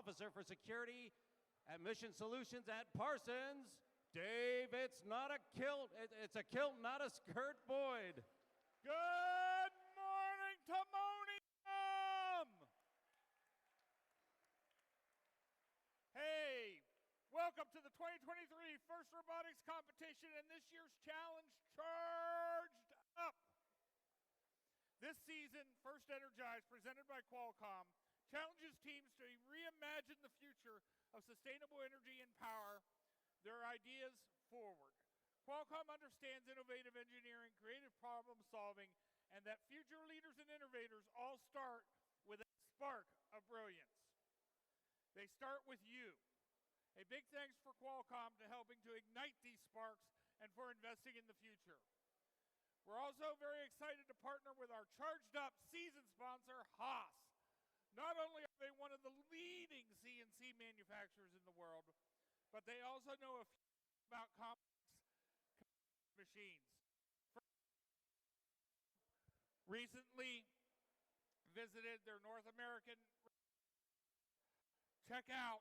Officer for Security and Mission Solutions at Parsons, Dave. It's not a kilt, it's a kilt, not a skirt, Boyd. Good morning, Timonium! Hey, welcome to the 2023 First Robotics Competition and this year's challenge, Charged Up. This season, First Energized, presented by Qualcomm, challenges teams to reimagine the future of sustainable energy and power their ideas forward. Qualcomm understands innovative engineering, creative problem solving, and that future leaders and innovators all start with a spark of brilliance. They start with you. A big thanks for Qualcomm to helping to ignite these sparks and for investing in the future. We're also very excited to partner with our Charged Up season sponsor, Haas. Not only are they one of the leading CNC manufacturers in the world, but they also know a few about complex machines. Recently visited their North American. Check it out.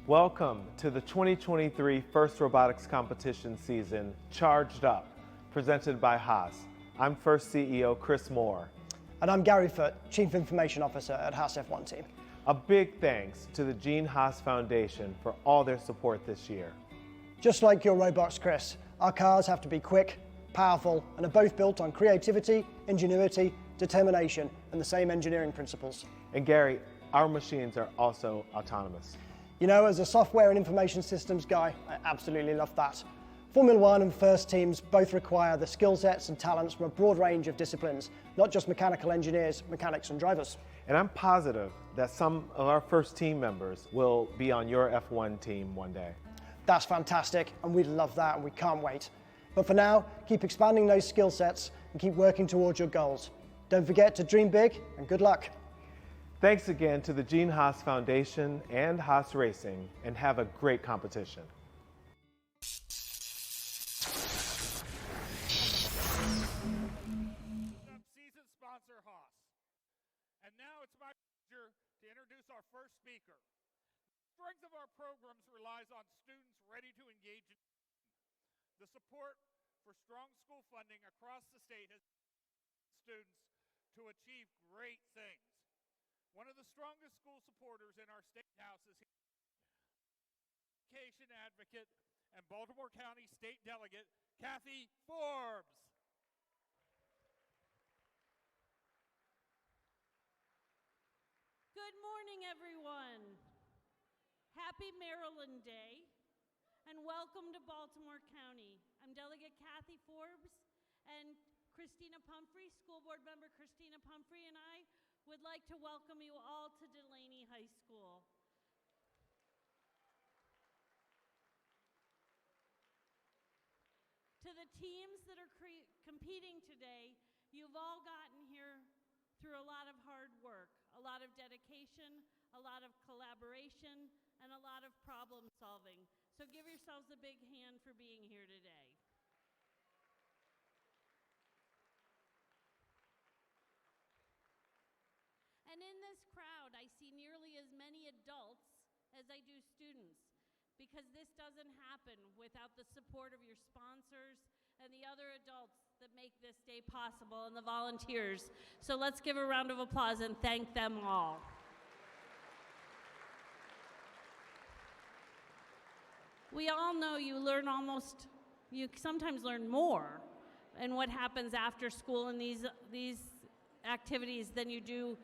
Welcome to the 2023 First Robotics Competition season, Charged Up, presented by Haas. I'm First CEO Chris Moore. And I'm Gary Foote, Chief Information Officer at Haas F1 Team. A big thanks to the Gene Haas Foundation for all their support this year. Just like your robots, Chris, our cars have to be quick, powerful, and are both built on creativity, ingenuity, determination, and the same engineering principles. And Gary, our machines are also autonomous. You know, as a software and information systems guy, I absolutely love that. Formula One and First teams both require the skill sets and talents from a broad range of disciplines, not just mechanical engineers, mechanics and drivers. And I'm positive that some of our First team members will be on your F1 team one day. That's fantastic, and we love that, and we can't wait. But for now, keep expanding those skill sets and keep working towards your goals. Don't forget to dream big, and good luck. Thanks again to the Gene Haas Foundation and Haas Racing, and have a great competition. Season sponsor Haas. And now it's my pleasure to introduce our first speaker. The strength of our programs relies on students ready to engage in the support for strong school funding across the state has students to achieve great things. One of the strongest school supporters in our state house is education advocate and Baltimore County State Delegate, Kathy Forbes. Good morning, everyone. Happy Maryland Day, and welcome to Baltimore County. I'm Delegate Kathy Forbes, and Christina Pumphrey, School Board Member Christina Pumphrey, and I would like to welcome you all to Delaney High School. To the teams that are competing today, you've all gotten here through a lot of hard work, a lot of dedication, a lot of collaboration, and a lot of problem solving. So give yourselves a big hand for being here today. And in this crowd, I see nearly as many adults as I do students, because this doesn't happen without the support of your sponsors and the other adults that make this day possible, and the volunteers. So let's give a round of applause and thank them all. We all know you sometimes learn more in what happens after school in these activities than you do.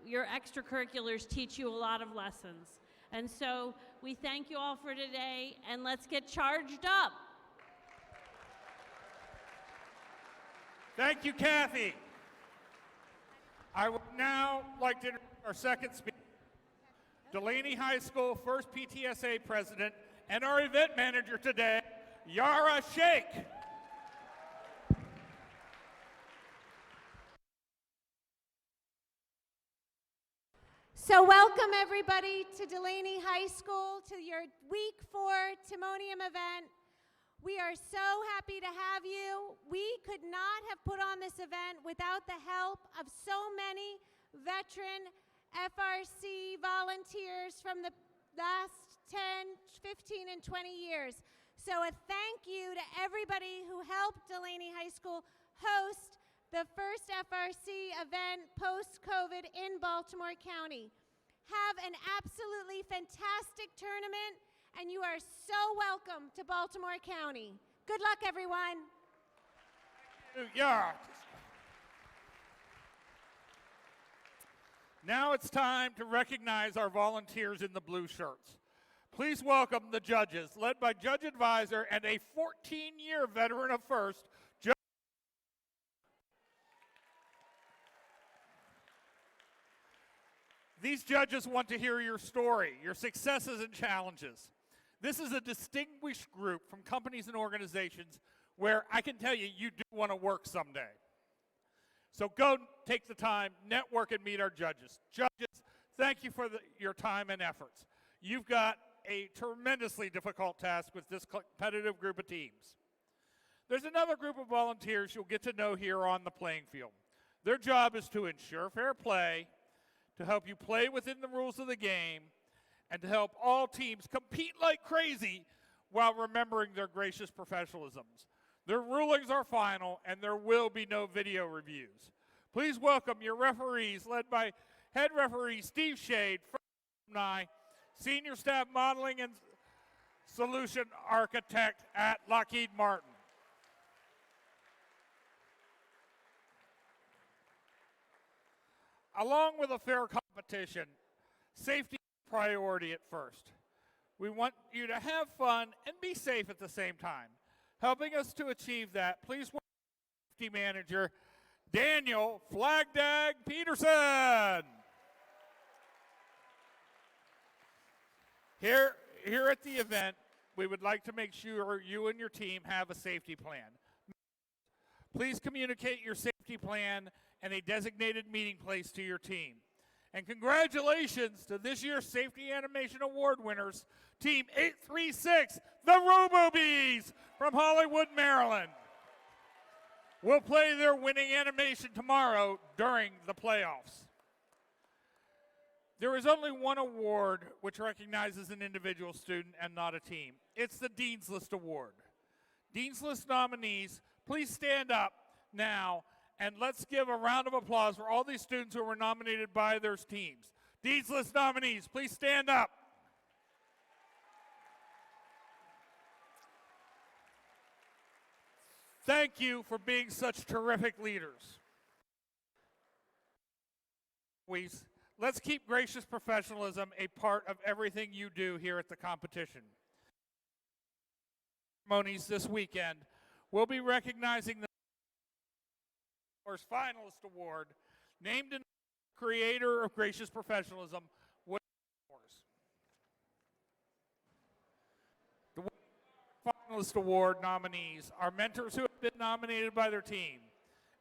Your extracurriculars teach you a lot of lessons. And so we thank you all for today, and let's get charged up. Thank you, Kathy. I would now like to introduce our second speaker, Delaney High School first PTSA president and our event manager today, Yara Sheikh. So welcome everybody to Delaney High School, to your Week 4 Timonium event. We are so happy to have you. We could not have put on this event without the help of so many veteran FRC volunteers from the last 10, 15, and 20 years. So a thank you to everybody who helped Delaney High School host the first FRC event post-COVID in Baltimore County. Have an absolutely fantastic tournament, and you are so welcome to Baltimore County. Good luck, everyone. Yeah. Now it's time to recognize our volunteers in the blue shirts. Please welcome the judges, led by Judge Advisor and a 14-year veteran of FIRST, Judge. These judges want to hear your story, your successes and challenges. This is a distinguished group from companies and organizations where I can tell you, you do want to work someday. So go take the time, network, and meet our judges. Judges, thank you for your time and efforts. You've got a tremendously difficult task with this competitive group of teams. There's another group of volunteers you'll get to know here on the playing field. Their job is to ensure fair play, to help you play within the rules of the game, and to help all teams compete like crazy while remembering their gracious professionalisms. Their rulings are final, and there will be no video reviews. Please welcome your referees, led by head referee Steve Shade, alumni, senior staff modeling and solution architect at Lockheed Martin. Along with a fair competition, safety is a priority at FIRST. We want you to have fun and be safe at the same time. Helping us to achieve that, please welcome safety manager Daniel Flagdag Peterson. Here at the event, we would like to make sure you and your team have a safety plan. Please communicate your safety plan and a designated meeting place to your team. And congratulations to this year's Safety Animation Award winners, Team 836, the Robo-Bees from Hollywood, Maryland. We'll play their winning animation tomorrow during the playoffs. There is only one award which recognizes an individual student and not a team. It's the Dean's List Award. Dean's List nominees, please stand up now and let's give a round of applause for all these students who were nominated by their teams. Dean's List nominees, please stand up. Thank you for being such terrific leaders. Let's keep gracious professionalism a part of everything you do here at the competition. Ceremonies this weekend, we'll be recognizing the finalist award named in creator of gracious professionalism, with yours. The finalist award nominees are mentors who have been nominated by their team.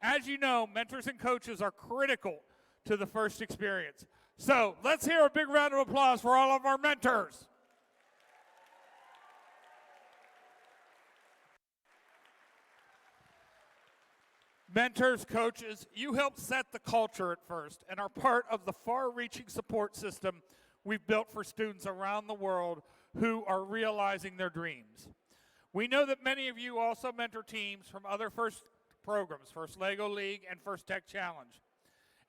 As you know, mentors and coaches are critical to the FIRST experience. So let's hear a big round of applause for all of our mentors. Mentors, coaches, you help set the culture at FIRST and are part of the far-reaching support system we've built for students around the world who are realizing their dreams. We know that many of you also mentor teams from other FIRST programs, FIRST LEGO League and FIRST Tech Challenge.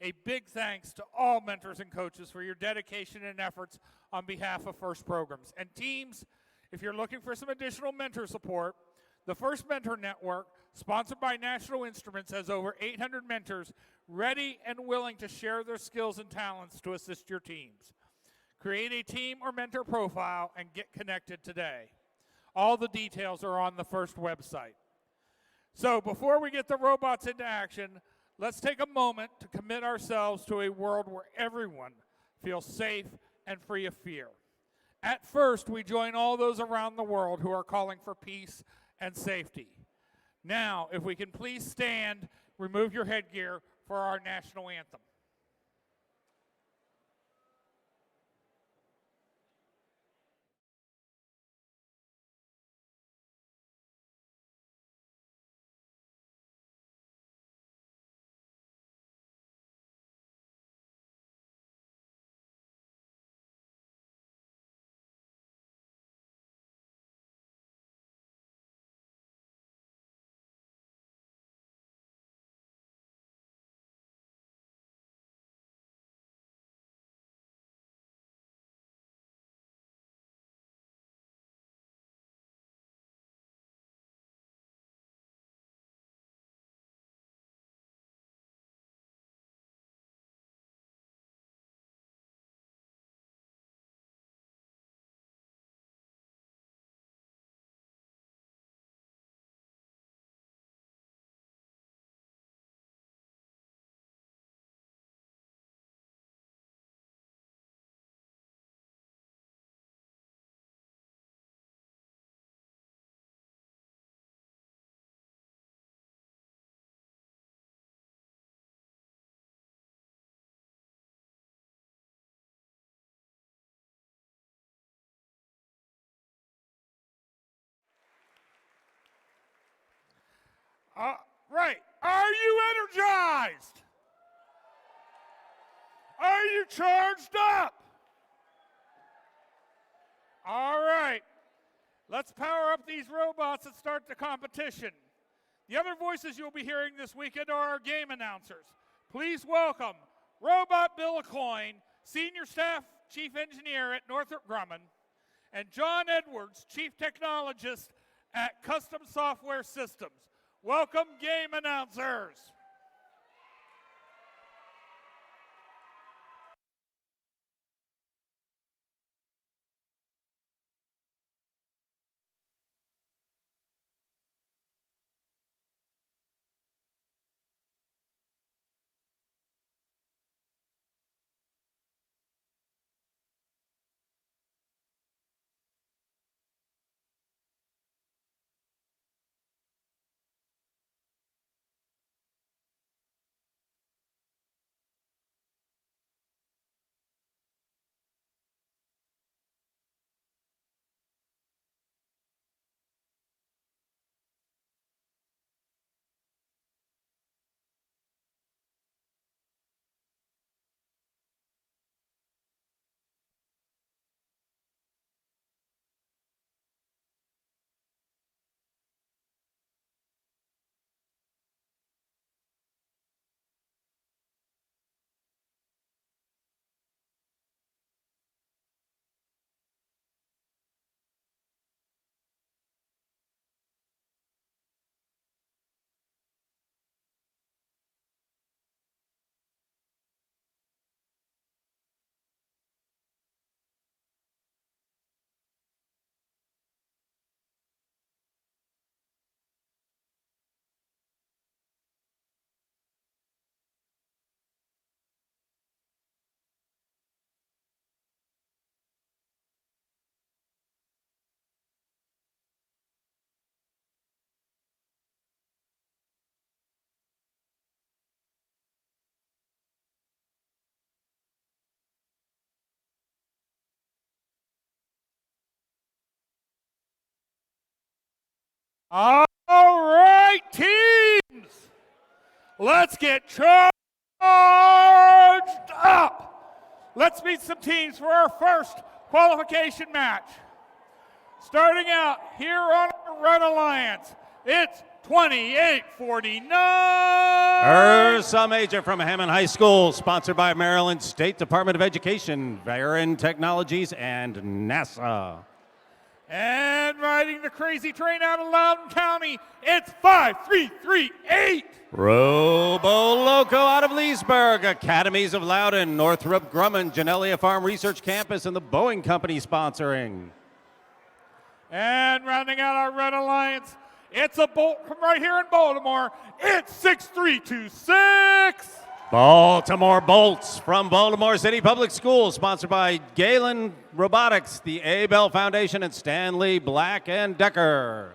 A big thanks to all mentors and coaches for your dedication and efforts on behalf of FIRST programs. And teams, if you're looking for some additional mentor support, the FIRST Mentor Network, sponsored by National Instruments, has over 800 mentors ready and willing to share their skills and talents to assist your teams. Create a team or mentor profile and get connected today. All the details are on the FIRST website. So before we get the robots into action, let's take a moment to commit ourselves to a world where everyone feels safe and free of fear. At FIRST, we join all those around the world who are calling for peace and safety. Now, if we can please stand, remove your headgear for our national anthem. Right. Are you energized? Are you charged up? All right. Let's power up these robots and start the competition. The other voices you'll be hearing this weekend are our game announcers. Please welcome Robot Bill Acoyne, Senior Staff Chief Engineer at Northrop Grumman, and John Edwards, Chief Technologist at Custom Software Systems. Welcome, game announcers. All right, teams, let's get charged up. Let's meet some teams for our first qualification match. Starting out here on our Red Alliance, it's 2849. Ursa Major from Hammond High School, sponsored by Maryland State Department of Education, Varon Technologies, and NASA. And riding the crazy train out of Loudoun County, it's 5338. Robo Loco out of Leesburg, Academies of Loudoun, Northrop Grumman, Genelia Farm Research Campus, and the Boeing Company sponsoring. And rounding out our Red Alliance, it's a bolt from right here in Baltimore. It's 6326. Baltimore Bolts from Baltimore City Public Schools, sponsored by Galen Robotics, the Abel Foundation, and Stanley Black & Decker.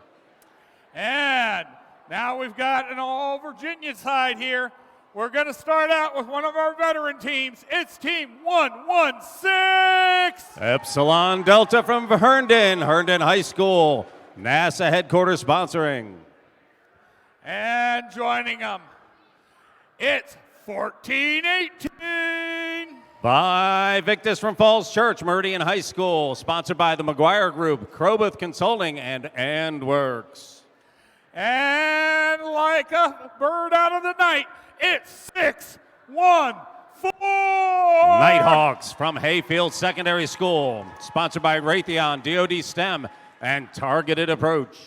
And now we've got an all Virginia side here. We're going to start out with one of our veteran teams. It's Team 116. Epsilon Delta from Herndon High School, NASA headquarters sponsoring. And joining them, it's 1418. By Victus from Falls Church, Meridian High School, sponsored by the McGuire Group, Crowbooth Consulting, and Works. And like a bird out of the night, it's 614. Nighthawks from Hayfield Secondary School, sponsored by Raytheon, DoD STEM, and Targeted Approach.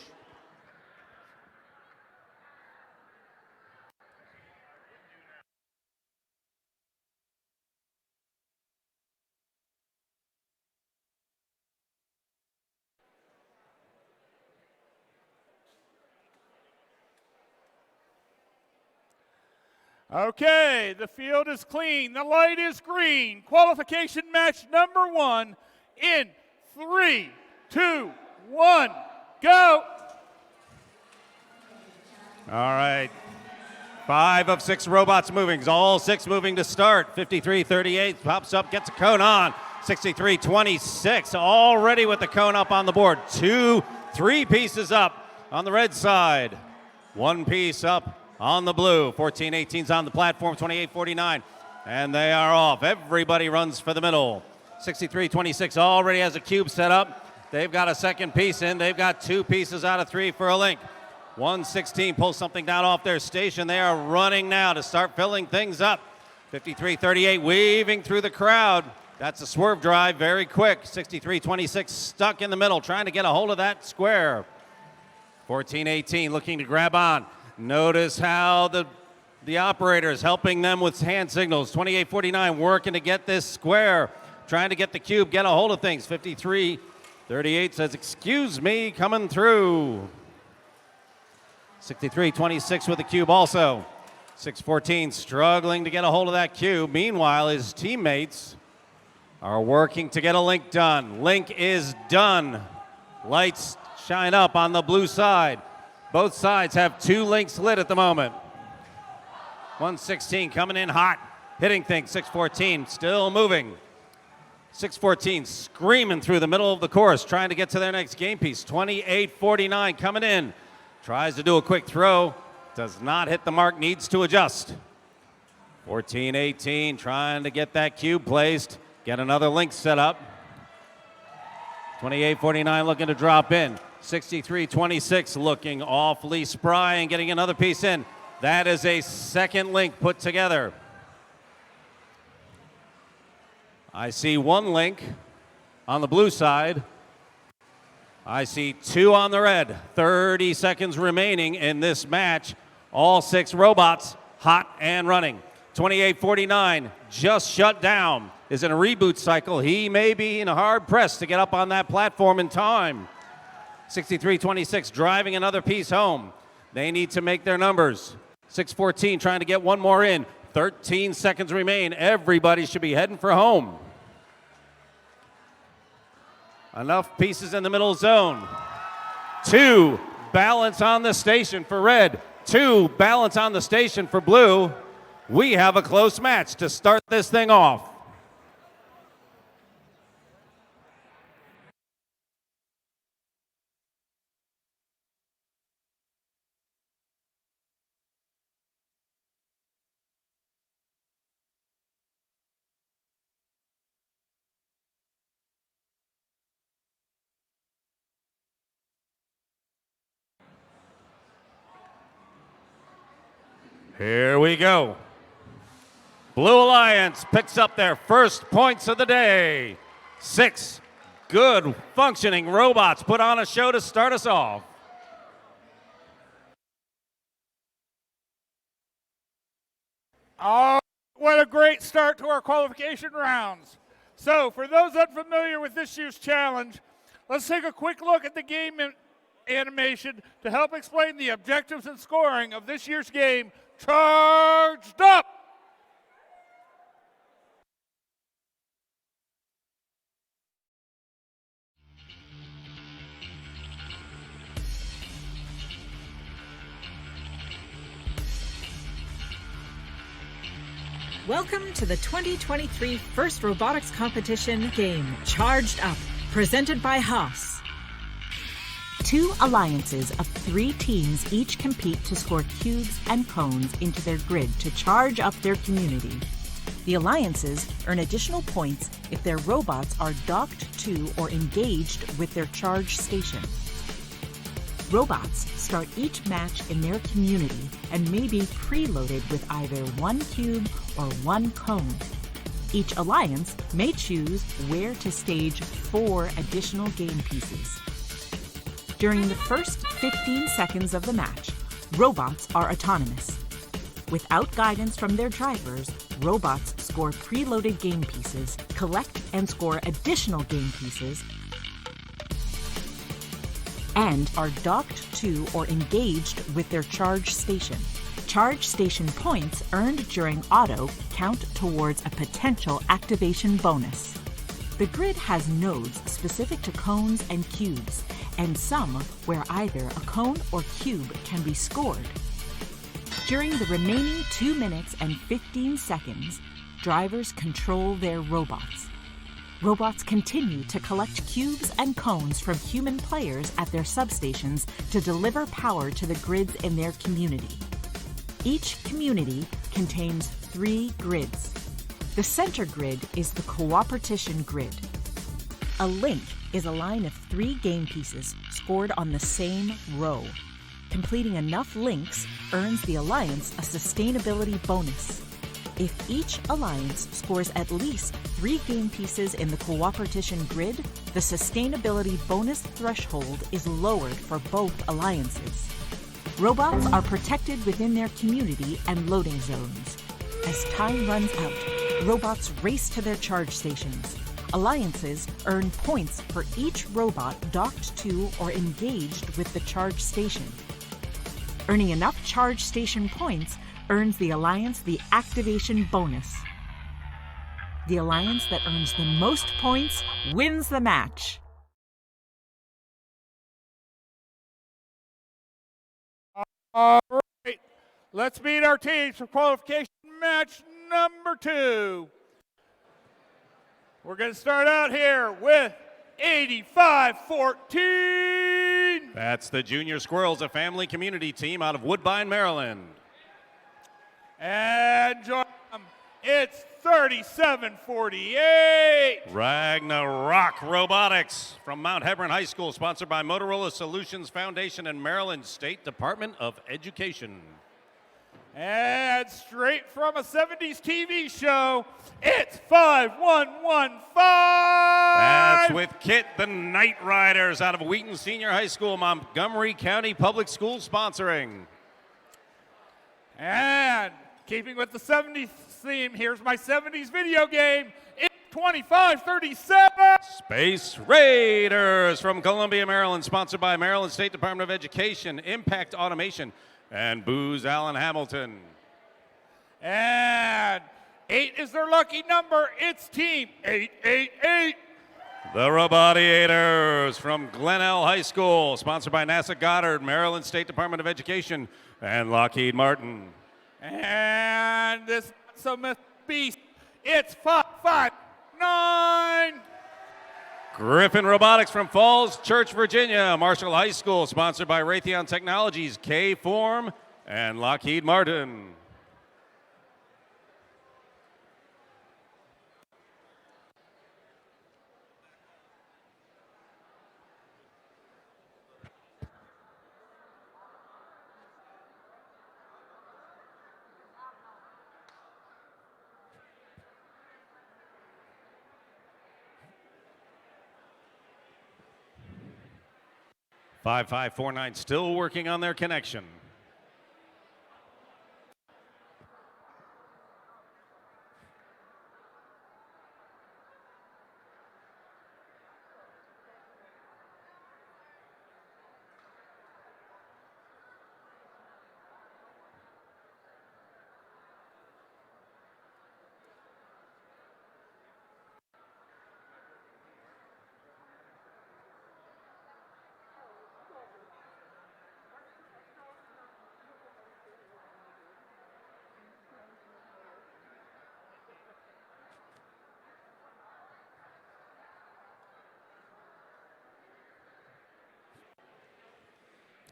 Okay, the field is clean, the light is green. Qualification match number 1 in 3, 2, 1, go. All right. 5 of 6 robots moving, all 6 moving to start. 5338 pops up, gets a cone on. 6326 already with the cone up on the board. 3 pieces up on the red side. 1 piece up on the blue. 1418's on the platform, 2849. And they are off. Everybody runs for the middle. 6326 already has a cube set up. They've got a second piece in. They've got 2 pieces out of 3 for a link. 116 pulls something down off their station. They are running now to start filling things up. 5338 weaving through the crowd. That's a swerve drive, very quick. 6326 stuck in the middle, trying to get a hold of that square. 1418 looking to grab on. Notice how the operator is helping them with hand signals. 2849 working to get this square, trying to get the cube, get a hold of things. 5338 says, excuse me, coming through. 6326 with the cube also. 614 struggling to get a hold of that cube. Meanwhile, his teammates are working to get a link done. Link is done. Lights shine up on the blue side. Both sides have 2 links lit at the moment. 116 coming in hot, hitting things. 614 still moving. 614 screaming through the middle of the course, trying to get to their next game piece. 2849 coming in. Tries to do a quick throw. Does not hit the mark, needs to adjust. 1418 trying to get that cube placed. Get another link set up. 2849 looking to drop in. 6326 looking awfully spry and getting another piece in. That is a second link put together. I see 1 link on the blue side. I see 2 on the red. 30 seconds remaining in this match. All 6 robots hot and running. 2849 just shut down. Is in a reboot cycle. He may be in a hard press to get up on that platform in time. 6326 driving another piece home. They need to make their numbers. 614 trying to get 1 more in. 13 seconds remain. Everybody should be heading for home. Enough pieces in the middle zone. 2 balance on the station for red. 2 balance on the station for blue. We have a close match to start this thing off. Here we go. Blue Alliance picks up their first points of the day. 6 good functioning robots put on a show to start us off. Oh, what a great start to our qualification rounds. So, for those unfamiliar with this year's challenge, let's take a quick look at the game animation to help explain the objectives and scoring of this year's game, Charged Up! Welcome to the 2023 First Robotics Competition game, Charged Up, presented by Haas. 2 alliances of 3 teams each compete to score cubes and cones into their grid to charge up their community. The alliances earn additional points if their robots are docked to or engaged with their charge station. Robots start each match in their community and may be preloaded with either 1 cube or 1 cone. Each alliance may choose where to stage 4 additional game pieces. During the first 15 seconds of the match, robots are autonomous. Without guidance from their drivers, robots score preloaded game pieces, collect and score additional game pieces, and are docked to or engaged with their charge station. Charge station points earned during auto count towards a potential activation bonus. The grid has nodes specific to cones and cubes, and some where either a cone or cube can be scored. During the remaining 2 minutes and 15 seconds, drivers control their robots. Robots continue to collect cubes and cones from human players at their substations to deliver power to the grids in their community. Each community contains 3 grids. The center grid is the cooperation grid. A link is a line of 3 game pieces scored on the same row. Completing enough links earns the alliance a sustainability bonus. If each alliance scores at least 3 game pieces in the cooperation grid, the sustainability bonus threshold is lowered for both alliances. Robots are protected within their community and loading zones. As time runs out, robots race to their charge stations. Alliances earn points for each robot docked to or engaged with the charge station. Earning enough charge station points earns the alliance the activation bonus. The alliance that earns the most points wins the match. All right, let's meet our teams for qualification match number 2. We're going to start out here with 85-14. That's the Junior Squirrels, a family community team out of Woodbine, Maryland. And join them, it's 37-48. Ragnarok Robotics from Mount Hebron High School, sponsored by Motorola Solutions Foundation and Maryland State Department of Education. And straight from a 70s TV show, it's 5115. That's with Kit, the Night Riders out of Wheaton Senior High School, Montgomery County Public Schools sponsoring. And keeping with the 70s theme, here's my 70s video game. It's 25-37. Space Raiders from Columbia, Maryland, sponsored by Maryland State Department of Education, Impact Automation, and Booz Allen Hamilton. And 8 is their lucky number. It's team 888. The Robotiators from Glenelg High School, sponsored by NASA Goddard, Maryland State Department of Education, and Lockheed Martin. And this Summit Beast, it's 559. Griffin Robotics from Falls Church, Virginia, Marshall High School, sponsored by Raytheon Technologies, K-Form, and Lockheed Martin. 5549 still working on their connection.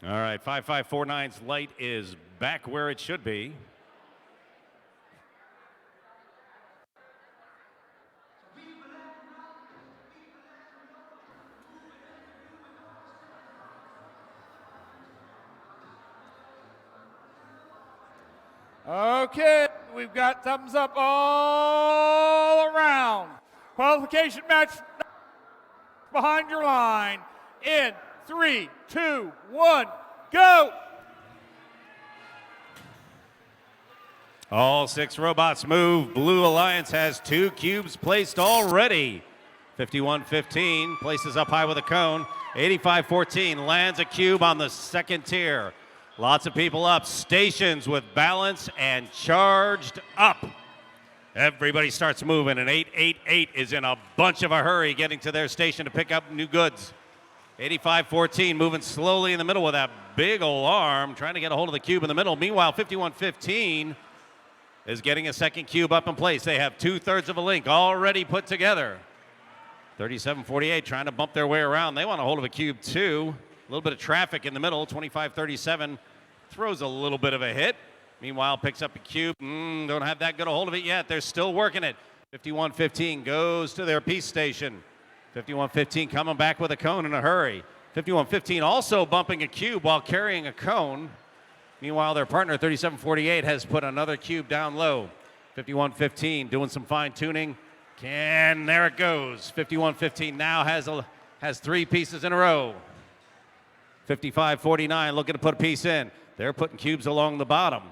All right, 5549's light is back where it should be. Okay, we've got thumbs up all around. Qualification match behind your line. In 3, 2, 1, go! All 6 robots move. Blue Alliance has 2 cubes placed already. 5115 places up high with a cone. 8514 lands a cube on the second tier. Lots of people up. Stations with balance and charged up. Everybody starts moving, and 888 is in a bunch of a hurry getting to their station to pick up new goods. 8514 moving slowly in the middle with that big ol' arm, trying to get a hold of the cube in the middle. Meanwhile, 5115 is getting a second cube up in place. They have 2/3 of a link already put together. 3748 trying to bump their way around. They want a hold of a cube too. A little bit of traffic in the middle. 2537 throws a little bit of a hit. Meanwhile, picks up a cube. Don't have that good a hold of it yet. They're still working it. 5115 goes to their peace station. 5115 coming back with a cone in a hurry. 5115 also bumping a cube while carrying a cone. Meanwhile, their partner 3748 has put another cube down low. 5115 doing some fine tuning. There it goes. 5115 now has 3 pieces in a row. 5549 looking to put a piece in. They're putting cubes along the bottom.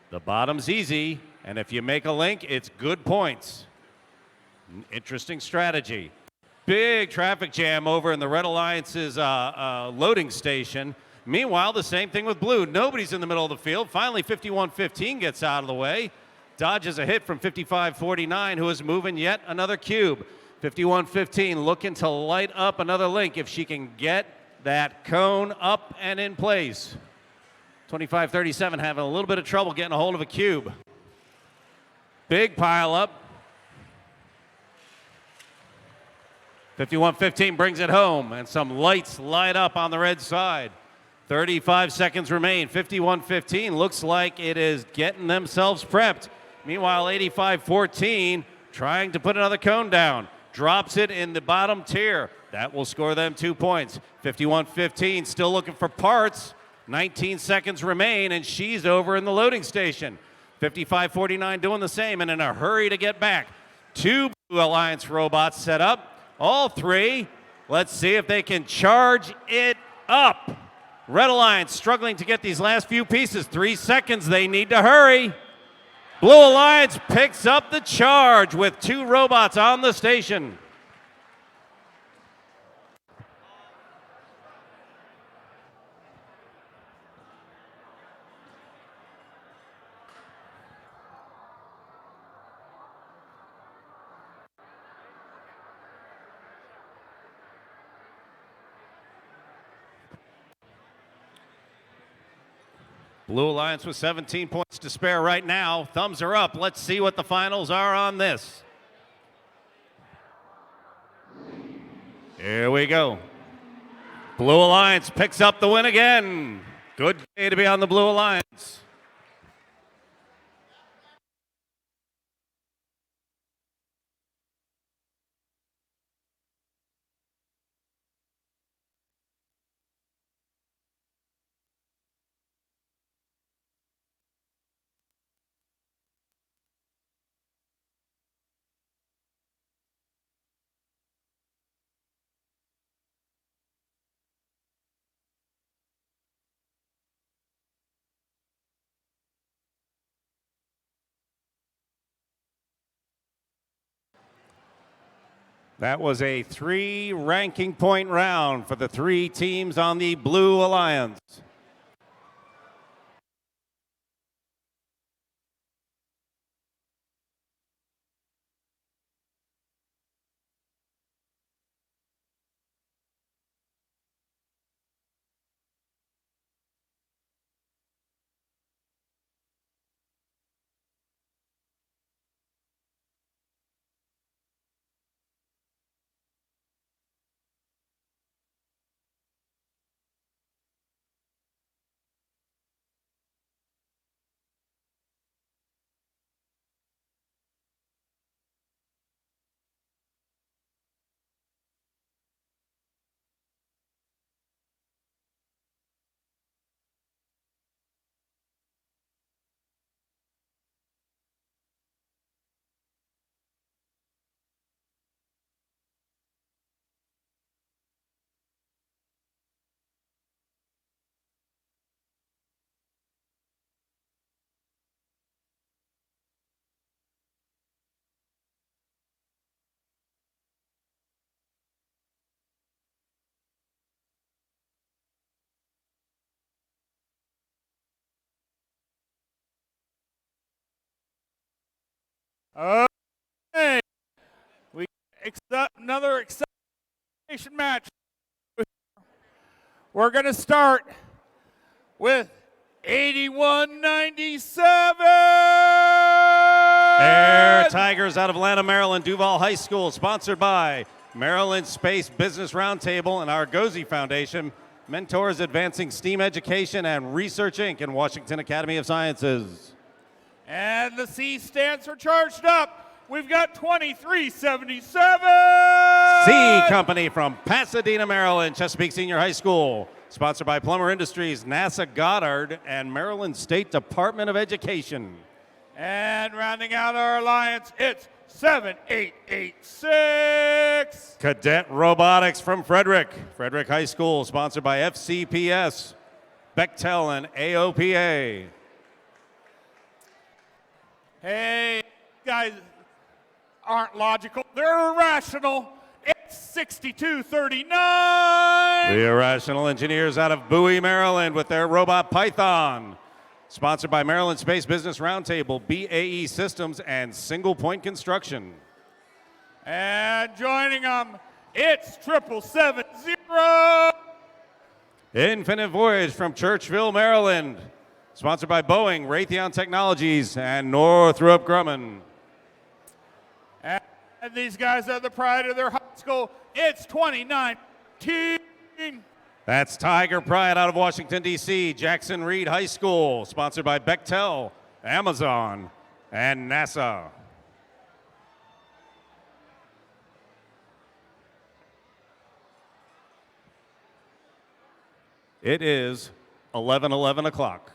The bottom's easy, and if you make a link, it's good points. Interesting strategy. Big traffic jam over in the Red Alliance's loading station. Meanwhile, the same thing with blue. Nobody's in the middle of the field. Finally, 5115 gets out of the way. Dodges a hit from 5549, who is moving yet another cube. 5115 looking to light up another link if she can get that cone up and in place. 2537 having a little bit of trouble getting a hold of a cube. Big pile up. 5115 brings it home, and some lights light up on the red side. 35 seconds remain. 5115 looks like it is getting themselves prepped. Meanwhile, 8514 trying to put another cone down. Drops it in the bottom tier. That will score them 2 points. 5115 still looking for parts. 19 seconds remain, and she's over in the loading station. 5549 doing the same and in a hurry to get back. 2 Blue Alliance robots set up. All 3. Let's see if they can charge it up. Red Alliance struggling to get these last few pieces. 3 seconds. They need to hurry. Blue Alliance picks up the charge with 2 robots on the station. Blue Alliance with 17 points to spare right now. Thumbs are up. Let's see what the finals are on this. Here we go. Blue Alliance picks up the win again. Good day to be on the Blue Alliance. That was a 3 ranking point round for the 3 teams on the Blue Alliance. Okay, we accept another exciting match. We're going to start with 8197. Air Tigers out of Atlanta, Maryland, Duval High School, sponsored by Maryland Space Business Roundtable and Argosy Foundation, Mentors Advancing STEAM Education, and Research Inc. and Washington Academy of Sciences. And the C stands for Charged Up. We've got 2377. C Company from Pasadena, Maryland, Chesapeake Senior High School, sponsored by Plummer Industries, NASA Goddard, and Maryland State Department of Education. And rounding out our alliance, it's 7886. Cadet Robotics from Frederick High School, sponsored by FCPS, Bechtel, and AOPA. Hey, guys aren't logical. They're irrational. It's 6239. The Irrational Engineers out of Bowie, Maryland, with their robot Python, sponsored by Maryland Space Business Roundtable, BAE Systems, and Single Point Construction. And joining them, it's 7770. Infinite Voyage from Churchville, Maryland, sponsored by Boeing, Raytheon Technologies, and Northrop Grumman. And these guys are the pride of their high school. It's 2019. That's Tiger Pride out of Washington, D.C., Jackson Reed High School, sponsored by Bechtel, Amazon, and NASA. It is 11 o'clock.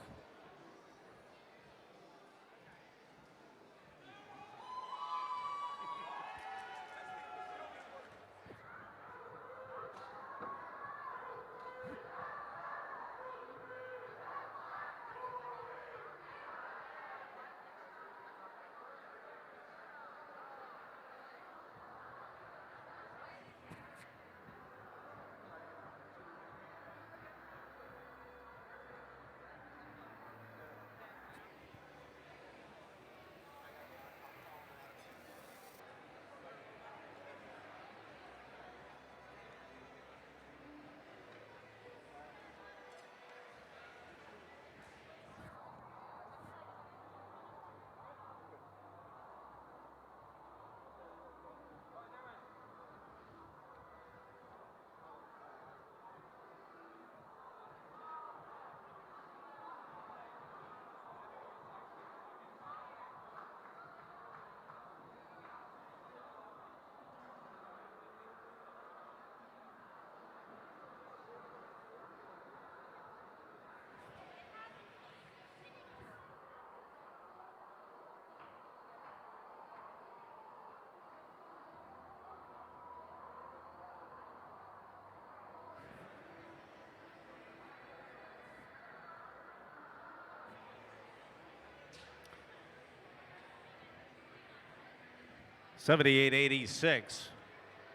$78.86.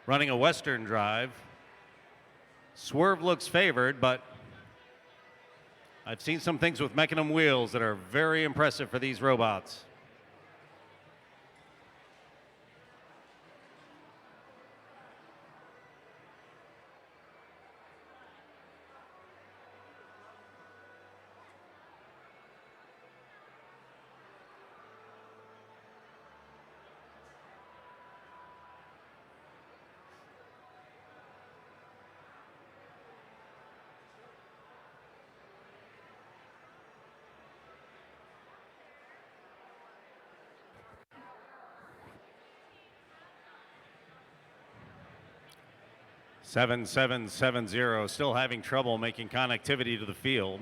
running a western drive. Swerve looks favored, but I've seen some things with Mechanism wheels that are very impressive for these robots. Seven, 7-7-0, still having trouble making connectivity to the field.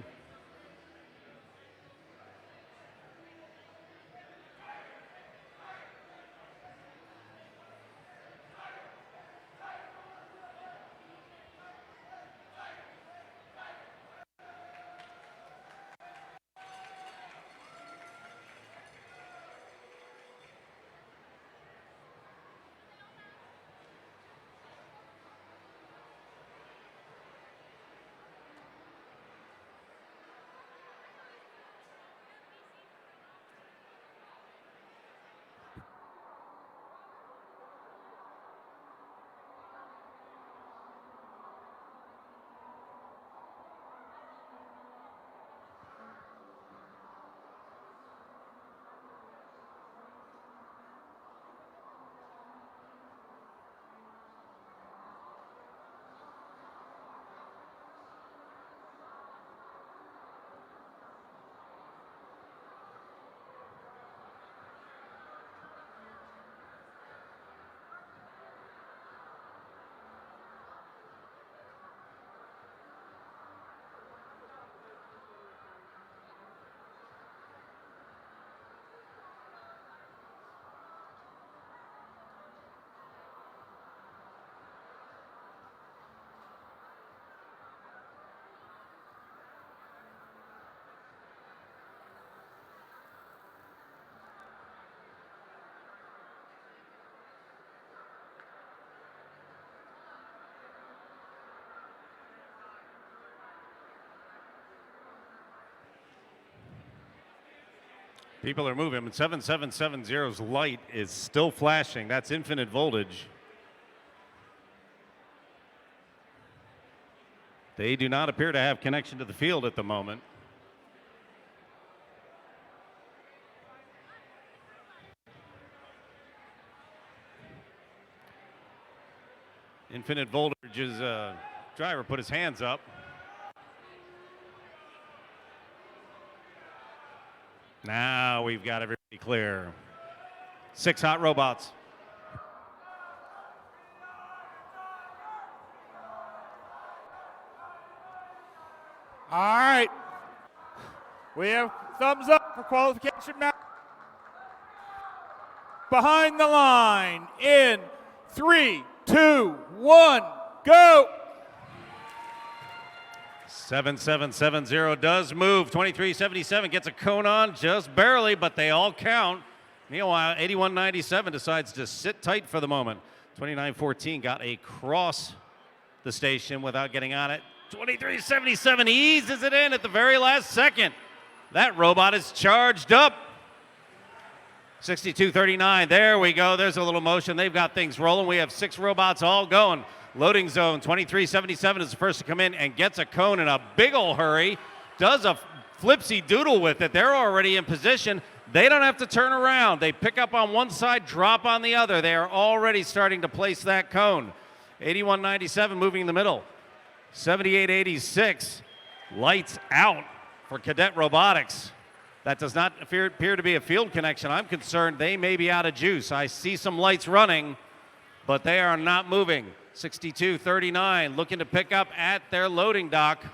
People are moving, but 7770's light is still flashing. That's infinite voltage. They do not appear to have connection to the field at the moment. Infinite voltage's driver put his hands up. Now we've got everybody clear. 6 hot robots. All right. We have thumbs up for qualification match. Behind the line in 3, 2, 1, go. 7770 does move. 2377 gets a cone on just barely, but they all count. Meanwhile, 8197 decides to sit tight for the moment. 2914 got across the station without getting on it. 2377 eases it in at the very last second. That robot is charged up. 6239, there we go. There's a little motion. They've got things rolling. We have 6 robots all going. Loading zone, 2377 is the first to come in and gets a cone in a big ol' hurry. Does a flipsy doodle with it. They're already in position. They don't have to turn around. They pick up on one side, drop on the other. They are already starting to place that cone. 8197 moving in the middle. 7886, lights out for Cadet Robotics. That does not appear to be a field connection. I'm concerned they may be out of juice. I see some lights running, but they are not moving. 6239 looking to pick up at their loading dock.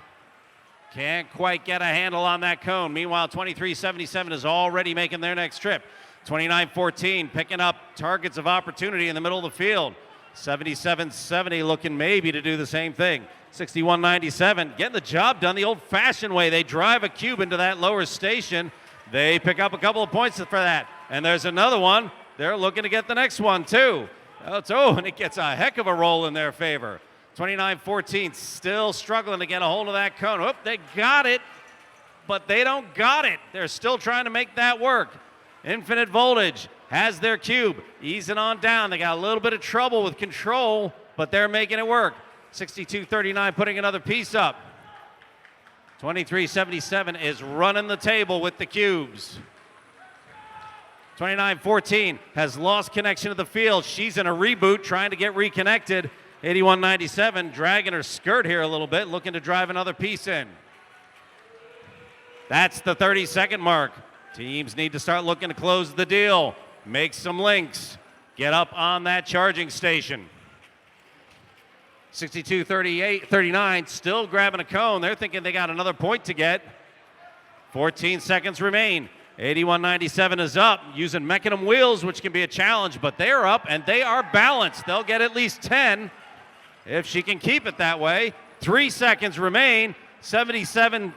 Can't quite get a handle on that cone. Meanwhile, 2377 is already making their next trip. 2914 picking up targets of opportunity in the middle of the field. 7770 looking maybe to do the same thing. 6197 getting the job done the old-fashioned way. They drive a cube into that lower station. They pick up a couple of points for that. And there's another one. They're looking to get the next one too. And it gets a heck of a roll in their favor. 29-14, still struggling to get a hold of that cone. Oop, they got it, but they don't got it. They're still trying to make that work. Infinite Voltage has their cube, easing on down. They got a little bit of trouble with control, but they're making it work. 62-39, putting another piece up. 23-77 is running the table with the cubes. 29-14 has lost connection to the field. She's in a reboot, trying to get reconnected. 81-97, dragging her skirt here a little bit, looking to drive another piece in. That's the 30-second mark. Teams need to start looking to close the deal, make some links, get up on that charging station. 62-39, still grabbing a cone. They're thinking they got another point to get. 14 seconds remain. 81-97 is up, using Mechanism wheels, which can be a challenge, but they're up and they are balanced. They'll get at least 10 if she can keep it that way. 3 seconds remain. 77-70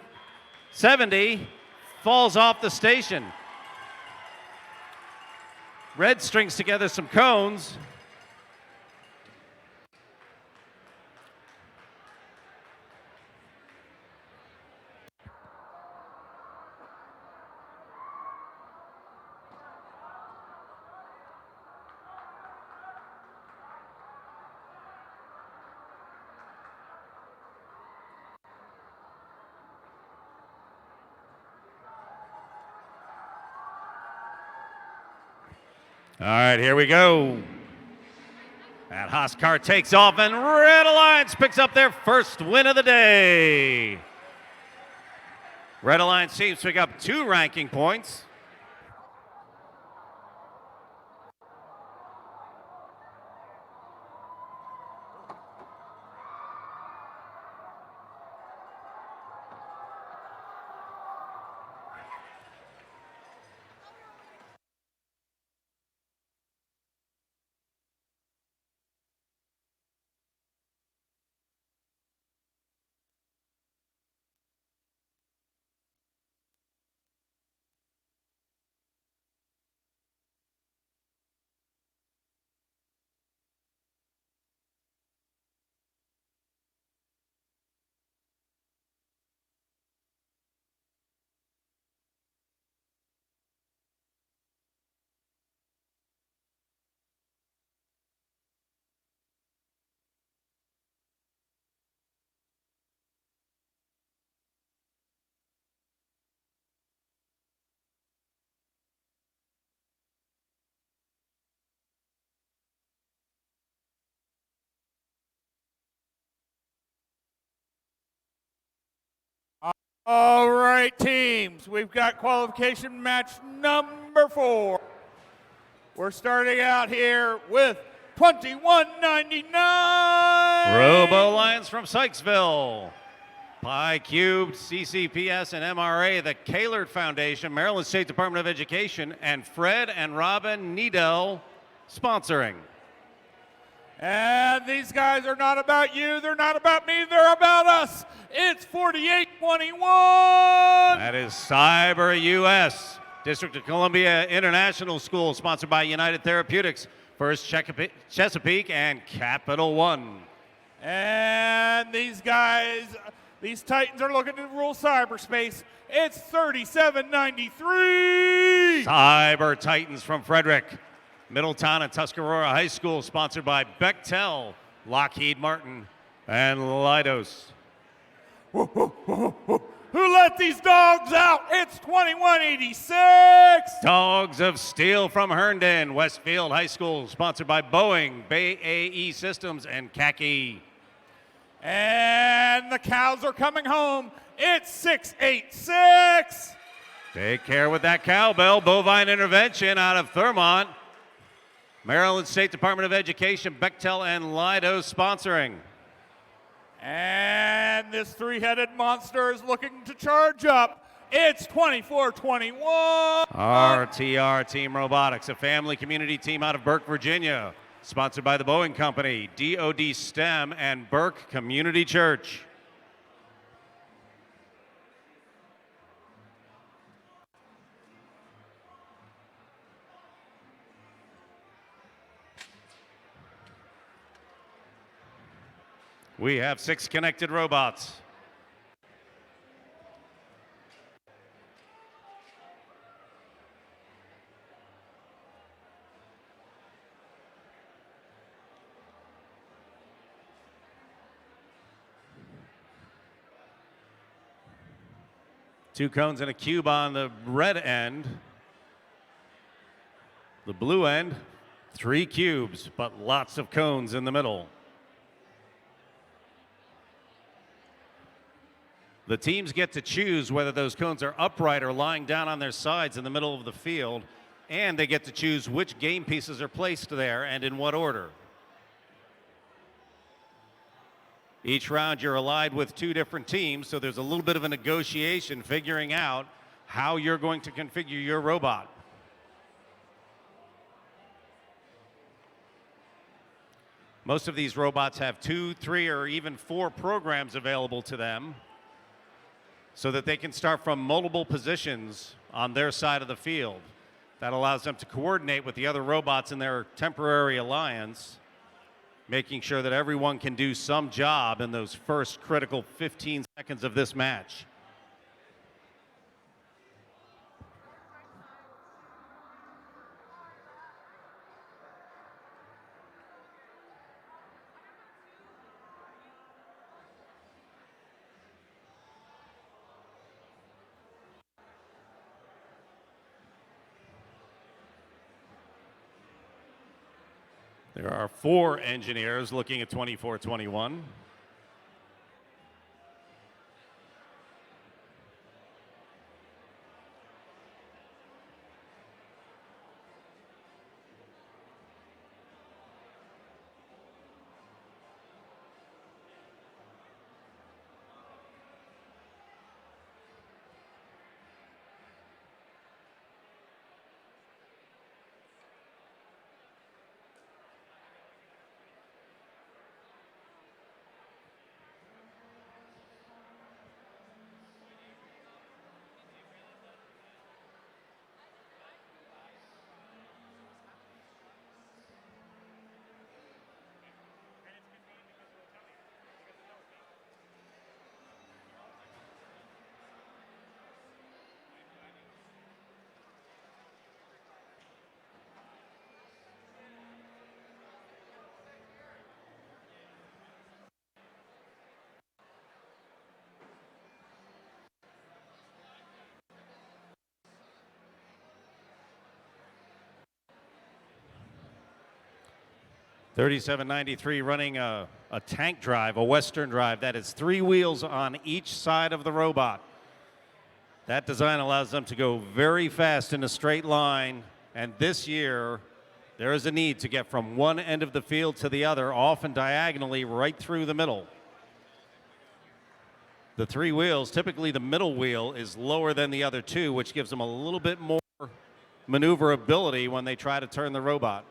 falls off the station. Red strings together some cones. All right, here we go. That Haas car takes off, and Red Alliance picks up their first win of the day. Red Alliance teams pick up 2 ranking points. All right, teams, we've got qualification match number 4. We're starting out here with 2199. Robo Lions from Sykesville. Pi Cubed, CCPS, and MRA, the Kahlert Foundation, Maryland State Department of Education, and Fred and Robin Needell sponsoring. And these guys are not about you, they're not about me, they're about us. It's 48-21. That is Cyber US, District of Columbia International School, sponsored by United Therapeutics, First Chesapeake, and Capital One. And these guys, these Titans are looking to rule cyberspace. It's 37-93. Cyber Titans from Frederick, Middletown, and Tuscarora High School, sponsored by Bechtel, Lockheed Martin, and Leidos. Who let these dogs out? It's 2186. Dogs of Steel from Herndon, Westfield High School, sponsored by Boeing, BAE Systems, and Khaki. And the cows are coming home. It's 686. Take care with that cowbell. Bovine Intervention out of Thurmont. Maryland State Department of Education, Bechtel, and Leidos sponsoring. And this 3-headed monster is looking to charge up. It's 24-21. RTR Team Robotics, a family community team out of Burke, Virginia, sponsored by the Boeing Company, DoD STEM, and Burke Community Church. We have 6 connected robots. Two cones and a cube on the red end. The blue end, 3 cubes, but lots of cones in the middle. The teams get to choose whether those cones are upright or lying down on their sides in the middle of the field, and they get to choose which game pieces are placed there and in what order. Each round you're allied with 2 different teams, so there's a little bit of a negotiation figuring out how you're going to configure your robot. Most of these robots have 2, 3, or even 4 programs available to them so that they can start from multiple positions on their side of the field. That allows them to coordinate with the other robots in their temporary alliance, making sure that everyone can do some job in those first critical 15 seconds of this match. There are 4 engineers looking at 24-21. $37.93 running a tank drive, a Western drive. That is 3 wheels on each side of the robot. That design allows them to go very fast in a straight line. And this year, there is a need to get from one end of the field to the other, often diagonally right through the middle. The 3 wheels, typically the middle wheel is lower than the other 2, which gives them a little bit more maneuverability when they try to turn the robot.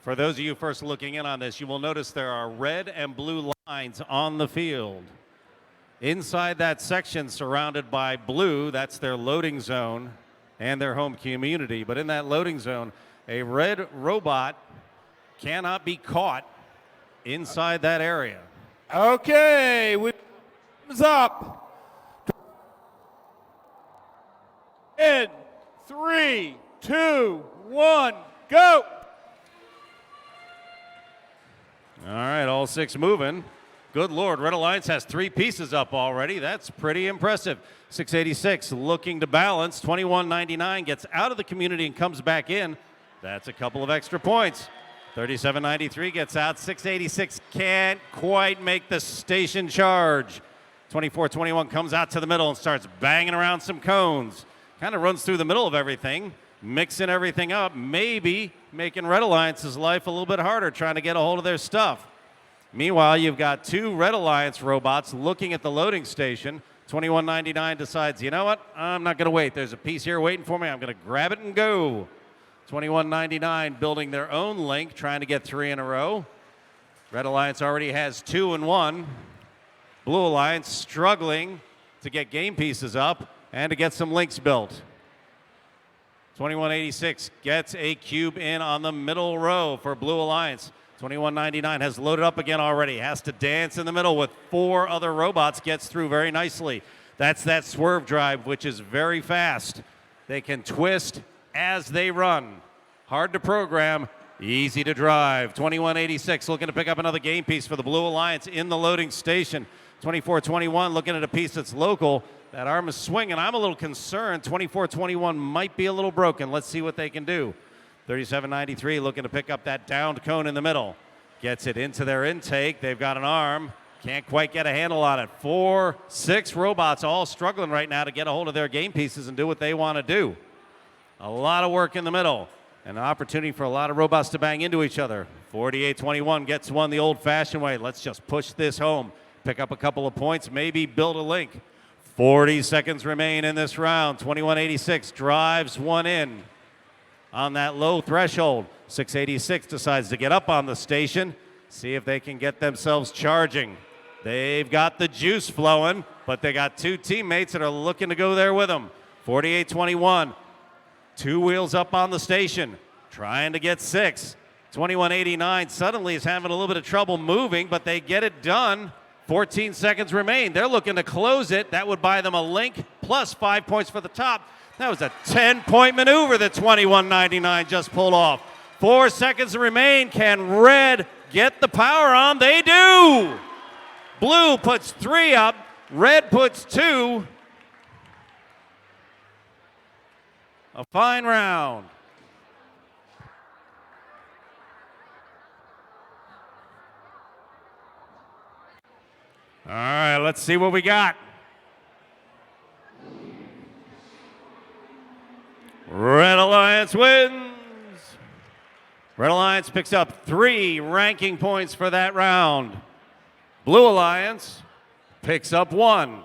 For those of you first looking in on this, you will notice there are red and blue lines on the field. Inside that section surrounded by blue, that's their loading zone and their home community. But in that loading zone, a red robot cannot be caught inside that area. Okay, thumbs up. In 3, 2, 1, go. All right, all 6 moving. Good Lord, Red Alliance has 3 pieces up already. That's pretty impressive. 686 looking to balance. 2199 gets out of the community and comes back in. That's a couple of extra points. 3793 gets out. 686 can't quite make the station charge. 2421 comes out to the middle and starts banging around some cones. Kind of runs through the middle of everything, mixing everything up, maybe making Red Alliance's life a little bit harder trying to get a hold of their stuff. Meanwhile, you've got two Red Alliance robots looking at the loading station. 2199 decides, you know what? I'm not going to wait. There's a piece here waiting for me. I'm going to grab it and go. 2199 building their own link, trying to get 3 in a row. Red Alliance already has 2 and 1. Blue Alliance struggling to get game pieces up and to get some links built. 2186 gets a cube in on the middle row for Blue Alliance. 2199 has loaded up again already, has to dance in the middle with 4 other robots, gets through very nicely. That's that swerve drive, which is very fast. They can twist as they run. Hard to program, easy to drive. 2186 looking to pick up another game piece for the Blue Alliance in the loading station. 2421 looking at a piece that's local. That arm is swinging. I'm a little concerned. 2421 might be a little broken. Let's see what they can do. 3793 looking to pick up that downed cone in the middle. Gets it into their intake. They've got an arm. Can't quite get a handle on it. 4, 6 robots all struggling right now to get a hold of their game pieces and do what they want to do. A lot of work in the middle. An opportunity for a lot of robots to bang into each other. 4821 gets one the old-fashioned way. Let's just push this home. Pick up a couple of points, maybe build a link. 40 seconds remain in this round. 2186 drives one in on that low threshold. 686 decides to get up on the station, see if they can get themselves charging. They've got the juice flowing, but they got 2 teammates that are looking to go there with them. 4821, 2 wheels up on the station, trying to get 6. 2189 suddenly is having a little bit of trouble moving, but they get it done. 14 seconds remain. They're looking to close it. That would buy them a link plus 5 points for the top. That was a 10-point maneuver that 2199 just pulled off. 4 seconds remain. Can Red get the power on? They do. Blue puts 3 up. Red puts 2. A fine round. All right, let's see what we got. Red Alliance wins. Red Alliance picks up 3 ranking points for that round. Blue Alliance picks up 1.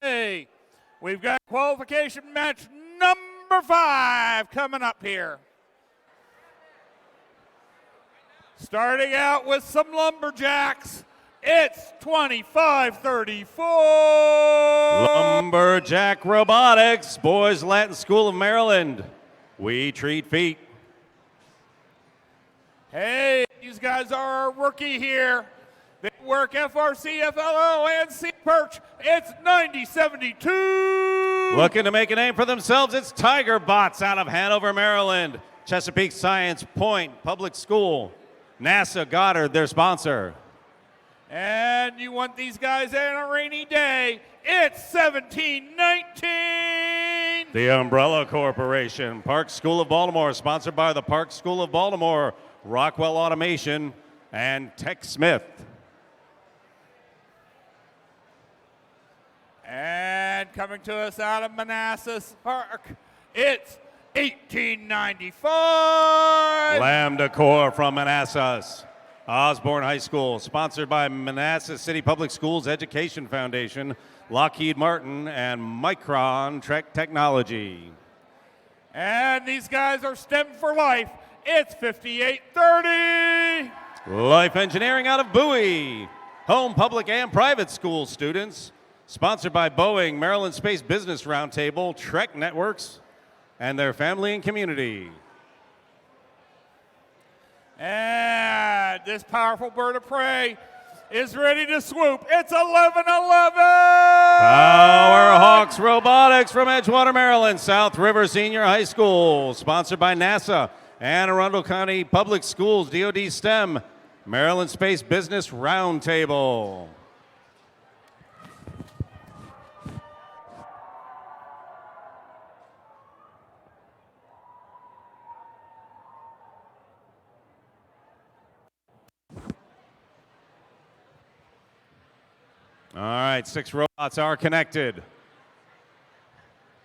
Okay, we've got qualification match number 5 coming up here. Starting out with some lumberjacks, it's 2534. Lumberjack Robotics, Boys Latin School of Maryland. We treat feet. Hey, these guys are our rookie here. They work FRC, FLO, and C-Perch. It's 9072. Looking to make a name for themselves, it's Tiger Bots out of Hanover, Maryland. Chesapeake Science Point Public School. NASA Goddard, their sponsor. And you want these guys on a rainy day, it's 1719. The Umbrella Corporation, Park School of Baltimore, sponsored by the Park School of Baltimore, Rockwell Automation, and Tech Smith. And coming to us out of Manassas Park, It's 1895. Lambda Core from Manassas. Osborne High School, sponsored by Manassas City Public Schools Education Foundation, Lockheed Martin, and Micron Technology. And these guys are STEM for life. It's 5830. Life Engineering out of Bowie. Home public and private school students. Sponsored by Boeing, Maryland Space Business Roundtable, Trek Networks, and their family and community. And this powerful bird of prey is ready to swoop. It's 1111. Powerhawks Robotics from Edgewater, Maryland, South River Senior High School. Sponsored by NASA, Anne Arundel County Public Schools, DoD STEM, Maryland Space Business Roundtable. All right, 6 robots are connected.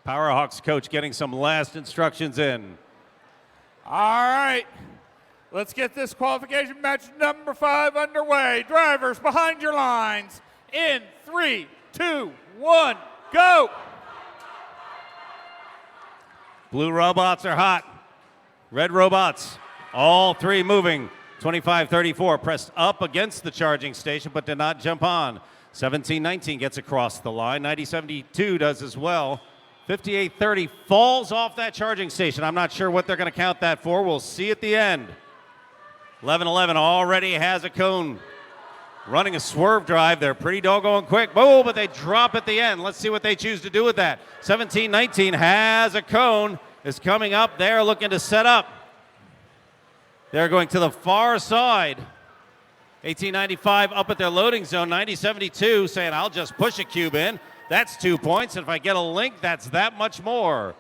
Powerhawks coach getting some last instructions in. All right, let's get this qualification match number 5 underway. Drivers behind your lines. In 3, 2, 1, go. Blue robots are hot. Red robots, all 3 moving. 2534 pressed up against the charging station but did not jump on. 1719 gets across the line. 9072 does as well. 5830 falls off that charging station. I'm not sure what they're going to count that for. We'll see at the end. 1111 already has a cone. Running a swerve drive. They're pretty doggone quick. Oh, but they drop at the end. Let's see what they choose to do with that. 1719 has a cone. Is coming up. They're looking to set up. They're going to the far side. 1895 up at their loading zone. 9072 saying, I'll just push a cube in. That's 2 points. And if I get a link, that's that much more.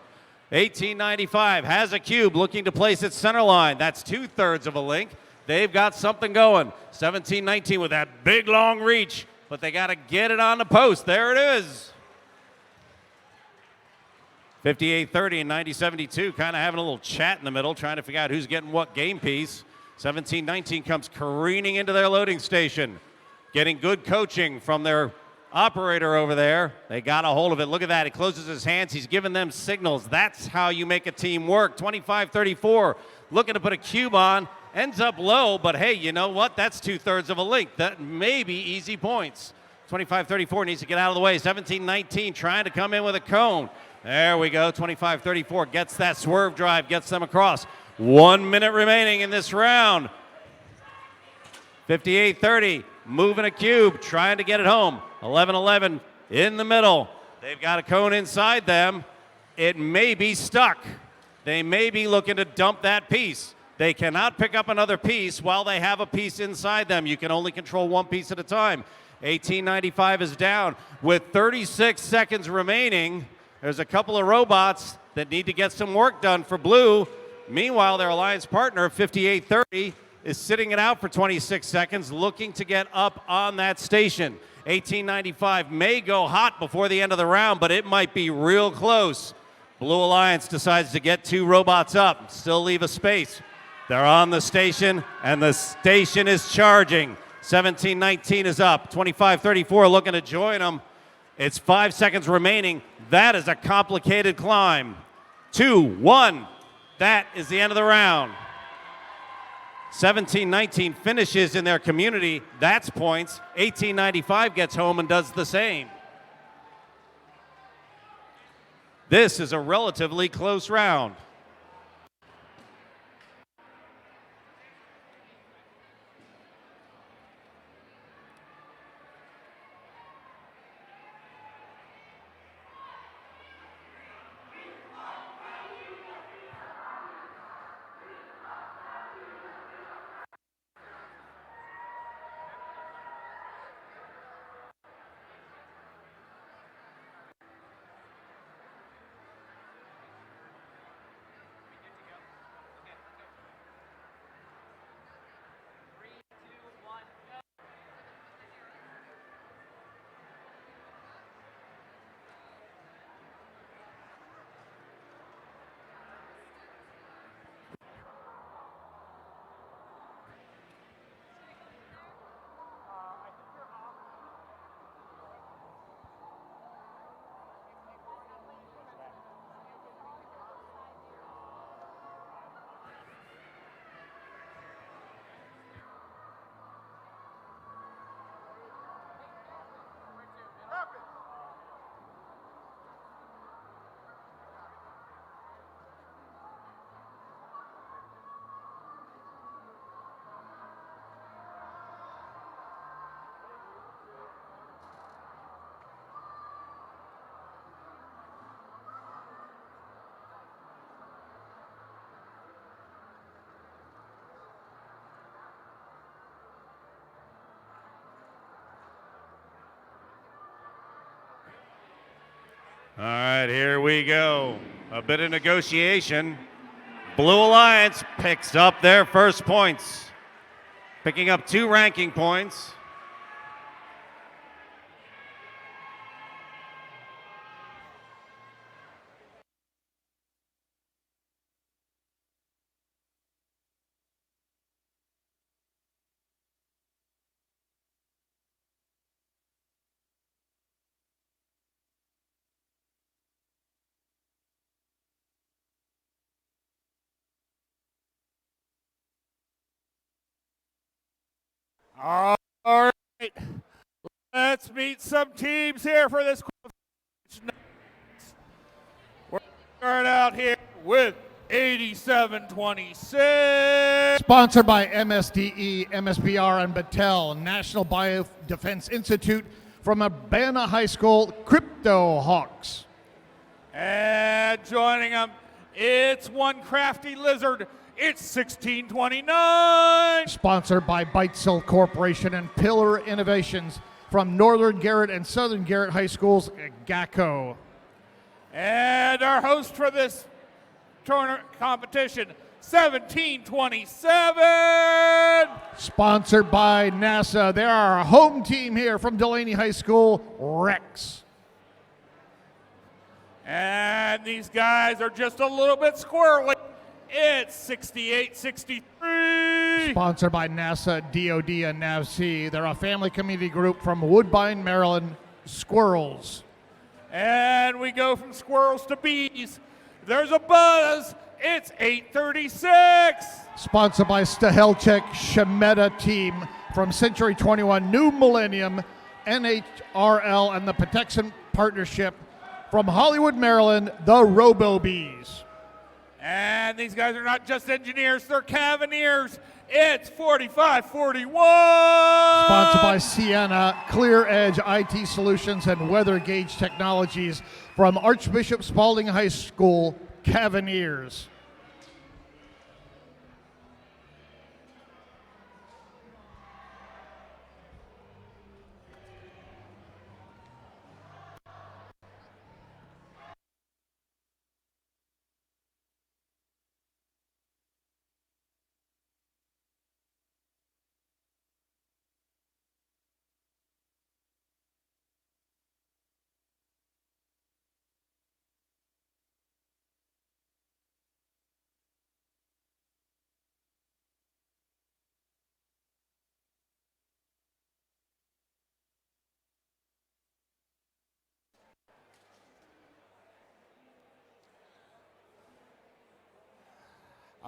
1895 has a cube looking to place its center line. That's 2/3 of a link. They've got something going. 1719 with that big long reach, but they got to get it on the post. There it is. 5830 and 9072 kind of having a little chat in the middle, trying to figure out who's getting what game piece. 1719 comes careening into their loading station, getting good coaching from their operator over there. They got a hold of it. Look at that. He closes his hands. He's giving them signals. That's how you make a team work. 2534 looking to put a cube on. Ends up low, but hey, you know what? That's 2/3 of a link. That may be easy points. 2534 needs to get out of the way. 1719 trying to come in with a cone. There we go. 2534 gets that swerve drive, gets them across. 1 minute remaining in this round. 5830 moving a cube, trying to get it home. 1111 in the middle. They've got a cone inside them. It may be stuck. They may be looking to dump that piece. They cannot pick up another piece while they have a piece inside them. You can only control one piece at a time. 1895 is down. With 36 seconds remaining, there's a couple of robots that need to get some work done for blue. Meanwhile, their alliance partner, 5830, is sitting it out for 26 seconds, looking to get up on that station. 1895 may go hot before the end of the round, but it might be real close. Blue Alliance decides to get 2 robots up, still leave a space. They're on the station, and the station is charging. 1719 is up. 2534 looking to join them. It's 5 seconds remaining. That is a complicated climb. 2, 1. That is the end of the round. 1719 finishes in their community. That's points. 1895 gets home and does the same. This is a relatively close round. All right, here we go. A bit of negotiation. Blue Alliance picks up their first points, picking up 2 ranking points. All right, let's meet some teams here for this qualification. We're going to start out here with 8726. Sponsored by MSDE, MSBR, and Battelle, National Biodefense Institute from Urbana High School, Crypto Hawks. And joining them, it's one crafty lizard. It's 1629. Sponsored by Beitzel Corporation and Pillar Innovations from Northern Garrett and Southern Garrett High Schools, GACO. And our host for this tournament competition, 1727. Sponsored by NASA. They are our home team here from Delaney High School, Rex. And these guys are just a little bit squirrely. It's 6863. Sponsored by NASA, DOD, and NAVC. They're a family community group from Woodbine, Maryland, Squirrels. And we go from squirrels to bees. There's a buzz. It's 836. Sponsored by Stahelchik Shemeta team from Century 21, New Millennium, NHRL, and the Protection Partnership from Hollywood, Maryland, the Robo Bees. And these guys are not just engineers, they're Cavineers. It's 4541. Sponsored by Sienna, Clear Edge IT Solutions, and Weather Gauge Technologies from Archbishop Spalding High School, Cavineers.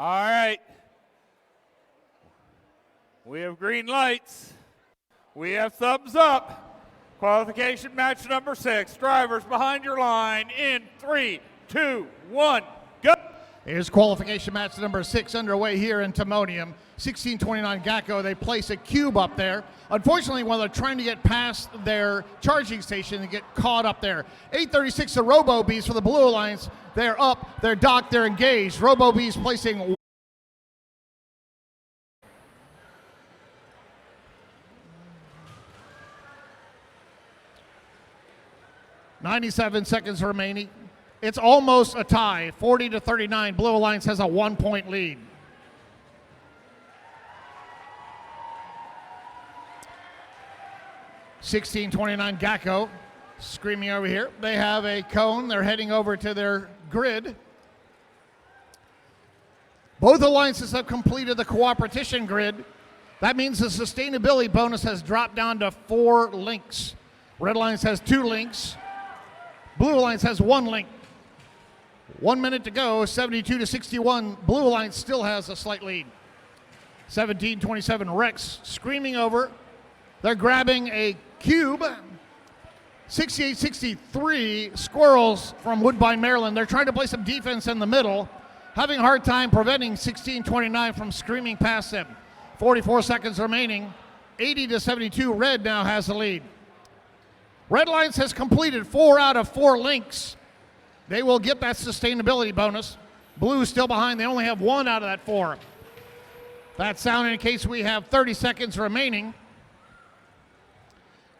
All right. We have green lights. We have thumbs up. Qualification match number 6. Drivers behind your line in 3, 2, 1, go. Here's qualification match number 6 underway here in Timonium. 1629 GACO, they place a cube up there. Unfortunately, while they're trying to get past their charging station, they get caught up there. 836, the Robo Bees for the Blue Alliance. They're up, they're docked, they're engaged. Robo Bees placing 97 seconds remaining. It's almost a tie, 40-39. Blue Alliance has a 1-point lead. (1629) GACO screaming over here. They have a cone. They're heading over to their grid. Both alliances have completed the cooperation grid. That means the sustainability bonus has dropped down to 4 links. Red Alliance has 2 links. Blue Alliance has 1 link. 1 minute to go, 72-61. Blue Alliance still has a slight lead. 1727 Rex screaming over. They're grabbing a cube. 6863 Squirrels from Woodbine, Maryland. They're trying to play some defense in the middle, having a hard time preventing 1629 from screaming past them. 44 seconds remaining. 80-72. Red now has the lead. Red Alliance has completed 4 out of 4 links. They will get that sustainability bonus. Blue still behind. They only have 1 out of that 4. That sound indicates we have 30 seconds remaining.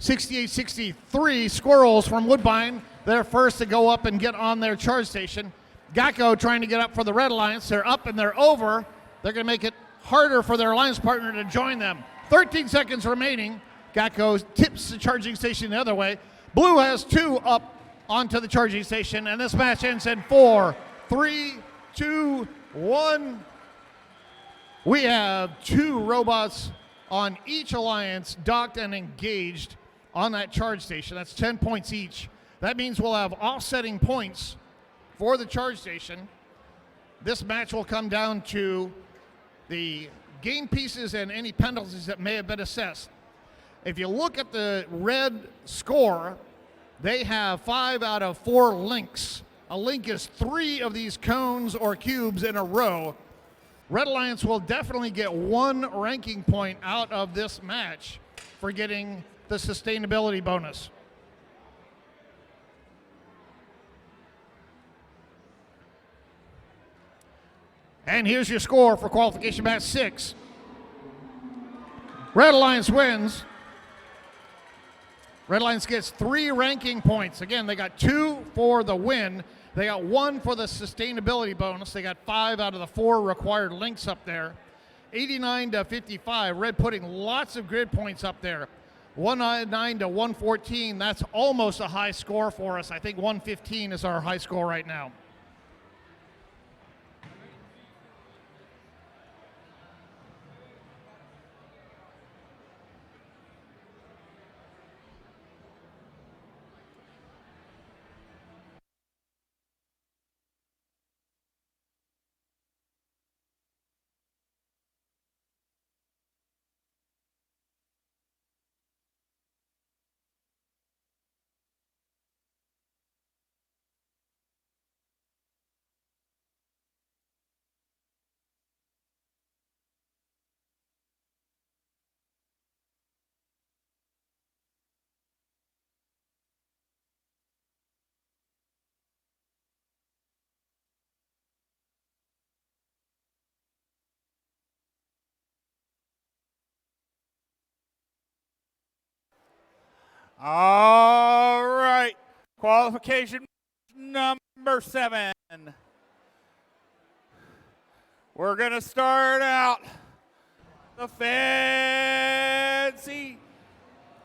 68-63 Squirrels from Woodbine. They're first to go up and get on their charge station. Gacko trying to get up for the Red Alliance. They're up and they're over. They're going to make it harder for their alliance partner to join them. 13 seconds remaining. Gacko tips the charging station the other way. Blue has 2 up onto the charging station, and this match ends in 4, 3, 2, 1. We have 2 robots on each alliance docked and engaged on that charge station. That's 10 points each. That means we'll have offsetting points for the charge station. This match will come down to the game pieces and any penalties that may have been assessed. If you look at the red score, they have 5 out of 4 links. A link is 3 of these cones or cubes in a row. Red Alliance will definitely get 1 ranking point out of this match for getting the sustainability bonus. And here's your score for qualification match 6. Red Alliance wins. Red Alliance gets 3 ranking points. Again, they got 2 for the win. They got 1 for the sustainability bonus. They got 5 out of the 4 required links up there. 89 to 55. Red putting lots of grid points up there. 109 to 114. That's almost a high score for us. I think 115 is our high score right now. All right, qualification number 7. We're going to start out the fancy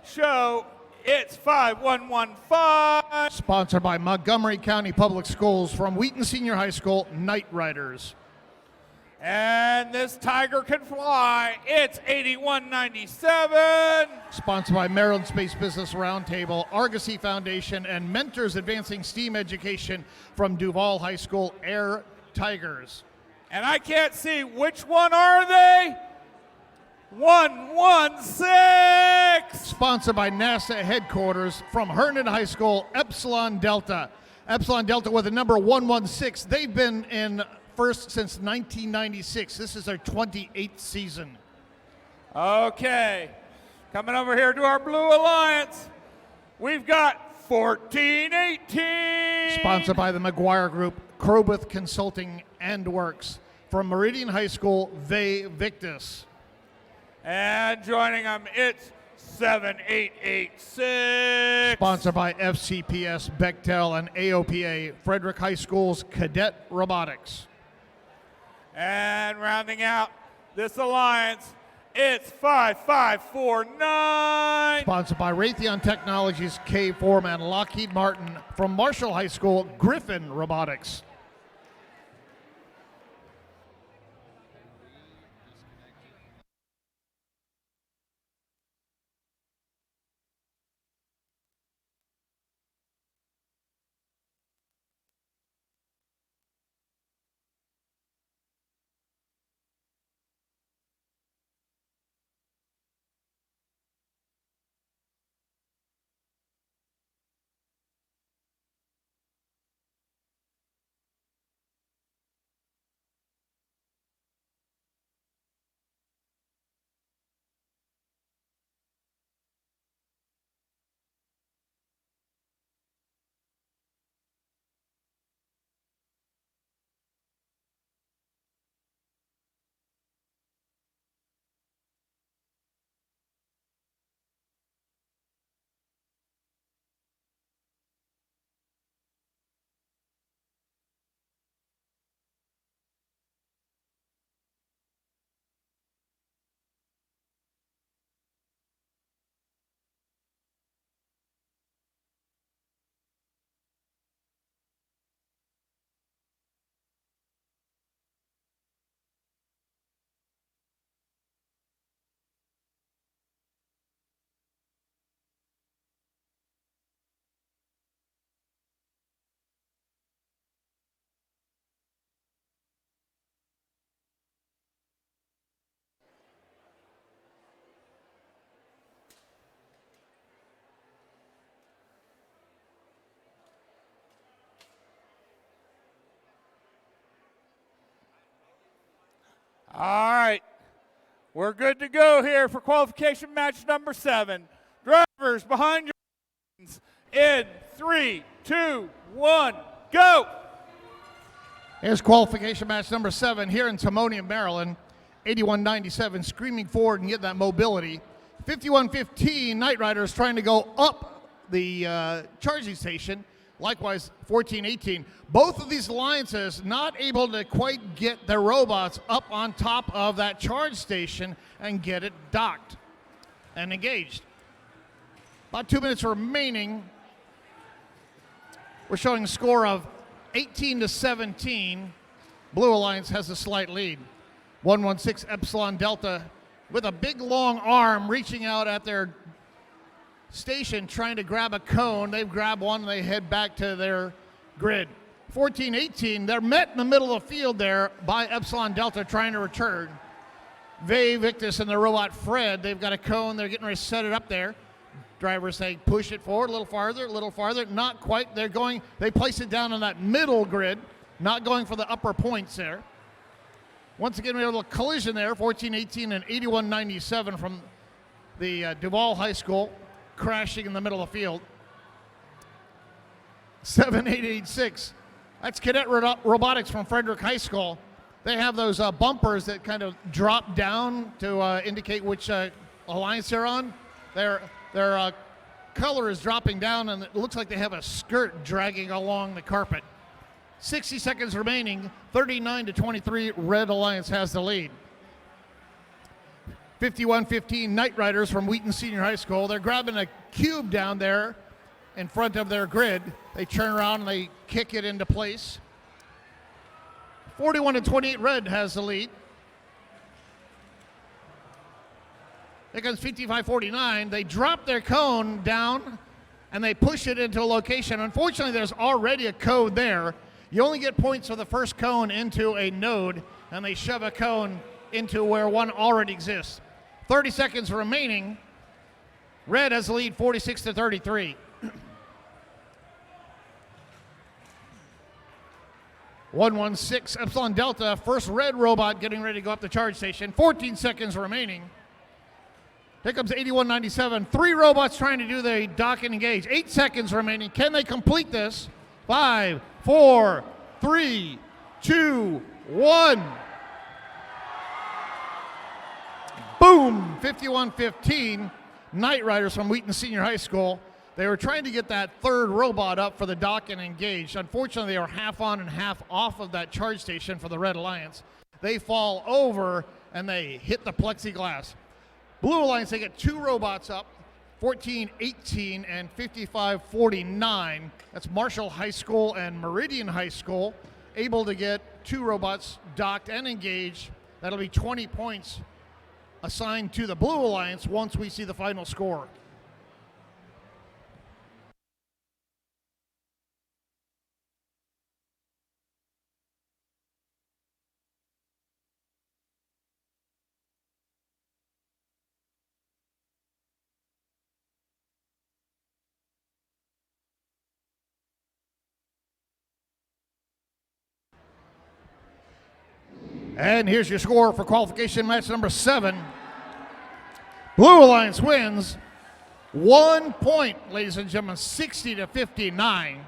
show. It's 5115. Sponsored by Montgomery County Public Schools from Wheaton Senior High School, Night Riders. And this tiger can fly. It's 8197. Sponsored by Maryland Space Business Roundtable, Argosy Foundation, and Mentors Advancing STEAM Education from Duval High School, Air Tigers. And I can't see, which one are they? 116. Sponsored by NASA headquarters from Herndon High School, Epsilon Delta. Epsilon Delta with the number 116. They've been in first since 1996. This is their 28th season. Okay, coming over here to our Blue Alliance, we've got 1418. Sponsored by the McGuire Group, Crobeth Consulting and Works. From Meridian High School, Vae Victus. And joining them, it's 7886. Sponsored by FCPS, Bechtel, and AOPA, Frederick High School's Cadet Robotics. And rounding out this alliance, it's 5549. Sponsored by Raytheon Technologies, K. Foreman, Lockheed Martin. From Marshall High School, Griffin Robotics. All right. We're good to go here for qualification match number 7. Drivers behind your lanes in 3, 2, 1, go! Here's qualification match number 7 here in Timonium, Maryland. 81.97, screaming forward and get that mobility. 51.15, Night Riders trying to go up the charging station. Likewise, 14.18. Both of these alliances not able to quite get their robots up on top of that charge station and get it docked and engaged. About 2 minutes remaining. We're showing a score of 18-17. Blue Alliance has a slight lead. 116 Epsilon Delta with a big long arm reaching out at their station trying to grab a cone. They've grabbed one and they head back to their grid. 14-18, they're met in the middle of the field there by Epsilon Delta trying to return. Vay, Victus, and the robot Fred, they've got a cone. They're getting ready to set it up there. Drivers say push it forward a little farther, not quite. They place it down on that middle grid, not going for the upper points there. Once again, we have a little collision there, 14-18 and 81.97 from the Duval High School, crashing in the middle of the field. 7.886, that's Cadet Robotics from Frederick High School. They have those bumpers that kind of drop down to indicate which alliance they're on. Their color is dropping down, and it looks like they have a skirt dragging along the carpet. 60 seconds remaining, 39-23, Red Alliance has the lead. 51-15, Night Riders from Wheaton Senior High School. They're grabbing a cube down there in front of their grid. They turn around and they kick it into place. 41-28, Red has the lead. Here comes 55-49. They drop their cone down and they push it into a location. Unfortunately, there's already a code there. You only get points for the first cone into a node, and they shove a cone into where one already exists. 30 seconds remaining. Red has the lead, 46-33. 116 Epsilon Delta, first Red robot getting ready to go up the charge station. 14 seconds remaining. Here comes 81.97. 3 robots trying to do the dock and engage. 8 seconds remaining. Can they complete this? 5, 4, 3, 2, 1. Boom! 51-15. Night Riders from Wheaton Senior High School. They were trying to get that third robot up for the dock and engage. Unfortunately, they are half on and half off of that charge station for the Red Alliance. They fall over and they hit the plexiglass. Blue Alliance, they get 2 robots up, 14-18 and 55-49. That's Marshall High School and Meridian High School, able to get 2 robots docked and engaged. That'll be 20 points assigned to the Blue Alliance once we see the final score. And here's your score for qualification match number 7. Blue Alliance wins 1 point, ladies and gentlemen, 60-59.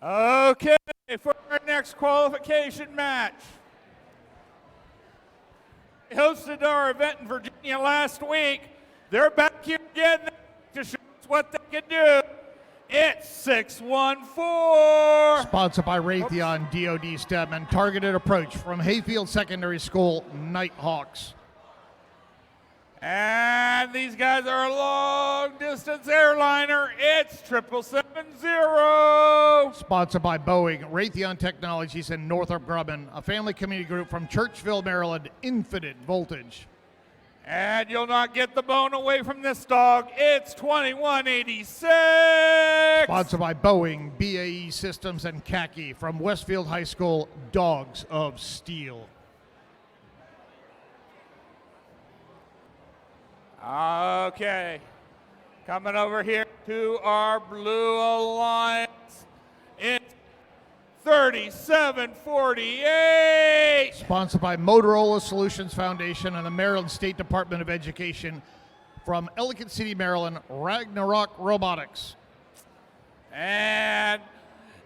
Okay, for our next qualification match. We hosted our event in Virginia last week. They're back here again to show us what they can do. It's 614. Sponsored by Raytheon DoD STEM and targeted approach from Hayfield Secondary School Nighthawks. And these guys are a long-distance airliner. It's 7770. Sponsored by Boeing, Raytheon Technologies, and Northrop Grumman, a family community group from Churchville, Maryland, Infinite Voltage. And you'll not get the bone away from this dog. It's 2186. Sponsored by Boeing, BAE Systems, and Khaki from Westfield High School, Dogs of Steel. Okay, coming over here to our Blue Alliance. It's 3748. Sponsored by Motorola Solutions Foundation and the Maryland State Department of Education from Ellicott City, Maryland, Ragnarok Robotics. And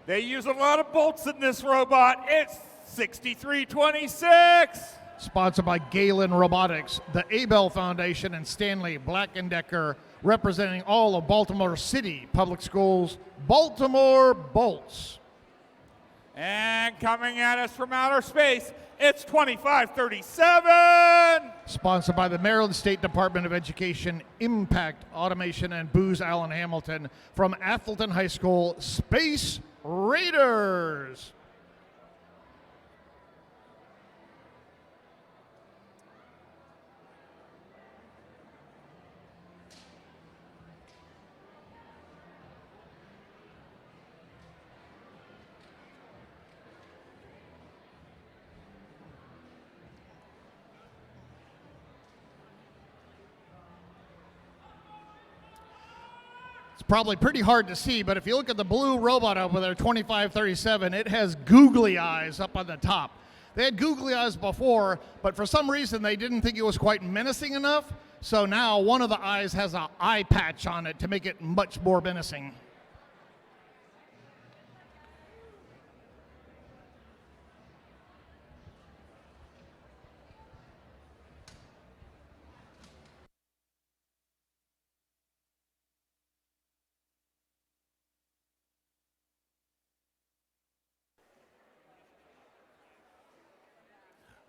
they use a lot of bolts in this robot. It's 6326. Sponsored by Galen Robotics, the Abel Foundation, and Stanley Black & Decker, representing all of Baltimore City Public Schools, Baltimore Bolts. And coming at us from outer space, it's 2537. Sponsored by the Maryland State Department of Education, Impact Automation, and Booz Allen Hamilton from Atholton High School, Space Raiders. Probably pretty hard to see, but if you look at the blue robot over there, 2537, it has googly eyes up on the top. They had googly eyes before, but for some reason they didn't think it was quite menacing enough, so now one of the eyes has an eye patch on it to make it much more menacing.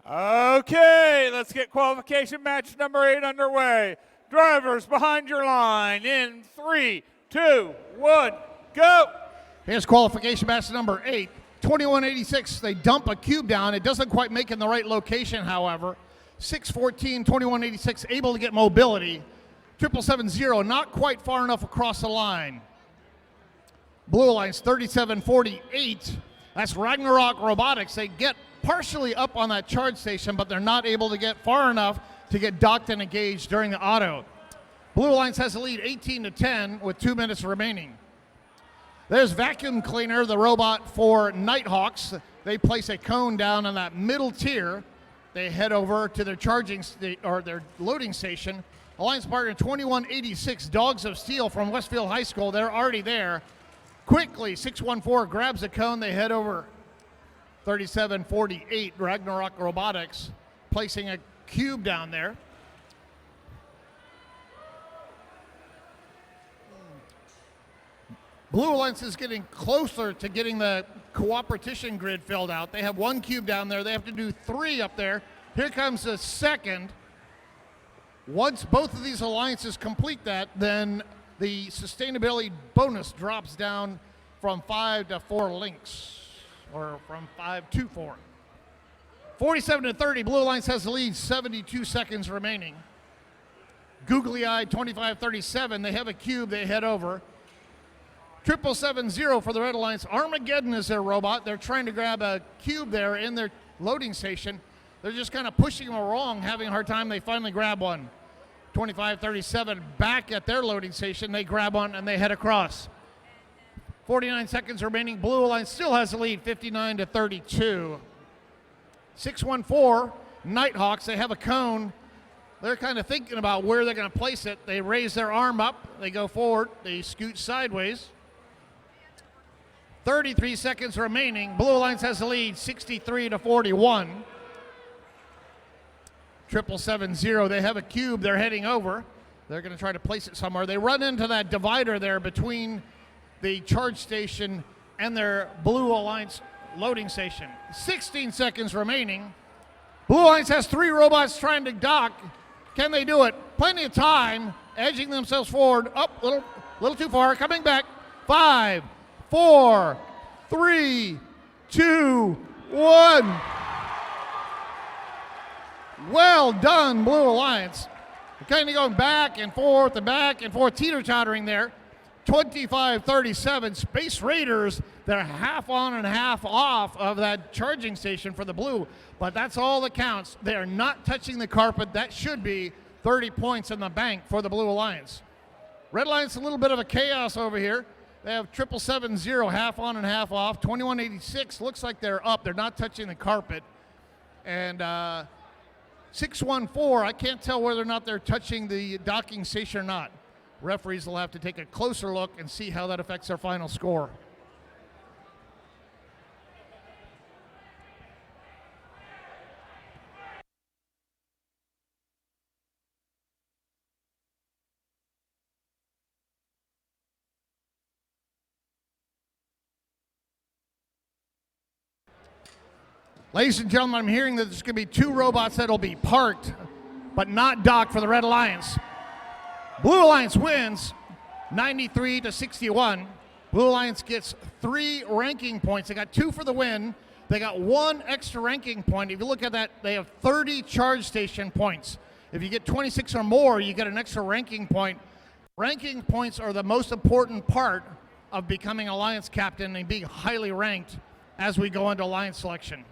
Okay, let's get qualification match number 8 underway. Drivers behind your line in 3, 2, 1, go. Here's qualification match number 8. 2186, they dump a cube down. It doesn't quite make it in the right location, however. 614, 2186, able to get mobility. 7770, not quite far enough across the line. Blue Alliance, 3748. That's Ragnarok Robotics. They get partially up on that charge station, but they're not able to get far enough to get docked and engaged during the auto. Blue Alliance has the lead 18-10 with 2 minutes remaining. There's Vacuum Cleaner, the robot for Nighthawks. They place a cone down on that middle tier. They head over to their their loading station. Alliance partner 2186, Dogs of Steel from Westfield High School. They're already there. Quickly, 614 grabs a cone. They head over. 3748, Ragnarok Robotics, placing a cube down there. Blue Alliance is getting closer to getting the cooperation grid filled out. They have 1 cube down there. They have to do 3 up there. Here comes the second. Once both of these alliances complete that, then the sustainability bonus drops down from 5 to 4 links. Or from 5 to 4. 47-30, Blue Alliance has the lead, 72 seconds remaining. Googly Eye 2537, they have a cube, they head over. 7770 for the Red Alliance. Armageddon is their robot. They're trying to grab a cube there in their loading station. They're just kind of pushing them along, having a hard time. They finally grab one. 2537 back at their loading station. They grab one and they head across. 49 seconds remaining. Blue Alliance still has the lead, 59-32. 614, Nighthawks, they have a cone. They're kind of thinking about where they're going to place it. They raise their arm up. They go forward. They scoot sideways. 33 seconds remaining. Blue Alliance has the lead, 63-41. 770, they have a cube they're heading over. They're going to try to place it somewhere. They run into that divider there between the charge station and their Blue Alliance loading station. 16 seconds remaining. Blue Alliance has 3 robots trying to dock. Can they do it? Plenty of time, edging themselves forward. Up, little too far, coming back. 5, 4, 3, 2, 1. Well done, Blue Alliance. They're kind of going back and forth, teeter-tottering there. 25-37. Space Raiders, they're half on and half off of that charging station for the Blue, but that's all that counts. They are not touching the carpet. That should be 30 points in the bank for the Blue Alliance. Red Alliance, a little bit of a chaos over here. They have 770, half on and half off. 2186, looks like they're up. They're not touching the carpet. And 614, I can't tell whether or not they're touching the docking station or not. Referees will have to take a closer look and see how that affects their final score. Ladies and gentlemen, I'm hearing that there's going to be 2 robots that'll be parked, but not docked for the Red Alliance. Blue Alliance wins 93-61. Blue Alliance gets 3 ranking points. They got 2 for the win. They got 1 extra ranking point. If you look at that, they have 30 charge station points. If you get 26 or more, you get an extra ranking point. Ranking points are the most important part of becoming Alliance captain and being highly ranked as we go into Alliance selection.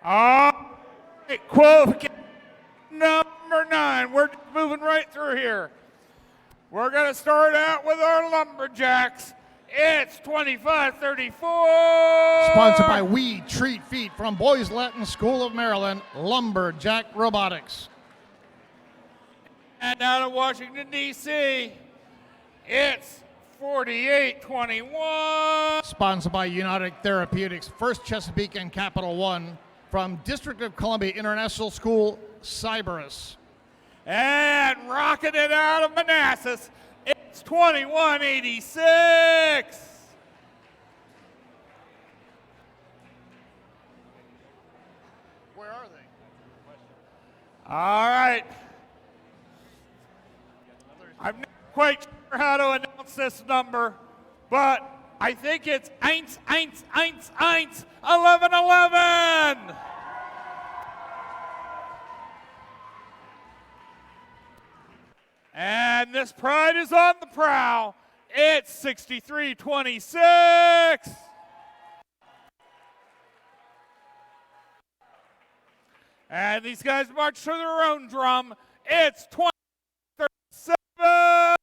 All right, qualification number 9. We're moving right through here. We're going to start out with our lumberjacks. It's 25-34. Sponsored by We Treat Feet from Boys Latin School of Maryland, Lumberjack Robotics. And out of Washington, D.C., it's 48-21. Sponsored by United Therapeutics, First Chesapeake and Capital One from District of Columbia International School, Cyberus. And rocking it out of Manassas, it's 21-86. Where are they? All right. I'm not quite sure how to announce this number, but I think it's 11-11. And this pride is on the prowl. It's 63-26. And these guys march to their own drum. It's 20-37.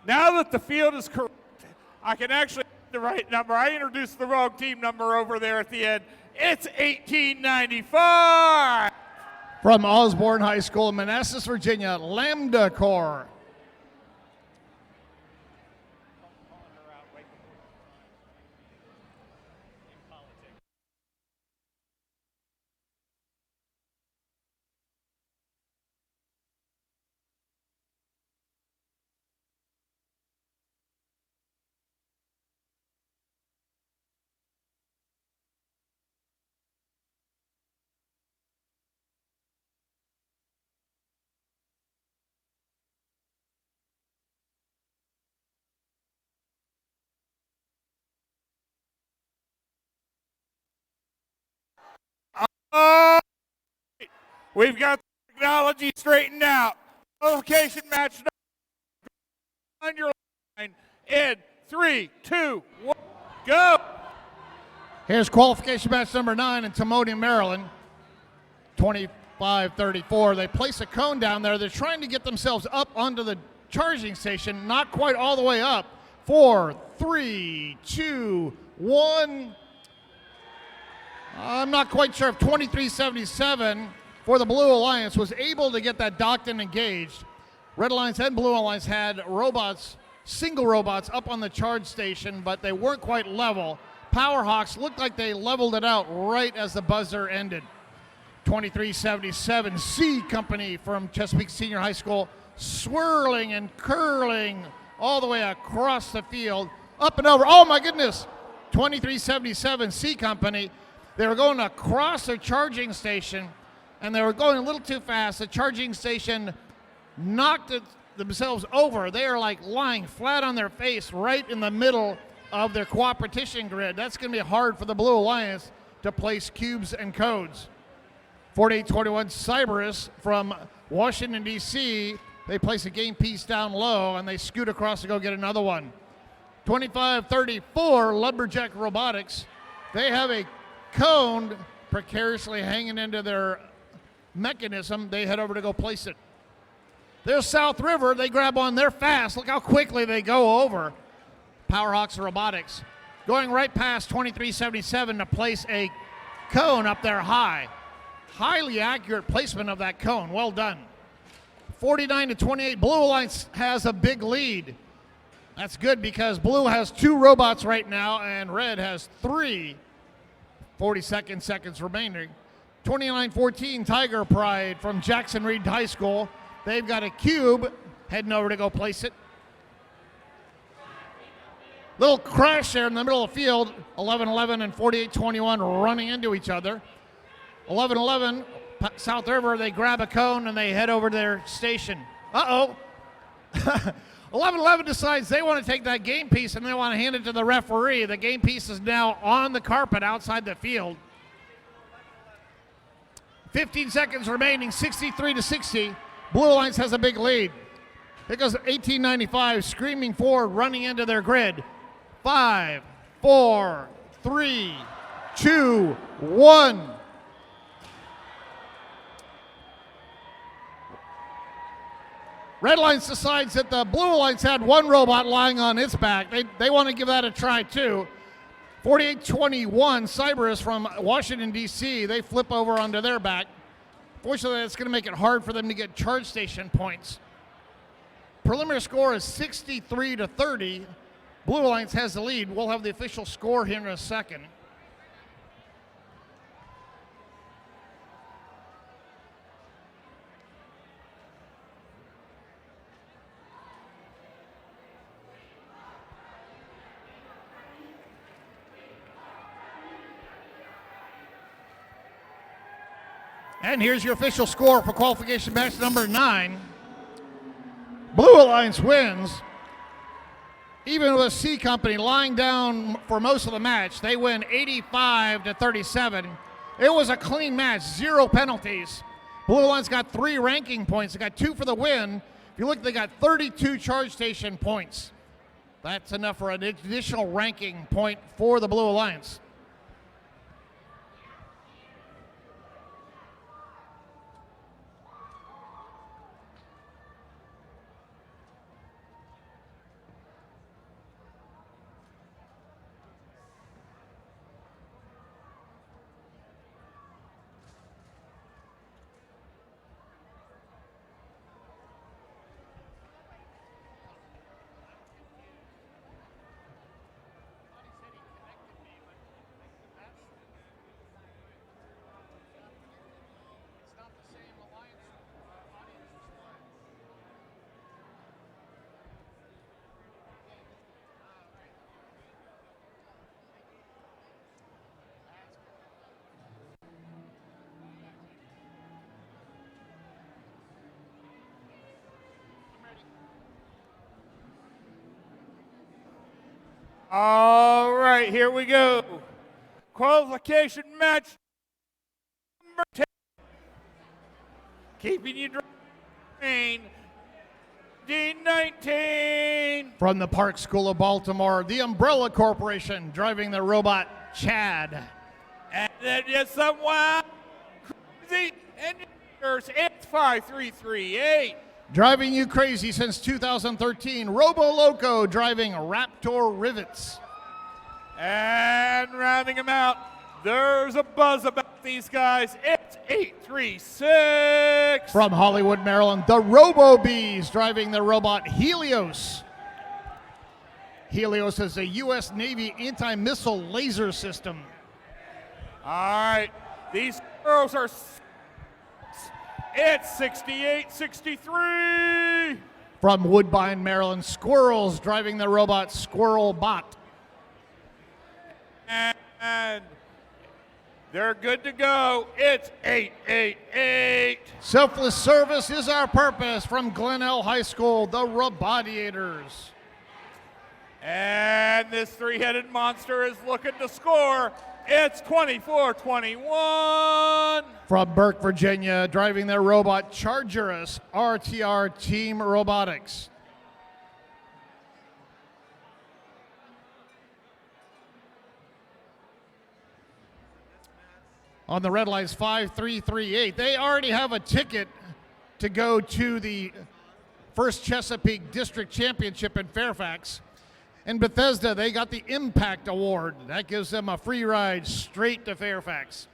Now that the field is correct, I can actually get the right number. I introduced the wrong team number over there at the end. It's 1895. From Osborne High School in Manassas, Virginia, Lambda Corps. Oh, we've got the technology straightened out. Qualification match on your line in 3, 2, 1, go. Here's qualification match number 9 in Timonium, Maryland. 25-34. They place a cone down there. They're trying to get themselves up onto the charging station, not quite all the way up. 4, 3, 2, 1. I'm not quite sure if 2377 for the Blue Alliance was able to get that docked and engaged. Red Alliance and Blue Alliance had robots, single robots, up on the charge station, but they weren't quite level. Powerhawks looked like they leveled it out right as the buzzer ended. 2377 C Company from Chesapeake Senior High School, swirling and curling all the way across the field, up and over. Oh my goodness! 2377 C Company. They were going across their charging station, and they were going a little too fast. The charging station knocked themselves over. They are like lying flat on their face right in the middle of their cooperation grid. That's going to be hard for the Blue Alliance to place cubes and codes. 4821 Cyberus from Washington, D.C. They place a game piece down low, and they scoot across to go get another one. 2534 Lumberjack Robotics. They have a cone precariously hanging into their mechanism. They head over to go place it. There's South River. They grab on. They're fast. Look how quickly they go over. Powerhawks Robotics going right past 2377 to place a cone up there high. Highly accurate placement of that cone. Well done. 49-28. Blue Alliance has a big lead. That's good because Blue has 2 robots right now and Red has 3. 42 seconds remaining. 29-14 Tiger Pride from Jackson Reed High School. They've got a cube heading over to go place it. Little crash there in the middle of the field. 11-11 and 48-21 running into each other. 11-11 South River, they grab a cone and they head over to their station. Uh-oh. 11-11 decides they want to take that game piece and they want to hand it to the referee. The game piece is now on the carpet outside the field. 15 seconds remaining, 63-60. Blue Alliance has a big lead. Here goes 1895 screaming forward, running into their grid. 5, 4, 3, 2, 1. Red Alliance decides that the Blue Alliance had 1 robot lying on its back. They want to give that a try too. 48-21 Cyberus from Washington, D.C. They flip over onto their back. Fortunately, it's going to make it hard for them to get charge station points. Preliminary score is 63-30. Blue Alliance has the lead. We'll have the official score here in a second. And here's your official score for qualification match number 9. Blue Alliance wins. Even with C Company lying down for most of the match, they win 85-37. It was a clean match, 0 penalties. Blue Alliance got 3 ranking points. They got 2 for the win. If you look, they got 32 charge station points. That's enough for an additional ranking point for the Blue Alliance. All right, here we go. Qualification match number 10. Keeping you drained. D19. From the Park School of Baltimore, the Umbrella Corporation driving the robot Chad. And then just some wild, crazy engineers. It's 5338. Driving you crazy since 2013, Robo Loco driving Raptor Rivets. And rounding them out, there's a buzz about these guys. It's 836. From Hollywood, Maryland, the Robo Bees driving the robot Helios. Helios is a U.S. Navy anti-missile laser system. All right, these girls are. It's 68-63. From Woodbine, Maryland, Squirrels driving the robot Squirrel Bot. And they're good to go. It's 888. Selfless service is our purpose. From Glenelg High School, the Robodiators. And this three-headed monster is looking to score. It's 24-21. From Burke, Virginia, driving their robot Chargerus, RTR Team Robotics. On the red lights, 5338. They already have a ticket to go to the first Chesapeake District Championship in Fairfax. In Bethesda, they got the Impact Award. That gives them a free ride straight to Fairfax.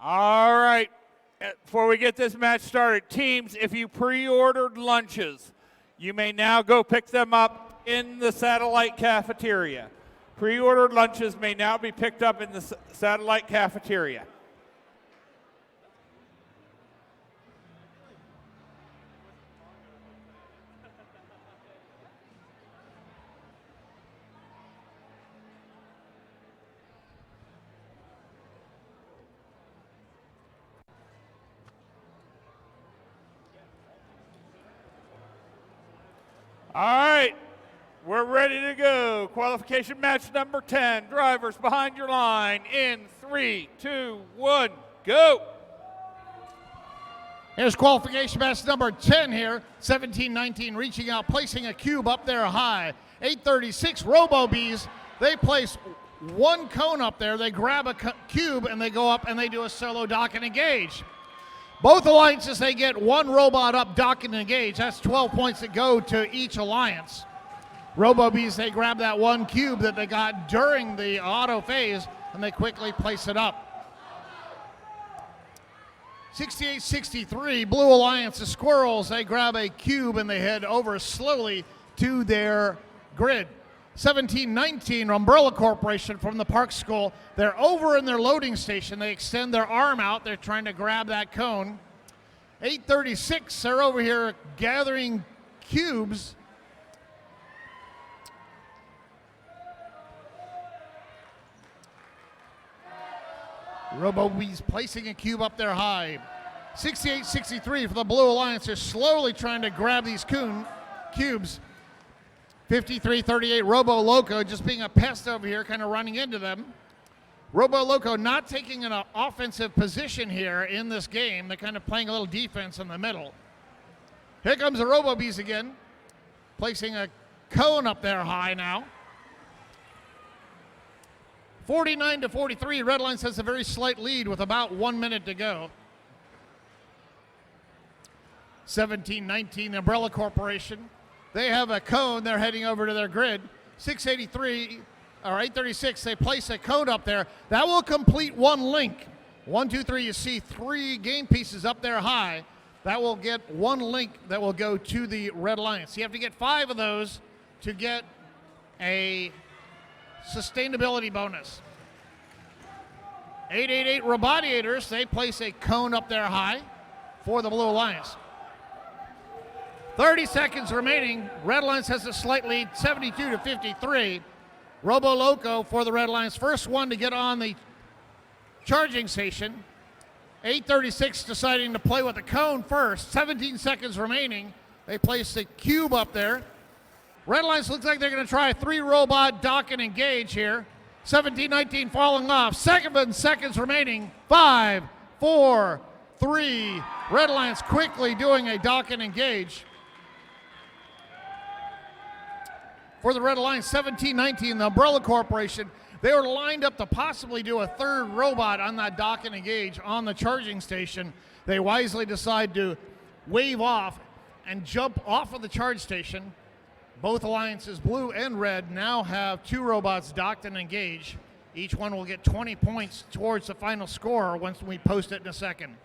All right. Before we get this match started, teams, if you pre-ordered lunches, you may now go pick them up in the satellite cafeteria. Pre-ordered lunches may now be picked up in the satellite cafeteria. All right, we're ready to go. Qualification match number 10. Drivers behind your line in 3, 2, 1, go. Here's qualification match number 10 here. 17-19 reaching out, placing a cube up there high. 836 Robo-Bees. They place one cone up there. They grab a cube and they go up and they do a solo dock and engage. Both alliances, they get one robot up, dock, and engage. That's 12 points that go to each alliance. Robo-Bees, they grab that one cube that they got during the auto phase, and they quickly place it up. 68-63, Blue Alliance, the Squirrels, they grab a cube and they head over slowly to their grid. 17-19, Umbrella Corporation from the Park School. They're over in their loading station. They extend their arm out. They're trying to grab that cone. 836, they're over here gathering cubes. Robo-Bees placing a cube up there high. 68-63 for the Blue Alliance. They're slowly trying to grab these cubes. 53-38, Robo Loco just being a pest over here, kind of running into them. Robo Loco not taking an offensive position here in this game. They're kind of playing a little defense in the middle. Here comes the Robo-Bees again, placing a cone up there high now. 49-43, Redlines has a very slight lead with about 1 minute to go. 17-19, Umbrella Corporation. They have a cone. They're heading over to their grid. 836, they place a cone up there. That will complete one link. 1, 2, 3, you see 3 game pieces up there high. That will get one link that will go to the Red Alliance. You have to get 5 of those to get a sustainability bonus. 888 Robotiators, they place a cone up there high for the Blue Alliance. 30 seconds remaining. Red Alliance has a slight lead, 72-53. Robo Loco for the Red Alliance, first one to get on the charging station. 836 deciding to play with the cone first. 17 seconds remaining. They place the cube up there. Red Alliance looks like they're going to try a 3-robot dock and engage here. 17-19 falling off. 7 seconds remaining. 5, 4, 3. Red Alliance quickly doing a dock and engage. For the Red Alliance, 17-19, the Umbrella Corporation, they were lined up to possibly do a 3rd robot on that dock and engage on the charging station. They wisely decide to wave off and jump off of the charge station. Both alliances, blue and red, now have 2 robots docked and engaged. Each one will get 20 points towards the final score once we post it in a second.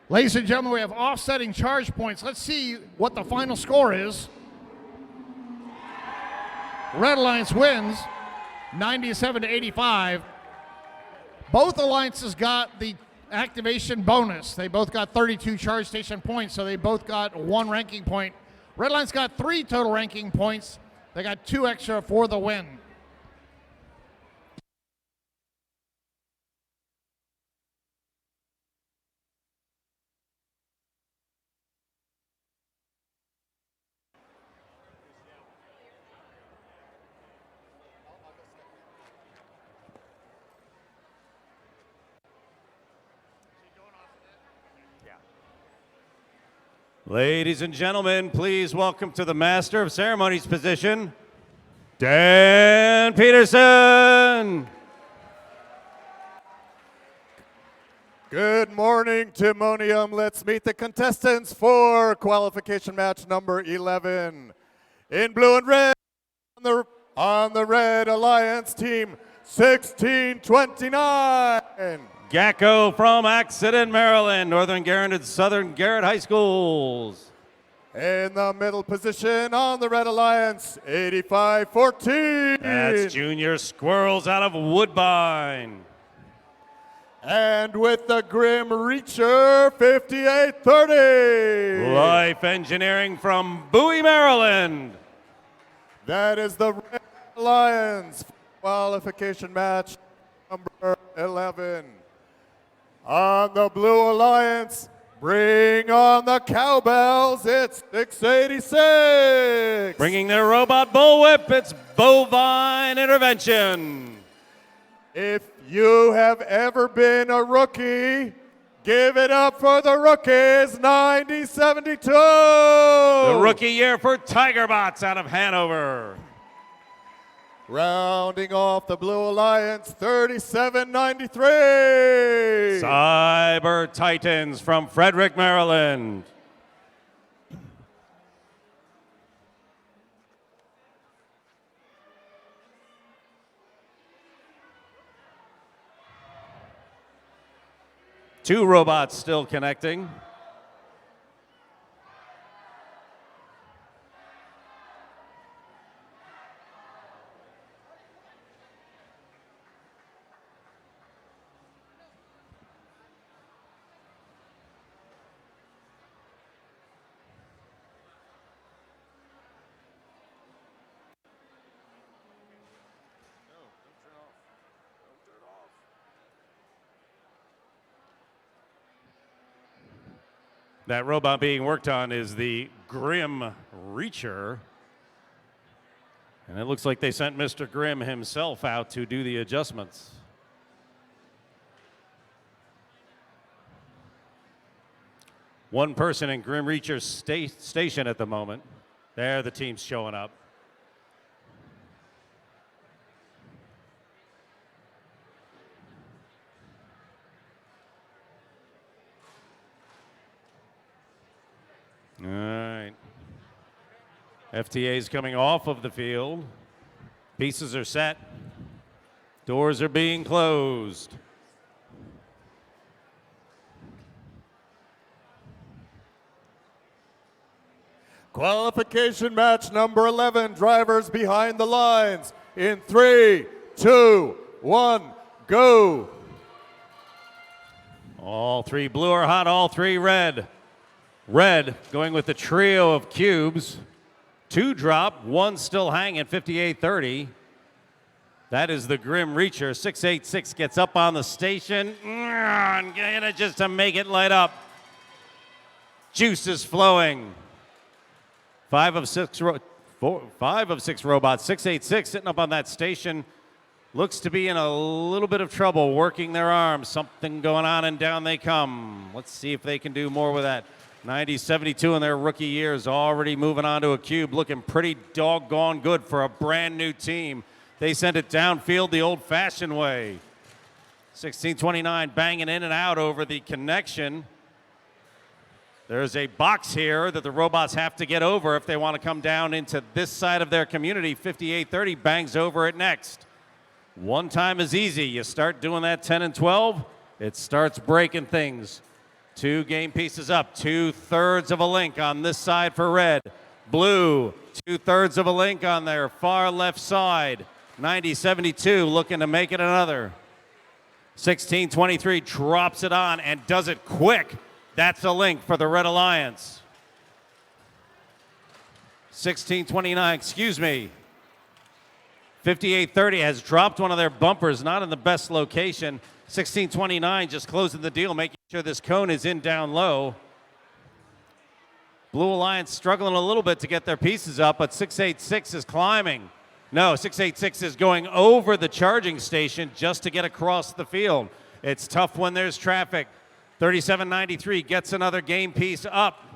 Ladies and gentlemen, we have offsetting charge points. Let's see what the final score is. Red Alliance wins 97-85. Both alliances got the activation bonus. They both got 32 charge station points, so they both got 1 ranking point Red Line's got 3 total ranking points. They got 2 extra for the win. Ladies and gentlemen, please welcome to the Master of Ceremonies position, Dan Peterson. Good morning, Timonium. Let's meet the contestants for qualification match number 11. In blue and red, on the Red Alliance team, 1629. Gacko from Accident, Maryland, Northern Garrett and Southern Garrett High Schools. In the middle position on the Red Alliance, 8514. That's Junior Squirrels out of Woodbine. And with the Grim Reacher, 5830. Life Engineering from Bowie, Maryland. That is the Red Alliance qualification match number 11. On the Blue Alliance, bring on the cowbells, it's 686. Bringing their robot bullwhip, it's Bovine Intervention. If you have ever been a rookie, give it up for the rookies, 9072. The rookie year for Tigerbots out of Hanover. Rounding off the Blue Alliance, 3793. Cyber Titans from Frederick, Maryland. Two robots still connecting. That robot being worked on is the Grim Reacher. And it looks like they sent Mr. Grimm himself out to do the adjustments. One person in Grim Reacher's station at the moment. There, the team's showing up. All right. FTA's coming off of the field. Pieces are set. Doors are being closed. Qualification match number 11, drivers behind the lines. In 3, 2, 1, go. All 3 blue are hot, all 3 red. Red going with the trio of cubes. 2 drop, 1 still hanging, 5830. That is the Grim Reacher. 686 gets up on the station. Get it just to make it light up. Juice is flowing. 5 of 6 robots. 686 sitting up on that station. Looks to be in a little bit of trouble working their arms. Something going on, and down they come. Let's see if they can do more with that. 90-72 in their rookie years, already moving on to a cube, looking pretty doggone good for a brand new team. They sent it downfield the old-fashioned way. 1629 banging in and out over the connection. There's a box here that the robots have to get over if they want to come down into this side of their community. 5830 bangs over it next. One time is easy. You start doing that 10 and 12, it starts breaking things. 2 game pieces up, 2/3 of a link on this side for red. Blue, 2/3 of a link on their far left side. 90-72 looking to make it another. 1623 drops it on and does it quick. That's a link for the Red Alliance. 1629, excuse me. 5830 has dropped one of their bumpers, not in the best location. 1629 just closing the deal, making sure this cone is in down low. Blue Alliance struggling a little bit to get their pieces up, but 686 is climbing. No, 686 is going over the charging station just to get across the field. It's tough when there's traffic. 3793 gets another game piece up.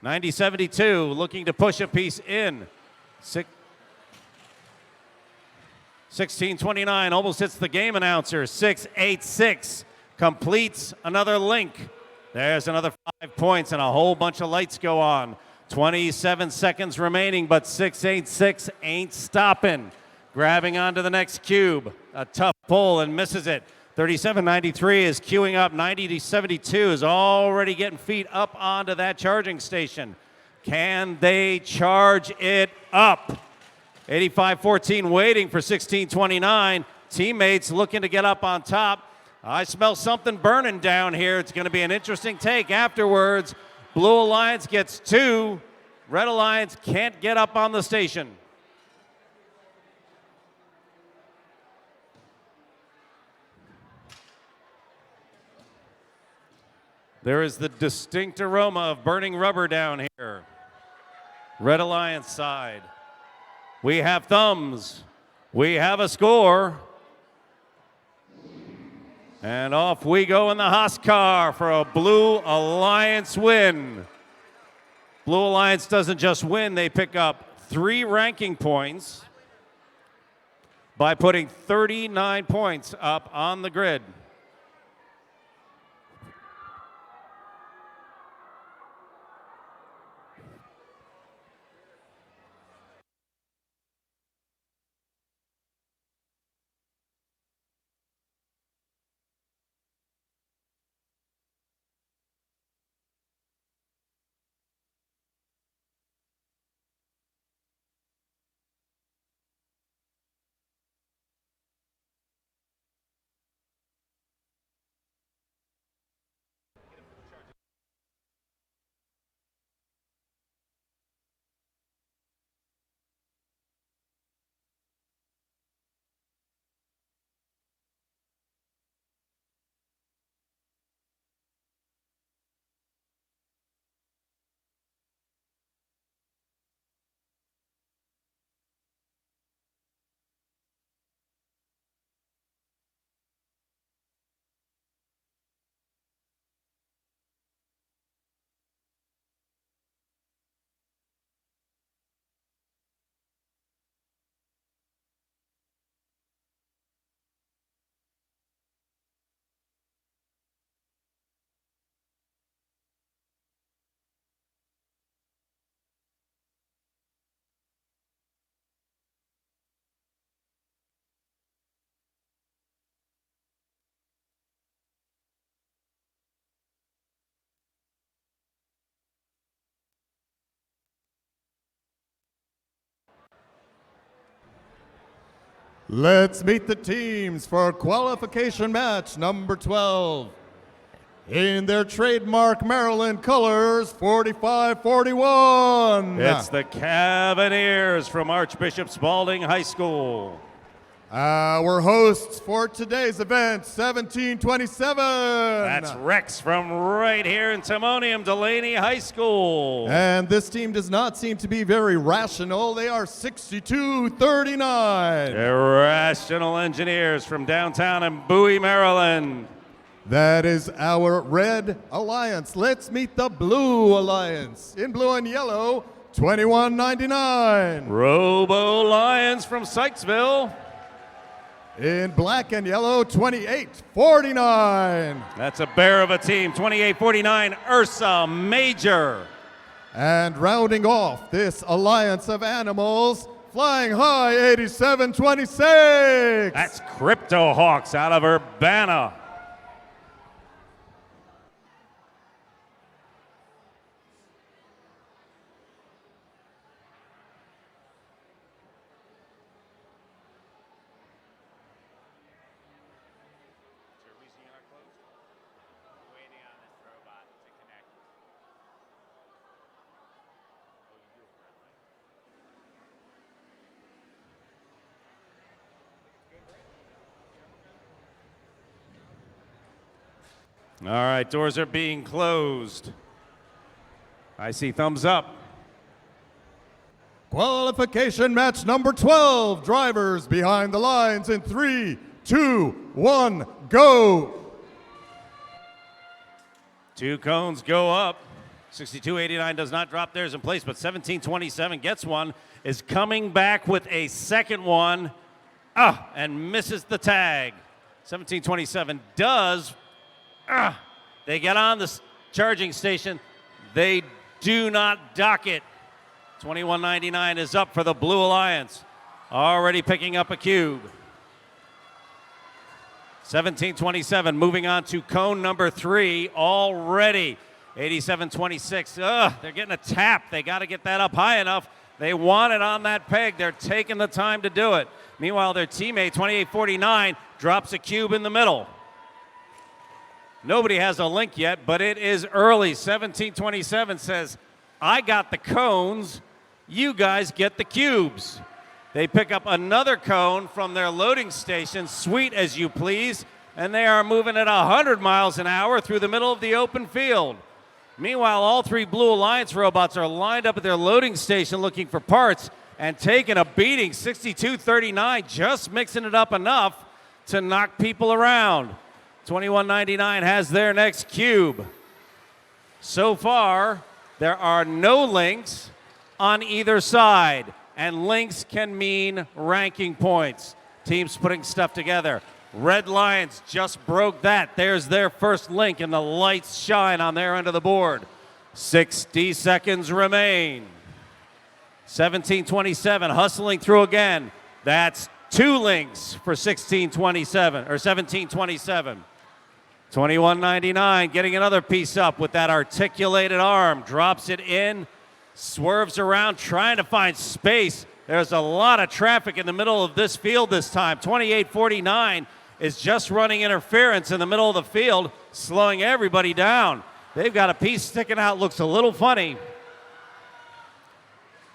9072 looking to push a piece in. 1629 almost hits the game announcer. 686 completes another link. There's another 5 points and a whole bunch of lights go on. 27 seconds remaining, but 686 ain't stopping. Grabbing onto the next cube. A tough pull and misses it. 3793 is queuing up. 9072 is already getting feet up onto that charging station. Can they charge it up? 8514 waiting for 1629. Teammates looking to get up on top. I smell something burning down here. It's going to be an interesting take afterwards. Blue Alliance gets 2. Red Alliance can't get up on the station. There is the distinct aroma of burning rubber down here. Red Alliance side. We have thumbs. We have a score. And off we go in the Haas car for a Blue Alliance win. Blue Alliance doesn't just win, they pick up 3 ranking points by putting 39 points up on the grid. Let's meet the teams for qualification match number 12. In their trademark Maryland colors, 45-41. It's the Cavaliers from Archbishop Spalding High School. Our hosts for today's event, 1727. That's Rex from right here in Timonium, Delaney High School. And this team does not seem to be very rational. They are 62-39. Irrational Engineers from downtown in Bowie, Maryland. That is our Red Alliance. Let's meet the Blue Alliance. In blue and yellow, 2199. Robo Lions from Sykesville. In black and yellow, 2849. That's a bear of a team, 2849, Ursa Major. And rounding off this alliance of animals, flying high, 8726. That's Crypto Hawks out of Urbana. All right, doors are being closed. I see thumbs up. Qualification match number 12. Drivers behind the lines in 3, 2, 1, go. 2 cones go up. 62.89 does not drop theirs in place, but 17.27 gets one, is coming back with a second one, and misses the tag. 17.27 does, they get on the charging station. They do not dock it. 21.99 is up for the Blue Alliance, already picking up a cube. 17.27 moving on to cone number 3 already. 87.26. They're getting a tap. They got to get that up high enough. They want it on that peg. They're taking the time to do it. Meanwhile, their teammate, 28.49, drops a cube in the middle. Nobody has a link yet, but it is early. 17.27 says, I got the cones. You guys get the cubes. They pick up another cone from their loading station, sweet as you please, and they are moving at 100 miles an hour through the middle of the open field. Meanwhile, all 3 Blue Alliance robots are lined up at their loading station looking for parts and taking a beating. 62.39, just mixing it up enough to knock people around. 21.99 has their next cube. So far, there are no links on either side, and links can mean ranking points. Teams putting stuff together. Red Lions just broke that. There's their first link, and the lights shine on their end of the board. 60 seconds remain. 17.27, hustling through again. That's 2 links for 16.27, or 17.27. 21.99, getting another piece up with that articulated arm. Drops it in, swerves around, trying to find space. There's a lot of traffic in the middle of this field this time. 28.49 is just running interference in the middle of the field, slowing everybody down. They've got a piece sticking out, looks a little funny.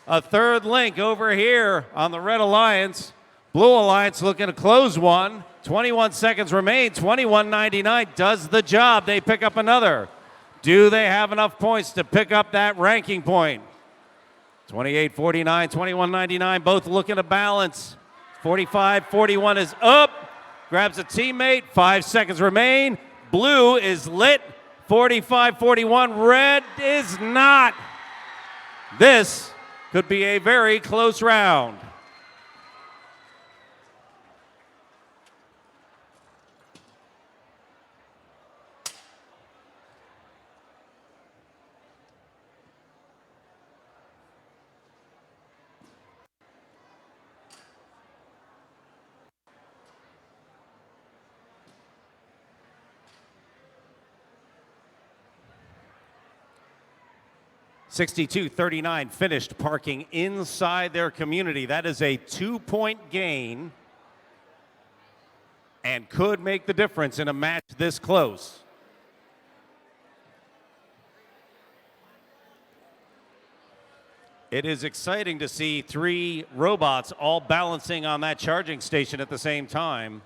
A third link over here on the Red Alliance. Blue Alliance looking to close one. 21 seconds remain. 21.99 does the job. They pick up another. Do they have enough points to pick up that ranking point? 28.49, 21.99, both looking to balance. 45.41 is up. Grabs a teammate. 5 seconds remain. Blue is lit. 45.41. Red is not. This could be a very close round. $62.39 finished parking inside their community. That is a 2-point gain and could make the difference in a match this close. It is exciting to see 3 robots all balancing on that charging station at the same time.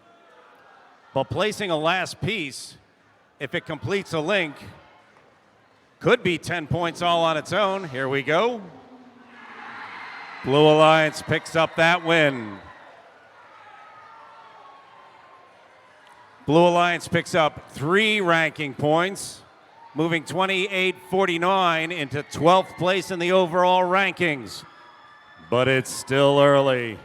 But placing a last piece, if it completes a link, could be 10 points all on its own. Here we go. Blue Alliance picks up that win. Blue Alliance picks up 3 ranking points, moving 28.49 into 12th place in the overall rankings. But it's still early.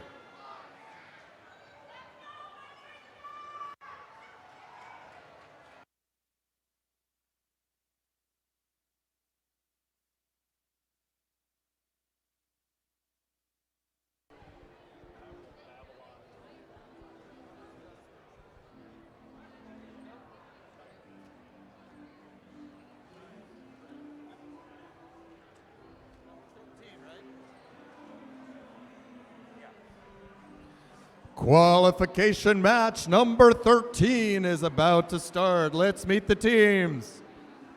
Qualification match number 13 is about to start. Let's meet the teams.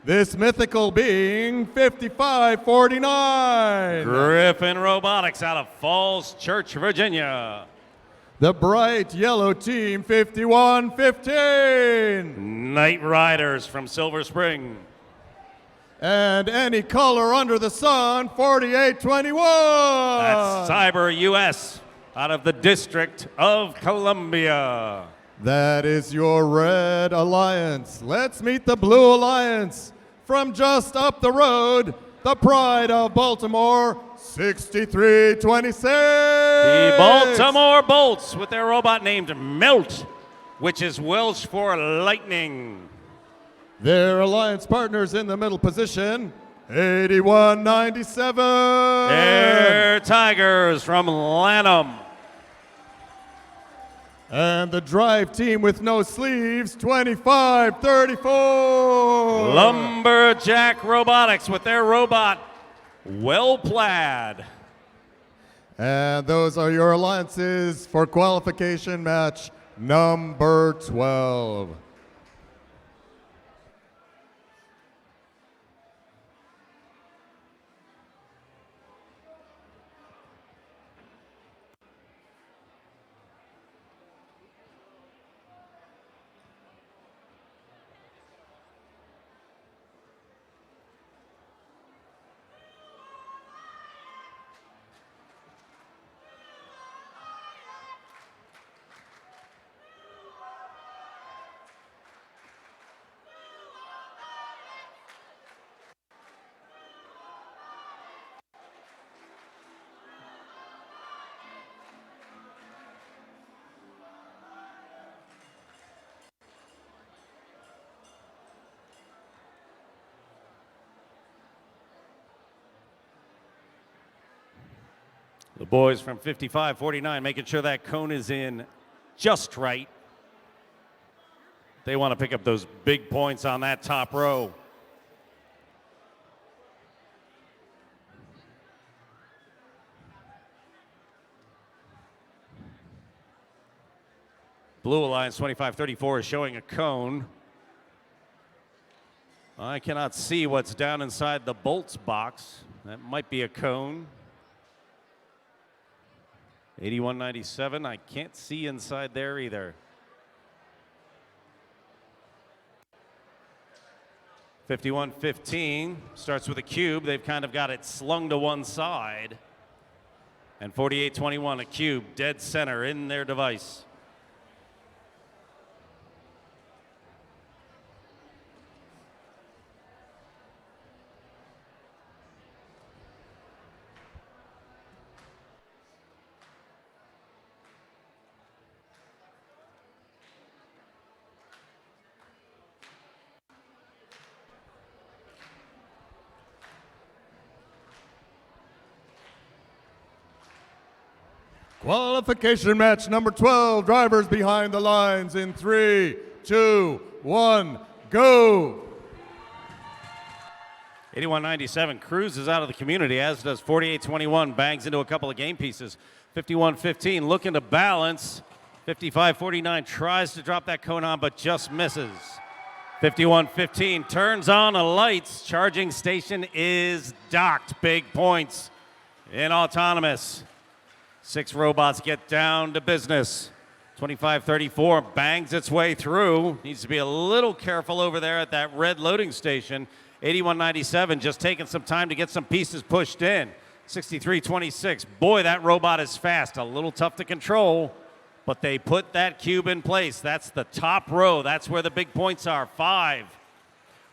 This mythical being 55.49. Griffin Robotics out of Falls Church, Virginia. The bright yellow team, 5115. Night Riders from Silver Spring. And any color under the sun, 4821. That's Cyber US out of the District of Columbia. That is your Red Alliance. Let's meet the Blue Alliance. From just up the road, the pride of Baltimore, 6326. The Baltimore Bolts with their robot named Melt, which is Welsh for lightning. Their alliance partners in the middle position, 8197. Air Tigers from Lanham. And the drive team with no sleeves, 2534. Lumberjack Robotics with their robot, Well Plaid. And those are your alliances for qualification match number 12. The boys from 55-49 making sure that cone is in just right. They want to pick up those big points on that top row. Blue Alliance 25-34 is showing a cone. I cannot see what's down inside the bolts box. That might be a cone. 8197, I can't see inside there either. 5115 starts with a cube. They've kind of got it slung to one side. And 4821, a cube, dead center in their device. Qualification match number 12, drivers behind the lines in 3, 2, 1, go. 8197 cruises out of the community, as does 4821, bangs into a couple of game pieces. 5115 looking to balance. 5549 tries to drop that cone on, but just misses. 5115 turns on the lights. Charging station is docked. Big points in autonomous. 6 robots get down to business. 2534 bangs its way through. Needs to be a little careful over there at that red loading station. 8197 just taking some time to get some pieces pushed in. 6326, boy, that robot is fast. A little tough to control, but they put that cube in place. That's the top row. That's where the big points are. 5.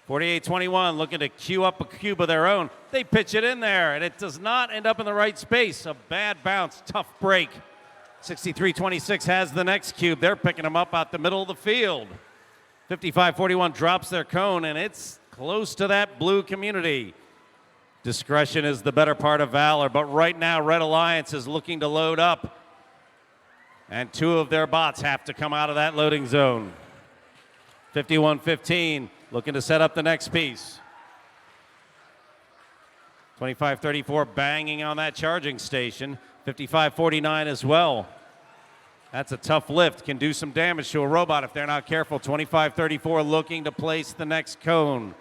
4821 looking to queue up a cube of their own. They pitch it in there, and it does not end up in the right space. A bad bounce, tough break. 6326 has the next cube. They're picking them up out the middle of the field. 5541 drops their cone, and it's close to that blue community. Discretion is the better part of valor, but right now Red Alliance is looking to load up, and 2 of their bots have to come out of that loading zone. 5115 looking to set up the next piece. 2534 banging on that charging station. 5549 as well. That's a tough lift. Can do some damage to a robot if they're not careful. 2534 looking to place the next cone.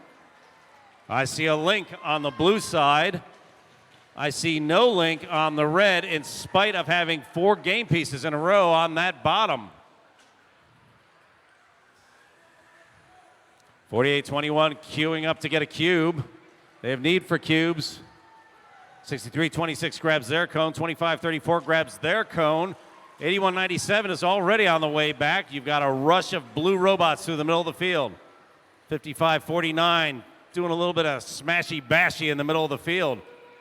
I see a link on the blue side. I see no link on the red in spite of having 4 game pieces in a row on that bottom. 48-21 queuing up to get a cube. They have need for cubes. 63-26 grabs their cone. 25-34 grabs their cone. 81-97 is already on the way back. You've got a rush of blue robots through the middle of the field. 55-49 doing a little bit of smashy-bashy in the middle of the field.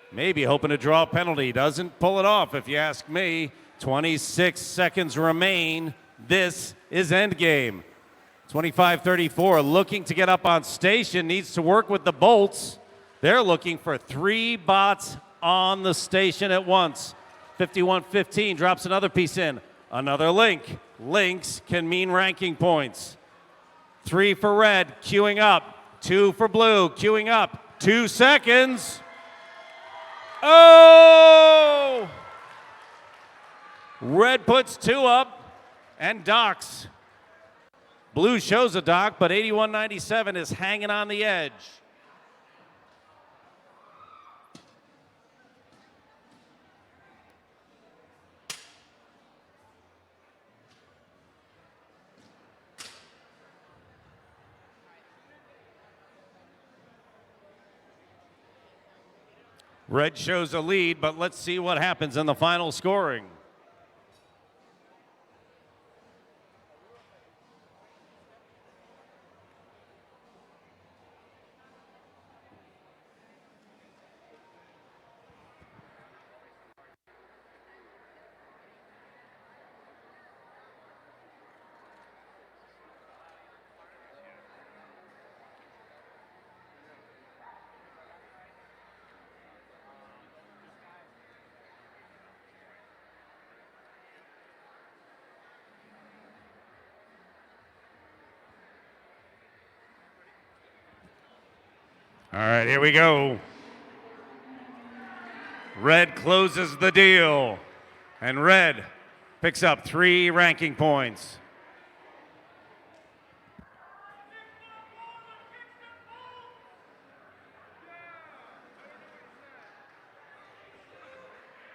Maybe hoping to draw a penalty. Doesn't pull it off, if you ask me. 26 seconds remain. This is endgame. 25-34 looking to get up on station. Needs to work with the bolts. They're looking for 3 bots on the station at once. 51-15 drops another piece in. Another link. Links can mean ranking points. 3 for red, queuing up. 2 for blue, queuing up. 2 seconds. Oh! Red puts 2 up and docks. Blue shows a dock, but 81-97 is hanging on the edge. Red shows a lead, but let's see what happens in the final scoring. All right, here we go. Red closes the deal, and red picks up 3 ranking points.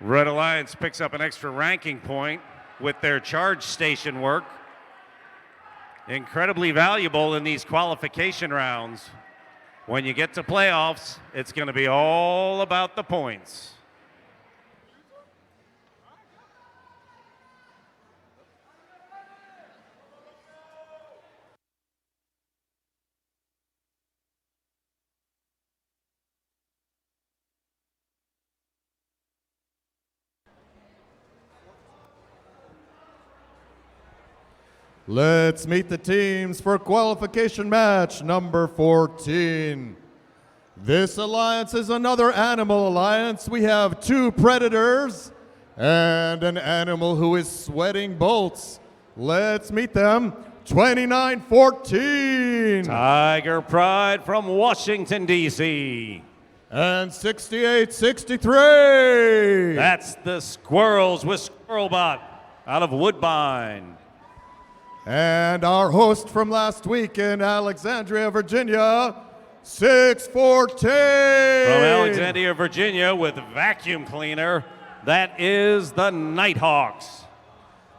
Red Alliance picks up an extra ranking point with their charge station work. Incredibly valuable in these qualification rounds. When you get to playoffs, it's going to be all about the points. Let's meet the teams for qualification match number 14. This alliance is another animal alliance. We have 2 predators and an animal who is sweating bolts. Let's meet them. 29-14. Tiger Pride from Washington, D.C. And 68-63. That's the Squirrels with Squirrelbot out of Woodbine. And our host from last week in Alexandria, Virginia, 614. From Alexandria, Virginia with vacuum cleaner, that is the Nighthawks.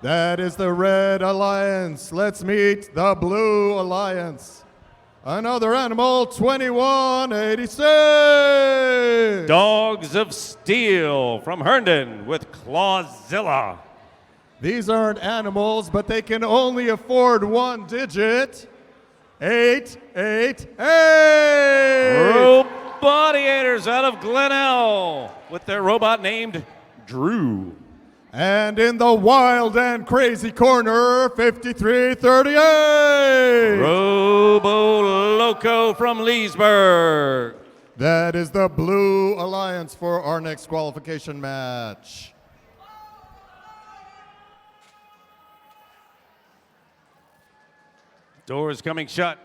That is the Red Alliance. Let's meet the Blue Alliance. Another animal, 2186. Dogs of Steel from Herndon with Clawzilla. These aren't animals, but they can only afford 1 digit. 888. Robottiators out of Glenelg with their robot named Drew. And in the wild and crazy corner, 5338. Robo Loco from Leesburg. That is the Blue Alliance for our next qualification match. Doors coming shut.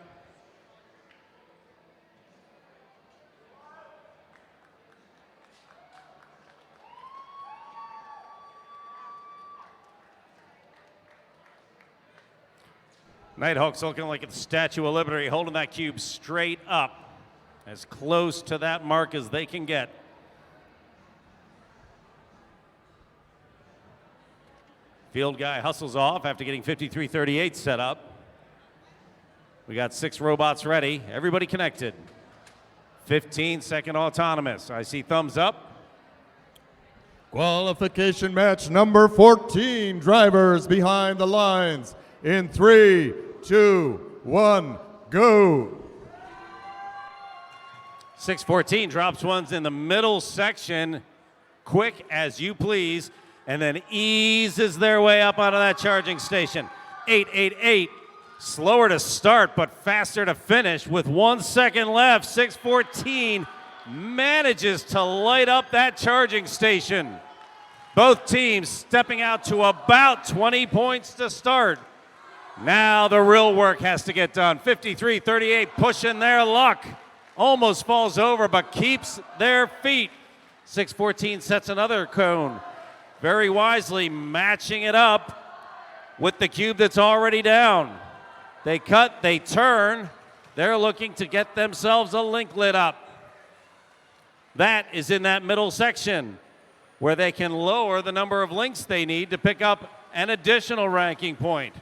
Nighthawks looking like a Statue of Liberty, holding that cube straight up, as close to that mark as they can get. Field guy hustles off after getting 5338 set up. We got 6 robots ready. Everybody connected. 15-second autonomous. I see thumbs up. Qualification match number 14. Drivers behind the lines. In 3, 2, 1, go. 614 drops ones in the middle section. Quick as you please. And then eases their way up onto that charging station. 888, slower to start, but faster to finish with 1 second left. 614 manages to light up that charging station. Both teams stepping out to about 20 points to start. Now the real work has to get done. 5338 pushing their luck. Almost falls over, but keeps their feet. 614 sets another cone. Very wisely matching it up with the cube that's already down. They cut, they turn. They're looking to get themselves a link lit up. That is in that middle section where they can lower the number of links they need to pick up an additional ranking point.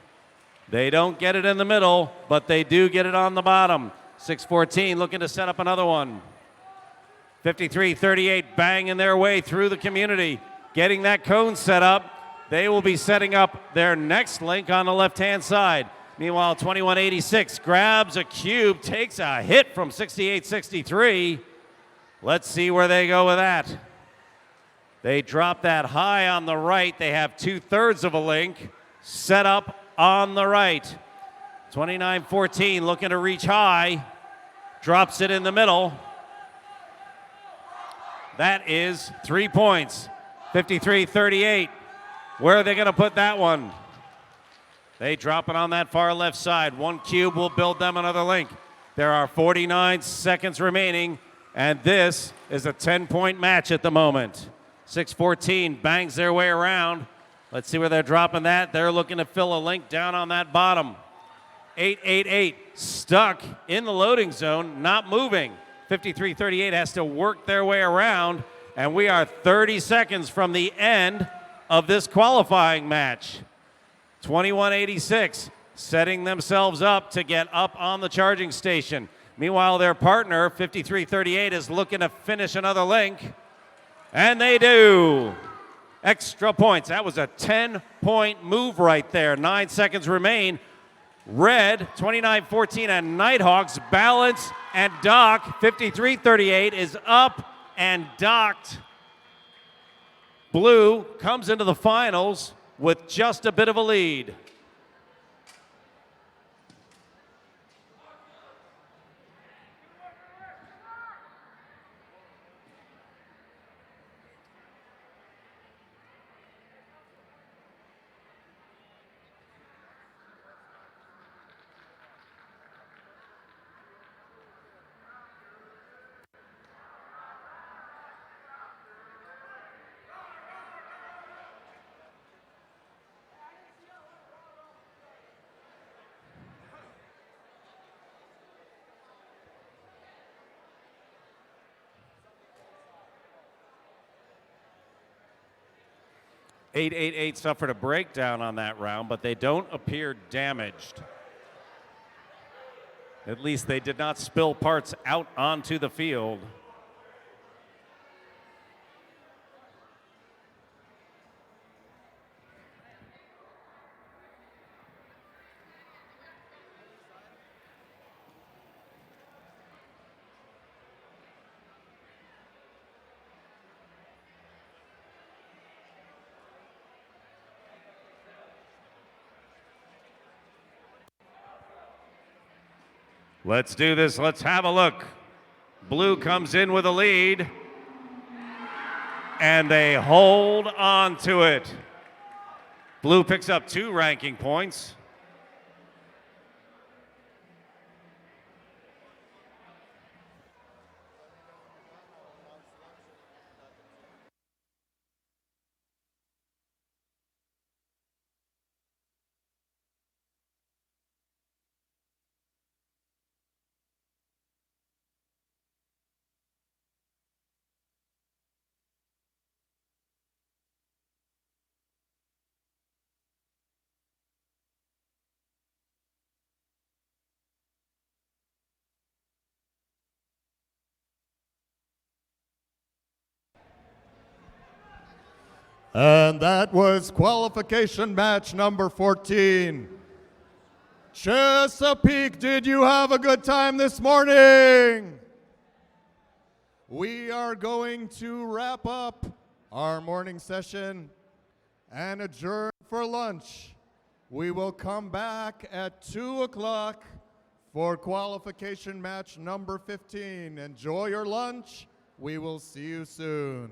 They don't get it in the middle, but they do get it on the bottom. 614 looking to set up another one. 5338 banging their way through the community. Getting that cone set up, they will be setting up their next link on the left-hand side. Meanwhile, 2186 grabs a cube, takes a hit from 6863. Let's see where they go with that. They drop that high on the right. They have 2/3 of a link set up on the right. 2914 looking to reach high, drops it in the middle. That is 3 points. 5338. Where are they going to put that one? They drop it on that far left side. 1 cube will build them another link. There are 49 seconds remaining, and this is a 10-point match at the moment. 614 bangs their way around. Let's see where they're dropping that. They're looking to fill a link down on that bottom. 888 stuck in the loading zone, not moving. 5338 has to work their way around. And we are 30 seconds from the end of this qualifying match. 2186 setting themselves up to get up on the charging station. Meanwhile, their partner, 5338, is looking to finish another link. And they do. Extra points. That was a 10-point move right there. 9 seconds remain. Red, 2914, and Nighthawks balance and dock. 5338 is up and docked. Blue comes into the finals with just a bit of a lead. .888 suffered a breakdown on that round, but they don't appear damaged. At least they did not spill parts out onto the field. Let's do this. Let's have a look. Blue comes in with a lead, and they hold on to it. Blue picks up 2 ranking points. And that was qualification match number 14. Chesapeake, did you have a good time this morning? We are going to wrap up our morning session and adjourn for lunch. We will come back at 2 o'clock for qualification match number 15. Enjoy your lunch. We will see you soon.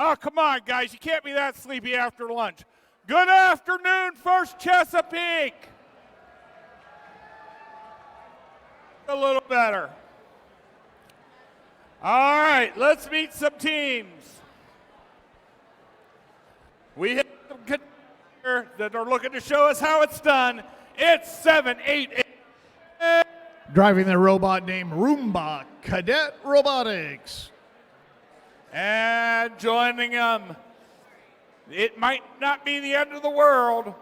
Oh, come on, guys. You can't be that sleepy after lunch. Good afternoon, First Chesapeake. A little better. All right, let's meet some teams. We have some contenders here that are looking to show us how it's done. It's 788. Driving their robot named Roomba, Cadet Robotics. And joining them, it might not be the end of the world,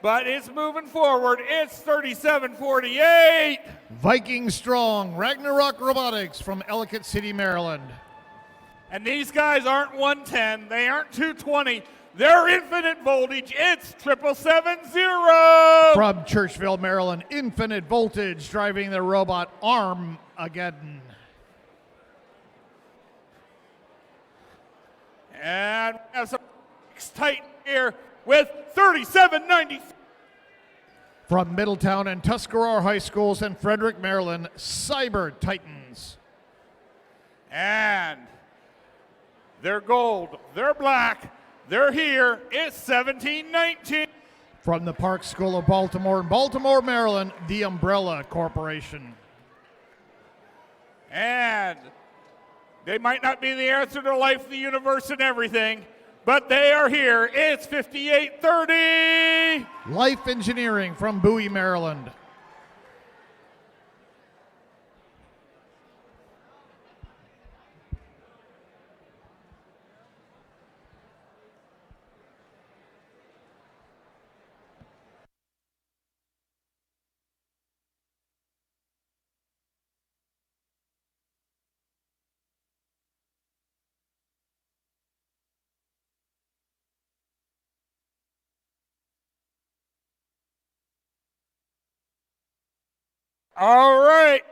but it's moving forward. It's 3748. Viking Strong, Ragnarok Robotics from Ellicott City, Maryland. And these guys aren't 110, they aren't 220, they're infinite voltage. It's 7770. From Churchville, Maryland, Infinite Voltage, driving their robot Armageddon. And we have some tight here with 3790. From Middletown and Tuscarora High Schools in Frederick, Maryland, Cyber Titans. And they're gold, they're black, they're here. It's 1719. From the Park School of Baltimore in Baltimore, Maryland, the Umbrella Corporation. And they might not be the answer to life, the universe, and everything, but they are here. It's 5830. Life Engineering from Bowie, Maryland. All right,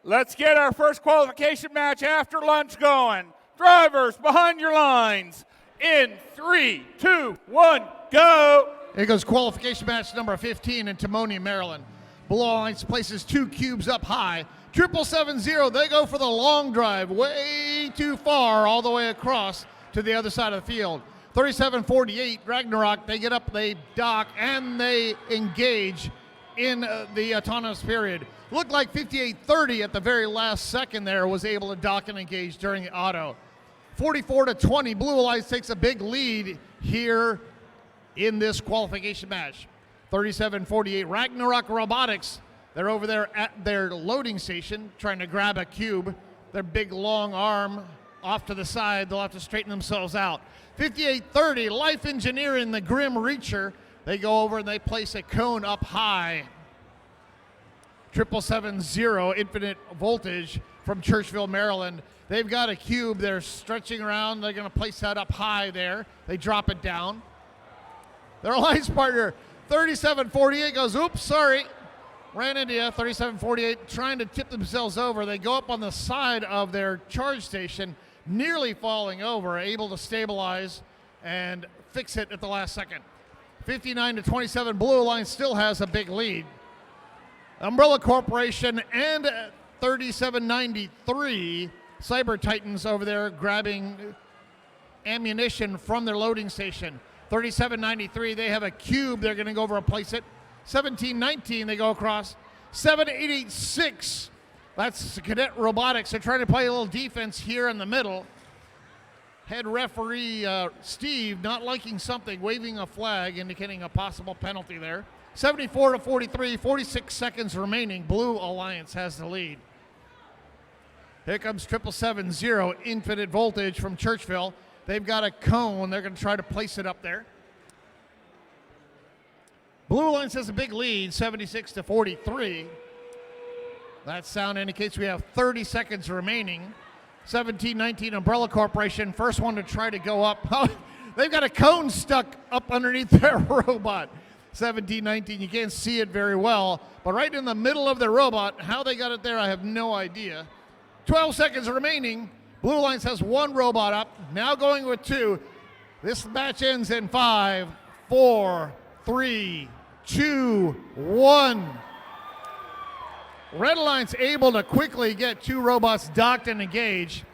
let's get our first qualification match after lunch going. Drivers behind your lines. In 3, 2, 1, go. Here goes qualification match number 15 in Timonium, Maryland. Below lines places 2 cubes up high. 770, they go for the long drive, way too far, all the way across to the other side of the field. 3748, Ragnarok, they get up, they dock, and they engage in the autonomous period. Looked like 5830 at the very last second there was able to dock and engage during the auto. 44-20, Blue Alliance takes a big lead here in this qualification match. 3748, Ragnarok Robotics, they're over there at their loading station trying to grab a cube. Their big long arm off to the side, they'll have to straighten themselves out. 5830, Life Engineering, the Grim Reacher, they go over and they place a cone up high. 770, Infinite Voltage from Churchville, Maryland. They've got a cube. They're stretching around. They're going to place that up high there. They drop it down. Their alliance partner, 3748, goes, oops, sorry. Ran into you. 3748 trying to tip themselves over. They go up on the side of their charge station, nearly falling over, able to stabilize and fix it at the last second. 59-27, Blue Alliance still has a big lead. Umbrella Corporation and 3793, Cyber Titans over there grabbing ammunition from their loading station. 3793, they have a cube. They're going to go over and place it. 1719, they go across. 7886, that's Cadet Robotics. They're trying to play a little defense here in the middle. Head referee Steve not liking something, waving a flag indicating a possible penalty there. 74-43, 46 seconds remaining. Blue Alliance has the lead. Here comes 770, Infinite Voltage from Churchville. They've got a cone. They're going to try to place it up there. Blue Alliance has a big lead, 76-43. That sound indicates we have 30 seconds remaining. 1719, Umbrella Corporation, first one to try to go up. They've got a cone stuck up underneath their robot. 1719, you can't see it very well, but right in the middle of their robot, how they got it there, I have no idea. 12 seconds remaining. Blue Alliance has 1 robot up, now going with 2. This match ends in 5, 4, 3, 2, 1. Red Alliance able to quickly get 2 robots docked and engaged.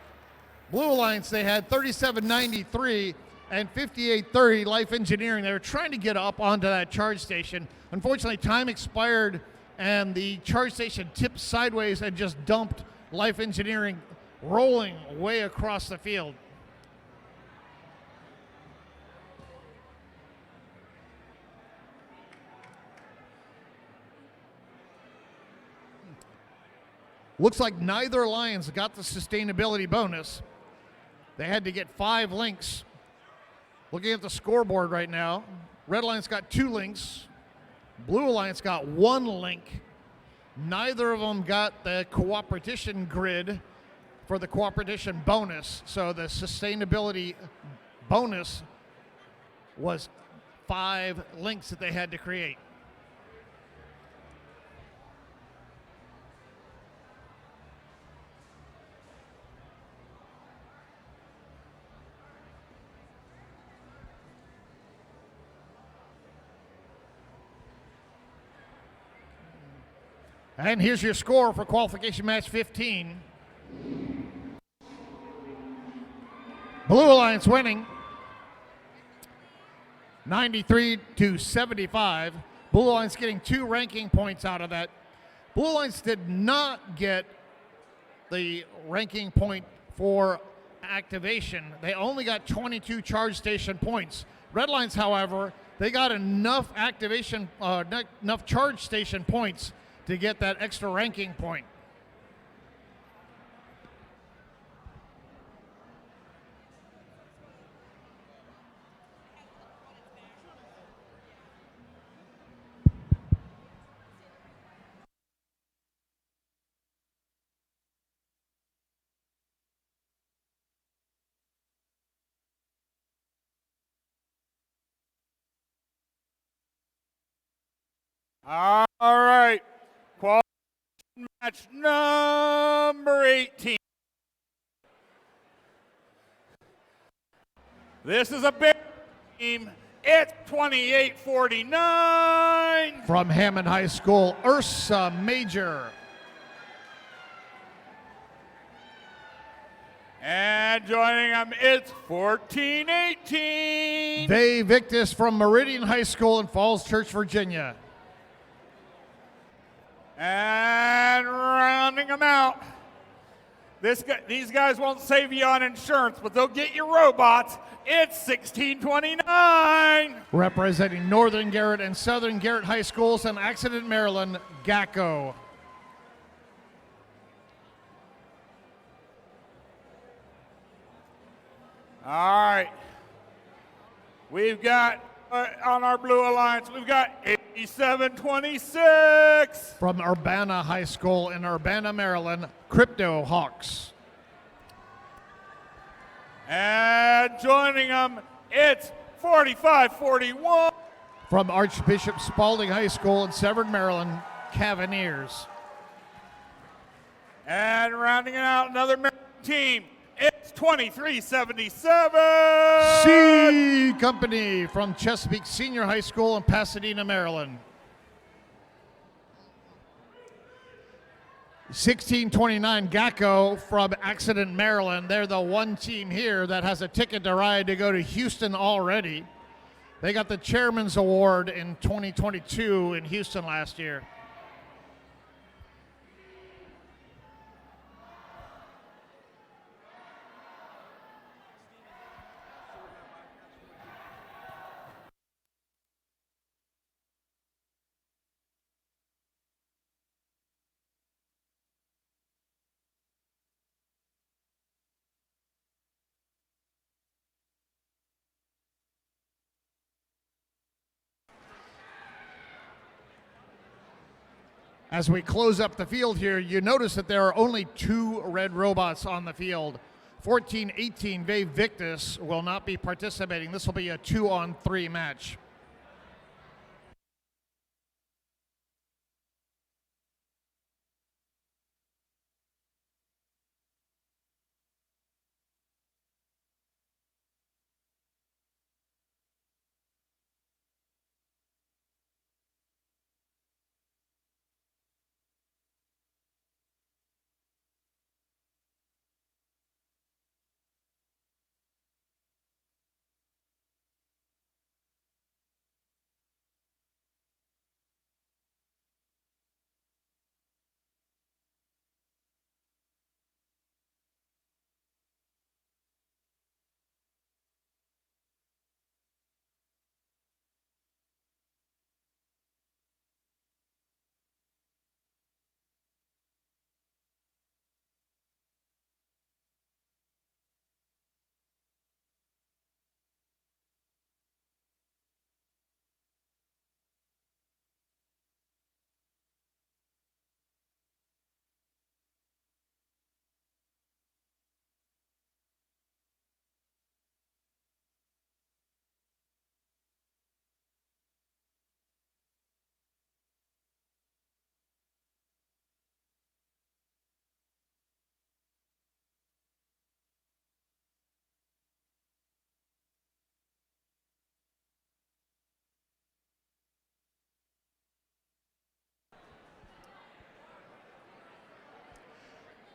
Blue Alliance, they had 37.93 and 58.30 Life Engineering. They were trying to get up onto that charge station. Unfortunately, time expired and the charge station tipped sideways and just dumped Life Engineering rolling way across the field. Looks like neither Alliance got the sustainability bonus. They had to get 5 links. Looking at the scoreboard right now, Red Alliance got 2 links. Blue Alliance got 1 link. Neither of them got the cooperation grid for the cooperation bonus. So the sustainability bonus was 5 links that they had to create. And here's your score for qualification match 15. Blue Alliance winning 93-75. Blue Alliance getting 2 ranking points out of that. Blue Alliance did not get the ranking point for activation. They only got 22 charge station points. Red Alliance, however, they got enough activation, enough charge station points to get that extra ranking point. All right. Match number 18. This is a big team. It's 28-49. From Hammond High School, Ursa Major. And joining them, it's 14-18. They Victus from Meridian High School in Falls Church, Virginia. And rounding them out, these guys won't save you on insurance, but they'll get you robots. It's 16-29. Representing Northern Garrett and Southern Garrett High Schools in Accident, Maryland, GACO. All right. We've got, on our Blue Alliance, we've got 87-26. From Urbana High School in Urbana, Maryland, Crypto Hawks. And joining them, it's 45-41. From Archbishop Spalding High School in Severn, Maryland, Cavaliers. And rounding it out, another Maryland team, it's 23-77. C Company from Chesapeake Senior High School in Pasadena, Maryland. 16-29 GACO from Accident, Maryland. They're the one team here that has a ticket to ride to go to Houston already. They got the Chairman's Award in 2022 in Houston last year. As we close up the field here, you notice that there are only 2 red robots on the field. 14-18, Ve Victus will not be participating. This will be a 2-on-3 match.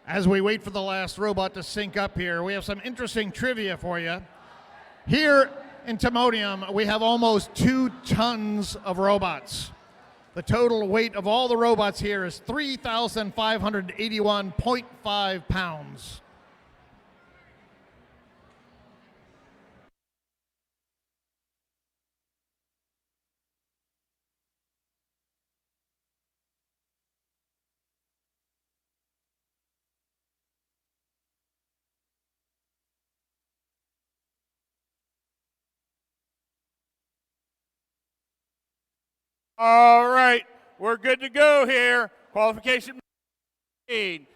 As we wait for the last robot to sync up here, we have some interesting trivia for you. Here in Timonium, we have almost 2 tons of robots. The total weight of all the robots here is 3,581.5 pounds. All right, we're good to go here. Qualification in.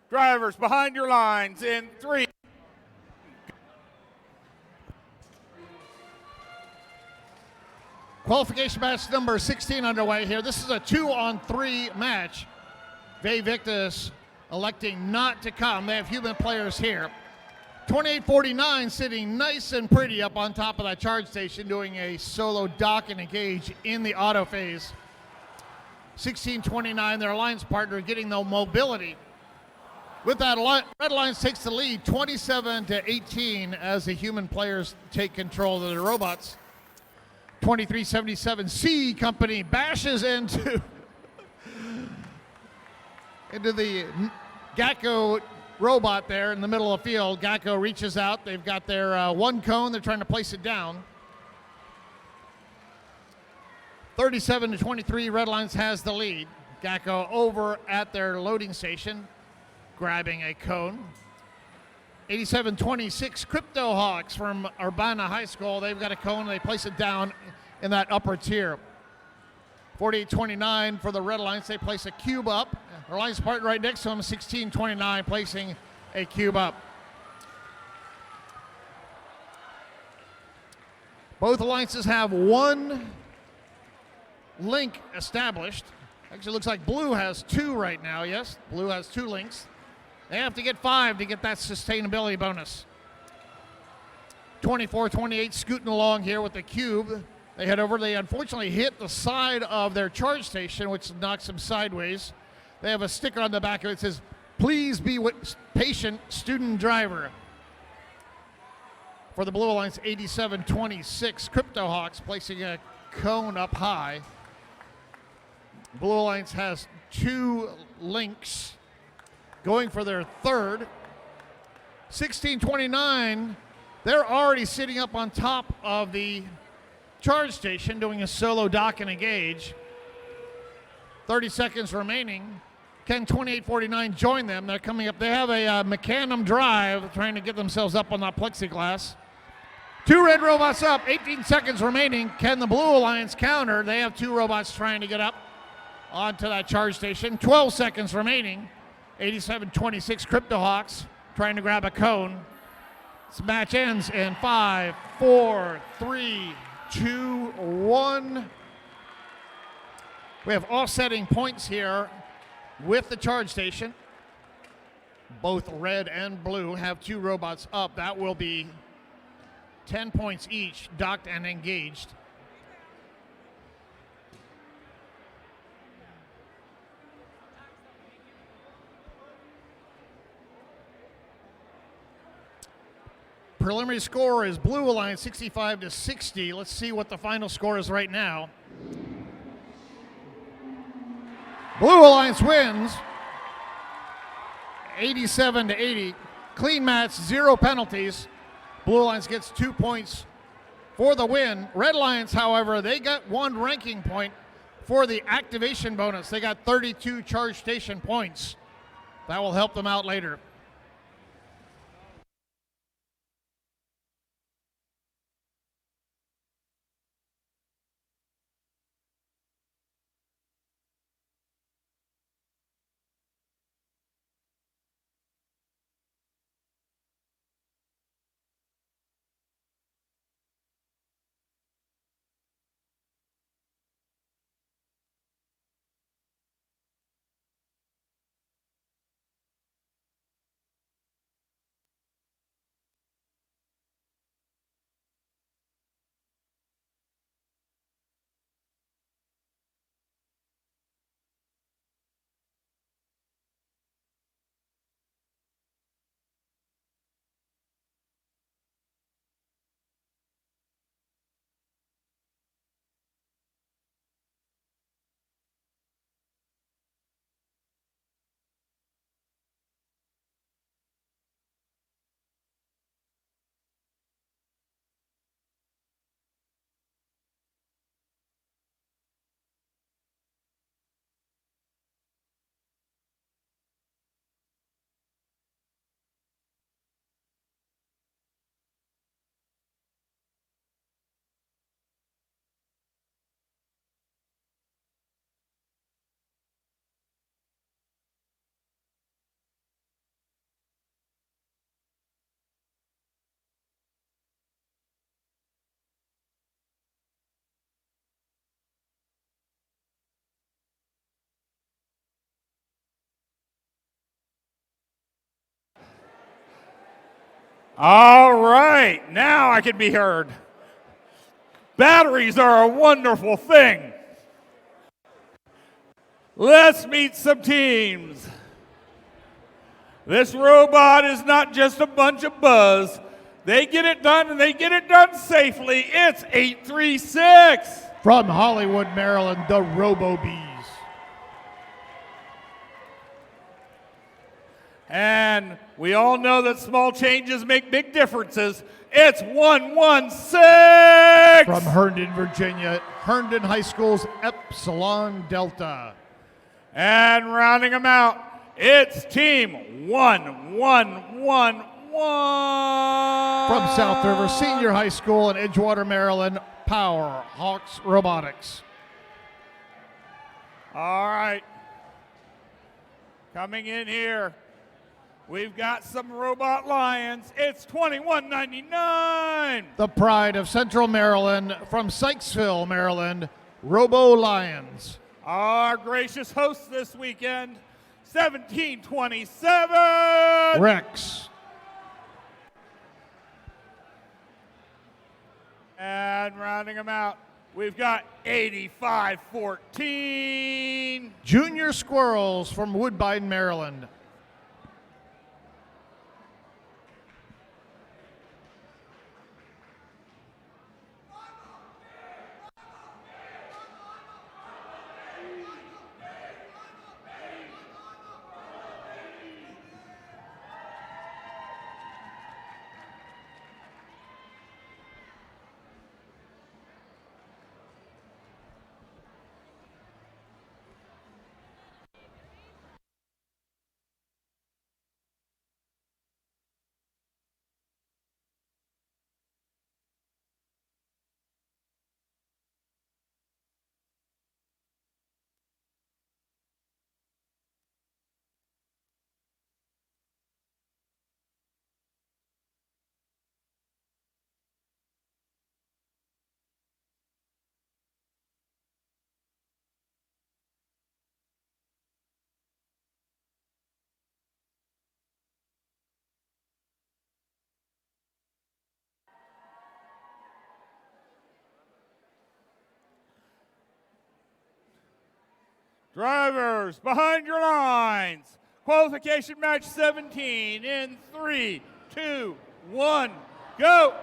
Drivers behind your lines in 3. Qualification match number 16 underway here. This is a 2-on-3 match. Victus electing not to come. They have human players here. 2849 sitting nice and pretty up on top of that charge station doing a solo dock and engage in the auto phase. 1629, their alliance partner, getting the mobility. With that, Red Alliance takes the lead 27-18 as the human players take control of the robots. 2377 C Company bashes into the Gacko robot there in the middle of the field. Gacko reaches out. They've got their 1 cone. They're trying to place it down. 37-23, Red Alliance has the lead. Gacko over at their loading station, grabbing a cone. 87-26, Crypto Hawks from Urbana High School. They've got a cone. They place it down in that upper tier. 48-29 for the Red Alliance. They place a cube up. Their alliance partner right next to them, 16-29, placing a cube up. Both alliances have 1 link established. Actually, looks like Blue has 2 right now. Yes, Blue has 2 links. They have to get 5 to get that sustainability bonus. 24-28 scooting along here with the cube. They head over. They unfortunately hit the side of their charge station, which knocks them sideways. They have a sticker on the back of it that says, "Please be patient, student driver." For the Blue Alliance, 87-26, Crypto Hawks placing a cone up high. Blue Alliance has 2 links going for their 3rd. 16-29, they're already sitting up on top of the charge station doing a solo dock and engage. 30 seconds remaining. Can 2849 join them? They're coming up. They have a Mecanum drive trying to get themselves up on that plexiglass. 2 red robots up, 18 seconds remaining. Can the Blue Alliance counter? They have 2 robots trying to get up onto that charge station. 12 seconds remaining. 87-26, Crypto Hawks trying to grab a cone. This match ends in 5, 4, 3, 2, 1. We have offsetting points here with the charge station. Both red and blue have 2 robots up. That will be 10 points each, docked and engaged. Preliminary score is Blue Alliance 65-60. Let's see what the final score is right now. Blue Alliance wins 87-80. Clean match, 0 penalties. Blue Alliance gets 2 points for the win. Red Alliance, however, they got 1 ranking point for the activation bonus. They got 32 charge station points. That will help them out later. All right, now I can be heard. Batteries are a wonderful thing. Let's meet some teams. This robot is not just a bunch of buzz. They get it done, and they get it done safely. It's 836. From Hollywood, Maryland, the Robo-Bees. And we all know that small changes make big differences. It's 116. From Herndon, Virginia, Herndon High School's Epsilon Delta. And rounding them out, it's team 1111. From South River Senior High School in Edgewater, Maryland, Power Hawks Robotics. All right. Coming in here, we've got some Robot Lions. It's 2199. The pride of Central Maryland, from Sykesville, Maryland, Robo Lions. Our gracious host this weekend, 1727. Rex. And rounding them out, we've got 8514. Junior Squirrels from Woodbine, Maryland. Drivers, behind your lines. Qualification match 17 in 3, 2, 1, go.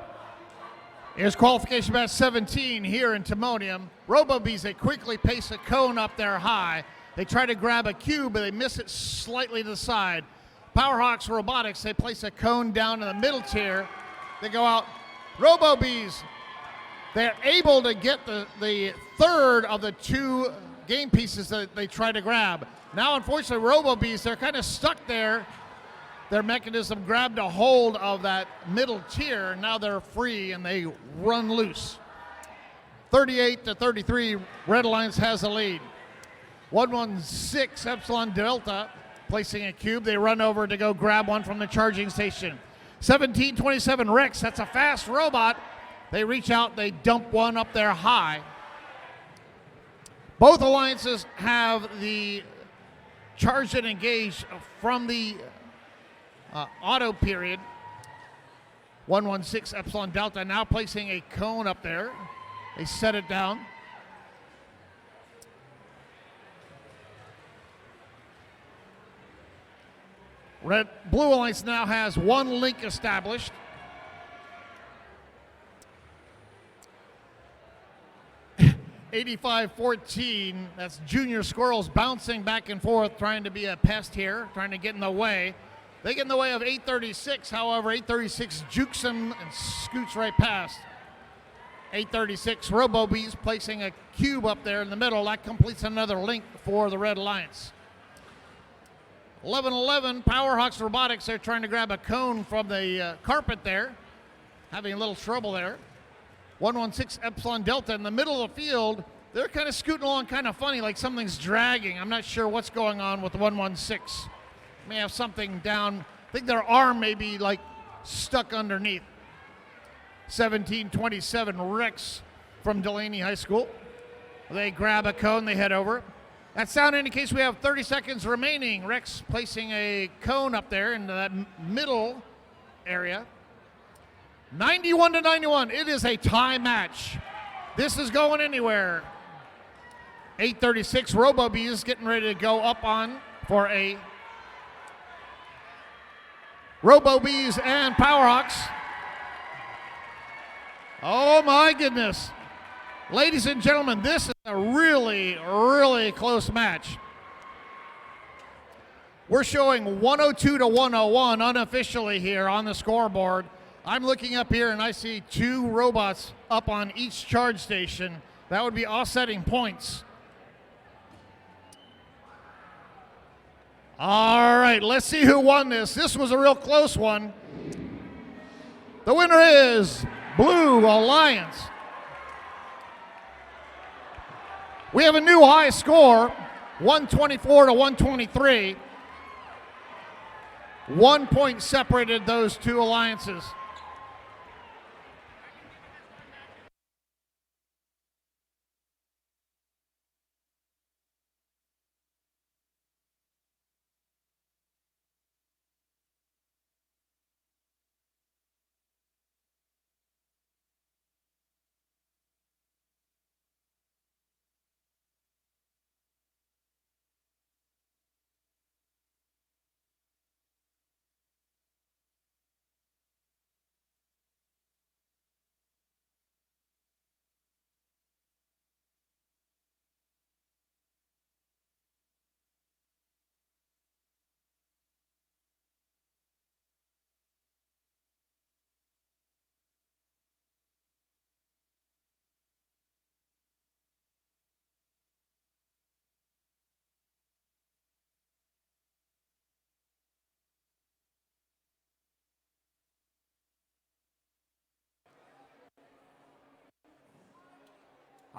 Here's qualification match 17 here in Timonium. Robo-Bees, they quickly pace a cone up there high. They try to grab a cube, but they miss it slightly to the side. Powerhawks Robotics, they place a cone down in the middle tier. They go out. Robo-Bees, they're able to get the third of the two game pieces that they try to grab. Now, unfortunately, Robo-Bees, they're kind of stuck there. Their mechanism grabbed a hold of that middle tier. Now they're free and they run loose. 38-33, Red Alliance has the lead. 116 Epsilon Delta placing a cube. They run over to go grab one from the charging station. 1727 Rex, that's a fast robot. They reach out, they dump one up there high. Both alliances have the charge and engage from the auto period. 116 Epsilon Delta now placing a cone up there. They set it down. Blue Alliance now has one link established. $85-14, that's Junior Squirrels bouncing back and forth, trying to be a pest here, trying to get in the way. They get in the way of 836, however, 836 jukes them and scoots right past. 836, Robo-Bees placing a cube up there in the middle. That completes another link for the Red Alliance. 1111, Powerhawks Robotics, they're trying to grab a cone from the carpet there, having a little trouble there. 116 Epsilon Delta in the middle of the field. They're kind of scooting along kind of funny, like something's dragging. I'm not sure what's going on with 116. May have something down. I think their arm may be like stuck underneath. 1727 Rex from Delaney High School. They grab a cone, they head over. That sound indicates we have 30 seconds remaining. Rex placing a cone up there into that middle area. 91-91. It is a tie match. This is going anywhere. 8:36. RoboBees getting ready to go up on for a RoboBees and Powerhawks. Oh my goodness. Ladies and gentlemen, this is a really, really close match. We're showing 102-101 unofficially here on the scoreboard. I'm looking up here and I see 2 robots up on each charge station. That would be offsetting points. All right, let's see who won this. This was a real close one. The winner is Blue Alliance. We have a new high score, 124-123. 1 point separated those 2 alliances.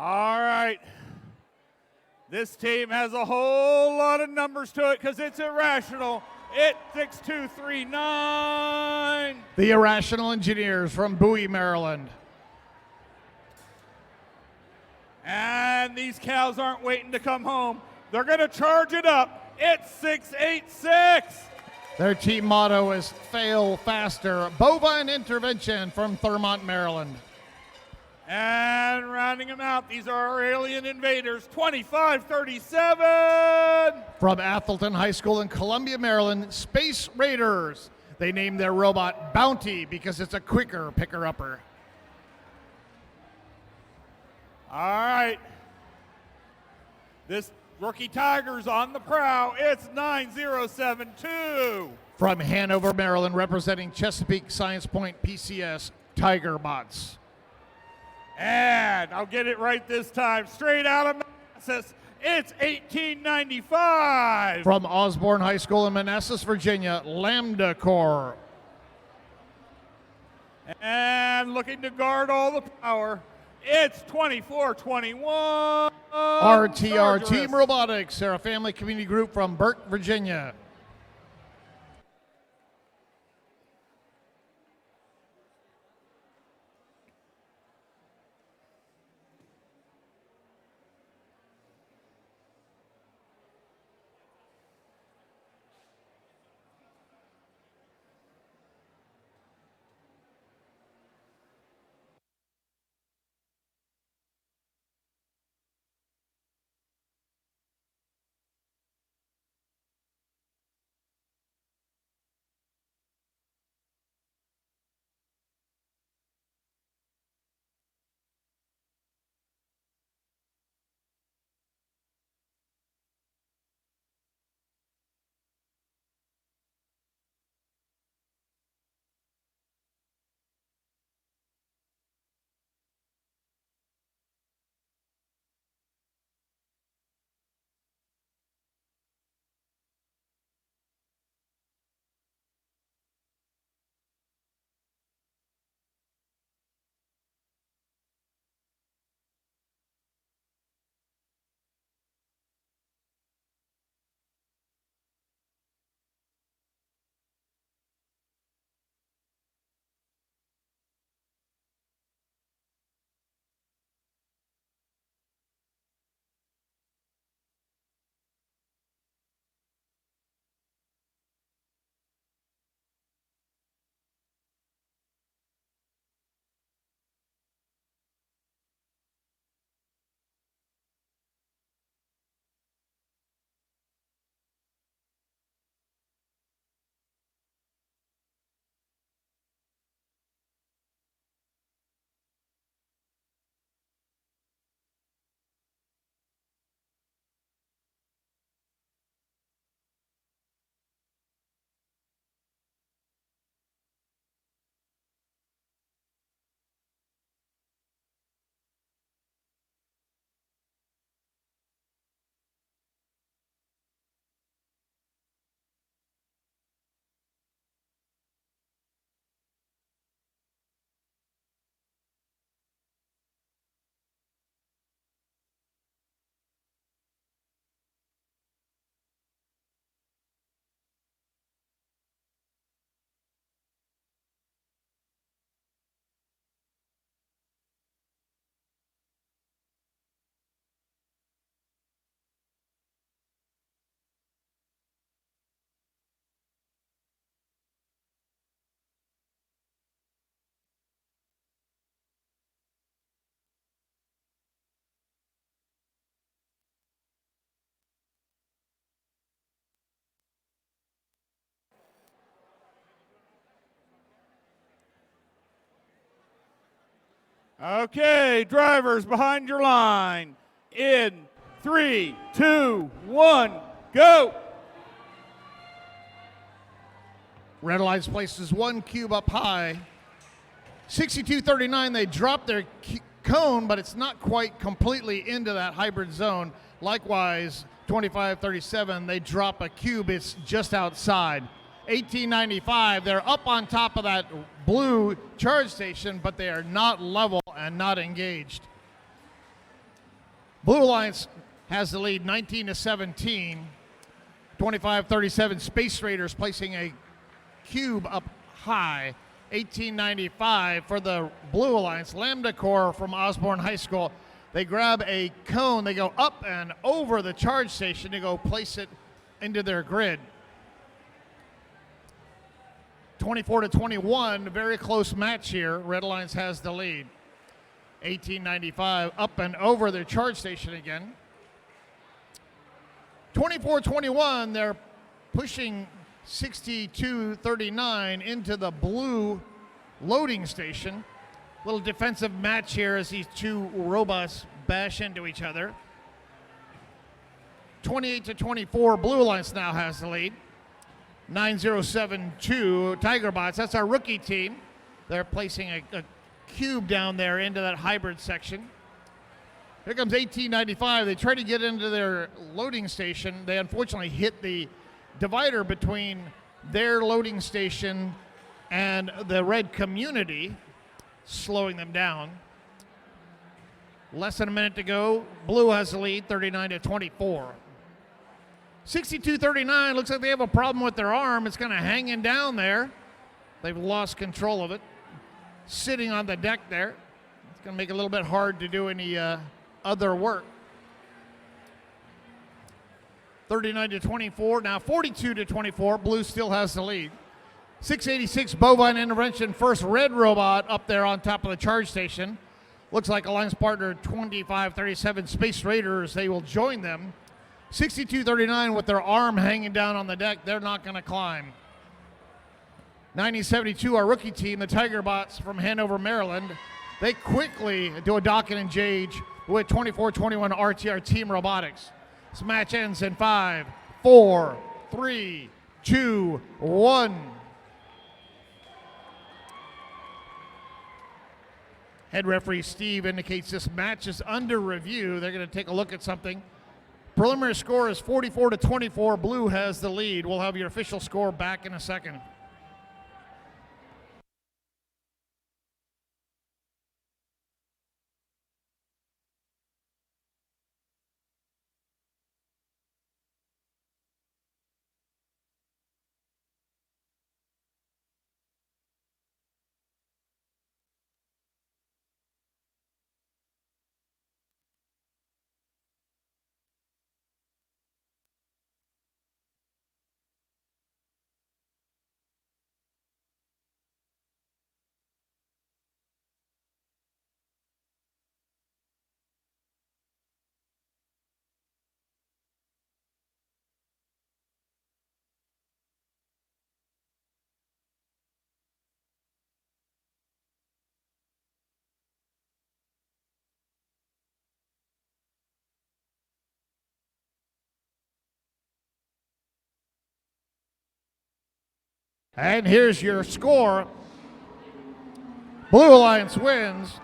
All right. This team has a whole lot of numbers to it because it's irrational. It's 6239. The Irrational Engineers from Bowie, Maryland. And these cows aren't waiting to come home. They're going to charge it up. It's 686. Their team motto is fail faster. Bovine Intervention from Thurmont, Maryland. And rounding them out, these are our alien invaders, 2537. From Atholton High School in Columbia, Maryland, Space Raiders. They named their robot Bounty because it's a quicker picker-upper. All right. This rookie Tiger's on the prow. It's 9072. From Hanover, Maryland, representing Chesapeake Science Point PCS, Tiger Bots. And I'll get it right this time. Straight out of Manassas, it's 1895. From Osborne High School in Manassas, Virginia, Lambda Corps. And looking to guard all the power, it's 2421. RTR Team Robotics. They're a family community group from Burke, Virginia. Okay, drivers behind your line. In 3, 2, 1, go. Red Alliance places one cube up high. 62-39, they drop their cone, but it's not quite completely into that hybrid zone. Likewise, 25-37, they drop a cube, it's just outside. 1895, they're up on top of that blue charge station, but they are not level and not engaged. Blue Alliance has the lead 19-17. 25-37, Space Raiders placing a cube up high. 1895 for the Blue Alliance. Lambda Corps from Osborne High School. They grab a cone, they go up and over the charge station to go place it into their grid. 24-21, very close match here. Red Alliance has the lead. 1895 up and over their charge station again. 24-21, they're pushing 62-39 into the blue loading station. Little defensive match here as these two robots bash into each other. 28-24, Blue Alliance now has the lead. 9072 Tigerbots, that's our rookie team. They're placing a cube down there into that hybrid section. Here comes 1895. They try to get into their loading station. They unfortunately hit the divider between their loading station and the red community, slowing them down. Less than a minute to go. Blue has the lead, 39-24. 62-39, looks like they have a problem with their arm. It's kind of hanging down there. They've lost control of it. Sitting on the deck there. It's going to make it a little bit hard to do any other work. 39-24, now 42-24. Blue still has the lead. 686 Bovine Intervention, first red robot up there on top of the charge station. Looks like Alliance partner 2537 Space Raiders, they will join them. 62-39 with their arm hanging down on the deck, they're not going to climb. 9072, our rookie team, the Tigerbots from Hanover, Maryland. They quickly do a dock and engage with 2421 RTR Team Robotics. This match ends in 5, 4, 3, 2, 1. Head referee Steve indicates this match is under review. They're going to take a look at something. Preliminary score is 44-24. Blue has the lead. We'll have your official score back in a second. And here's your score. Blue Alliance wins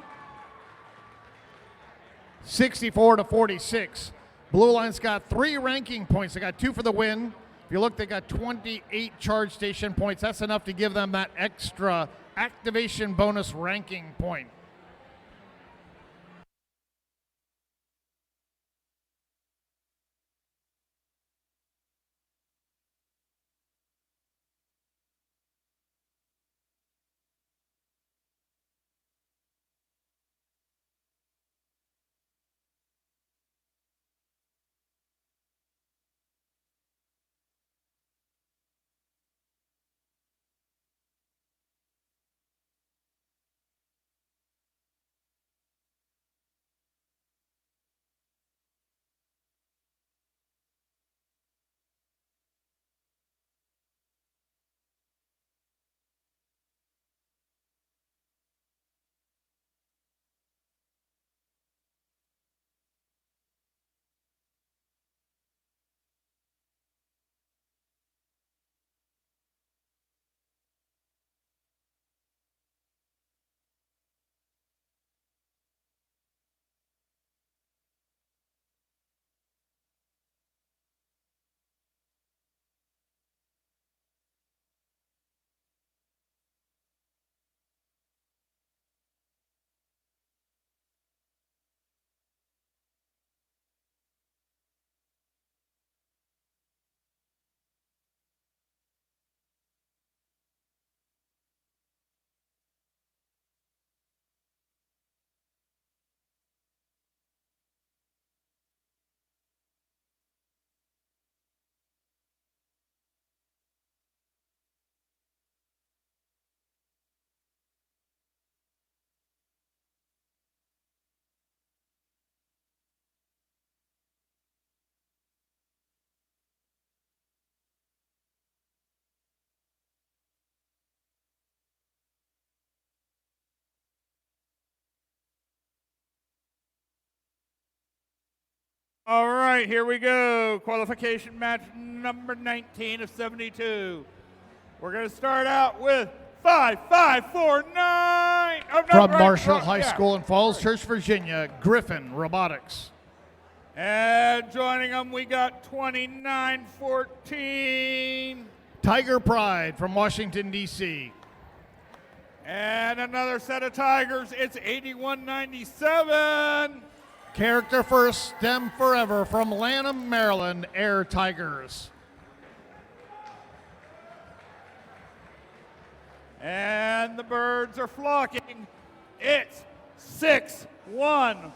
64-46. Blue Alliance got 3 ranking points. They got 2 for the win. If you look, they got 28 charge station points. That's enough to give them that extra activation bonus ranking point. All right, here we go. Qualification match number 19 of 72. We're going to start out with 5, 5, 4, 9. Oh, no, From right, Marshall right, High yeah. School in Falls Church, Virginia, Griffin Robotics. And joining them, we got 2914. Tiger Pride from Washington, D.C. And another set of Tigers. It's 8197. Character First, STEM Forever from Lanham, Maryland, Air Tigers. And the birds are flocking. It's 614.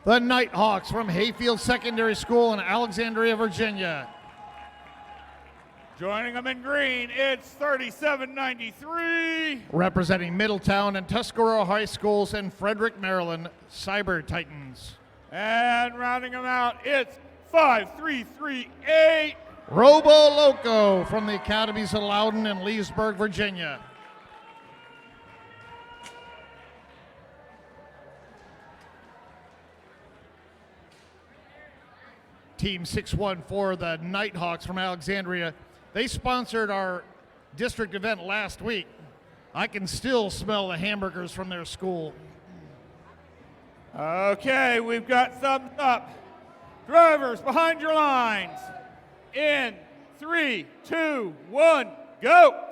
The Nighthawks from Hayfield Secondary School in Alexandria, Virginia. Joining them in green, it's 3793. Representing Middletown and Tuscarora High Schools in Frederick, Maryland, Cyber Titans. And rounding them out, it's 5338. Robo Loco from the Academies of Loudon and Leesburg, Virginia. Team 614, the Nighthawks from Alexandria. They sponsored our district event last week. I can still smell the hamburgers from their school. Okay, we've got thumbs up. Drivers behind your lines. In 3, 2, 1, go.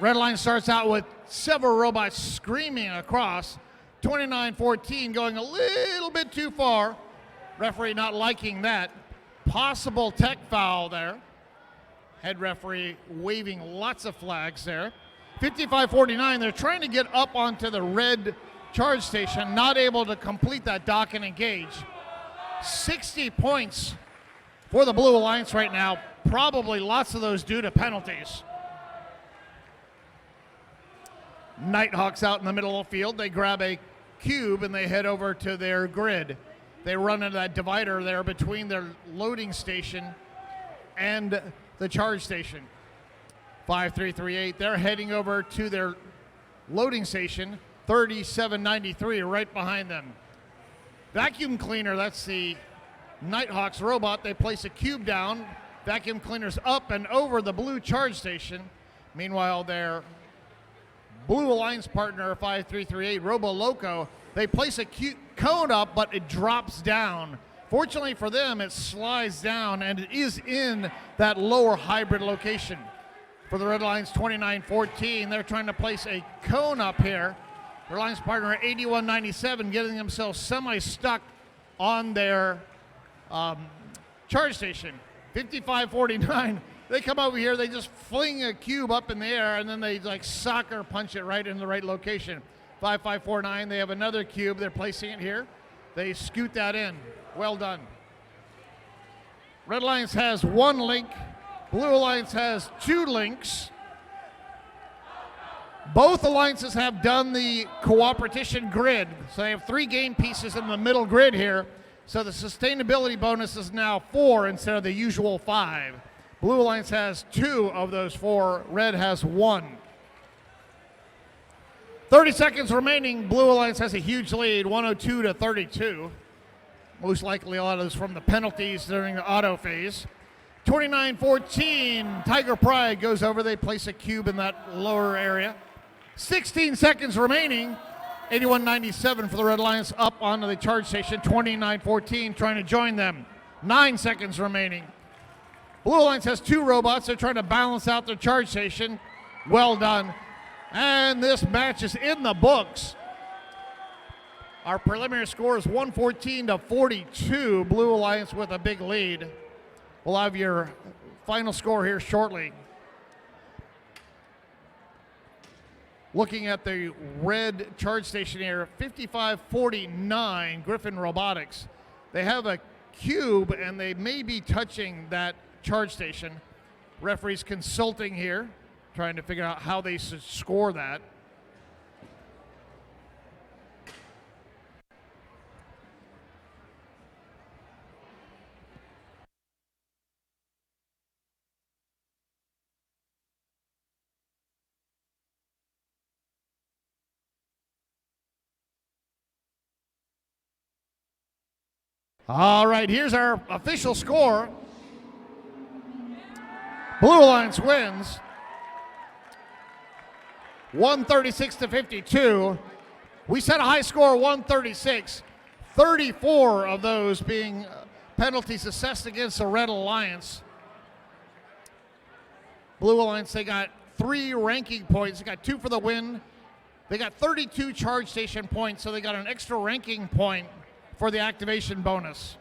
Red line starts out with several robots screaming across. 29-14 going a little bit too far. Referee not liking that. Possible tech foul there. Head referee waving lots of flags there. 55-49, they're trying to get up onto the red charge station, not able to complete that dock and engage. 60 points for the Blue Alliance right now, probably lots of those due to penalties. Nighthawks out in the middle of the field, they grab a cube and they head over to their grid. They run into that divider there between their loading station and the charge station. 5338, they're heading over to their loading station, 3793 right behind them. Vacuum cleaner, that's the Nighthawks robot. They place a cube down, vacuum cleaners up and over the blue charge station. Meanwhile, their Blue Alliance partner, 5338, Robo Loco, they place a cone up, but it drops down. Fortunately for them, it slides down and it is in that lower hybrid location. For the Red Lions, 29-14, they're trying to place a cone up here. Red Lions partner, 8197, getting themselves semi-stuck on their charge station. 55-49, they come over here, they just fling a cube up in the air, and then they like soccer punch it right in the right location. 5549, they have another cube, they're placing it here. They scoot that in. Well done. Red Alliance has one link. Blue Alliance has 2 links. Both alliances have done the cooperation grid. So they have 3 game pieces in the middle grid here. So the sustainability bonus is now 4 instead of the usual 5. Blue Alliance has 2 of those 4. Red has 1. 30 seconds remaining. Blue Alliance has a huge lead, 102-32. Most likely a lot of this from the penalties during the auto phase. 29-14, Tiger Pride goes over. They place a cube in that lower area. 16 seconds remaining. 81-97 for the Red Alliance up onto the charge station. 29-14 trying to join them. 9 seconds remaining. Blue Alliance has 2 robots. They're trying to balance out their charge station. Well done. And this match is in the books. Our preliminary score is 114-42. Blue Alliance with a big lead. We'll have your final score here shortly. Looking at the red charge station here, 55-49, Griffin Robotics. They have a cube and they may be touching that charge station. Referees consulting here, trying to figure out how they should score that. All right, here's our official score. Blue Alliance wins 136-52. We set a high score of 136, 34 of those being penalties assessed against the Red Alliance. Blue Alliance, they got 3 ranking points. They got 2 for the win. They got 32 charge station points, so they got an extra ranking point for the activation bonus.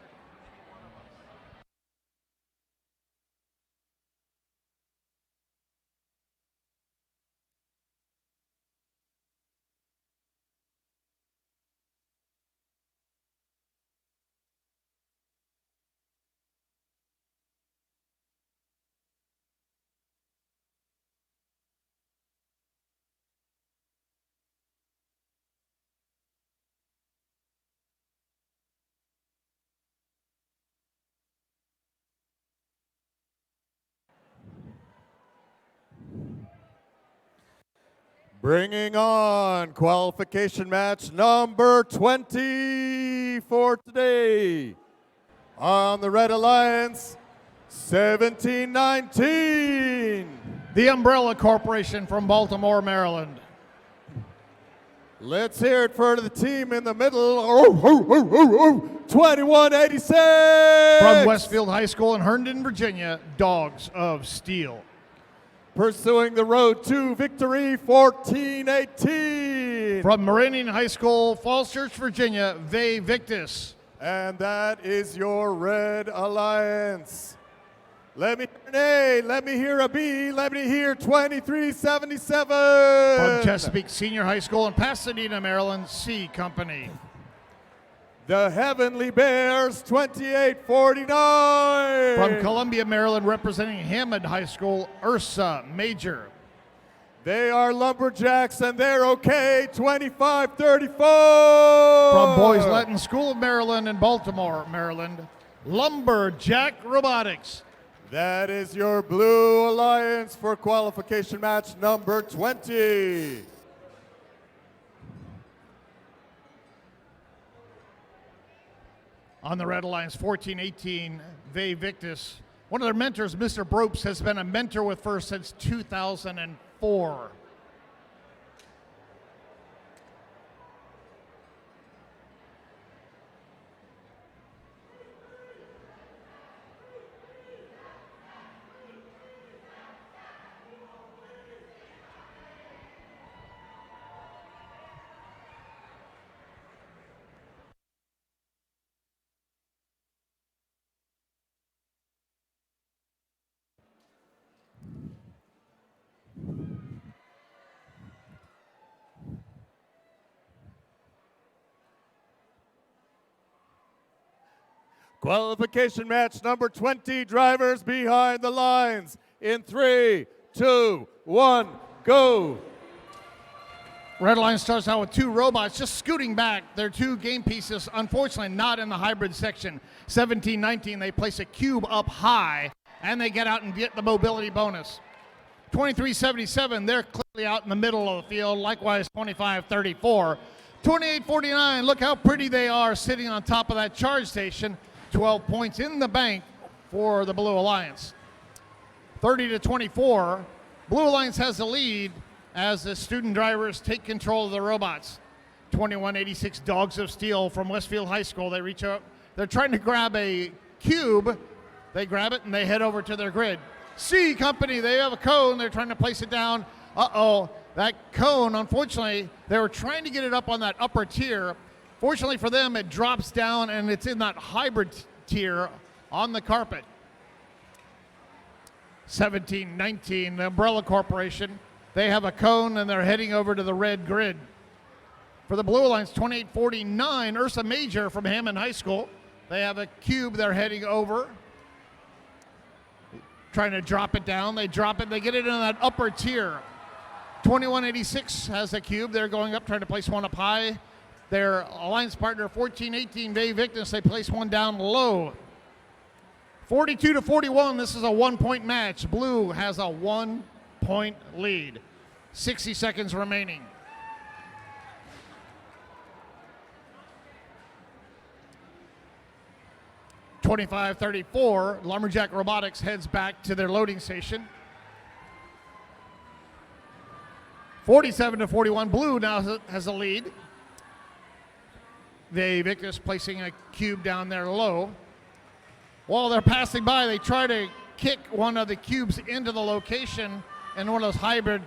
Bringing on qualification match number 20 for today. On the Red Alliance, 17-19. The Umbrella Corporation from Baltimore, Maryland. Let's hear it for the team in the middle. 21-86. From Westfield High School in Herndon, Virginia, Dogs of Steel. Pursuing the road to victory, 14-18. From Meridian High School, Falls Church, Virginia, Vae Victis. And that is your Red Alliance. Let me hear an A, let me hear a B, let me hear 2377. From Chesapeake Senior High School in Pasadena, Maryland, C Company. The Heavenly Bears, 2849. From Columbia, Maryland, representing Hammond High School, Ursa Major. They are Lumberjacks and they're okay, 2534. From Boys Latin School of Maryland in Baltimore, Maryland, Lumberjack Robotics. That is your Blue Alliance for qualification match number 20. On the Red Alliance, 14-18, Vae Victis. One of their mentors, Mr. Bropes, has been a mentor with First since 2004. Qualification match number 20, drivers behind the lines. In 3, 2, 1, go. Red Alliance starts out with 2 robots just scooting back. Their 2 game pieces, unfortunately not in the hybrid section. 17-19, they place a cube up high, and they get out and get the mobility bonus. 23-77, they're clearly out in the middle of the field. Likewise, 25-34. 28-49, look how pretty they are sitting on top of that charge station. 12 points in the bank for the Blue Alliance. 30-24, Blue Alliance has the lead as the student drivers take control of the robots. 21-86, Dogs of Steel from Westfield High School. They reach out, they're trying to grab a cube. They grab it and they head over to their grid. C Company, they have a cone, they're trying to place it down. Uh-oh, that cone, unfortunately, they were trying to get it up on that upper tier. Fortunately for them, it drops down and it's in that hybrid tier on the carpet. 17-19, the Umbrella Corporation. They have a cone and they're heading over to the red grid. For the Blue Alliance, 28-49, Ursa Major from Hammond High School. They have a cube they're heading over. Trying to drop it down. They drop it, they get it in that upper tier. 21-86 has a cube. They're going up, trying to place one up high. Their alliance partner, 14-18, Vae Victis, they place one down low. 42-41, this is a 1-point match. Blue has a 1-point lead. 60 seconds remaining. 25-34, Lumberjack Robotics heads back to their loading station. 47-41, Blue now has a lead. The Victus placing a cube down there low. While they're passing by, they try to kick one of the cubes into the location in one of those hybrid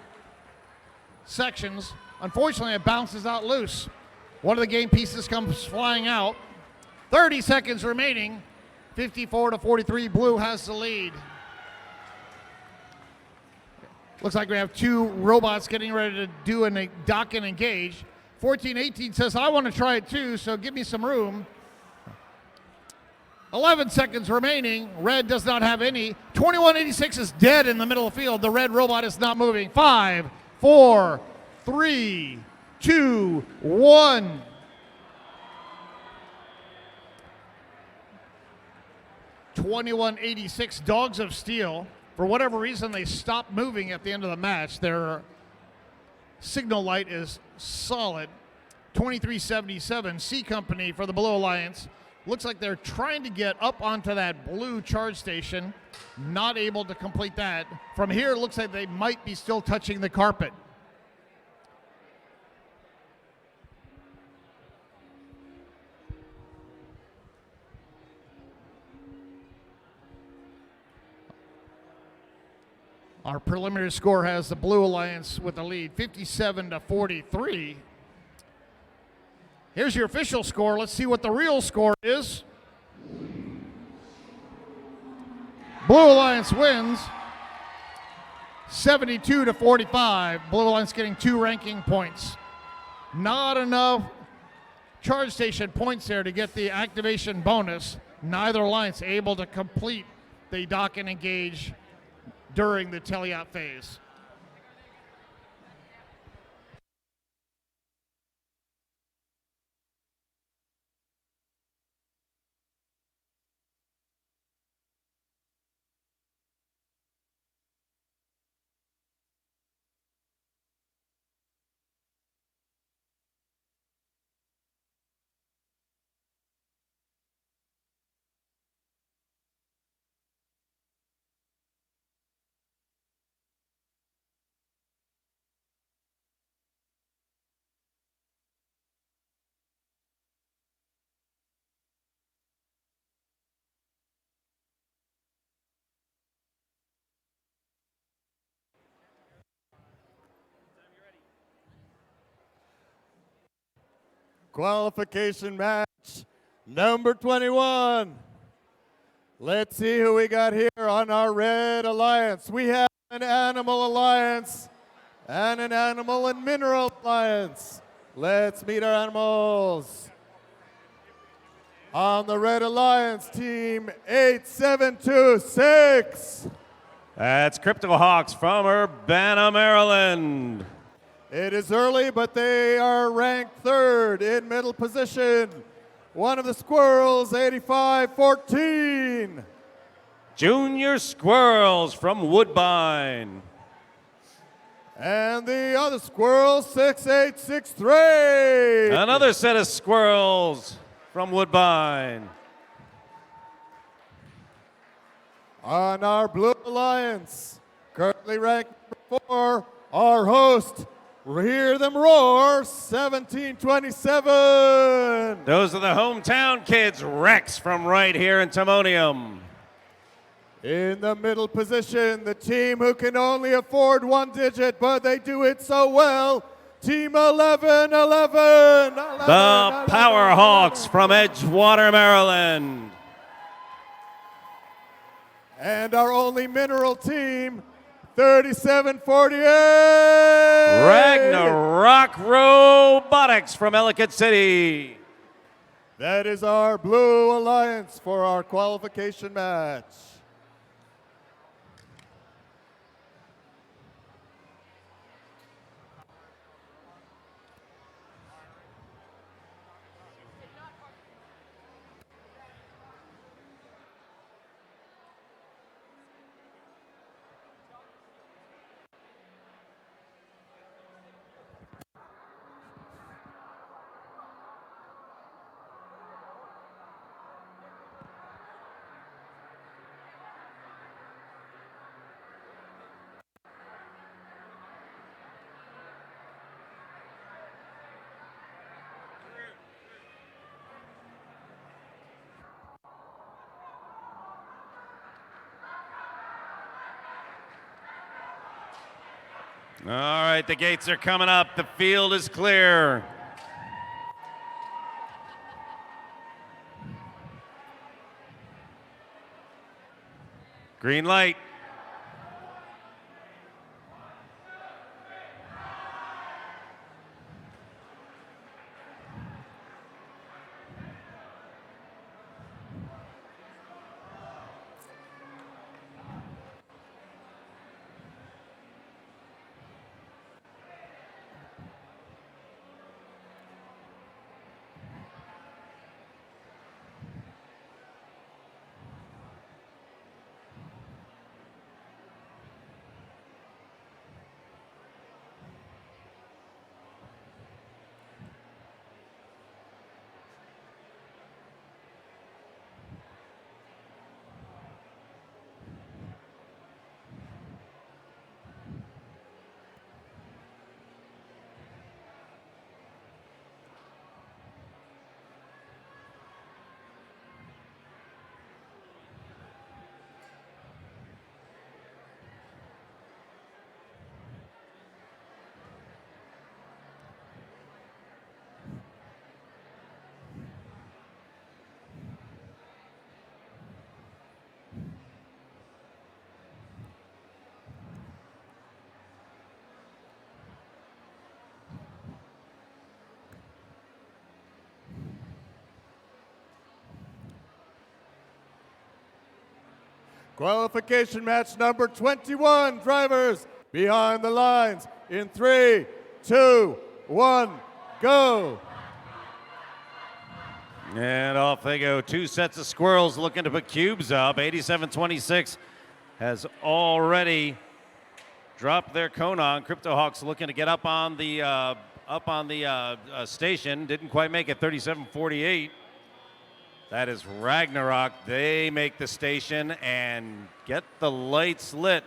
sections. Unfortunately, it bounces out loose. One of the game pieces comes flying out. 30 seconds remaining. 54-43, Blue has the lead. Looks like we have two robots getting ready to do a dock and engage. 14-18 says, I want to try it too, so give me some room. 11 seconds remaining. Red does not have any. 21-86 is dead in the middle of the field. The red robot is not moving. 5, 4, 3, 2, 1. $21.86, Dogs of Steel. For whatever reason, they stopped moving at the end of the match. Their signal light is solid. 2377, C Company for the Blue Alliance. Looks like they're trying to get up onto that blue charge station. Not able to complete that. From here, it looks like they might be still touching the carpet. Our preliminary score has the Blue Alliance with the lead, 57-43. Here's your official score. Let's see what the real score is. Blue Alliance wins 72-45. Blue Alliance getting 2 ranking points. Not enough charge station points there to get the activation bonus. Neither alliance able to complete the dock and engage during the teleop phase. Qualification match number 21. Let's see who we got here on our Red Alliance. We have an Animal Alliance and an Animal and Mineral Alliance. Let's meet our animals. On the Red Alliance, team 8726. That's Crypto Hawks from Urbana, Maryland. It is early, but they are ranked 3rd in middle position. One of the Squirrels, 8514. Junior Squirrels from Woodbine. And the other Squirrel, 6863. Another set of Squirrels from Woodbine. On our Blue Alliance, currently ranked number 4, our host, hear them roar, 1727. Those are the hometown kids, Rex from right here in Timonium. In the middle position, the team who can only afford 1 digit, but they do it so well, team 1111. The Power Hawks from Edgewater, Maryland. And our only mineral team, 3748. Ragnarok Robotics from Ellicott City. That is our Blue Alliance for our qualification match. All right, the gates are coming up. The field is clear. Green light. Qualification match number 21, drivers behind the lines in 3, 2, 1, go. And off they go. Two sets of squirrels looking to put cubes up. 87-26 has already dropped their cone on. Cryptohawks looking to get up on the station. Didn't quite make it. 37-48. That is Ragnarok. They make the station and get the lights lit.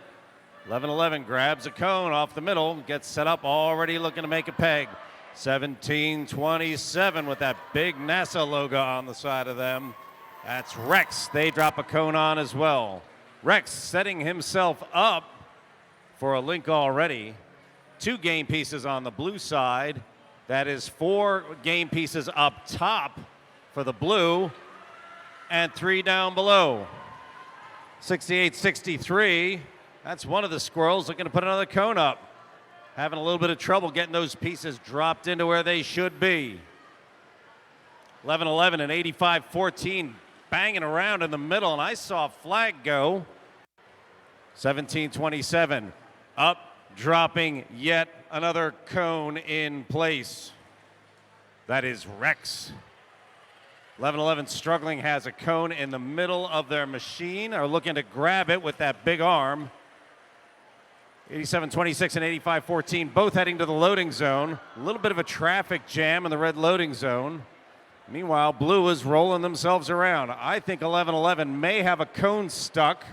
11-11 grabs a cone off the middle, gets set up, already looking to make a peg. 17-27 with that big NASA logo on the side of them. That's Rex. They drop a cone on as well. Rex setting himself up for a link already. 2 game pieces on the blue side. That is 4 game pieces up top for the blue and 3 down below. 68-63. That's one of the squirrels looking to put another cone up. Having a little bit of trouble getting those pieces dropped into where they should be. 11-11 and 85-14 banging around in the middle, and I saw a flag go. 17-27 up, dropping yet another cone in place. That is Rex. 11-11 struggling, has a cone in the middle of their machine, are looking to grab it with that big arm. 87-26 and 85-14, both heading to the loading zone. A little bit of a traffic jam in the red loading zone. Meanwhile, blue is rolling themselves around. I think 11-11 may have a cone stuck.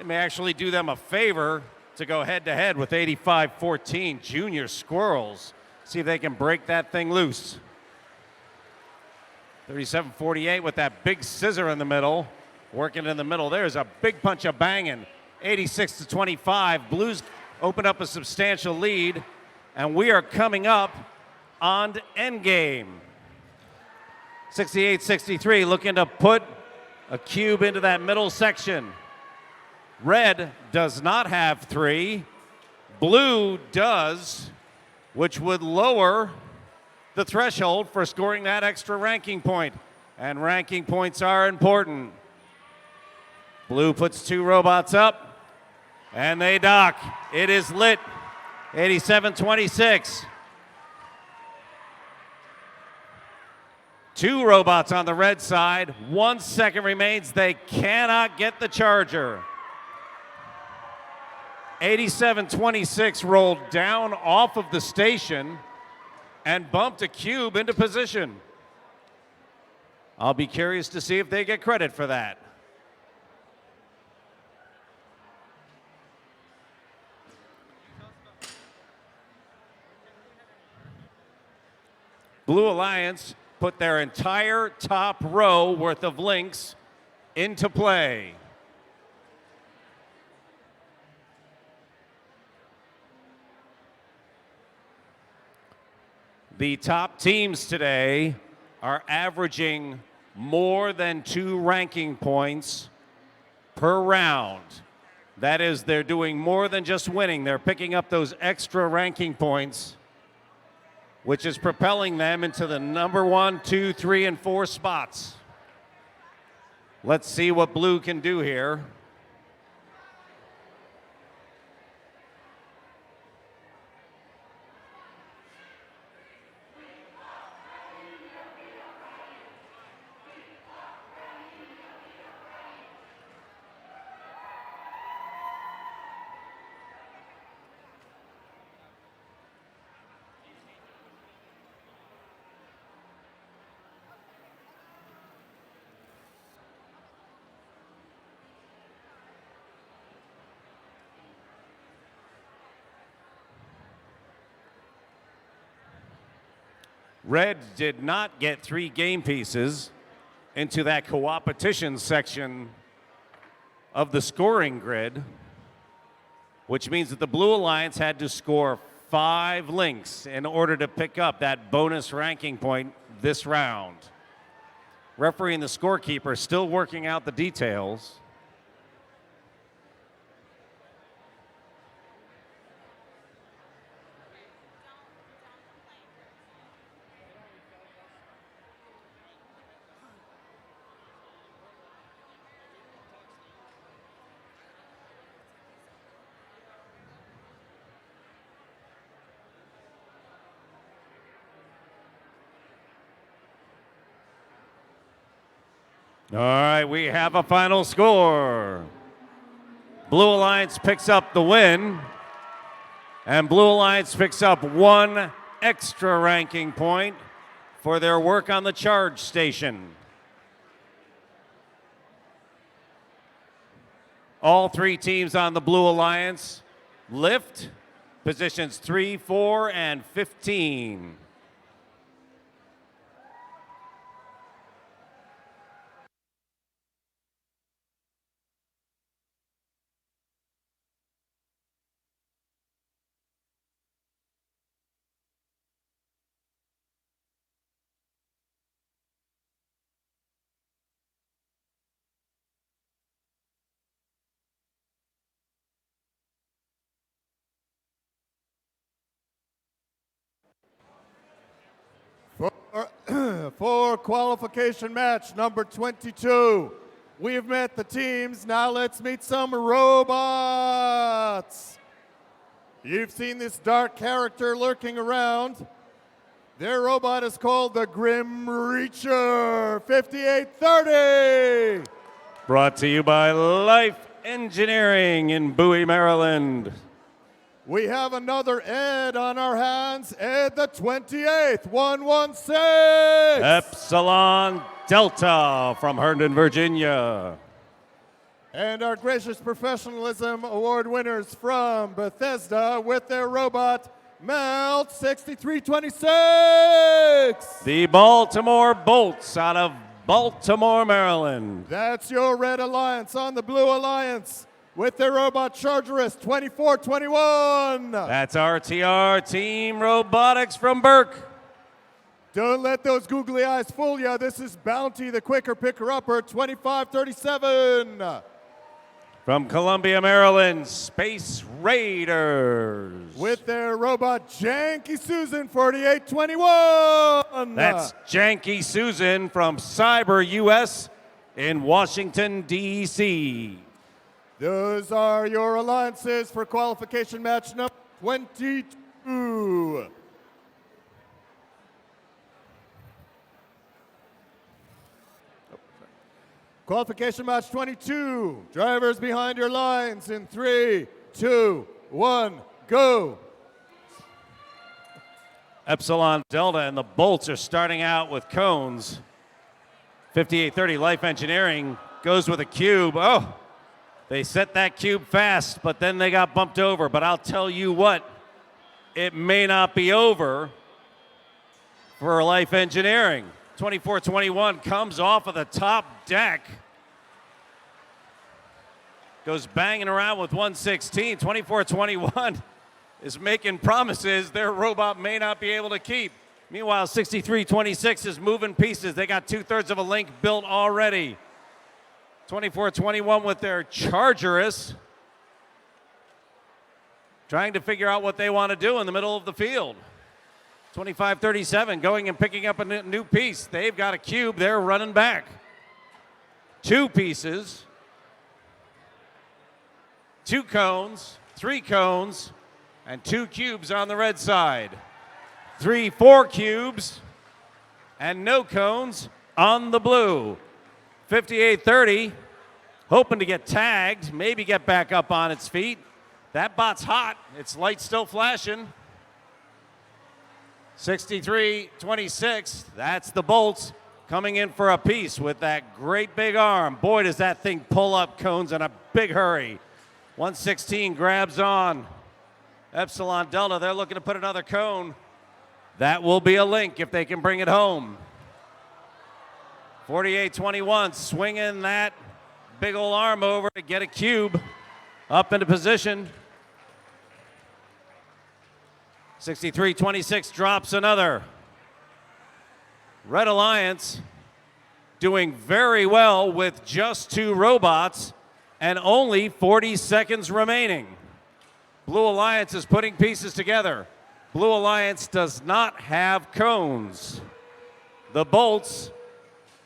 It may actually do them a favor to go head-to-head with 85-14 junior squirrels. See if they can break that thing loose. 37-48 with that big scissor in the middle. Working in the middle. There's a big punch of banging. 86-25. Blues open up a substantial lead, and we are coming up on endgame. 68-63 looking to put a cube into that middle section. Red does not have 3. Blue does, which would lower the threshold for scoring that extra ranking point. And ranking points are important. Blue puts 2 robots up, and they dock. It is lit. 87-26. 2 robots on the red side. 1 second remains. They cannot get the charger. 87-26 rolled down off of the station and bumped a cube into position. I'll be curious to see if they get credit for that. Blue Alliance put their entire top row worth of links into play. The top teams today are averaging more than 2 ranking points per round. That is, they're doing more than just winning. They're picking up those extra ranking points, which is propelling them into the number 1, 2, 3, and 4 spots. Let's see what blue can do here. Red did not get 3 game pieces into that co-opetition section of the scoring grid, which means that the Blue Alliance had to score 5 links in order to pick up that bonus ranking point this round. Referee and the scorekeeper still working out the details. All right, we have a final score. Blue Alliance picks up the win, and Blue Alliance picks up 1 extra ranking point for their work on the charge station. All 3 teams on the Blue Alliance lift positions 3, 4, and 15. For qualification match number 22, we've met the teams. Now let's meet some robots. You've seen this dark character lurking around. Their robot is called the Grim Reacher 5830. Brought to you by Life Engineering in Bowie, Maryland. We have another Ed on our hands, Ed the 28th, 116. Epsilon Delta from Herndon, Virginia. And our Gracious Professionalism Award winners from Bethesda with their robot, Melt 6326. The Baltimore Bolts out of Baltimore, Maryland. That's your Red Alliance. On the Blue Alliance with their robot Chargerist 2421. That's RTR Team Robotics from Burke. Don't let those googly eyes fool you. This is Bounty, the quicker picker-upper, 2537. From Columbia, Maryland, Space Raiders. With their robot Janky Susan 4821. That's Janky Susan from Cyber US in Washington, D.C. Those are your alliances for qualification match number 22. Qualification match 22. Drivers behind your lines in 3, 2, 1, go. Epsilon Delta and the Bolts are starting out with cones. 5830 Life Engineering goes with a cube. Oh, they set that cube fast, but then they got bumped over. But I'll tell you what, it may not be over for Life Engineering. 2421 comes off of the top deck. Goes banging around with 116. 2421 is making promises their robot may not be able to keep. Meanwhile, 63-26 is moving pieces. They got 2/3 of a link built already. 24-21 with their Chargerist. Trying to figure out what they want to do in the middle of the field. 25-37 going and picking up a new piece. They've got a cube. They're running back. 2 pieces. 2 cones. 3 cones. And 2 cubes on the red side. 4 cubes. And no cones on the blue. 58-30. Hoping to get tagged. Maybe get back up on its feet. That bot's hot. Its light's still flashing. 63-26. That's the Bolts coming in for a piece with that great big arm. Boy, does that thing pull up cones in a big hurry. 116 grabs on. Epsilon Delta, they're looking to put another cone. That will be a link if they can bring it home. 48-21, swinging that big old arm over to get a cube up into position. 63-26 drops another. Red Alliance doing very well with just 2 robots and only 40 seconds remaining. Blue Alliance is putting pieces together. Blue Alliance does not have cones. The Bolts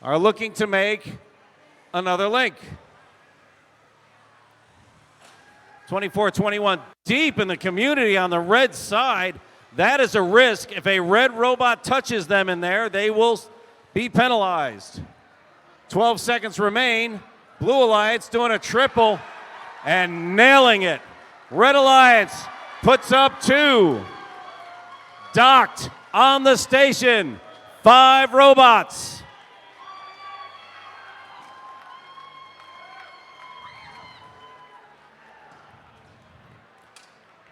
are looking to make another link. 24-21, deep in the community on the red side. That is a risk. If a red robot touches them in there, they will be penalized. 12 seconds remain. Blue Alliance doing a triple and nailing it. Red Alliance puts up 2. Docked on the station. 5 robots.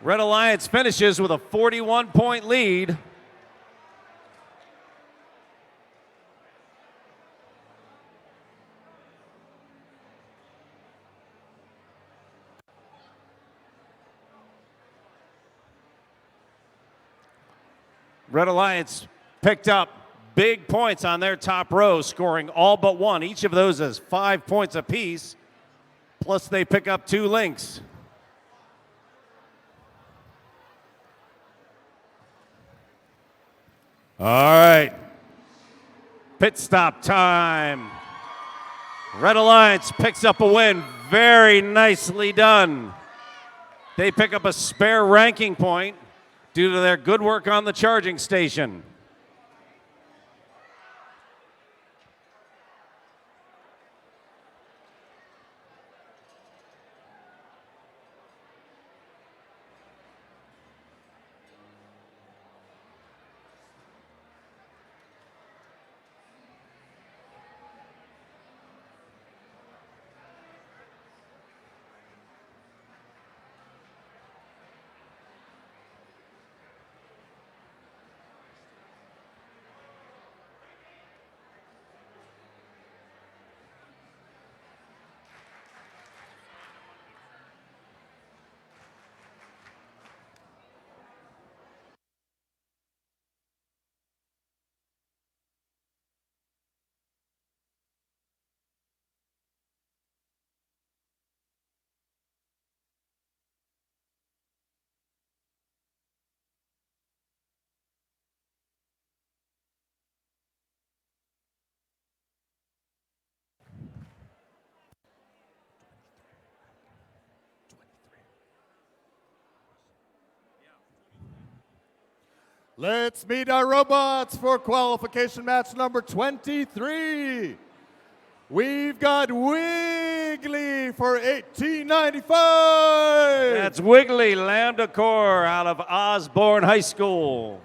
Red Alliance finishes with a 41-point lead. Red Alliance picked up big points on their top row, scoring all but 1. Each of those is 5 points apiece, plus they pick up 2 links. All right, pit stop time. Red Alliance picks up a win. Very nicely done. They pick up a spare ranking point due to their good work on the charging station. Let's meet our robots for qualification match number 23. We've got Wiggly for 1895. That's Wiggly Lambda Core out of Osborne High School.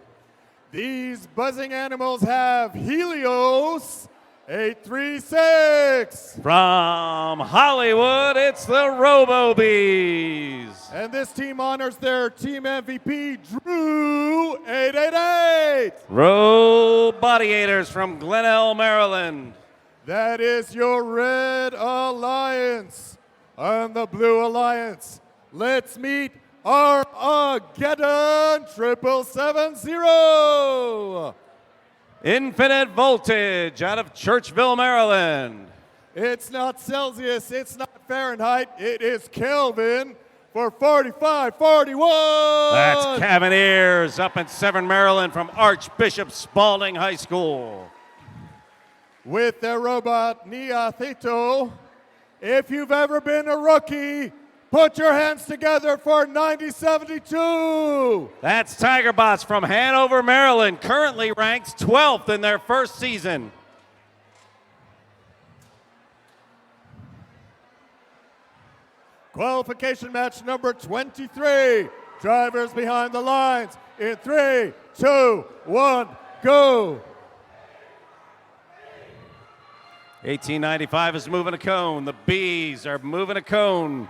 These buzzing animals have Helios 836. From Hollywood, it's the Robo-Bees. And this team honors their team MVP, Drew 888. Robotiators from Glenelg, Maryland. That is your Red Alliance. On the Blue Alliance, let's meet Armageddon 7770. Infinite Voltage out of Churchville, Maryland. It's not Celsius, it's not Fahrenheit, it is Kelvin for 45-41. That's Cavaliers up in Severn, Maryland from Archbishop Spalding High School. With their robot, Niathito. If you've ever been a rookie, put your hands together for 9072. That's Tigerbots from Hanover, Maryland, currently ranked 12th in their first season. Qualification match number 23. Drivers behind the lines in 3, 2, 1, go. 1895 is moving a cone. The Bees are moving a cone.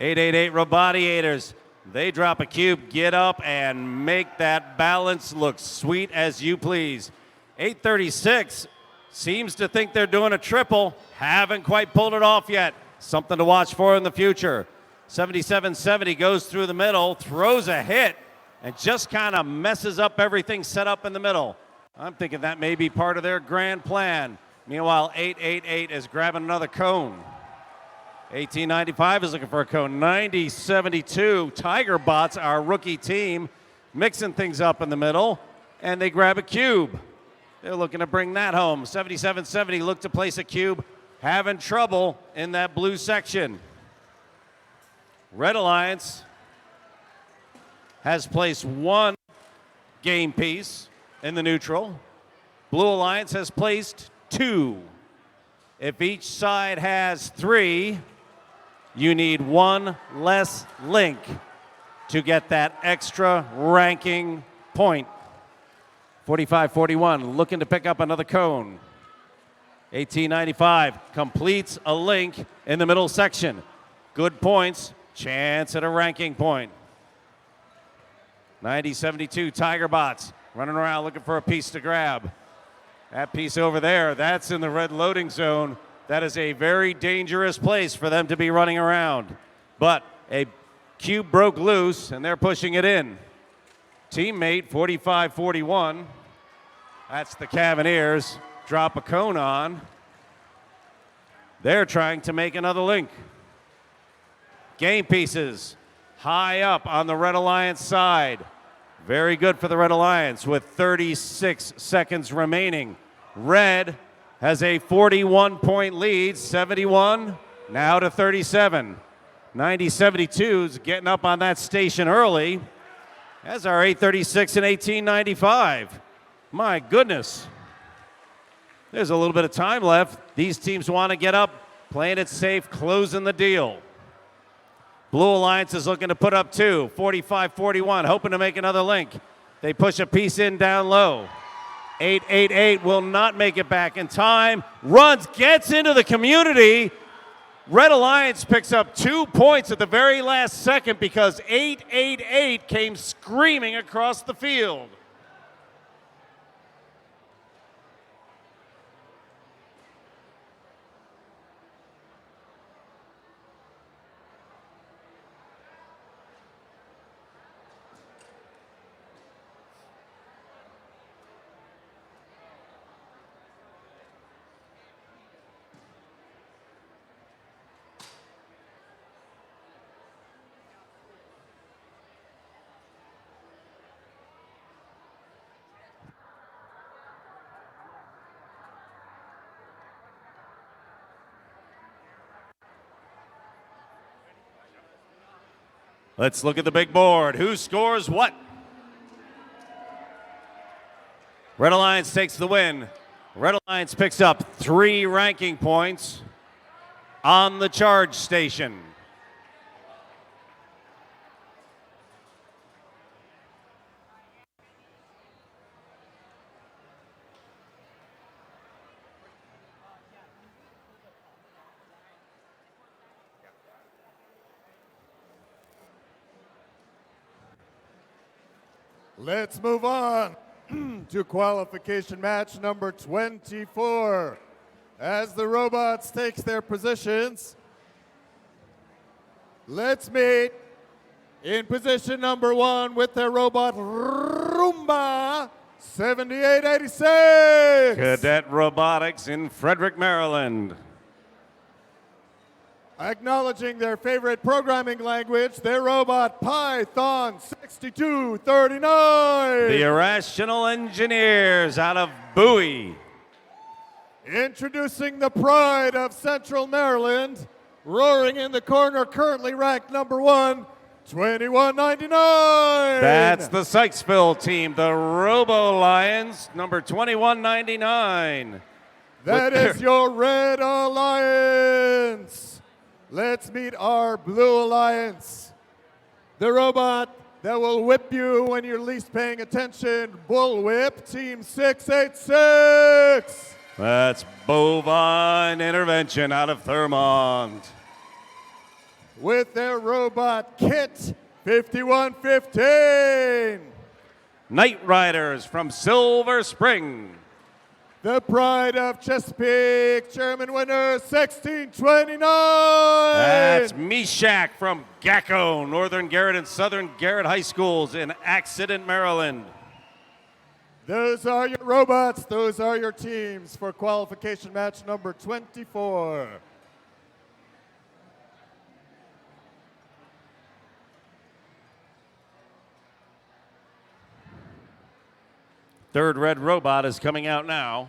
888 Robodiators. They drop a cube, get up, and make that balance look sweet as you please. 836 seems to think they're doing a triple. Haven't quite pulled it off yet. Something to watch for in the future. 7770 goes through the middle, throws a hit, and just kind of messes up everything set up in the middle. I'm thinking that may be part of their grand plan. Meanwhile, 888 is grabbing another cone. 1895 is looking for a cone. 9072, Tigerbots, our rookie team, mixing things up in the middle, and they grab a cube. They're looking to bring that home. 7770 look to place a cube, having trouble in that blue section. Red Alliance has placed one game piece in the neutral. Blue Alliance has placed 2. If each side has 3, you need one less link to get that extra ranking point. 45-41, looking to pick up another cone. 1895 completes a link in the middle section. Good points, chance at a ranking point. 9072 Tigerbots running around looking for a piece to grab. That piece over there, that's in the red loading zone. That is a very dangerous place for them to be running around. But a cube broke loose and they're pushing it in. Teammate 45-41. That's the Cavaliers. Drop a cone on. They're trying to make another link. Game pieces high up on the Red Alliance side. Very good for the Red Alliance with 36 seconds remaining. Red has a 41-point lead, 71 now to 37. 9072 is getting up on that station early. As our 836 and 1895. My goodness. There's a little bit of time left. These teams want to get up, playing it safe, closing the deal. Blue Alliance is looking to put up 2, 45-41, hoping to make another link. They push a piece in down low. 888 will not make it back in time. Runs, gets into the community. Red Alliance picks up 2 points at the very last second because 888 came screaming across the field. Let's look at the big board. Who scores what? Red Alliance takes the win. Red Alliance picks up 3 ranking points on the charge station. Let's move on to qualification match number 24. As the robots takes their positions, let's meet in position number 1 with their robot Roomba, 7886. Cadet Robotics in Frederick, Maryland. Acknowledging their favorite programming language, their robot Python 6239. The Irrational Engineers out of Bowie. Introducing the pride of Central Maryland, roaring in the corner, currently ranked number 1, 2199. That's the Sykesville team, the Robo Lions, number 2199. That is your Red Alliance. Let's meet our Blue Alliance. The robot that will whip you when you're least paying attention, Bullwhip, Team 686. That's Bovine Intervention out of Thurmont. With their robot Kit 5115. Night Riders from Silver Spring. The pride of Chesapeake, German winner 1629. That's Meshack from Gacko, Northern Garrett and Southern Garrett High Schools in Accident, Maryland. Those are your robots. Those are your teams for qualification match number 24. Third red robot is coming out now.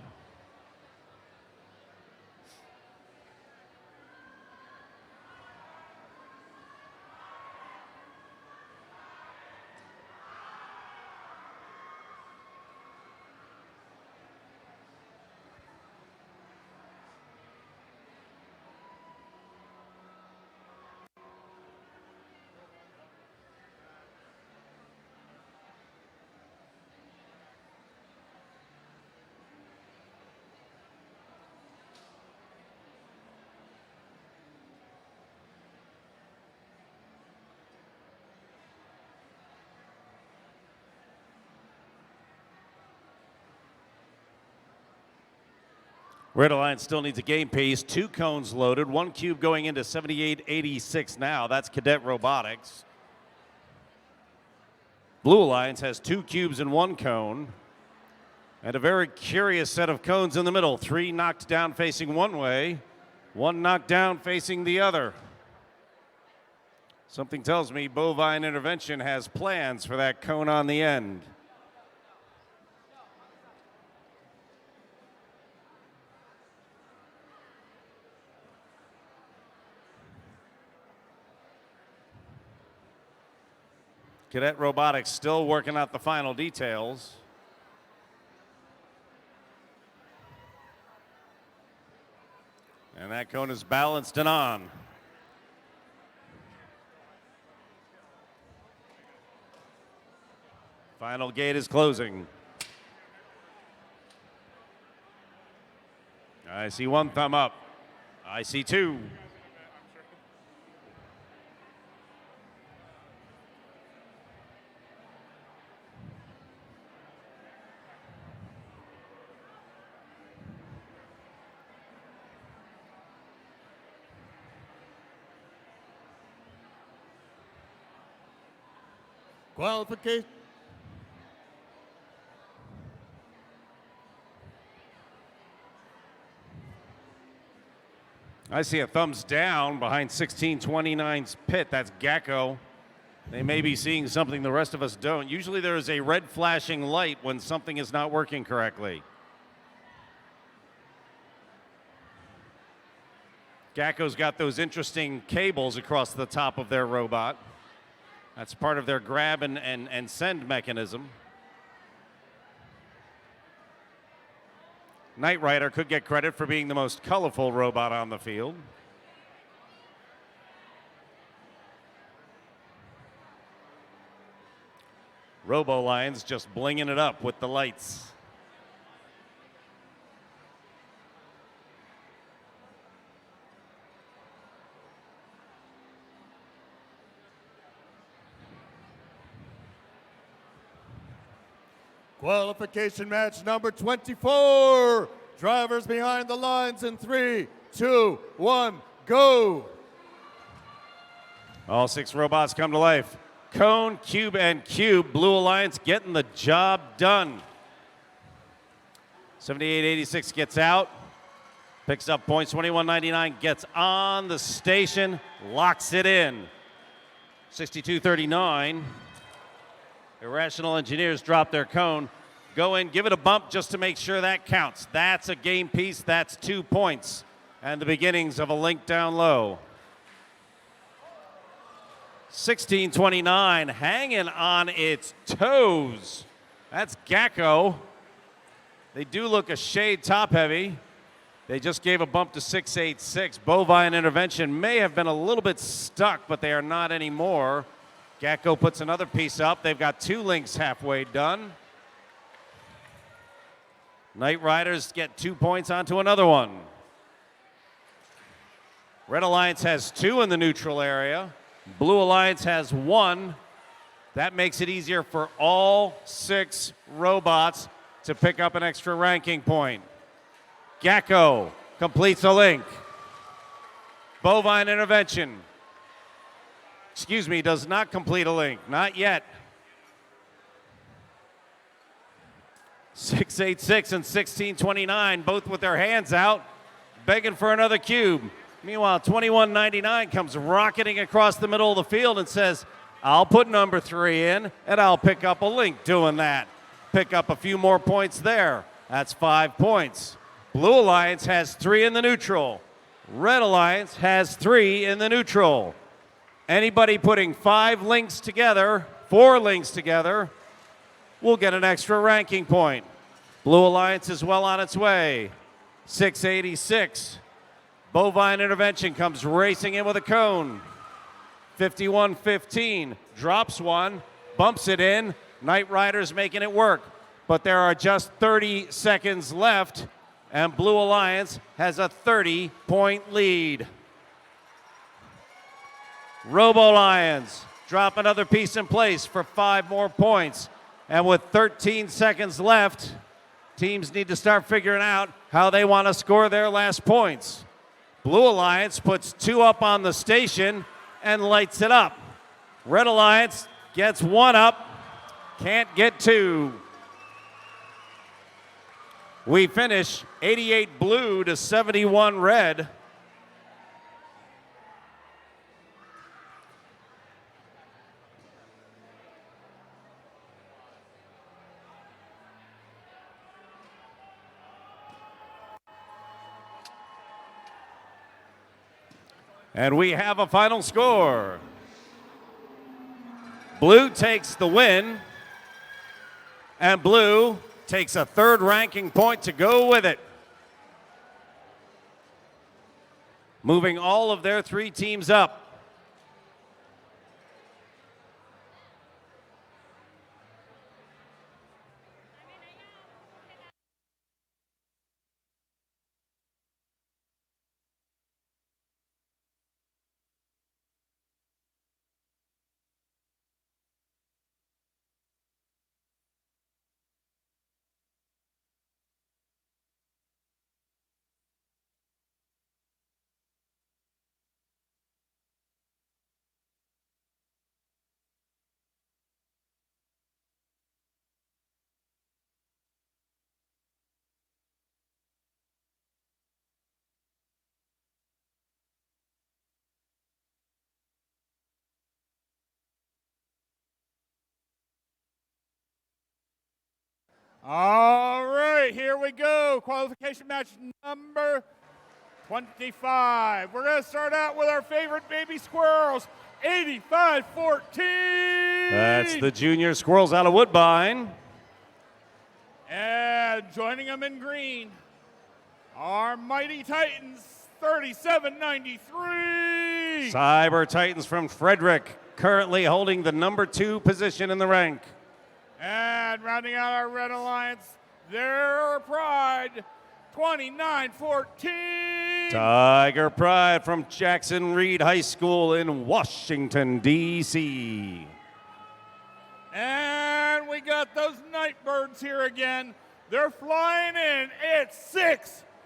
Red Alliance still needs a game piece. 2 cones loaded, 1 cube going into 7886 now. That's Cadet Robotics. Blue Alliance has 2 cubes and 1 cone. And a very curious set of cones in the middle. 3 knocked down facing one way, 1 knocked down facing the other. Something tells me Bovine Intervention has plans for that cone on the end. Cadet Robotics still working out the final details. And that cone is balanced and on. Final gate is closing. I see 1 thumb up. I see 2. Qualification. I see a thumbs down behind 1629's pit. That's Gacko. They may be seeing something the rest of us don't. Usually there is a red flashing light when something is not working correctly. Gacko's got those interesting cables across the top of their robot. That's part of their grab and send mechanism. Knight Rider could get credit for being the most colorful robot on the field. Robo Lions just blinging it up with the lights. Qualification match number 24. Drivers behind the lines in 3, 2, 1, go. All 6 robots come to life. Cone, Cube, and Cube. Blue Alliance getting the job done. 78-86 gets out. Picks up points. 21-99 gets on the station. Locks it in. 62-39. Irrational Engineers drop their cone. Go in, give it a bump just to make sure that counts. That's a game piece. That's 2 points. And the beginnings of a link down low. 16-29, hanging on its toes. That's Gacko. They do look a shade top heavy. They just gave a bump to 686. Bovine Intervention may have been a little bit stuck, but they are not anymore. Gacko puts another piece up. They've got 2 links halfway done. Night Riders get 2 points onto another one. Red Alliance has 2 in the neutral area. Blue Alliance has 1. That makes it easier for all 6 robots to pick up an extra ranking point. Gacko completes a link. Bovine Intervention, does not complete a link. Not yet. 686 and 1629, both with their hands out, begging for another cube. Meanwhile, 2199 comes rocketing across the middle of the field and says, I'll put number 3 in, and I'll pick up a link doing that. Pick up a few more points there. That's 5 points. Blue Alliance has 3 in the neutral. Red Alliance has 3 in the neutral. Anybody putting 4 links together, will get an extra ranking point. Blue Alliance is well on its way. 686. Bovine Intervention comes racing in with a cone. 51-15, drops one, bumps it in. Night Riders making it work. But there are just 30 seconds left, and Blue Alliance has a 30-point lead. Robo Lions drop another piece in place for 5 more points. And with 13 seconds left, teams need to start figuring out how they want to score their last points. Blue Alliance puts 2 up on the station and lights it up. Red Alliance gets 1 up, can't get 2. We finish 88 blue to 71 red. And we have a final score. Blue takes the win, and Blue takes a 3rd ranking point to go with it. Moving all of their 3 teams up. All right, here we go. Qualification match number 25. We're going to start out with our favorite baby squirrels, 85-14. That's the junior squirrels out of Woodbine. And joining them in green, our Mighty Titans, 37-93. Cyber Titans from Frederick, currently holding the number 2 position in the rank. And rounding out our Red Alliance, their pride, 29-14. Tiger Pride from Jackson Reed High School in Washington, D.C. And we got those Nightbirds here again. They're flying in. It's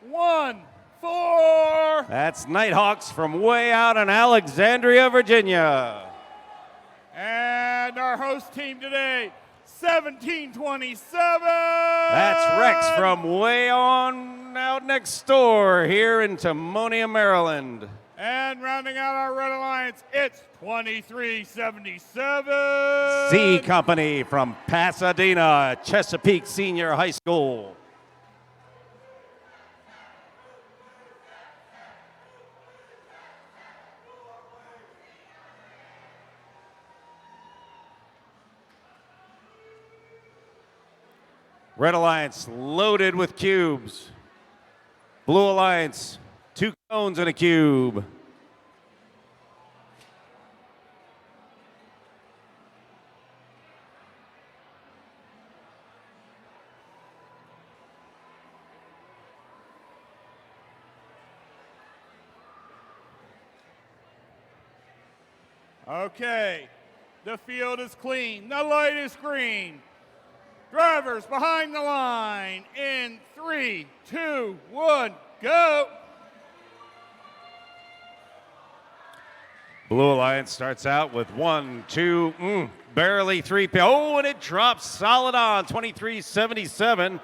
6-1-4. That's Nighthawks from way out in Alexandria, Virginia. And our host team today, 1727. That's Rex from way on out next door here in Timonium, Maryland. And rounding out our Red Alliance, it's 2377. C Company from Pasadena, Chesapeake Senior High School. Red Alliance loaded with cubes. Blue Alliance, 2 cones and a cube. Okay, the field is clean, the light is green. Drivers behind the line in 3, 2, 1, go. Blue Alliance starts out with 1, 2, barely 3. Oh, and it drops solid on 2377.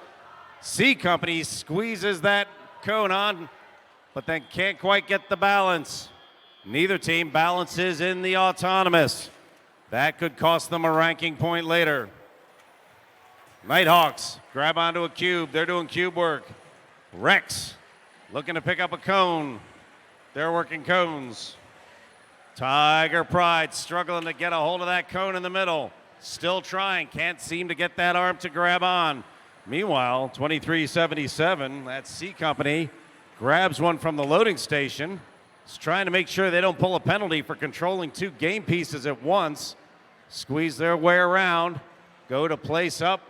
C Company squeezes that cone on, but then can't quite get the balance. Neither team balances in the autonomous. That could cost them a ranking point later. Nighthawks grab onto a cube. They're doing cube work. Rex looking to pick up a cone. They're working cones. Tiger Pride struggling to get a hold of that cone in the middle. Still trying. Can't seem to get that arm to grab on. Meanwhile, 2377, that C Company, grabs one from the loading station. Is trying to make sure they don't pull a penalty for controlling 2 game pieces at once. Squeeze their way around. Go to place up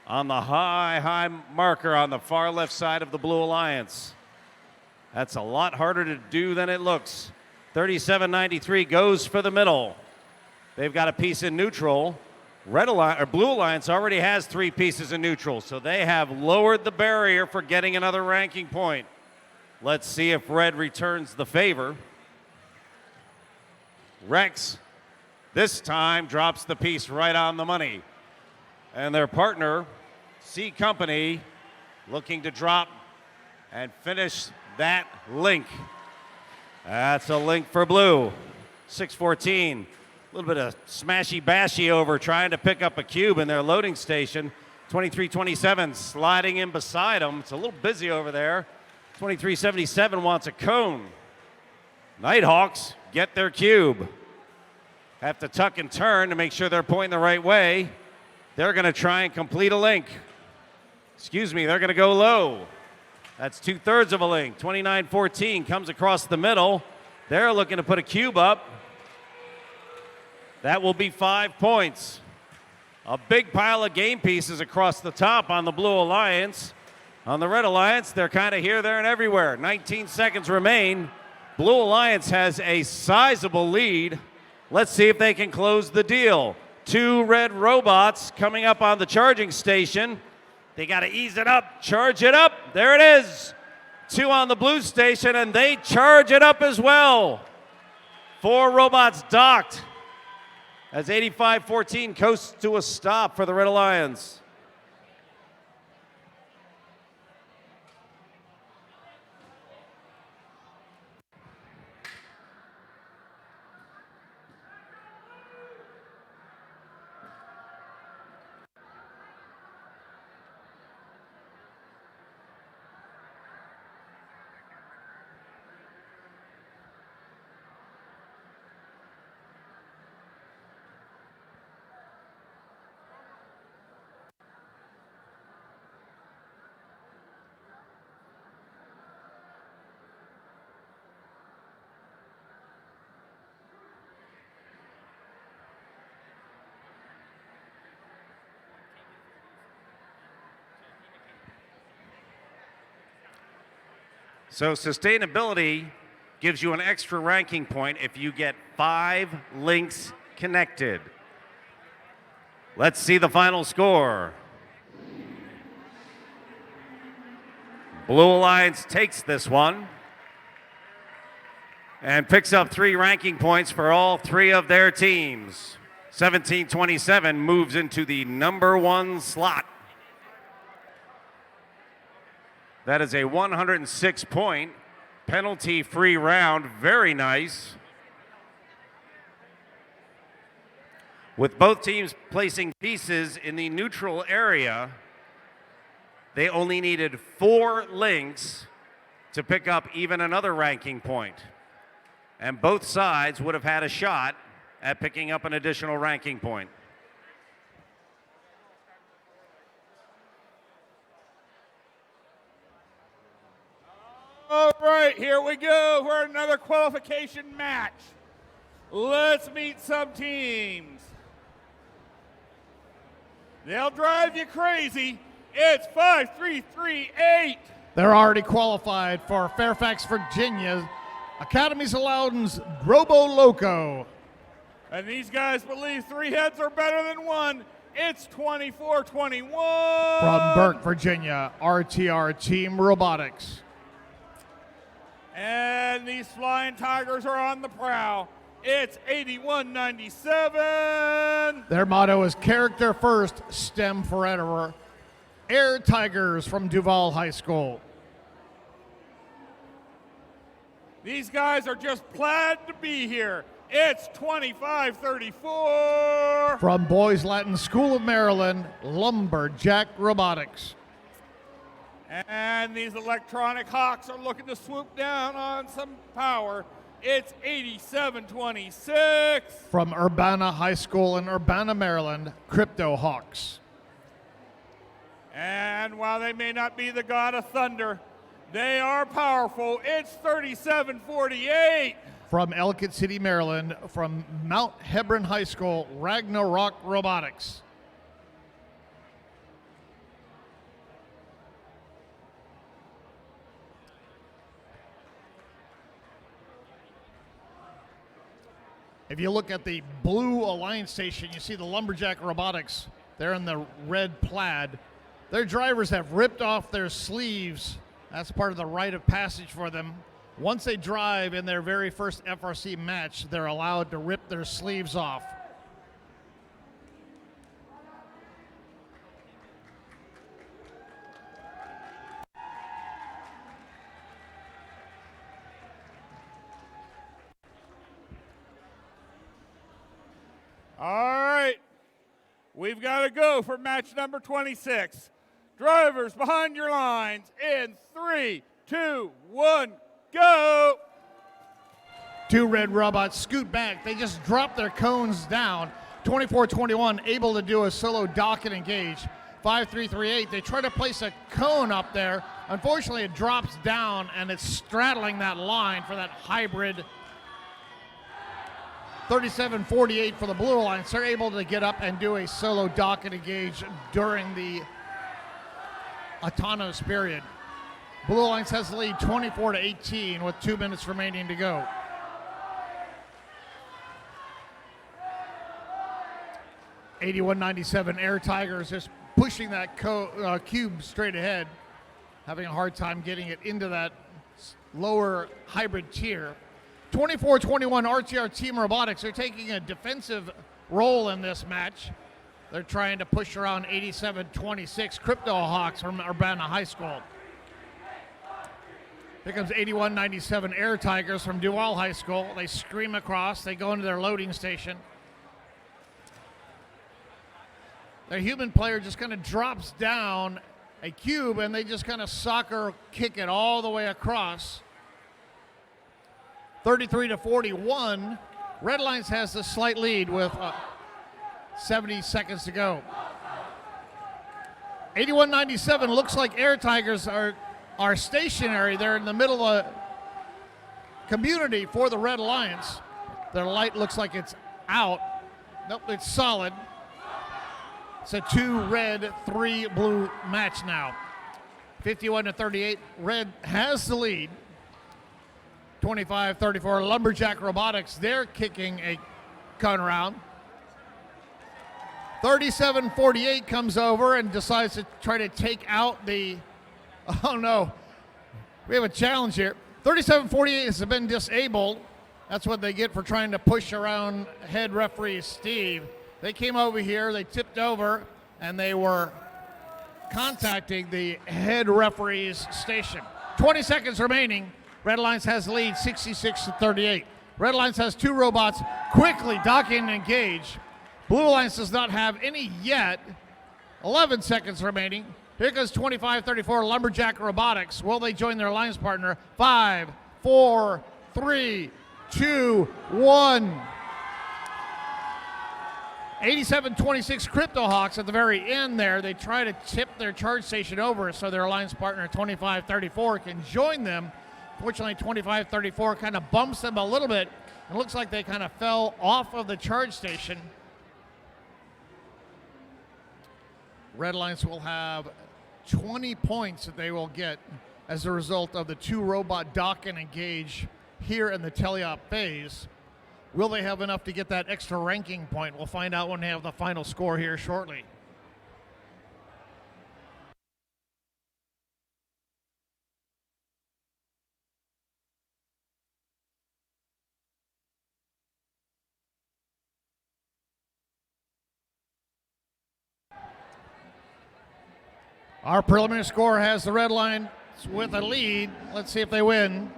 on the high marker on the far left side of the Blue Alliance. That's a lot harder to do than it looks. 3793 goes for the middle. They've got a piece in neutral. Blue Alliance already has 3 pieces in neutral, so they have lowered the barrier for getting another ranking point. Let's see if Red returns the favor. Rex, this time, drops the piece right on the money. And their partner, C Company, looking to drop and finish that link. That's a link for Blue. 614, a little bit of smashy-bashy over trying to pick up a cube in their loading station. 2327 sliding in beside them. It's a little busy over there. 2377 wants a cone. Nighthawks get their cube. Have to tuck and turn to make sure they're pointing the right way. They're going to try and complete a link. Excuse me, they're going to go low. That's 2/3 of a link. 2914 comes across the middle. They're looking to put a cube up. That will be 5 points. A big pile of game pieces across the top on the Blue Alliance. On the Red Alliance, they're kind of here, there, and everywhere. 19 seconds remain. Blue Alliance has a sizable lead. Let's see if they can close the deal. 2 red robots coming up on the charging station. They got to ease it up, charge it up. There it is. 2 on the blue station, and they charge it up as well. 4 robots docked as 8514 coasts to a stop for the Red Alliance. So sustainability gives you an extra ranking point if you get 5 links connected. Let's see the final score. Blue Alliance takes this one and picks up 3 ranking points for all 3 of their teams. 1727 moves into the number 1 slot. That is a 106-point penalty-free round. Very nice. With both teams placing pieces in the neutral area, they only needed 4 links to pick up even another ranking point. And both sides would have had a shot at picking up an additional ranking point. All right, here we go for another qualification match. Let's meet some teams. They'll drive you crazy. It's 5-3-3-8. They're already qualified for Fairfax, Virginia, Academies Loudon's Robo Loco. And these guys believe 3 heads are better than 1. It's 24-21. From Burke, Virginia, RTR Team Robotics. And these Flying Tigers are on the prowl. It's 81-97. Their motto is character first, STEM forever. Air Tigers from Duval High School. These guys are just glad to be here. It's 25-34. From Boys Latin School of Maryland, Lumberjack Robotics. And these electronic hawks are looking to swoop down on some power. It's 87-26. From Urbana High School in Urbana, Maryland, Crypto Hawks. And while they may not be the god of thunder, they are powerful. It's 37-48. From Ellicott City, Maryland, from Mount Hebron High School, Ragnarok Robotics. If you look at the blue Alliance station, you see the Lumberjack Robotics. They're in the red plaid. Their drivers have ripped off their sleeves. That's part of the rite of passage for them. Once they drive in their very first FRC match, they're allowed to rip their sleeves off. All right, we've got to go for match number 26. Drivers behind your lines in 3, 2, 1, go. 2 red robots scoot back. They just drop their cones down. 24-21, able to do a solo dock and engage. 5-3-3-8, they try to place a cone up there. Unfortunately, it drops down and it's straddling that line for that hybrid. 37-48 for the Blue Alliance. They're able to get up and do a solo dock and engage during the autonomous period. Blue Alliance has the lead 24-18 with 2 minutes remaining to go. $81.97 Air Tigers just pushing that cube straight ahead, having a hard time getting it into that lower hybrid tier. 24-21 RTR Team Robotics are taking a defensive role in this match. They're trying to push around 87-26 Crypto Hawks from Urbana High School. Here comes 81-97 Air Tigers from Duval High School. They scream across. They go into their loading station. Their human player just kind of drops down a cube and they just kind of soccer kick it all the way across. 33-41. Red Alliance has the slight lead with 70 seconds to go. 81-97 looks like Air Tigers are stationary. They're in the middle of the community for the Red Alliance. Their light looks like it's out. Nope, it's solid. It's a 2 red, 3 blue match now. 51-38. Red has the lead. 25-34 Lumberjack Robotics. They're kicking a cone around. 37-48 comes over and decides to try to take out the, oh no, we have a challenge here. 37-48 has been disabled. That's what they get for trying to push around head referee Steve. They came over here, they tipped over, and they were contacting the head referee's station. 20 seconds remaining. Red Alliance has the lead, 66-38. Red Alliance has 2 robots quickly docking and engage. Blue Alliance does not have any yet. 11 seconds remaining. Here goes 25-34 Lumberjack Robotics. Will they join their alliance partner? 5, 4, 3, 2, 1. 87-26 Cryptohawks at the very end there. They try to tip their charge station over so their alliance partner 25-34 can join them. Fortunately, 25-34 kind of bumps them a little bit. It looks like they kind of fell off of the charge station. Red Alliance will have 20 points that they will get as a result of the 2 robot dock and engage here in the teleop phase. Will they have enough to get that extra ranking point? We'll find out when they have the final score here shortly. Our preliminary score has the Red Alliance with a lead. Let's see if they win.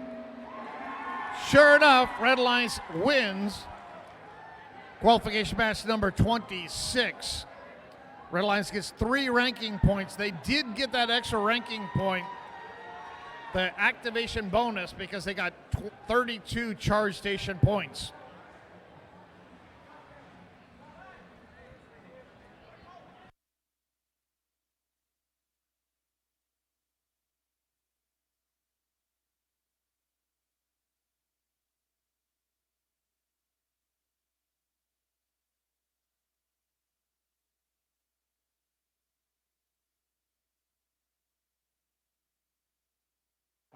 Sure enough, Red Alliance wins qualification match number 26. Red Alliance gets 3 ranking points. They did get that extra ranking point, the activation bonus, because they got 32 charge station points.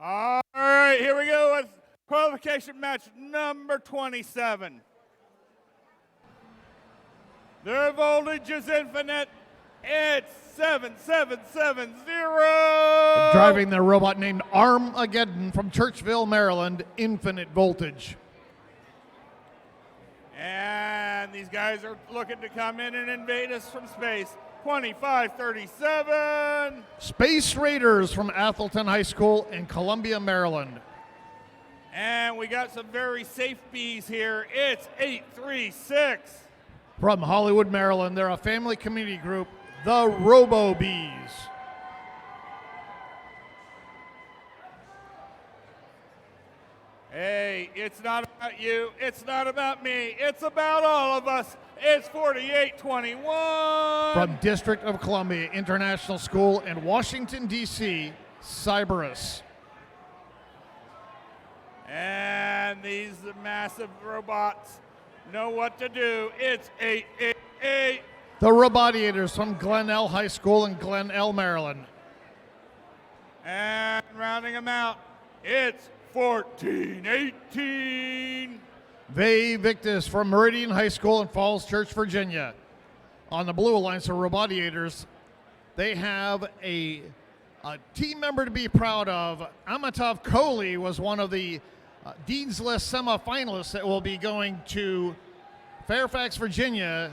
All right, here we go with qualification match number 27. Their voltage is infinite. It's 7770. Driving their robot named Armageddon from Churchville, Maryland, infinite voltage. And these guys are looking to come in and invade us from space. 2537. Space Raiders from Athelton High School in Columbia, Maryland. And we got some very safe bees here. It's 836. From Hollywood, Maryland, they're a family community group, the Robo Bees. Hey, it's not about you. It's not about me. It's about all of us. It's 4821. From District of Columbia International School in Washington, D.C., Cyberus. And these massive robots know what to do. It's 888. The Robotiators from Glenell High School in Glenell, Maryland. And rounding them out, it's 1418. Vae Victus from Meridian High School in Falls Church, Virginia. On the Blue Alliance of Robotiators, they have a team member to be proud of. Amitav Kohli was one of the Dean's List semifinalists that will be going to Fairfax, Virginia.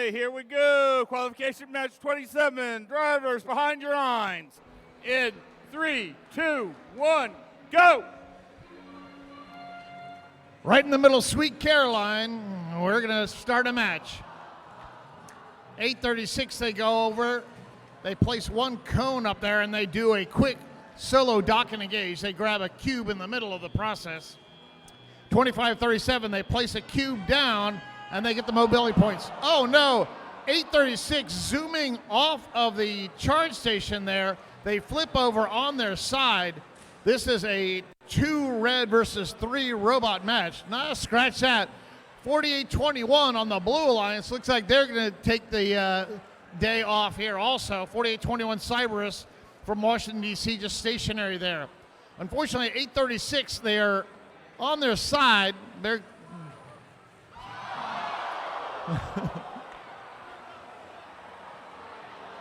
Okay, here we go. Qualification match 27. Drivers behind your lines. In 3, 2, 1, go! Right in the middle, Sweet Caroline. We're going to start a match. 8:36 they go over. They place one cone up there and they do a quick solo dock and engage. They grab a cube in the middle of the process. 25:37 they place a cube down and they get the mobility points. Oh no, 8:36 zooming off of the charge station there. They flip over on their side. This is a 2 red versus 3 robot match. Nah, scratch that. 48-21 on the Blue Alliance. Looks like they're going to take the day off here also. 48-21 Cyberus from Washington, D.C., just stationary there. Unfortunately, 8:36, they are on their side. They're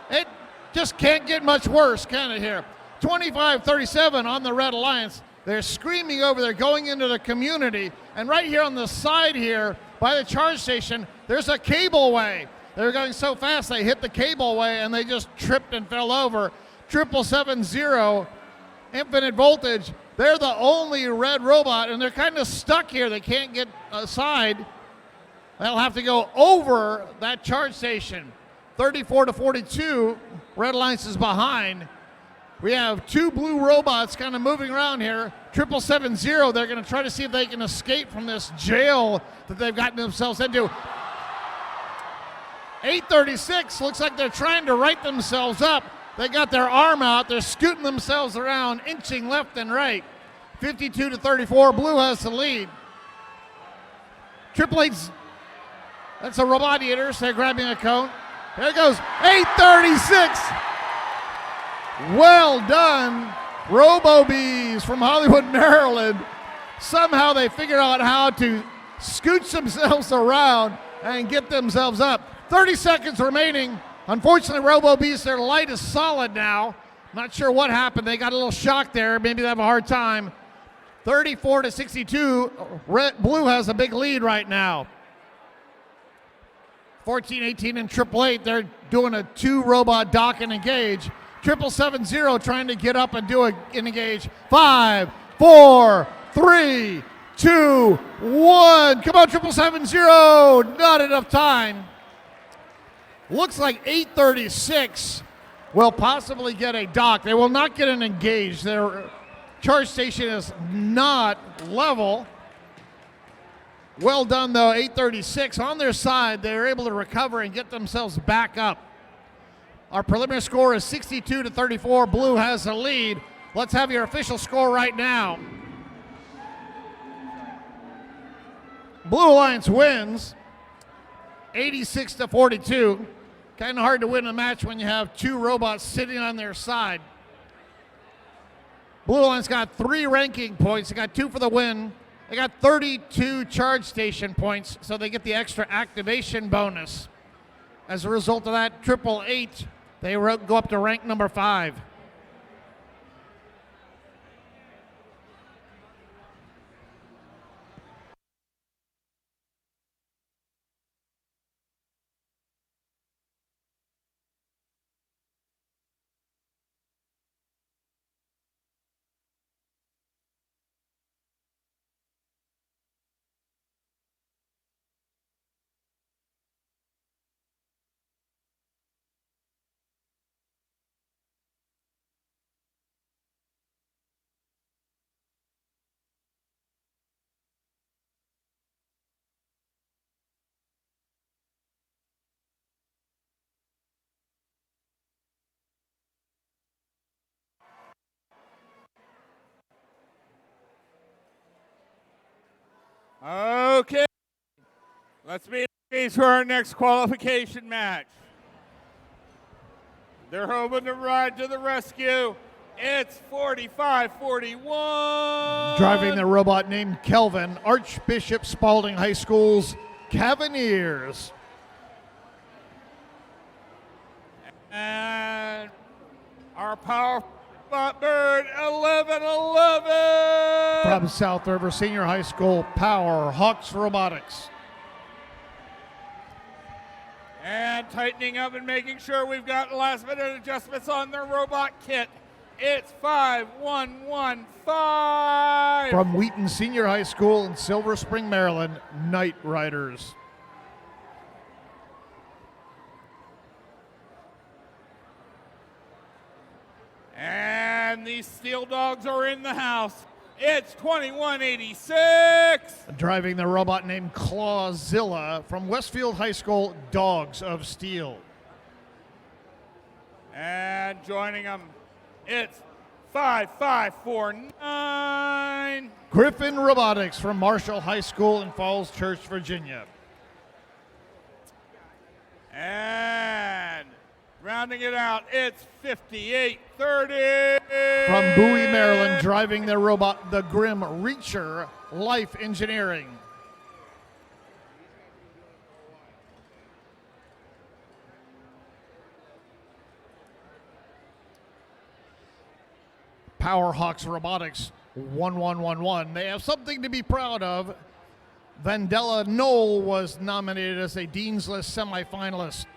it just can't get much worse, can it here? 25-37 on the Red Alliance. They're screaming over there, going into the community. And right here on the side here, by the charge station, there's a cableway. They're going so fast, they hit the cableway and they just tripped and fell over. 770, Infinite Voltage. They're the only red robot, and they're kind of stuck here. They can't get aside. They'll have to go over that charge station. 34-42, Red Alliance is behind. We have 2 blue robots kind of moving around here. 770, they're going to try to see if they can escape from this jail that they've gotten themselves into. 8:36, looks like they're trying to right themselves up. They got their arm out. They're scooting themselves around, inching left and right. 52-34, blue has the lead. 888's, that's a robot eater, so they're grabbing a cone. There it goes, 8:36. Well done, Robo-Bees from Hollywood, Maryland. Somehow they figured out how to scooch themselves around and get themselves up. 30 seconds remaining. Unfortunately, Robo-Bees, their light is solid now. Not sure what happened. They got a little shock there. Maybe they have a hard time. 34-62. Blue has a big lead right now. 14-18 and 888. They're doing a 2 robot dock and engage. 770 trying to get up and do an engage. 5, 4, 3, 2, 1. Come on, 770. Not enough time. Looks like 8:36 will possibly get a dock. They will not get an engage. Their charge station is not level. Well done, though, 8:36. On their side, they're able to recover and get themselves back up. Our preliminary score is 62-34. Blue has the lead. Let's have your official score right now. Blue Alliance wins 86-42. Kind of hard to win a match when you have 2 robots sitting on their side. Blue Alliance got 3 ranking points. They got 2 for the win. They got 32 charge station points, so they get the extra activation bonus. As a result of that, 888, they go up to rank number 5. Okay, let's be engaged for our next qualification match. They're hoping to ride to the rescue. It's 45-41. Driving the robot named Kelvin, Archbishop Spalding High School's Cavaliers. And our powerful robot bird, 11-11. From South River Senior High School, Power Hawks Robotics. And tightening up and making sure we've got last minute adjustments on their robot kit. It's 5115. From Wheaton Senior High School in Silver Spring, Maryland, Night Riders. And these Steel Dogs are in the house. It's 2186. Driving the robot named Clawzilla from Westfield High School, Dogs of Steel. And joining them, it's 5549. Griffin Robotics from Marshall High School in Falls Church, Virginia. And rounding it out, it's 5830. From Bowie, Maryland, driving their robot, the Grim Reacher, Life Engineering. Powerhawks Robotics 1111. They have something to be proud of. Vandella Knoll was nominated as a Dean's List semifinalist.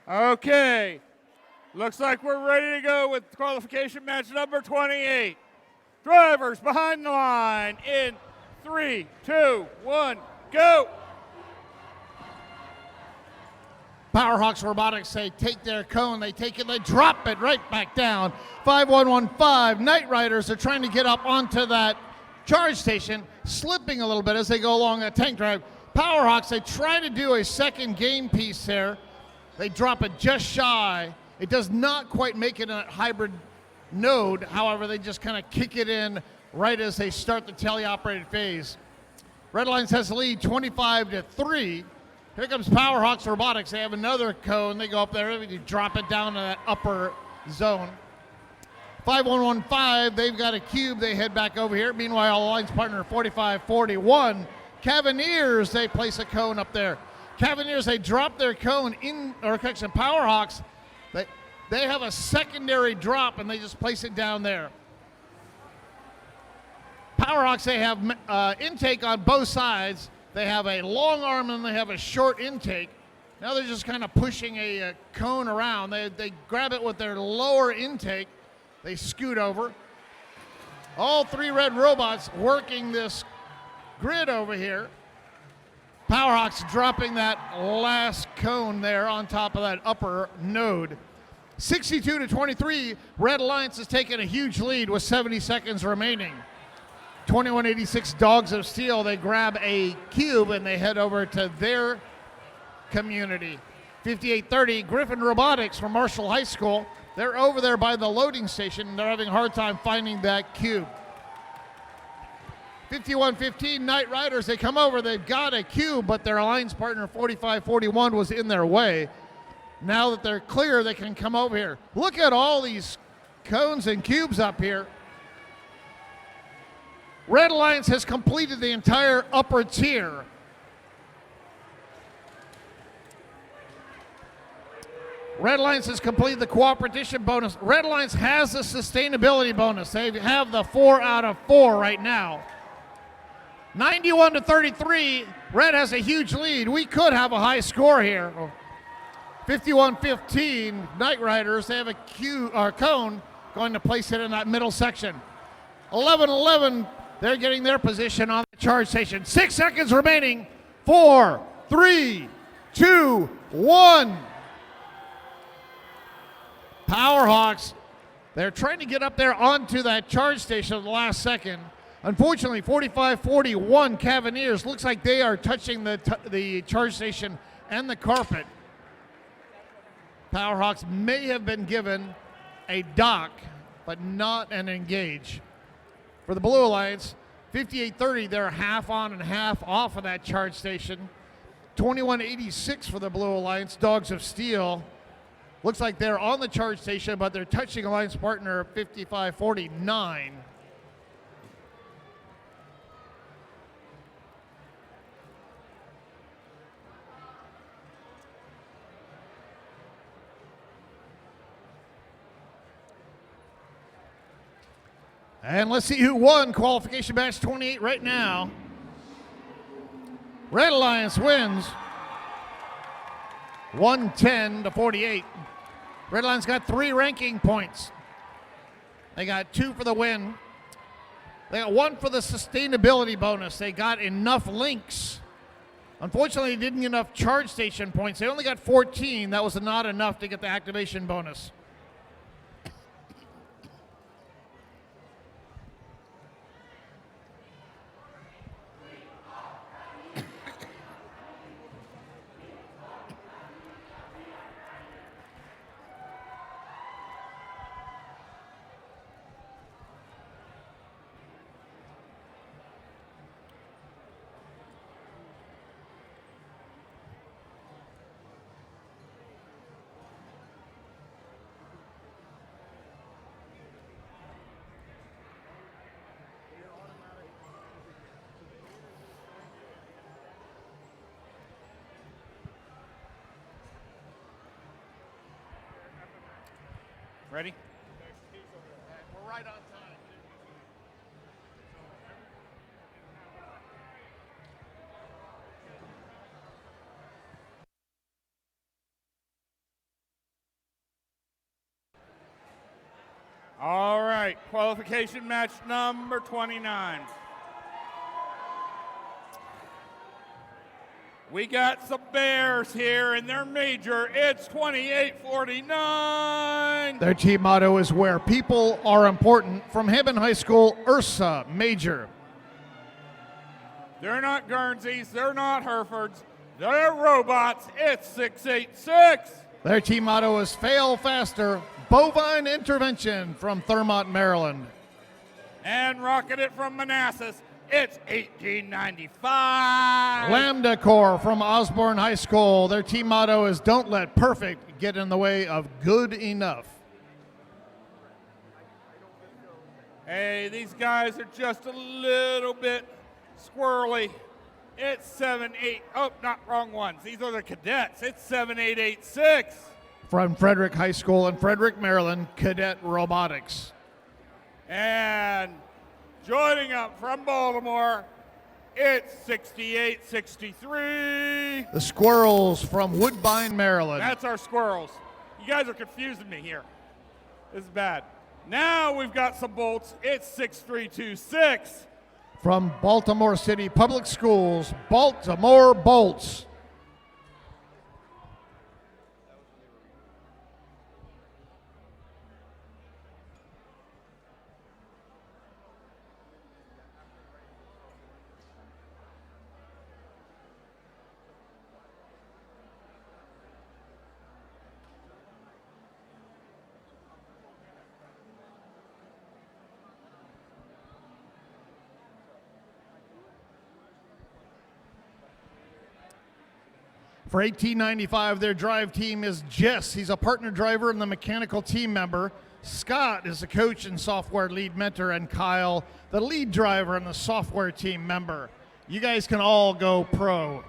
Okay, looks like we're ready to go with qualification match number 28. Drivers behind the line in 3, 2, 1, go! Powerhawks Robotics, they take their cone, they take it, they drop it right back down. 5115, Night Riders are trying to get up onto that charge station, slipping a little bit as they go along that tank drive. Powerhawks, they try to do a second game piece there. They drop it just shy. It does not quite make it a hybrid node. However, they just kind of kick it in right as they start the teleoperated phase. Red Lions has the lead 25-3. Here comes Powerhawks Robotics. They have another cone. They go up there. They drop it down to that upper zone. 5115, they've got a cube. They head back over here. Meanwhile, Alliance partner 4541. Cavaliers, they place a cone up there. Cavaliers, they drop their cone in, or correction, Powerhawks, they have a secondary drop and they just place it down there. Powerhawks, they have intake on both sides. They have a long arm and they have a short intake. Now they're just kind of pushing a cone around. They grab it with their lower intake. They scoot over. All three red robots working this grid over here. Powerhawks dropping that last cone there on top of that upper node. 62-23, Red Alliance has taken a huge lead with 70 seconds remaining. 2186 Dogs of Steel, they grab a cube and they head over to their community. 5830, Griffin Robotics from Marshall High School. They're over there by the loading station and they're having a hard time finding that cube. 5115 Night Riders, they come over, they've got a cube, but their alliance partner 4541 was in their way. Now that they're clear, they can come over here. Look at all these cones and cubes up here. Red Alliance has completed the entire upper tier. Red Alliance has completed the cooperation bonus. Red Alliance has the sustainability bonus. They have the 4 out of 4 right now. 91-33, Red has a huge lead. We could have a high score here. 51-15, Night Riders, they have a cone going to place it in that middle section. 11-11, they're getting their position on the charge station. 6 seconds remaining. 4, 3, 2, 1. Powerhawks, they're trying to get up there onto that charge station at the last second. Unfortunately, 45-41 Cavaliers, looks like they are touching the charge station and the carpet. Powerhawks may have been given a dock, but not an engage. For the Blue Alliance, 5830, they're half on and half off of that charge station. 2186 for the Blue Alliance, Dogs of Steel. Looks like they're on the charge station, but they're touching alliance partner 5549. And let's see who won qualification match 28 right now. Red Alliance wins 110-48. Red Alliance got 3 ranking points. They got 2 for the win. They got 1 for the sustainability bonus. They got enough links. Unfortunately, they didn't get enough charge station points. They only got 14. That was not enough to get the activation bonus. Ready? We're right on time. All right, qualification match number 29. We got some Bears here in their major. It's 28-49. Their team motto is where people are important. From Hammond High School, Ursa Major. They're not Guernseys. They're not Herefords. They're robots. It's 686. Their team motto is fail faster, bovine intervention from Thurmont, Maryland. And rocking it from Manassas, it's 1895. Lambda Corps from Osborne High School. Their team motto is don't let perfect get in the way of good enough. Hey, these guys are just a little bit squirrely. It's 7-8. Oh, not wrong ones. These are the cadets. It's 7-8-8-6. From Frederick High School in Frederick, Maryland, Cadet Robotics. And joining up from Baltimore, it's 68-63. The Squirrels from Woodbine, Maryland. That's our Squirrels. You guys are confusing me here. This is bad. Now we've got some bolts. It's 6-3-2-6. From Baltimore City Public Schools, Baltimore Bolts. For 1895, their drive team is Jess. He's a partner driver and the mechanical team member. Scott is the coach and software lead mentor, and Kyle, the lead driver and the software team member. You guys can all go pro.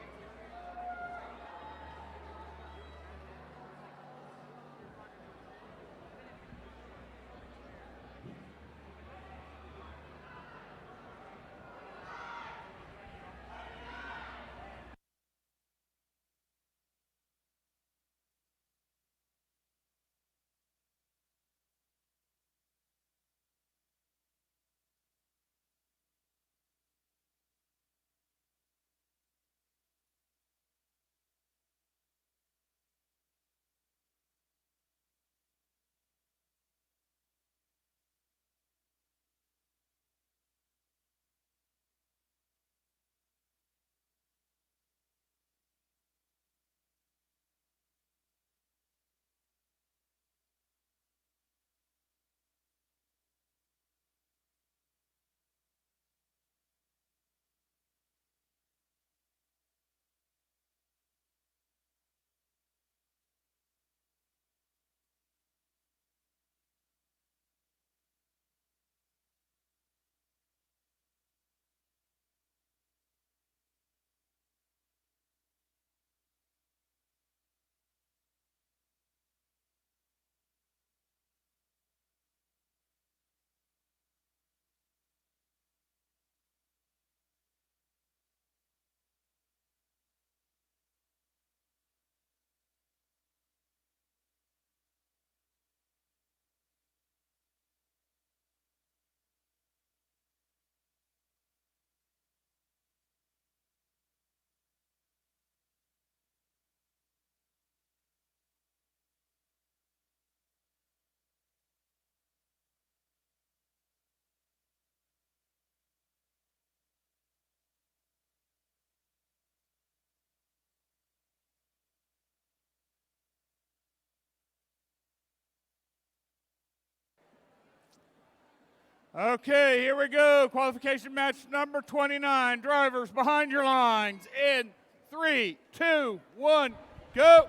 Okay, here we go. Qualification match number 29. Drivers behind your lines in 3, 2, 1, go.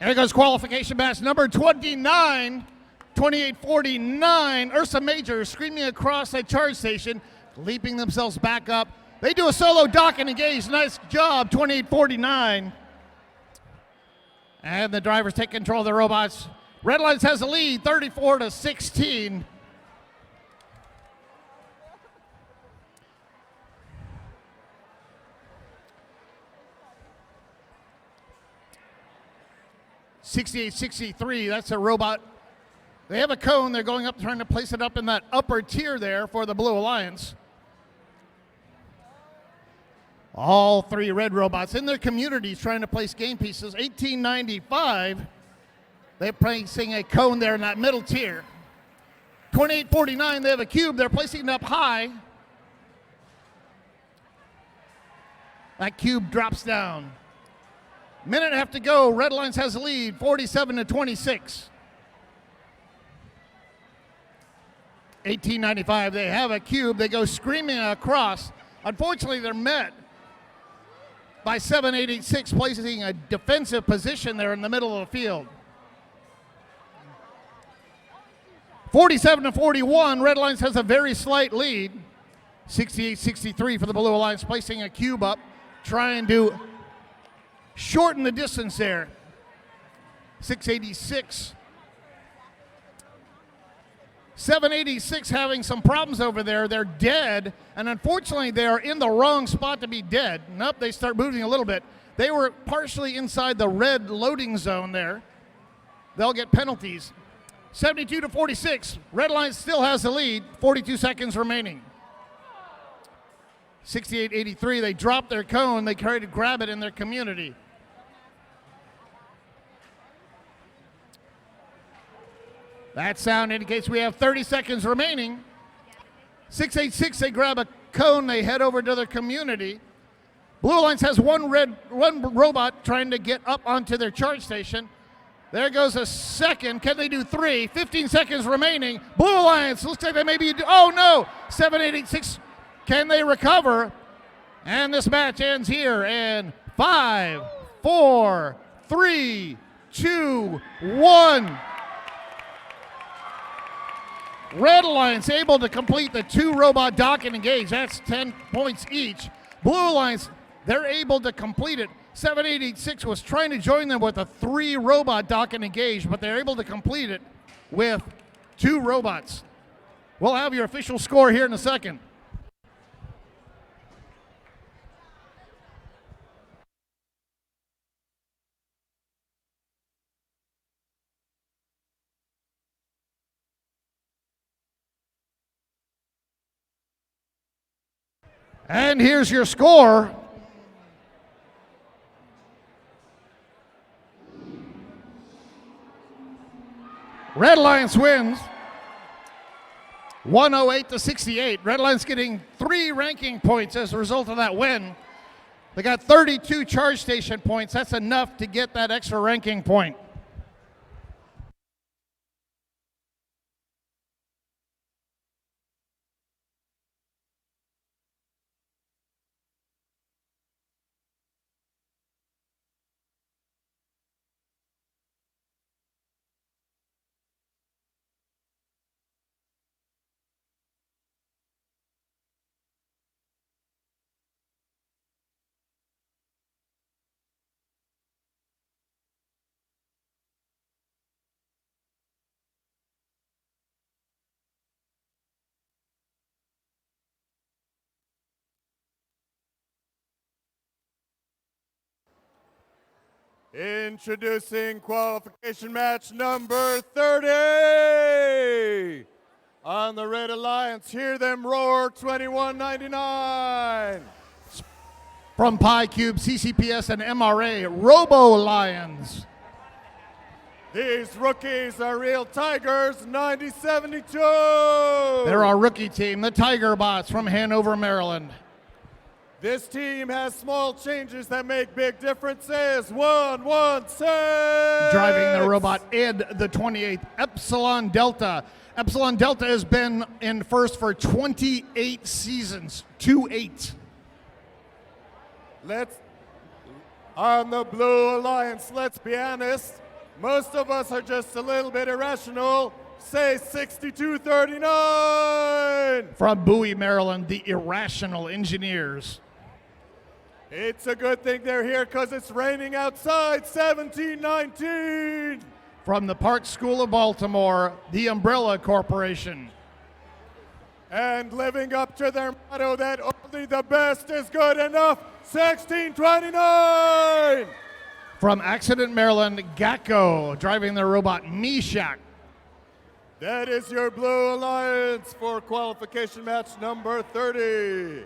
Here goes qualification match number 29, 2849. Ursa Major screaming across a charge station, leaping themselves back up. They do a solo dock and engage. Nice job, 2849. And the drivers take control of the robots. Red Lights has the lead, 34-16. $68.63, that's a robot. They have a cone. They're going up, trying to place it up in that upper tier there for the Blue Alliance. All three red robots in their communities trying to place game pieces. 1895, they're placing a cone there in that middle tier. 2849, they have a cube. They're placing it up high. That cube drops down. Minute and a half to go. Red Lions has the lead, 47-26. 1895, they have a cube. They go screaming across. Unfortunately, they're met by 7886, placing a defensive position there in the middle of the field. 47-41, Red Lions has a very slight lead. 68-63 for the Blue Alliance, placing a cube up, trying to shorten the distance there. 686. 786 having some problems over there. They're dead, and unfortunately they are in the wrong spot to be dead. Nope, they start moving a little bit. They were partially inside the red loading zone there. They'll get penalties. 72-46, Red Lions still has the lead, 42 seconds remaining. 68-83, they dropped their cone. They tried to grab it in their community. That sound indicates we have 30 seconds remaining. 686, they grab a cone, they head over to their community. Blue Alliance has one robot trying to get up onto their charge station. There goes a second. Can they do 3? 15 seconds remaining. Blue Alliance, looks like they maybe do. Oh no! 786, can they recover? And this match ends here in 5, 4, 3, 2, 1. Red Alliance able to complete the 2 robot dock and engage. That's 10 points each. Blue Alliance, they're able to complete it. 7886 was trying to join them with a 3 robot dock and engage, but they're able to complete it with 2 robots. We'll have your official score here in a second. And here's your score. Red Lions wins 108-68. Red Lions getting 3 ranking points as a result of that win. They got 32 charge station points. That's enough to get that extra ranking point. Introducing qualification match number 30. On the Red Alliance, hear them roar, 21.99. From Pi Cube, CCPS, and MRA, Robo Lions. These rookies are real Tigers, 90.72. They're our rookie team, the Tiger Bots from Hanover, Maryland. This team has small changes that make big differences. 116. Driving the robot Ed, the 28th, Epsilon Delta. Epsilon Delta has been in first for 28 seasons, 2-8. On the Blue Alliance, let's be honest, most of us are just a little bit irrational. Say 62.39. From Bowie, Maryland, the Irrational Engineers. It's a good thing they're here because it's raining outside, 17.19. From the Park School of Baltimore, the Umbrella Corporation. And living up to their motto that only the best is good enough, 16.29. From Accident, Maryland, Gacko, driving their robot Meshack. That is your Blue Alliance for qualification match number 30.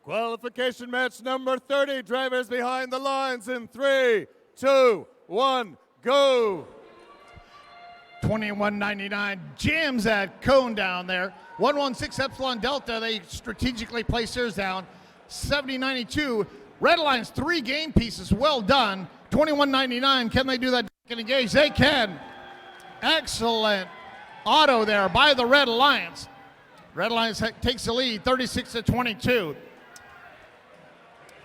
Qualification match number 30, drivers behind the lines in 3, 2, 1, go. 21.99 jams that cone down there. 116 Epsilon Delta, they strategically place theirs down. 70.92, Red Lions 3 game pieces, well done. 21.99, can they do that and engage? They can. Excellent auto there by the Red Lions. Red Lions takes the lead, 36-22.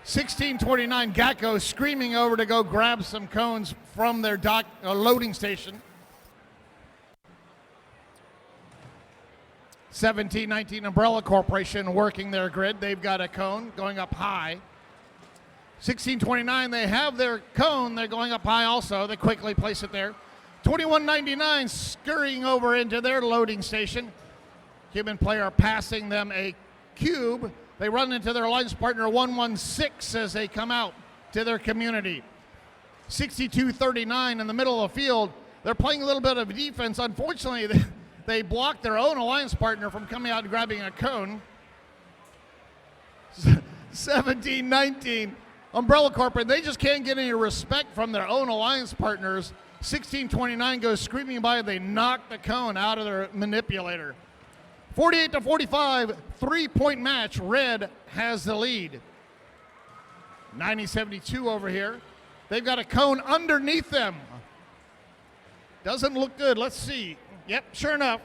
16.29, Gacko screaming over to go grab some cones from their loading station. 17.19, Umbrella Corporation working their grid. They've got a cone going up high. 16.29, they have their cone. They're going up high also. They quickly place it there. 21.99, scurrying over into their loading station. Cuban player passing them a cube. They run into their alliance partner 116 as they come out to their community. 62.39 in the middle of the field. They're playing a little bit of defense. Unfortunately, they blocked their own alliance partner from coming out and grabbing a cone. 17.19, Umbrella Corporate, they just can't get any respect from their own alliance partners. 16.29 goes screaming by. They knock the cone out of their manipulator. 48-45, 3-point match. Red has the lead. 90.72 over here. They've got a cone underneath them. Doesn't look good. Let's see. Yep, sure enough.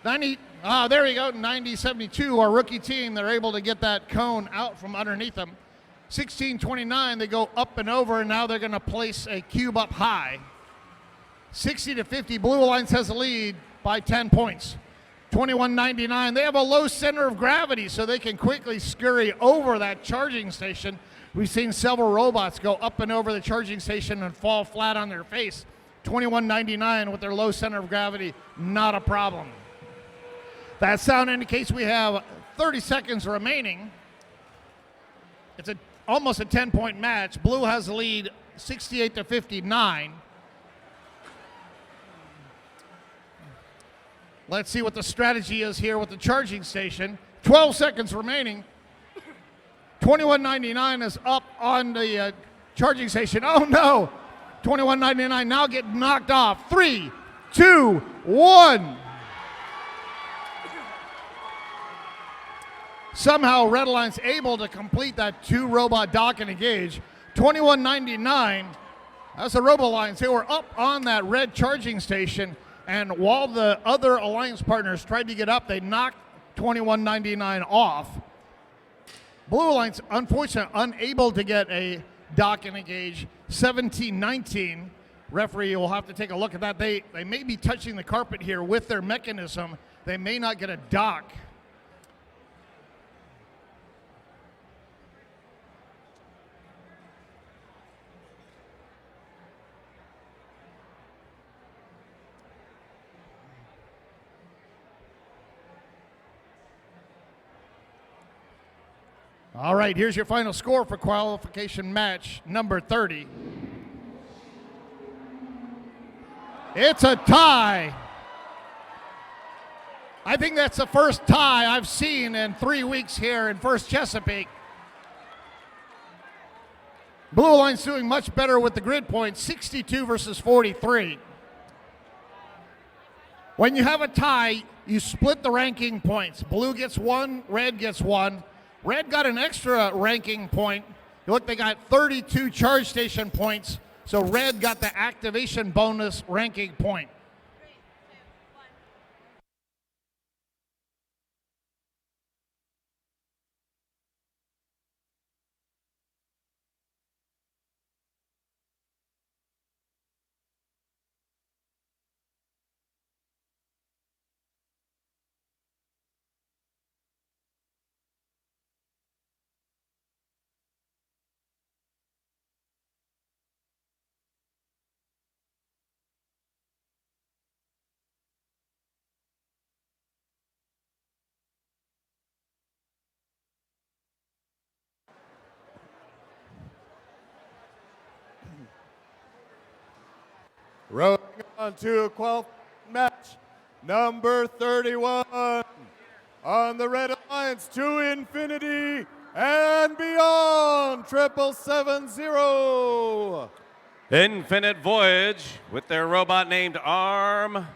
There we go. 90.72, our rookie team. They're able to get that cone out from underneath them. 16.29, they go up and over, and now they're going to place a cube up high. 60-50, Blue Alliance has the lead by 10 points. 21.99, they have a low center of gravity, so they can quickly scurry over that charging station. We've seen several robots go up and over the charging station and fall flat on their face. 21.99 with their low center of gravity, not a problem. That sound indicates we have 30 seconds remaining. It's almost a 10-point match. Blue has the lead 68-59. Let's see what the strategy is here with the charging station. 12 seconds remaining. 21.99 is up on the charging station. Oh no! 21.99 now get knocked off. 3, 2, 1. Somehow Red Lions able to complete that 2-robot dock and engage. 21.99. That's the Robo Lions. They were up on that red charging station, and while the other alliance partners tried to get up, they knocked 21.99 off. Blue Alliance, unfortunately, unable to get a dock and engage. 17.19. Referee will have to take a look at that. They may be touching the carpet here with their mechanism. They may not get a dock. All right, here's your final score for qualification match number 30. It's a tie. I think that's the first tie I've seen in 3 weeks here in First Chesapeake. Blue Alliance doing much better with the grid points, 62 versus 43. When you have a tie, you split the ranking points. Blue gets 1, red gets 1. Red got an extra ranking point. Look, they got 32 charge station points, so red got the activation bonus ranking point. Rolling on to a match number 31 on the red. Lines to infinity and beyond. 7770. Infinite Voyage with their robot named Armageddon.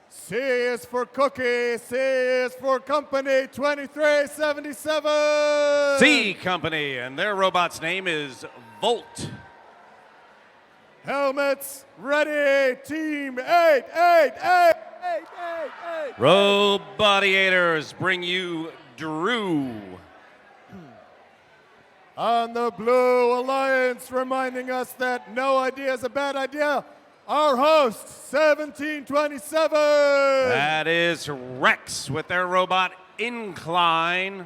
C is for Cookie. C is for Company 2377. C Company, and their robot's name is Volt. Helmets ready. Team 8. Robodiators bring you Drew. On the Blue Alliance, reminding us that no idea is a bad idea. Our host, 1727. That is Rex with their robot Incline.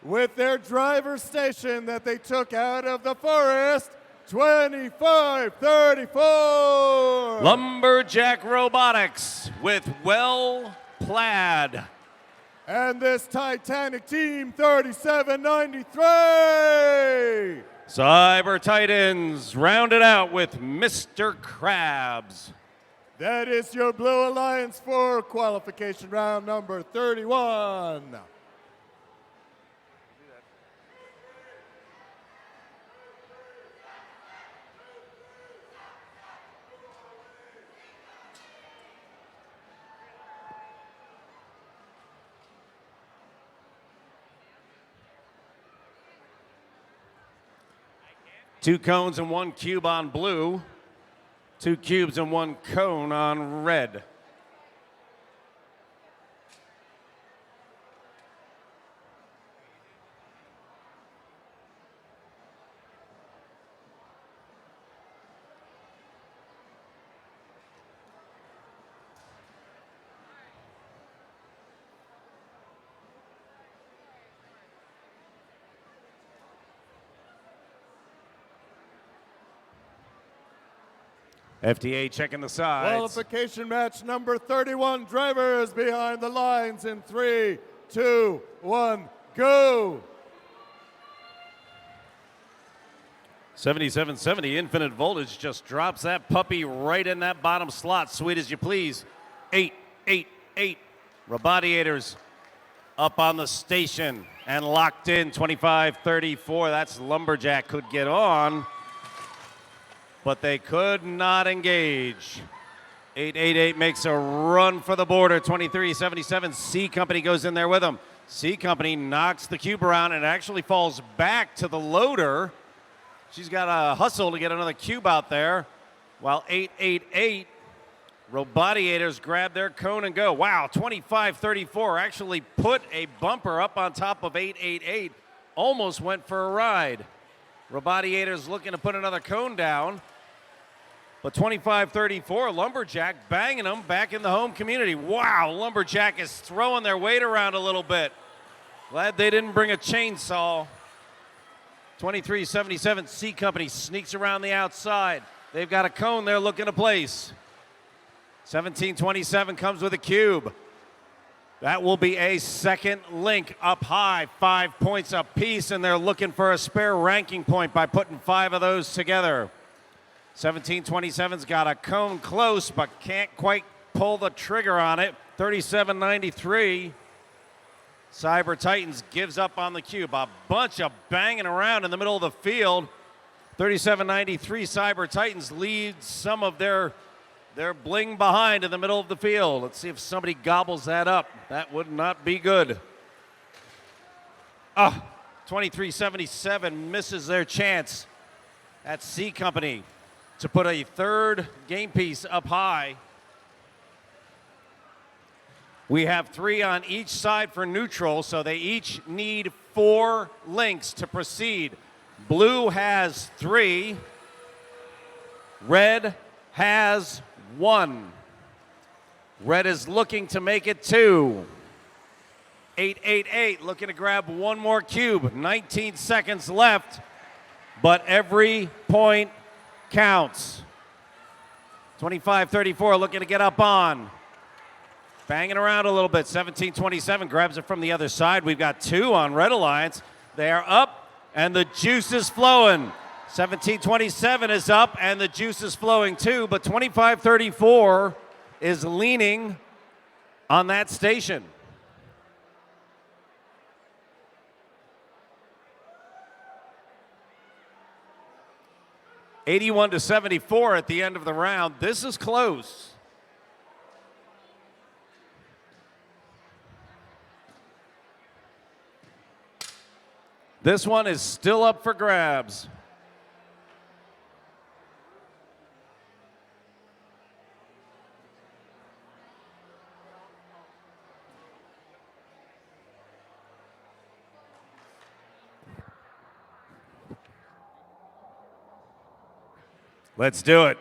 With their driver station that they took out of the forest, 2534. Lumberjack Robotics with Well Plaid. And this Titanic team, 3793. Cyber Titans rounded out with Mr. Krabs. That is your Blue Alliance for qualification round number 31. Two cones and one cube on blue. Two cubes and one cone on red. FDA checking the sides. Qualification match number 31. Drivers behind the lines in 3, 2, 1, go. 7770 Infinite Voltage just drops that puppy right in that bottom slot. Sweet as you please. 888. Robodiators up on the station and locked in. 2534. That's Lumberjack could get on, but they could not engage. 888 makes a run for the border. 2377 C Company goes in there with them. C Company knocks the cube around and actually falls back to the loader. She's got to hustle to get another cube out there, while 888 Robodiators grab their cone and go. Wow, 2534 actually put a bumper up on top of 888. Almost went for a ride. Robodiators looking to put another cone down. But 2534, Lumberjack banging them back in the home community. Wow, Lumberjack is throwing their weight around a little bit. Glad they didn't bring a chainsaw. 2377 C Company sneaks around the outside. They've got a cone they're looking to place. 1727 comes with a cube. That will be a second link up high, 5 points apiece, and they're looking for a spare ranking point by putting 5 of those together. 1727's got a cone close, but can't quite pull the trigger on it. 3793. Cyber Titans gives up on the cube. A bunch of banging around in the middle of the field. 3793 Cyber Titans leads some of their bling behind in the middle of the field. Let's see if somebody gobbles that up. That would not be good. 2377 misses their chance at C Company to put a third game piece up high. We have 3 on each side for neutral, so they each need 4 links to proceed. Blue has 3. Red has 1. Red is looking to make it 2. 888 looking to grab one more cube. 19 seconds left, but every point counts. 2534 looking to get up on. Banging around a little bit. 1727 grabs it from the other side. We've got 2 on Red Alliance. They are up, and the juice is flowing. 1727 is up, and the juice is flowing too, but 2534 is leaning on that station. $81-74 at the end of the round. This is close. This one is still up for grabs. Let's do it.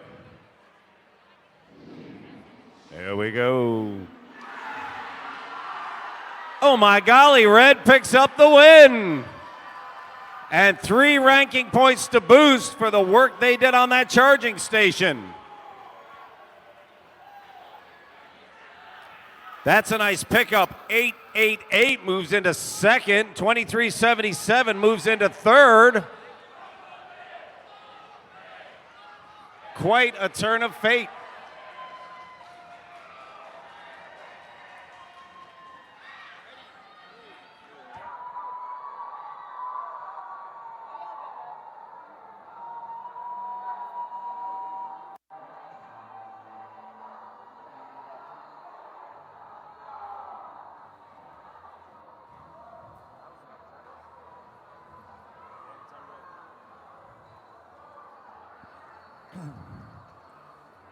There we go. Oh my golly, Red picks up the win. And 3 ranking points to boost for the work they did on that charging station. That's a nice pickup. 8-8-8 moves into second. 23-77 moves into third. Quite a turn of fate.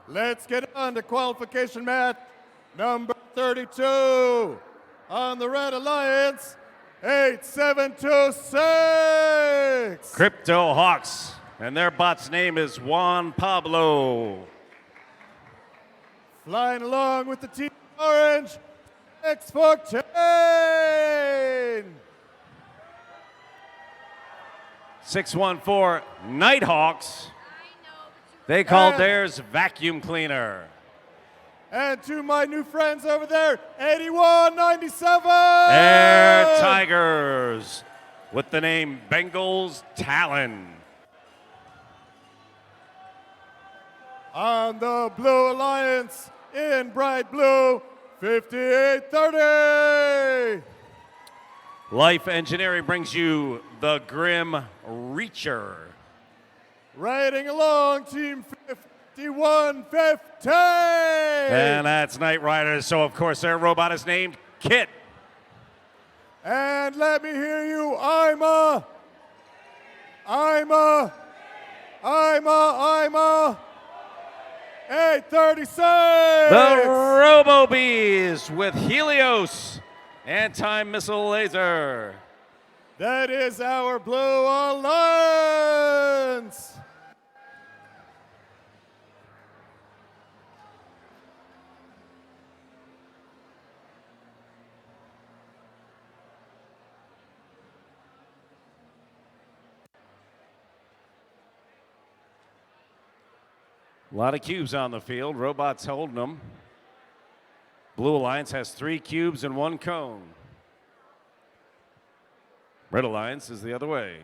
Let's get on to qualification match number 32. On the Red Alliance, 8726. Crypto Hawks, and their bot's name is Juan Pablo. Flying along with the team orange, 614. 614 Nighthawks. They called theirs vacuum cleaner. And to my new friends over there, 8197. Air Tigers with the name Bengals Talon. On the Blue Alliance, in bright blue, 5830. Life Engineering brings you the Grim Reacher. Riding along, team 5150. And that's Knight Riders, so of course their robot is named Kit. And let me hear you, I'm a 836. The Robo-Bees with Helios anti-missile laser. That is our Blue Alliance. A lot of cubes on the field. Robots holding them. Blue Alliance has 3 cubes and 1 cone. Red Alliance is the other way.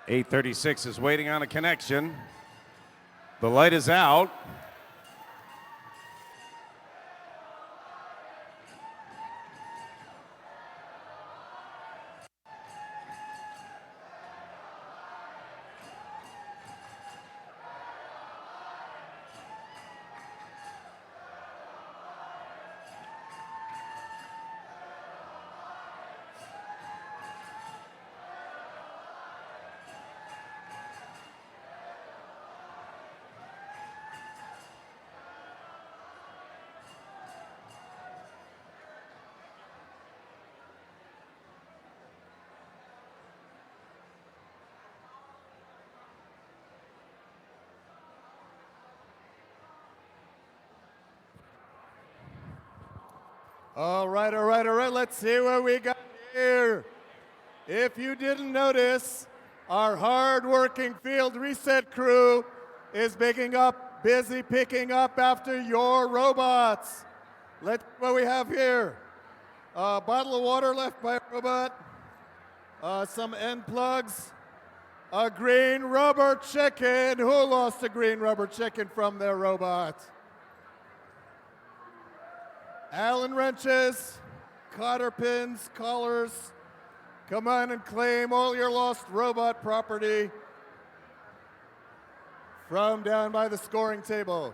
.836 is waiting on a connection. The light is out. All right, all right, all right. Let's see what we got here. If you didn't notice, our hard-working field reset crew is busy picking up after your robots. Let's see what we have here. A bottle of water left by a robot, some end plugs, a green rubber chicken. Who lost a green rubber chicken from their robot? Allen wrenches, cotter pins, collars. Come on and claim all your lost robot property from down by the scoring table.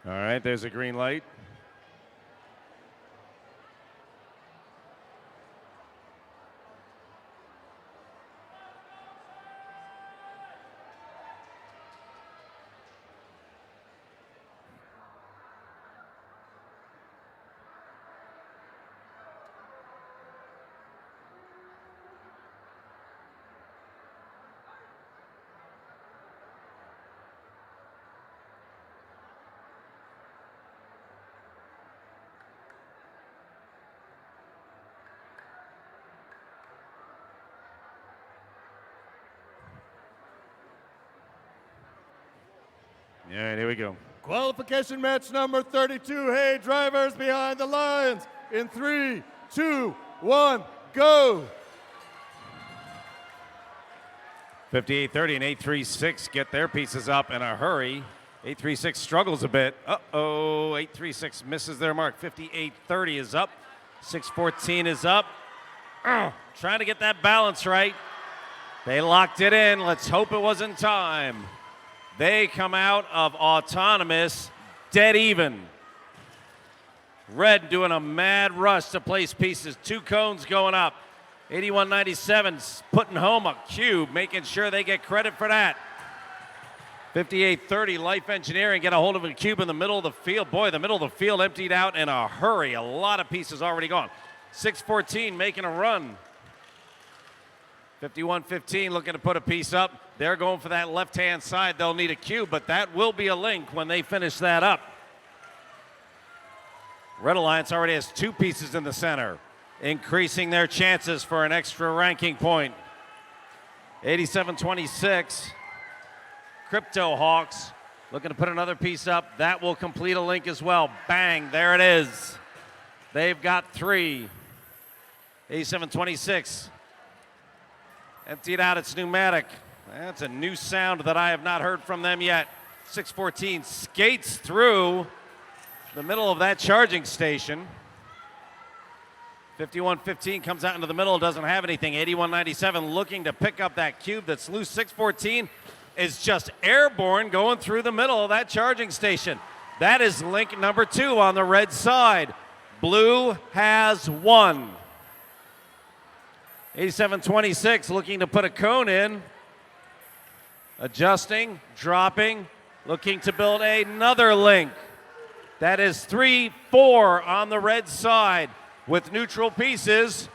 All right, there's a green light. All right, here we go. Qualification match number 32. Hey, drivers behind the lines. In 3, 2, 1, go. 58-30 and 836 get their pieces up in a hurry. 836 struggles a bit. Uh-oh, 836 misses their mark. 58-30 is up. 614 is up. Trying to get that balance right. They locked it in. Let's hope it was in time. They come out of autonomous dead even. Red doing a mad rush to place pieces. 2 cones going up. 81-97 putting home a cube, making sure they get credit for that. 58-30 Life Engineering get a hold of a cube in the middle of the field. Boy, the middle of the field emptied out in a hurry. A lot of pieces already gone. 614 making a run. 51-15 looking to put a piece up. They're going for that left-hand side. They'll need a cube, but that will be a link when they finish that up. Red Alliance already has 2 pieces in the center, increasing their chances for an extra ranking point. 87-26. Crypto Hawks looking to put another piece up. That will complete a link as well. Bang, there it is. They've got 3. 87-26. Emptied out its pneumatic. That's a new sound that I have not heard from them yet. 614 skates through the middle of that charging station. 51-15 comes out into the middle, doesn't have anything. 81-97 looking to pick up that cube that's loose. 614 is just airborne going through the middle of that charging station. That is link number 2 on the red side. Blue has 1. 87-26 looking to put a cone in. Adjusting, dropping, looking to build another link. That is 3-4 on the red side. With neutral pieces,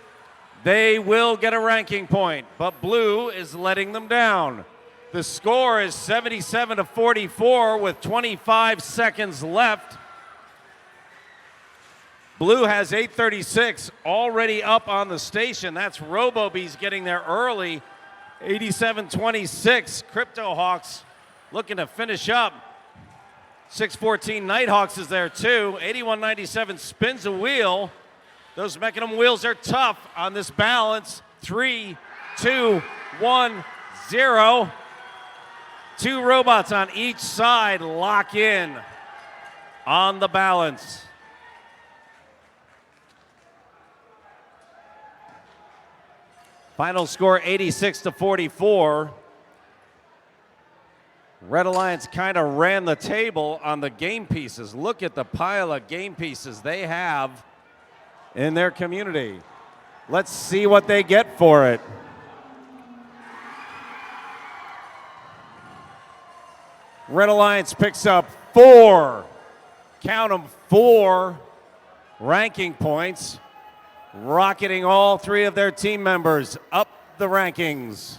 they will get a ranking point, but blue is letting them down. The score is 77-44 with 25 seconds left. Blue has 8:36 already up on the station. That's RoboBees getting there early. 87-26, Crypto Hawks looking to finish up. 614 Nighthawks is there too. 81-97 spins a wheel. Those Mechanism wheels are tough on this balance. 3, 2, 1, 0. 2 robots on each side lock in on the balance. Final score 86-44. Red Alliance kind of ran the table on the game pieces. Look at the pile of game pieces they have in their community. Let's see what they get for it. Red Alliance picks up 4, count them, 4 ranking points, rocketing all 3 of their team members up the rankings.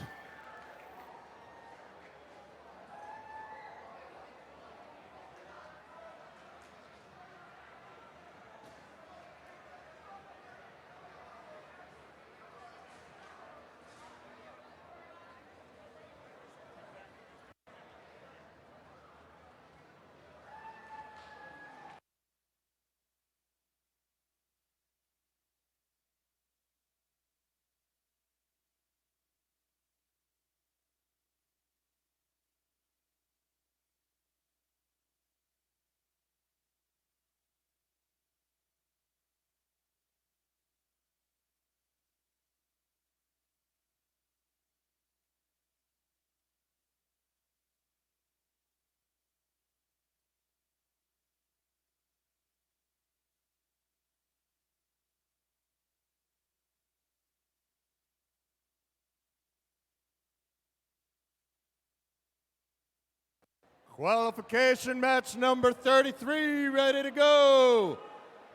Qualification match number 33 ready to go.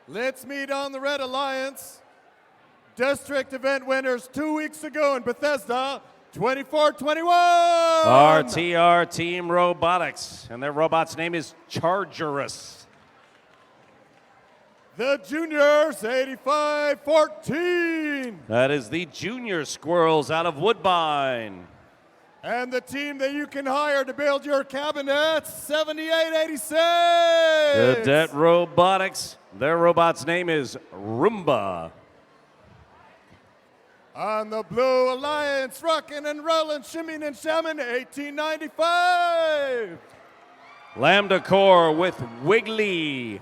Let's meet on the Red Alliance. District event winners 2 weeks ago in Bethesda, 24-21. RTR Team Robotics, and their robot's name is Chargerus. The juniors, 85-14. That is the Junior Squirrels out of Woodbine. And the team that you can hire to build your cabinets, 78-86. Cadet Robotics, their robot's name is Roomba. On the Blue Alliance, rockin' and rollin', shimming and shamming, 1895. Lambda Core with Wiggly.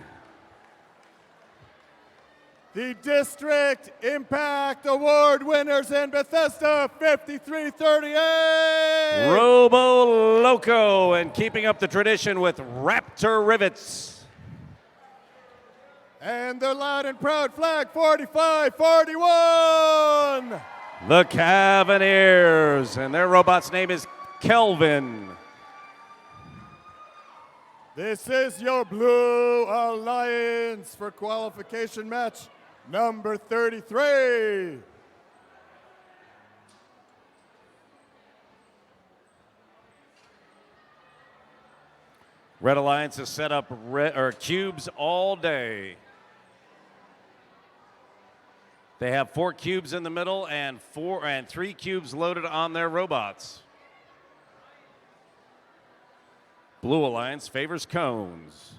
The District Impact Award winners in Bethesda, 53-38. Robo Loco, and keeping up the tradition with Raptor Rivets. And the loud and proud flag, 45-41. The Cavaliers, and their robot's name is Kelvin. This is your Blue Alliance for qualification match number 33. Red Alliance has set up cubes all day. They have 4 cubes in the middle and 3 cubes loaded on their robots. Blue Alliance favors cones.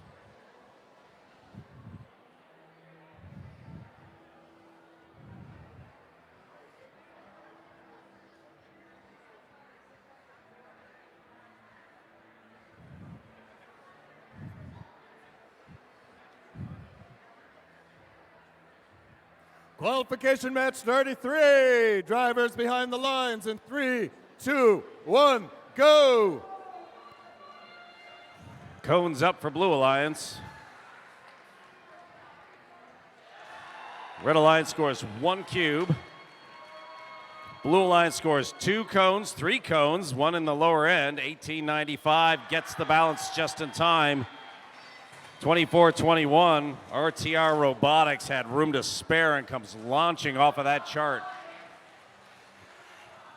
Qualification match 33. Drivers behind the lines in 3, 2, 1, go. Cones up for Blue Alliance. Red Alliance scores 1 cube. Blue Alliance scores 2 cones, 3 cones, 1 in the lower end. 1895 gets the balance just in time. 24-21, RTR Robotics had room to spare and comes launching off of that chart.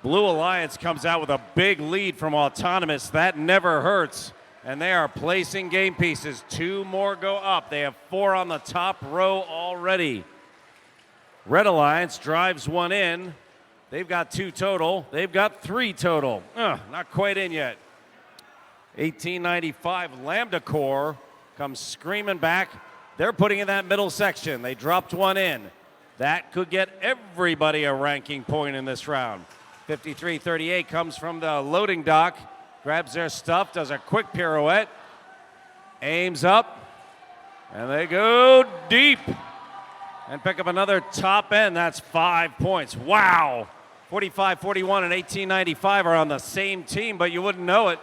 Blue Alliance comes out with a big lead from Autonomous. That never hurts. And they are placing game pieces. 2 more go up. They have 4 on the top row already. Red Alliance drives 1 in. They've got 2 total. They've got 3 total. Not quite in yet. 1895 Lambda Core comes screaming back. They're putting in that middle section. They dropped 1 in. That could get everybody a ranking point in this round. 53-38 comes from the loading dock, grabs their stuff, does a quick pirouette, aims up, and they go deep and pick up another top end. That's 5 points. Wow. 45-41 and 1895 are on the same team, but you wouldn't know it.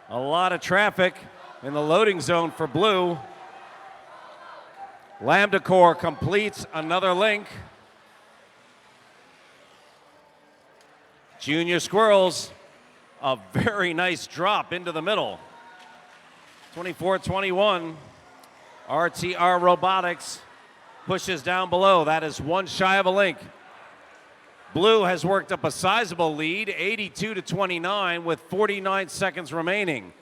A lot of traffic in the loading zone for Blue. Lambda Core completes another link. Junior Squirrels, a very nice drop into the middle. 24-21. RTR Robotics pushes down below. That is 1 shy of a link. Blue has worked up a sizable lead, 82-29 with 49 seconds remaining.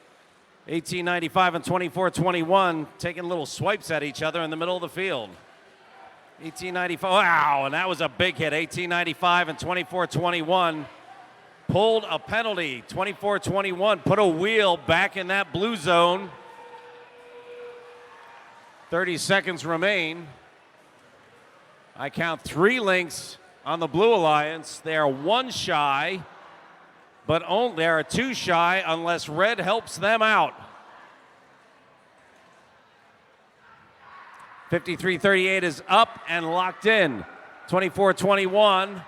1895 and 24-21 taking little swipes at each other in the middle of the field. 1895, wow, and that was a big hit. 1895 and 24-21 pulled a penalty. 24-21 put a wheel back in that blue zone. 30 seconds remain. I count 3 links on the Blue Alliance. They are 1 shy, but they are 2 shy unless red helps them out. 53-38 is up and locked in. 24-21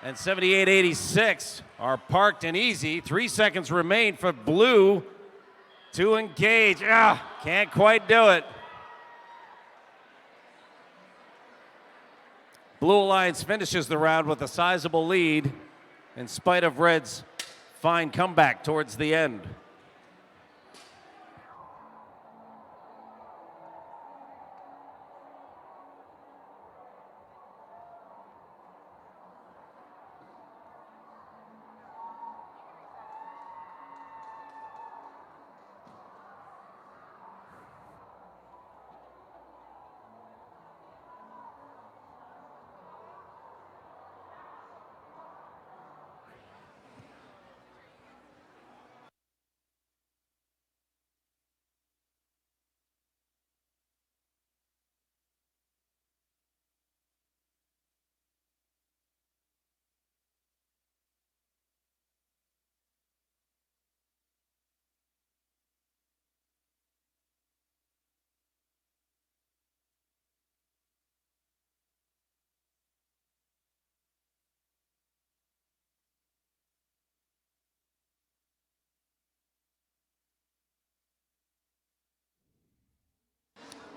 and 78-86 are parked and easy. 3 seconds remain for Blue to engage. Can't quite do it. Blue Alliance finishes the round with a sizable lead in spite of Red's fine comeback towards the end.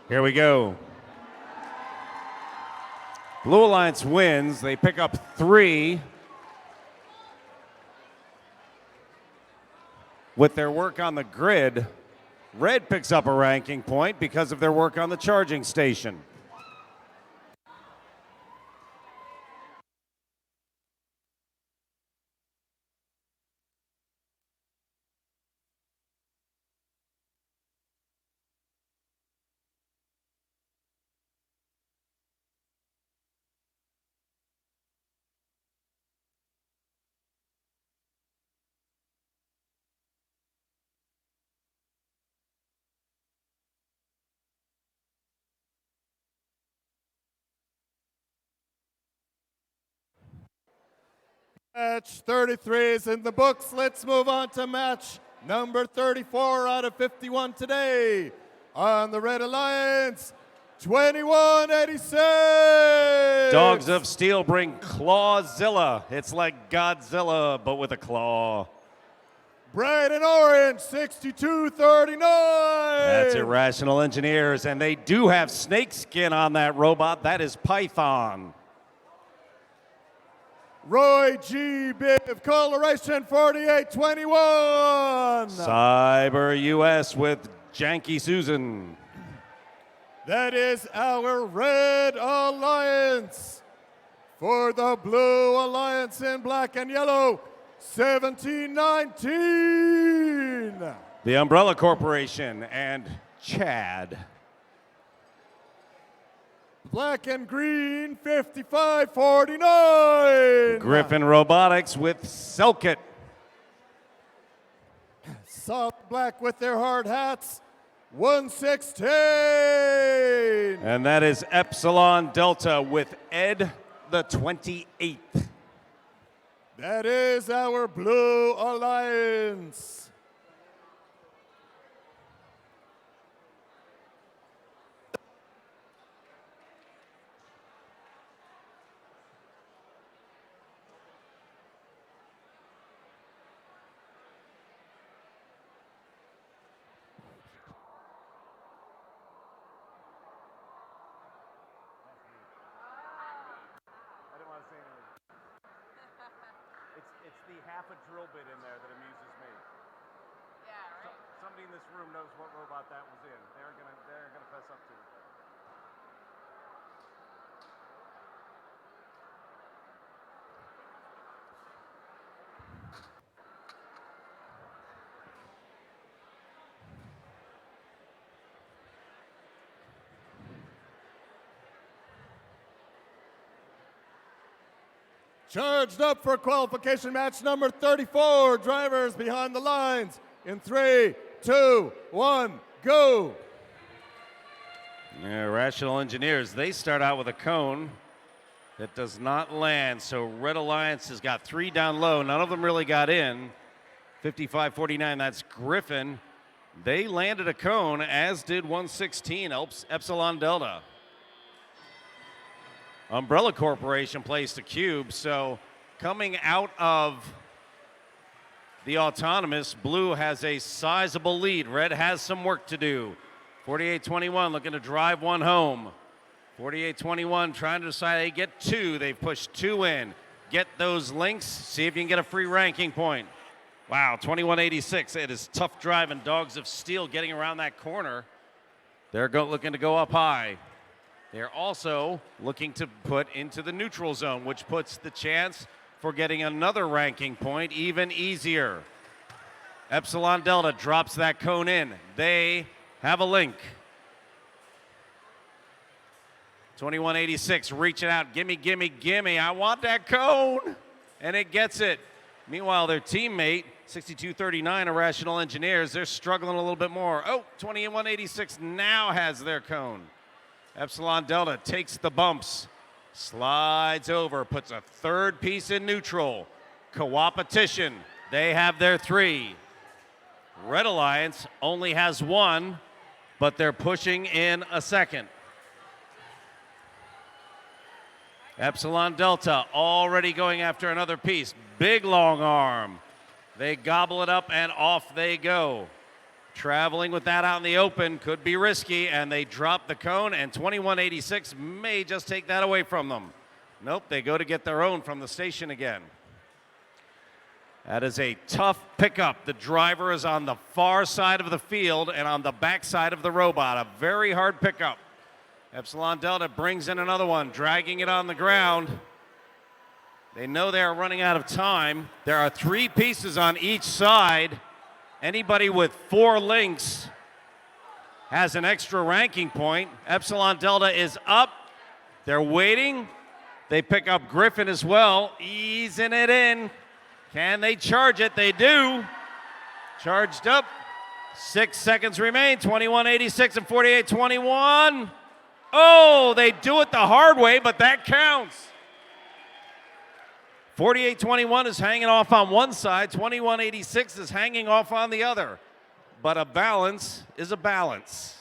Here we go. Blue Alliance wins. They pick up 3 with their work on the grid. Red picks up a ranking point because of their work on the charging station. Match 33 is in the books. Let's move on to match number 34 out of 51 today. On the Red Alliance, 2186. Dogs of Steel bring Clawzilla. It's like Godzilla, but with a claw. Bright and Orange, 6239. That's Irrational Engineers, and they do have snake skin on that robot. That is Python. Roy G. Biv, Coloration 4821. Cyber US with Janky Susan. That is our Red Alliance. For the Blue Alliance in black and yellow, 1719. The Umbrella Corporation and Chad. Black and green, 5549. Griffin Robotics with Selkit. Soft black with their hard hats, 1610. And that is Epsilon Delta with Ed the 28th. That is our Blue Alliance. It's the half a drill bit in there that amuses me. Yeah, right? Somebody in this room knows what robot that was in. They're gonna fess up to it. Charged up for qualification match number 34. Drivers behind the lines in 3, 2, 1, go. Irrational Engineers, they start out with a cone that does not land. So Red Alliance has got 3 down low. None of them really got in. 55-49, that's Griffin. They landed a cone, as did 116, Epsilon Delta. Umbrella Corporation placed a cube, so coming out of the autonomous, Blue has a sizable lead. Red has some work to do. 48-21 looking to drive one home. 48-21 trying to decide they get 2. They've pushed 2 in. Get those links, see if you can get a free ranking point. Wow, 21-86. It is tough driving. Dogs of Steel getting around that corner. They're looking to go up high. They're also looking to put into the neutral zone, which puts the chance for getting another ranking point even easier. Epsilon Delta drops that cone in. They have a link. 21-86 reaching out. Gimme, gimme, gimme. I want that cone. And it gets it. Meanwhile, their teammate, 62-39 Irrational Engineers, they're struggling a little bit more. Oh, 21-86 now has their cone. Epsilon Delta takes the bumps, slides over, puts a third piece in neutral. Co-opetition, they have their 3. Red Alliance only has 1, but they're pushing in a second. Epsilon Delta already going after another piece. Big long arm. They gobble it up and off they go. Traveling with that out in the open could be risky, and they drop the cone, and 21-86 may just take that away from them. Nope, they go to get their own from the station again. That is a tough pickup. The driver is on the far side of the field and on the back side of the robot. A very hard pickup. Epsilon Delta brings in another one, dragging it on the ground. They know they are running out of time. There are 3 pieces on each side. Anybody with 4 links has an extra ranking point. Epsilon Delta is up. They're waiting. They pick up Griffin as well, easing it in. Can they charge it? They do. Charged up. 6 seconds remain. 21-86 and 48-21. Oh, they do it the hard way, but that counts. 48-21 is hanging off on one side, 21-86 is hanging off on the other. But a balance is a balance.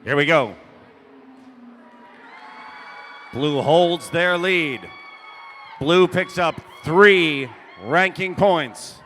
Here we go. Blue holds their lead. Blue picks up 3 ranking points.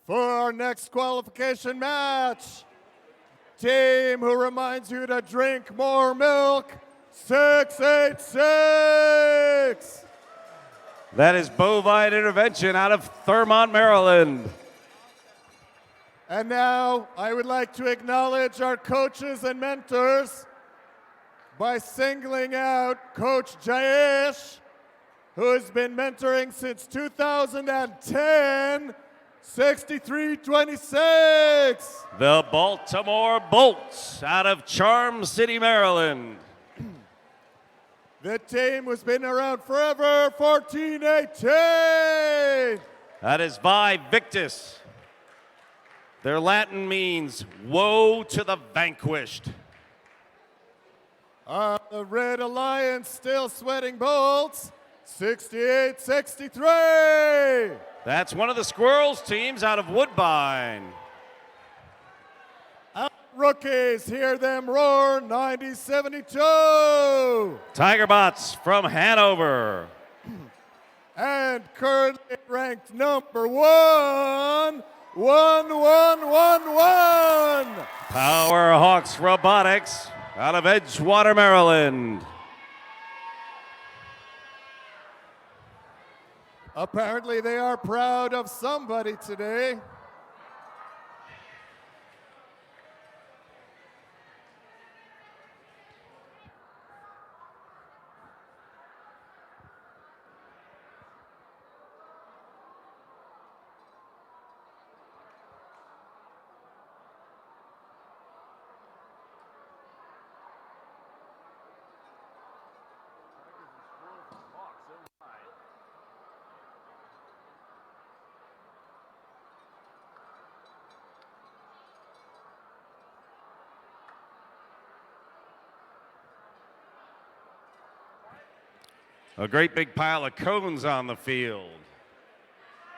For our next qualification match, team who reminds you to drink more milk, 686. That is Bovine Intervention out of Thurmont, Maryland. And now I would like to acknowledge our coaches and mentors by singling out Coach Jayesh, who has been mentoring since 2010, 63-26. The Baltimore Bolts out of Charm City, Maryland. The team has been around forever, 14-18. That is Victus. Their Latin means woe to the vanquished. The Red Alliance still sweating Bolts, 68-63. That's one of the Squirrels teams out of Woodbine. Rookies, hear them roar, 90-72. Tigerbots from Hanover. And currently ranked number 1, 1-1-1-1. Powerhawks Robotics out of Edgewater, Maryland. Apparently they are proud of somebody today. A great big pile of cones on the field.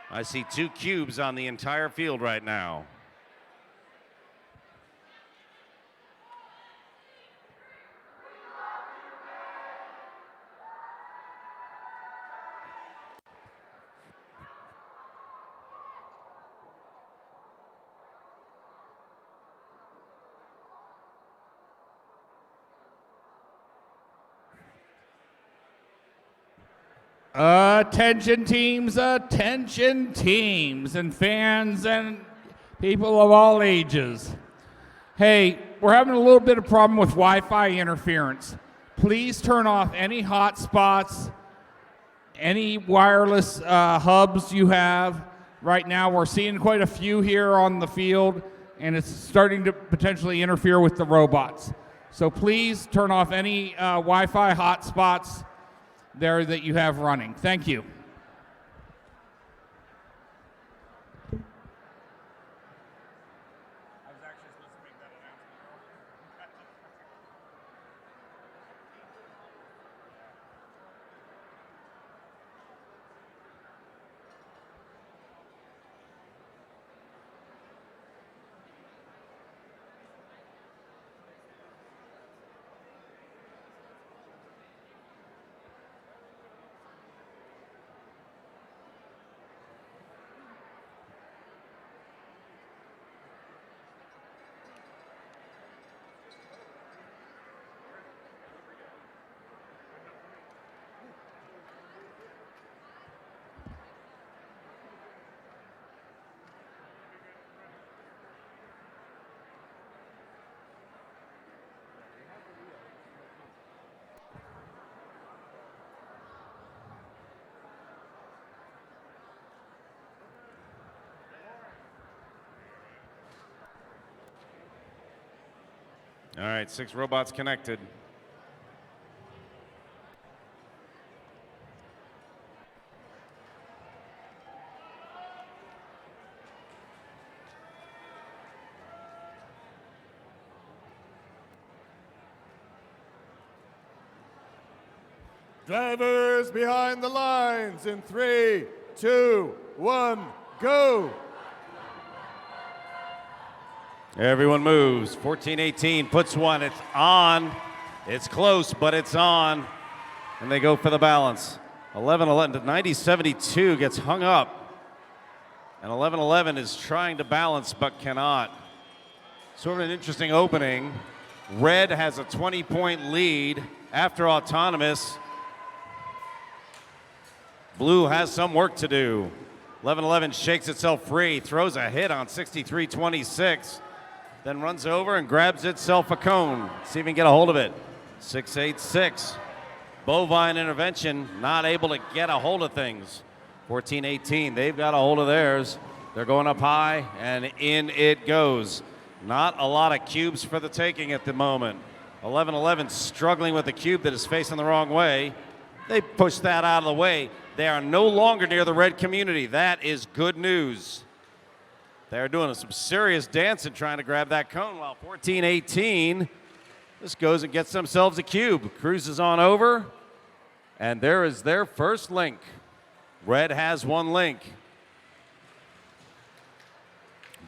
I see 2 cubes on the entire field right now. Attention teams, and fans and people of all ages. Hey, we're having a little bit of problem with Wi-Fi interference. Please turn off any hotspots, any wireless hubs you have. Right now we're seeing quite a few here on the field, and it's starting to potentially interfere with the robots. So please turn off any Wi-Fi hotspots there that you have running. Thank you. All right, 6 robots connected. Drivers behind the lines in 3, 2, 1, go! Everyone moves. 14-18 puts one. It's on. It's close, but it's on. And they go for the balance. 11-11 to 90-72 gets hung up. And 11-11 is trying to balance but cannot. Sort of an interesting opening. Red has a 20-point lead after autonomous. Blue has some work to do. 11-11 shakes itself free, throws a hit on 63-26, then runs over and grabs itself a cone. See if he can get a hold of it. 6-8-6. Bovine intervention, not able to get a hold of things. 14-18, they've got a hold of theirs. They're going up high, and in it goes. Not a lot of cubes for the taking at the moment. 11-11 struggling with the cube that is facing the wrong way. They push that out of the way. They are no longer near the red community. That is good news. They're doing some serious dancing trying to grab that cone, while 14-18 just goes and gets themselves a cube. Cruises on over, and there is their first link. Red has one link.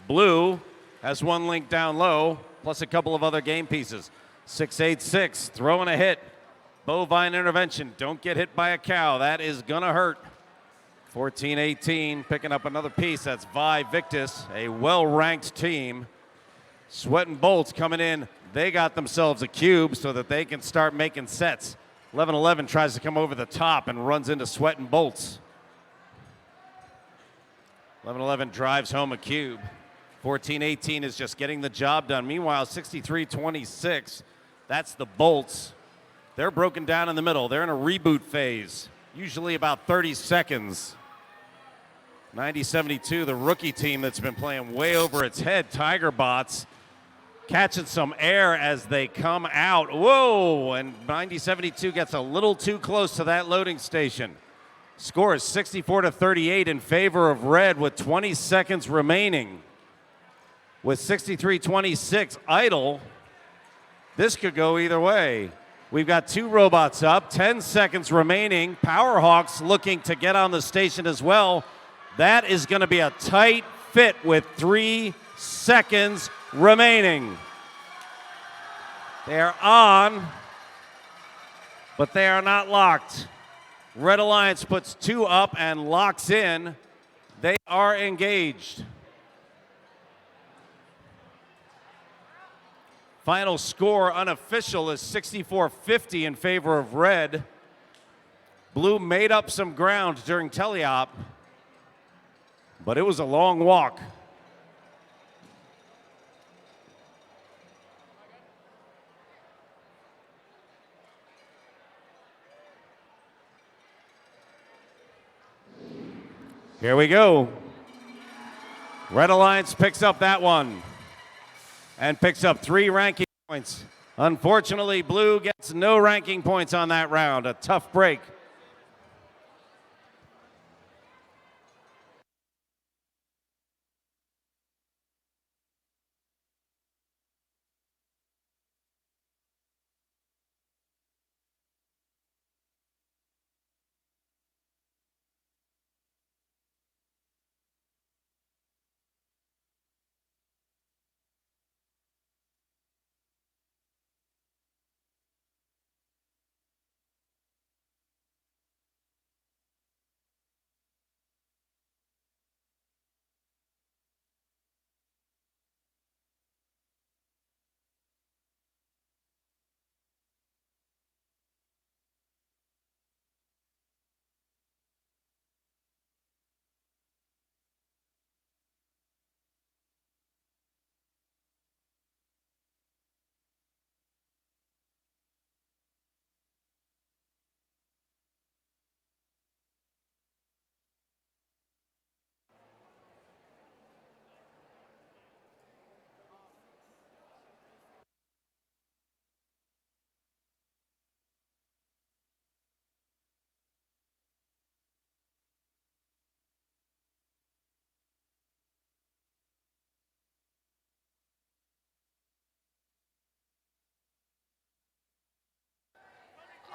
Blue has one link down low, plus a couple of other game pieces. 6-8-6, throwing a hit. Bovine intervention, don't get hit by a cow. That is gonna hurt. 14-18, picking up another piece. That's Vi Victus, a well-ranked team. Sweat and Bolts coming in. They got themselves a cube so that they can start making sets. 11-11 tries to come over the top and runs into Sweat and Bolts. 11-11 drives home a cube. 14-18 is just getting the job done. Meanwhile, 63-26, that's the Bolts. They're broken down in the middle. They're in a reboot phase, usually about 30 seconds. 90-72, the rookie team that's been playing way over its head. Tiger Bots catching some air as they come out. Whoa, and 90-72 gets a little too close to that loading station. Score is 64-38 in favor of Red with 20 seconds remaining. With 63-26 idle, this could go either way. We've got 2 robots up, 10 seconds remaining. Powerhawks looking to get on the station as well. That is going to be a tight fit with 3 seconds remaining. They are on, but they are not locked. Red Alliance puts 2 up and locks in. They are engaged. Final score unofficial is 64-50 in favor of Red. Blue made up some ground during teleop, but it was a long walk. Here we go. Red Alliance picks up that one and picks up 3 ranking points. Unfortunately, Blue gets no ranking points on that round. A tough break.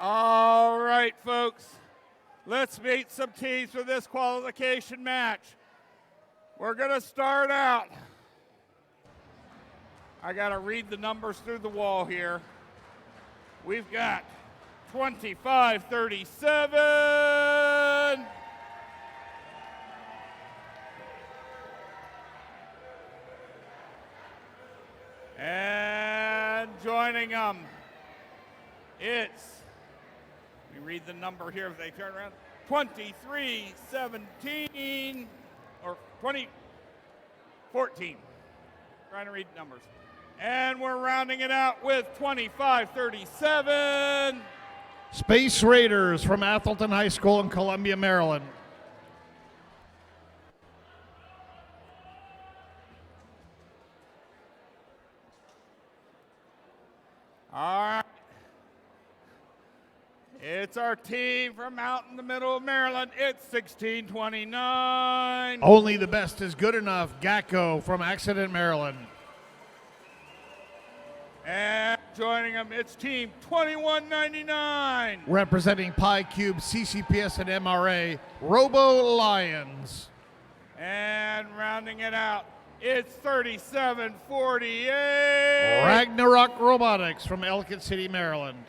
All right, folks. Let's meet some teams for this qualification match. We're going to start out. I got to read the numbers through the wall here. We've got 25-37. And joining them, it's, let me read the number here if they turn around, 23-17, or 20-14. Trying to read numbers. And we're rounding it out with 25-37. Space Raiders from Atholton High School in Columbia, Maryland. All right. It's our team from out in the middle of Maryland. It's 1629. Only the best is good enough. GACO from Accident, Maryland. And joining them, it's team 2199. Representing Pi Cube, CCPS, and MRA, Robo Lions. And rounding it out, it's 3748. Ragnarok Robotics from Ellicott City, Maryland.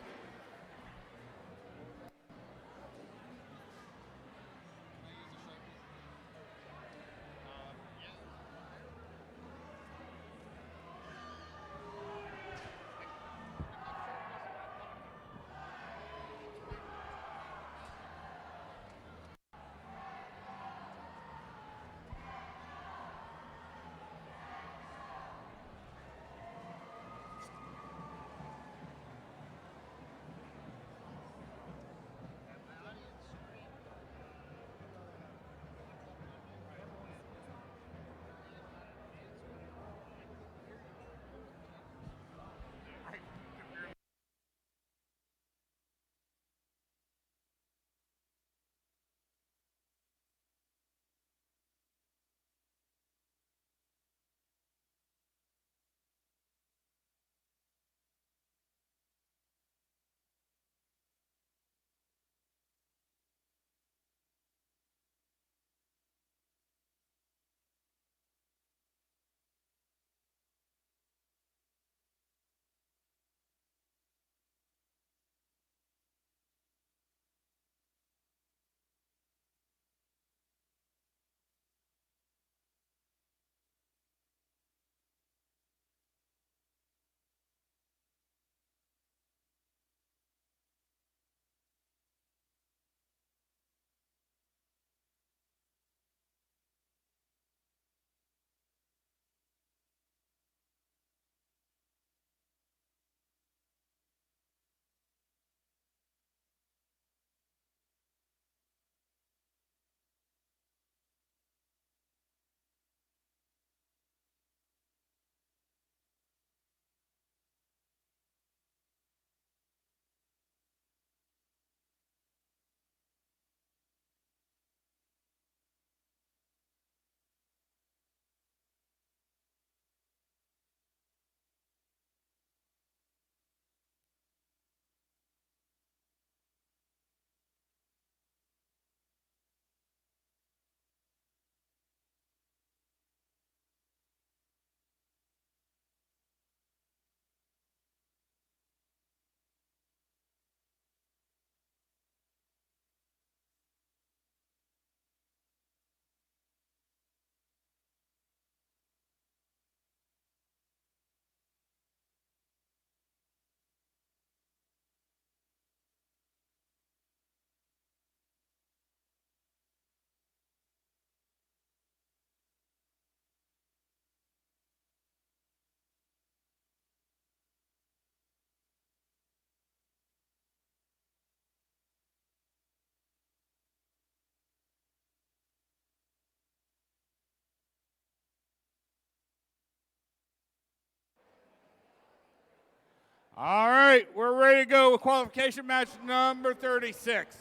All right, we're ready to go with qualification match number 36.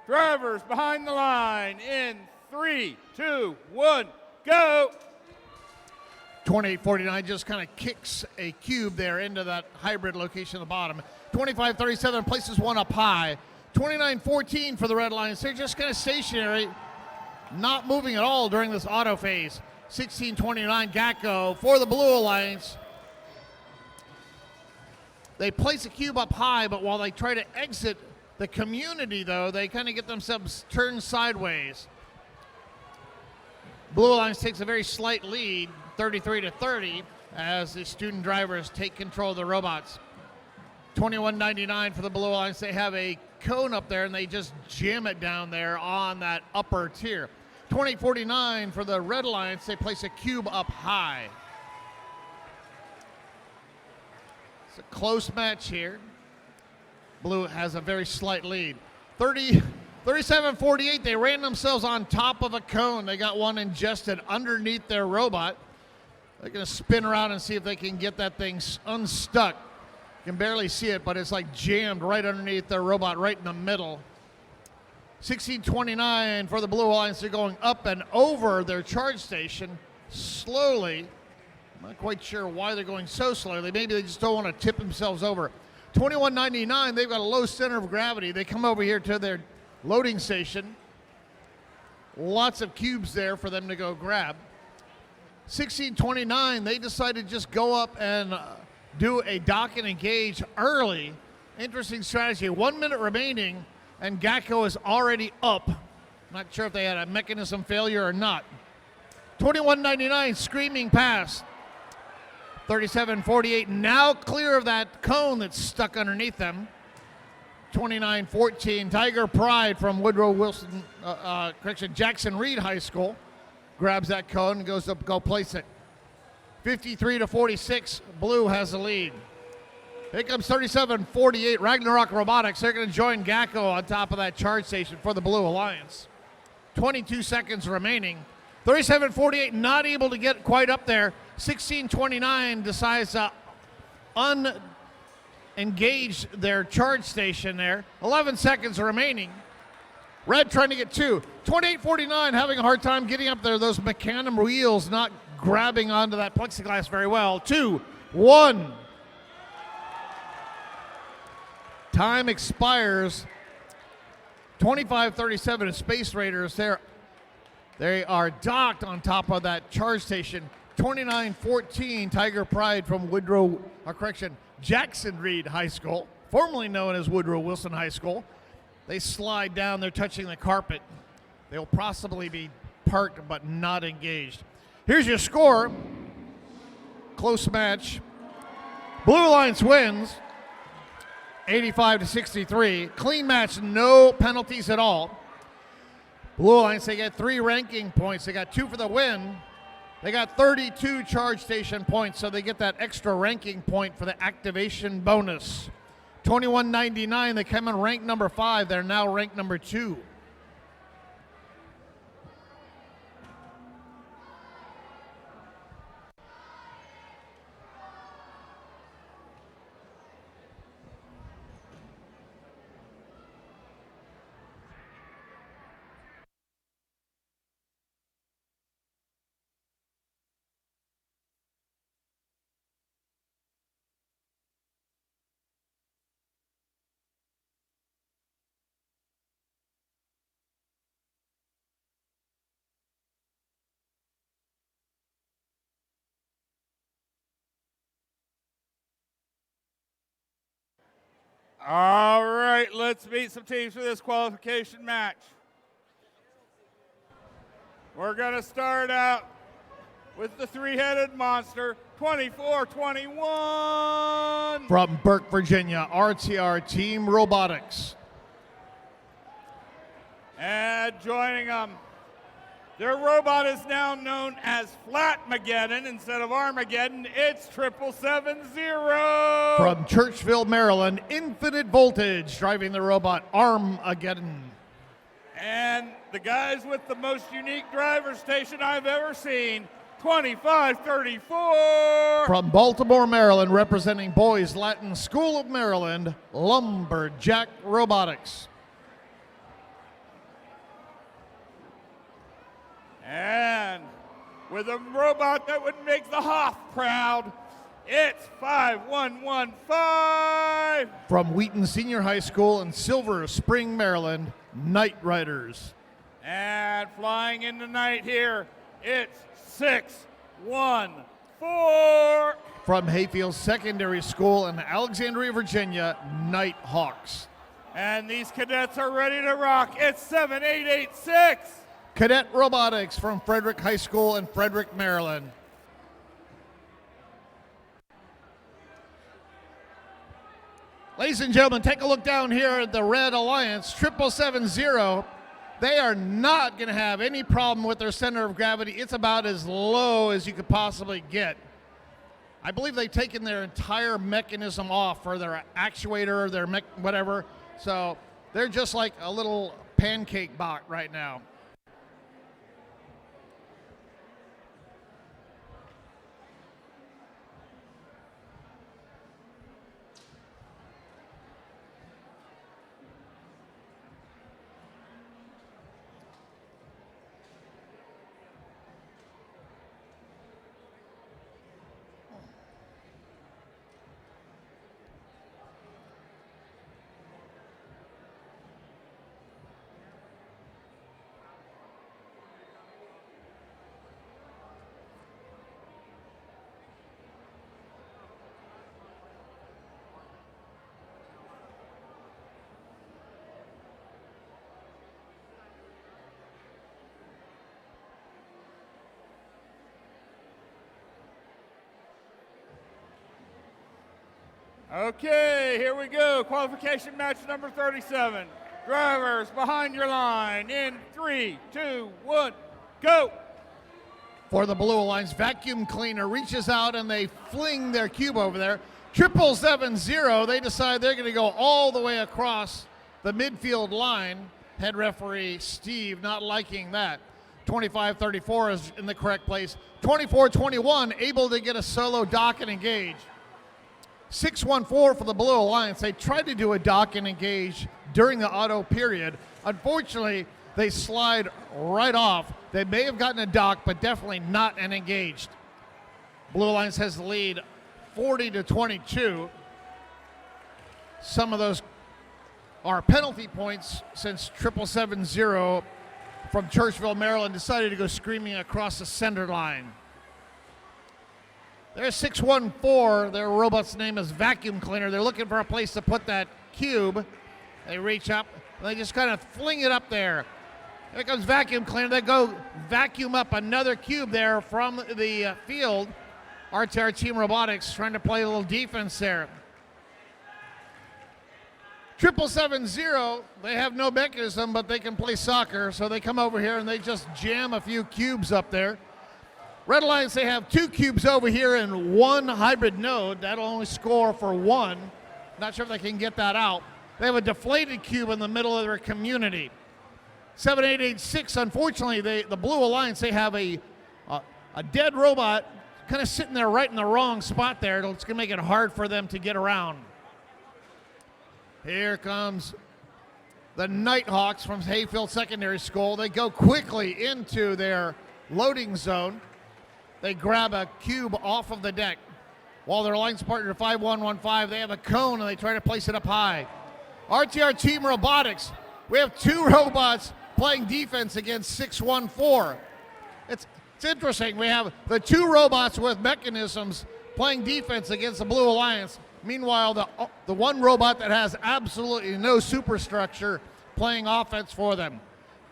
Drivers behind the line in 3, 2, 1, go. 2849 just kind of kicks a cube there into that hybrid location at the bottom. 25-37 places one up high. 29-14 for the Red Lions. They're just kind of stationary, not moving at all during this auto phase. 16-29 Gacko for the Blue Alliance. They place a cube up high, but while they try to exit the community, though, they kind of get themselves turned sideways. Blue Alliance takes a very slight lead, 33-30, as the student drivers take control of the robots. 21.99 for the Blue Alliance. They have a cone up there, and they just jam it down there on that upper tier. 20.49 for the Red Alliance. They place a cube up high. It's a close match here. Blue has a very slight lead. 37-48, they ran themselves on top of a cone. They got one ingested underneath their robot. They're going to spin around and see if they can get that thing unstuck. You can barely see it, but it's like jammed right underneath their robot, right in the middle. 16.29 for the Blue Alliance. They're going up and over their charge station slowly. I'm not quite sure why they're going so slowly. Maybe they just don't want to tip themselves over. 21.99, they've got a low center of gravity. They come over here to their loading station. Lots of cubes there for them to go grab. 16.29, they decided to just go up and do a dock and engage early. Interesting strategy. 1 minute remaining, and Gacko is already up. Not sure if they had a mechanism failure or not. 21.99, screaming pass. 37.48, now clear of that cone that's stuck underneath them. 29.14, Tiger Pride from Jackson Reed High School grabs that cone and goes up, go place it. 53-46, Blue has the lead. Here comes 37-48, Ragnarok Robotics. They're going to join Gacko on top of that charge station for the Blue Alliance. 22 seconds remaining. 37-48, not able to get quite up there. 16.29 decides to unengage their charge station there. 11 seconds remaining. Red trying to get two. 28.49 having a hard time getting up there. Those Mecanum wheels not grabbing onto that plexiglass very well. 2, 1. Time expires. 25.37 is Space Raiders. They are docked on top of that charge station. 29.14 Tiger Pride from Jackson Reed High School, formerly known as Woodrow Wilson High School. They slide down, they're touching the carpet. They'll possibly be parked but not engaged. Here's your score. Close match. Blue Alliance wins 85-63. Clean match, no penalties at all. Blue Alliance, they get 3 ranking points. They got 2 for the win. They got 32 charge station points, so they get that extra ranking point for the activation bonus. 21.99, they come in ranked number 5. They're now ranked number 2. All right, let's meet some teams for this qualification match. We're going to start out with the three-headed monster, 24-21. From Burke, Virginia, RTR Team Robotics. And joining them, their robot is now known as Flatmageddon instead of Armageddon. It's 7770. From Churchville, Maryland, Infinite Voltage, driving the robot Armageddon. And the guys with the most unique driver station I've ever seen, 2534. From Baltimore, Maryland, representing Boys Latin School of Maryland, Lumberjack Robotics. And with a robot that would make the Hoff proud, It's 5115. From Wheaton Senior High School in Silver Spring, Maryland, Knight Riders. And flying in tonight here, it's 614. From Hayfield Secondary School in Alexandria, Virginia, Night Hawks. And these cadets are ready to rock. It's 7886. Cadet Robotics from Frederick High School in Frederick, Maryland. Ladies and gentlemen, take a look down here at the Red Alliance, 7770. They are not going to have any problem with their center of gravity. It's about as low as you could possibly get. I believe they've taken their entire mechanism off for their actuator, their whatever. So they're just like a little pancake bot right now. Okay, here we go. Qualification match number 37. Drivers behind your line in 3, 2, 1, go. For the Blue Alliance, vacuum cleaner reaches out and they fling their cube over there. 7770, they decide they're going to go all the way across the midfield line. Head referee Steve not liking that. 2534 is in the correct place. 2421 able to get a solo dock and engage. 614 for the Blue Alliance. They tried to do a dock and engage during the auto period. Unfortunately, they slide right off. They may have gotten a dock, but definitely not an engaged. Blue Alliance has the lead 40-22. Some of those are penalty points since 7770 from Churchville, Maryland decided to go screaming across the center line. There's 614. Their robot's name is Vacuum Cleaner. They're looking for a place to put that cube. They reach up, and they just kind of fling it up there. Here comes Vacuum Cleaner. They go vacuum up another cube there from the field. RTR Team Robotics trying to play a little defense there. 7770, they have no mechanism, but they can play soccer, so they come over here and they just jam a few cubes up there. Red Alliance, they have 2 cubes over here and 1 hybrid node. That'll only score for 1. Not sure if they can get that out. They have a deflated cube in the middle of their community. 7886, unfortunately, the Blue Alliance, they have a dead robot kind of sitting there right in the wrong spot there. It's going to make it hard for them to get around. Here comes the Nighthawks from Hayfield Secondary School. They go quickly into their loading zone. They grab a cube off of the deck. While their alliance partner 5115, they have a cone and they try to place it up high. RTR Team Robotics, we have 2 robots playing defense against 614. It's interesting. We have the 2 robots with mechanisms playing defense against the Blue Alliance. Meanwhile, the 1 robot that has absolutely no superstructure playing offense for them.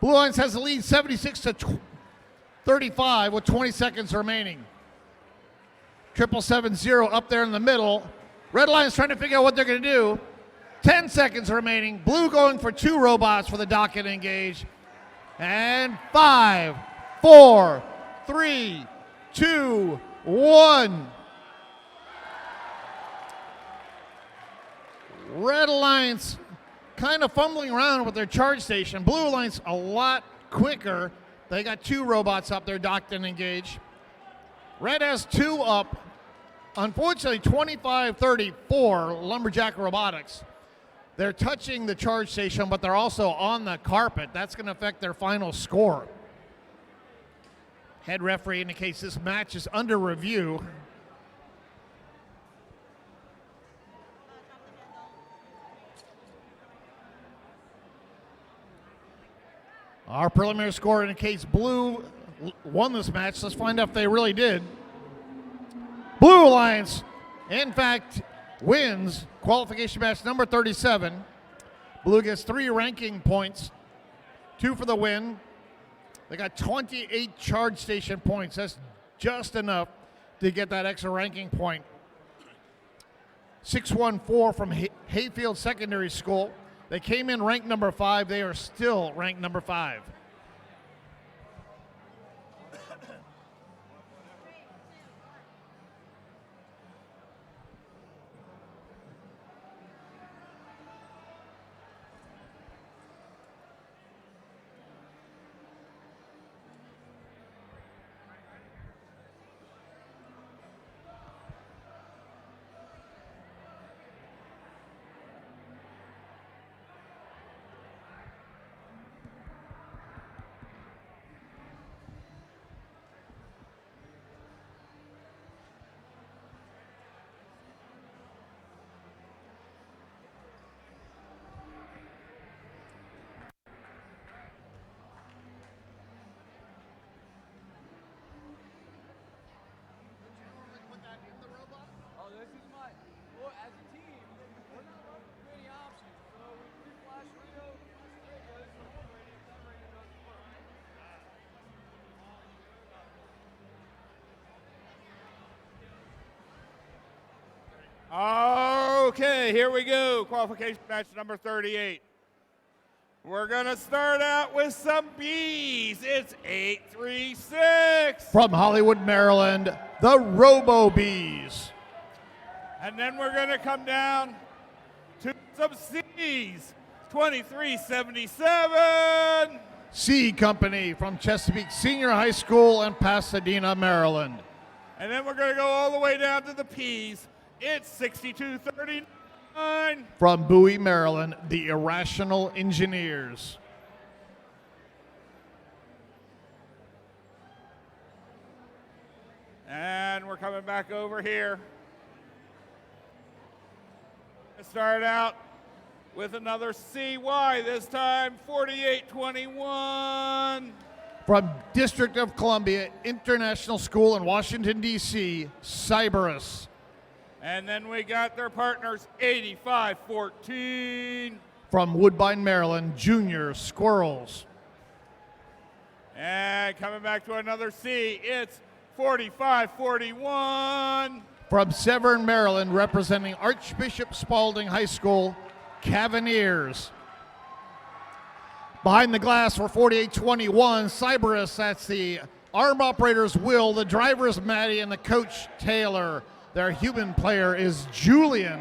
Blue Alliance has the lead 76-35 with 20 seconds remaining. 770 up there in the middle. Red Alliance trying to figure out what they're going to do. 10 seconds remaining. Blue going for 2 robots for the dock and engage. And 5, 4, 3, 2, 1. Red Alliance kind of fumbling around with their charge station. Blue Alliance a lot quicker. They got 2 robots up there, docked and engaged. Red has 2 up. Unfortunately, 25-34, Lumberjack Robotics. They're touching the charge station, but they're also on the carpet. That's going to affect their final score. Head referee indicates this match is under review. Our preliminary score indicates blue won this match. Let's find out if they really did. Blue Alliance, in fact, wins qualification match number 37. Blue gets 3 ranking points, 2 for the win. They got 28 charge station points. That's just enough to get that extra ranking point. 614 from Hayfield Secondary School. They came in ranked number 5. They are still ranked number 5. Okay, here we go. Qualification match number 38. We're going to start out with some Bs. It's 836. From Hollywood, Maryland, the Robo Bees. And then we're going to come down to some Cs. 2377. C Company from Chesapeake Senior High School in Pasadena, Maryland. And then we're going to go all the way down to the Ps. It's 6239. From Bowie, Maryland, the Irrational Engineers. And we're coming back over here. Let's start out with another CY, this time 4821. From District of Columbia International School in Washington, D.C., Cyberus. And then we got their partners, 8514. From Woodbine, Maryland, Junior Squirrels. And coming back to another C, it's 4541. From Severn, Maryland, representing Archbishop Spalding High School, Cavaliers. Behind the glass for 4821, Cyberus, that's the arm operator's Will, the driver is Maddie, and the coach Taylor. Their human player is Julian.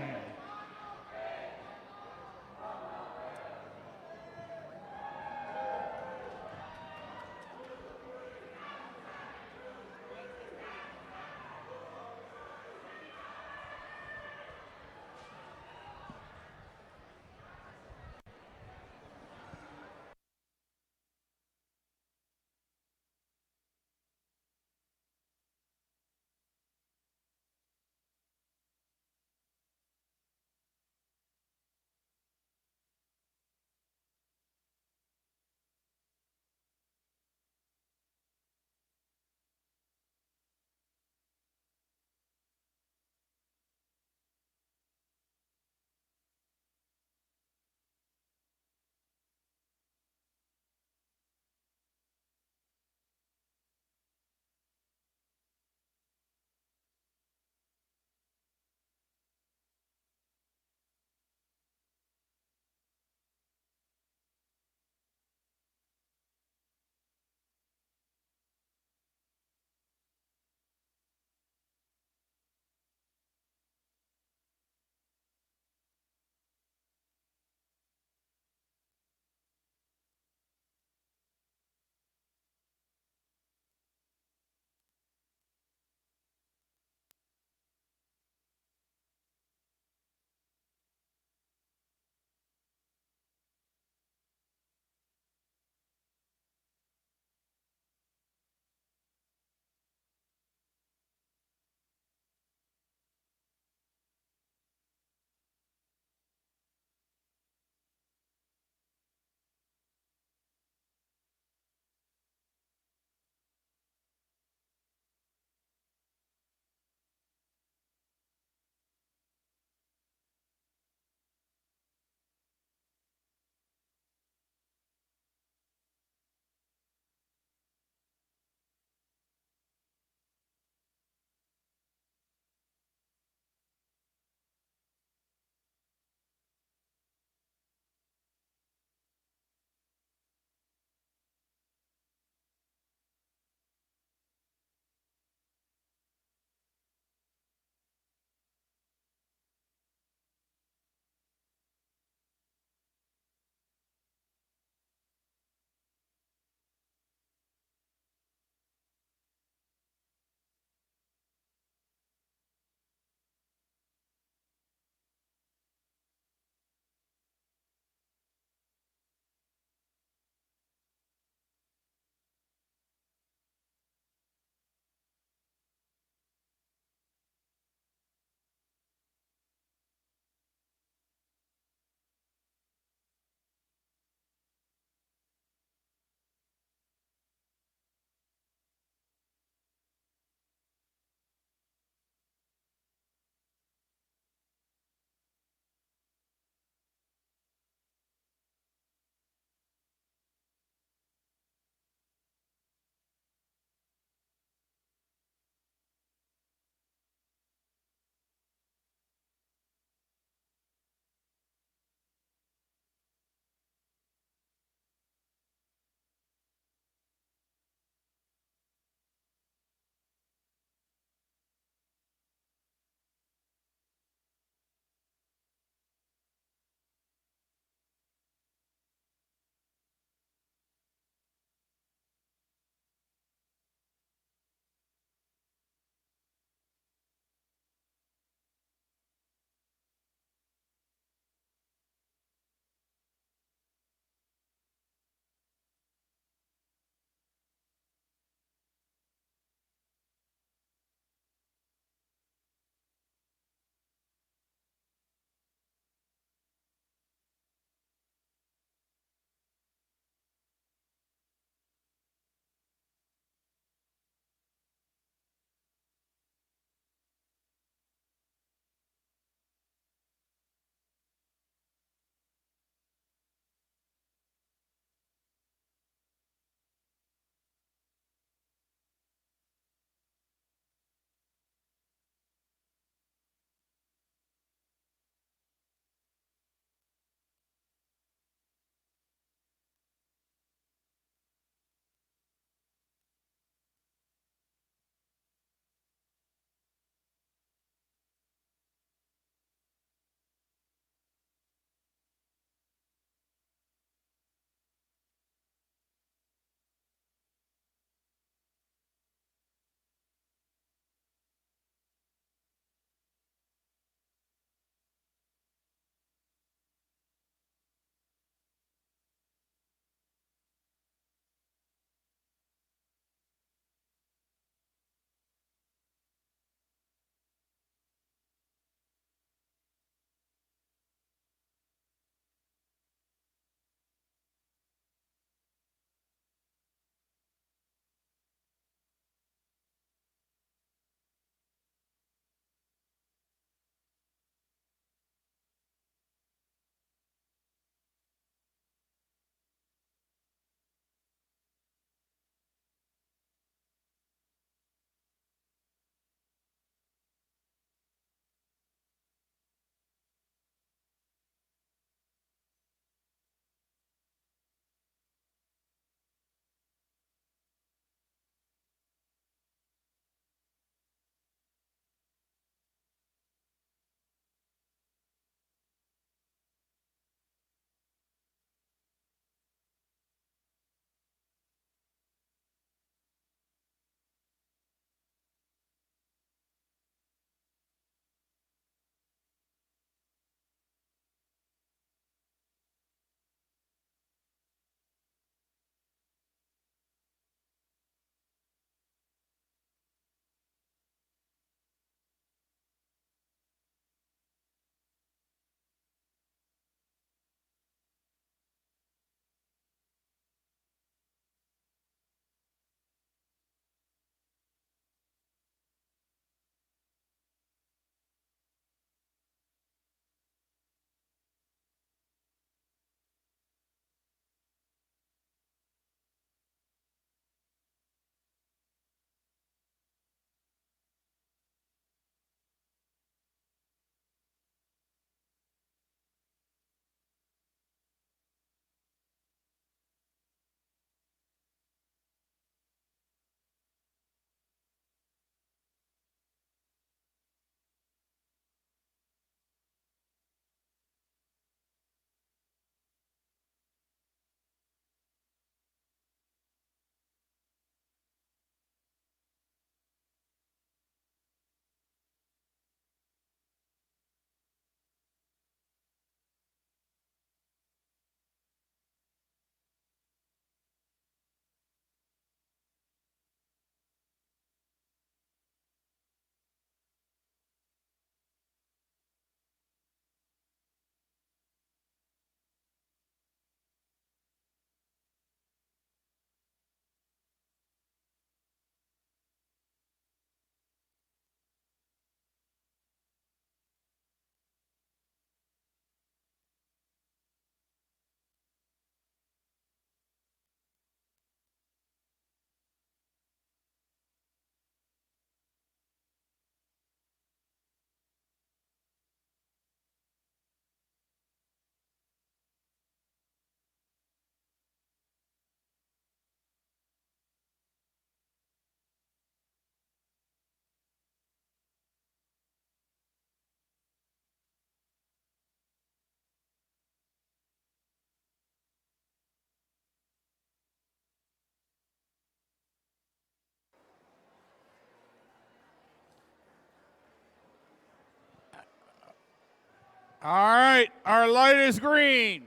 All right, our light is green.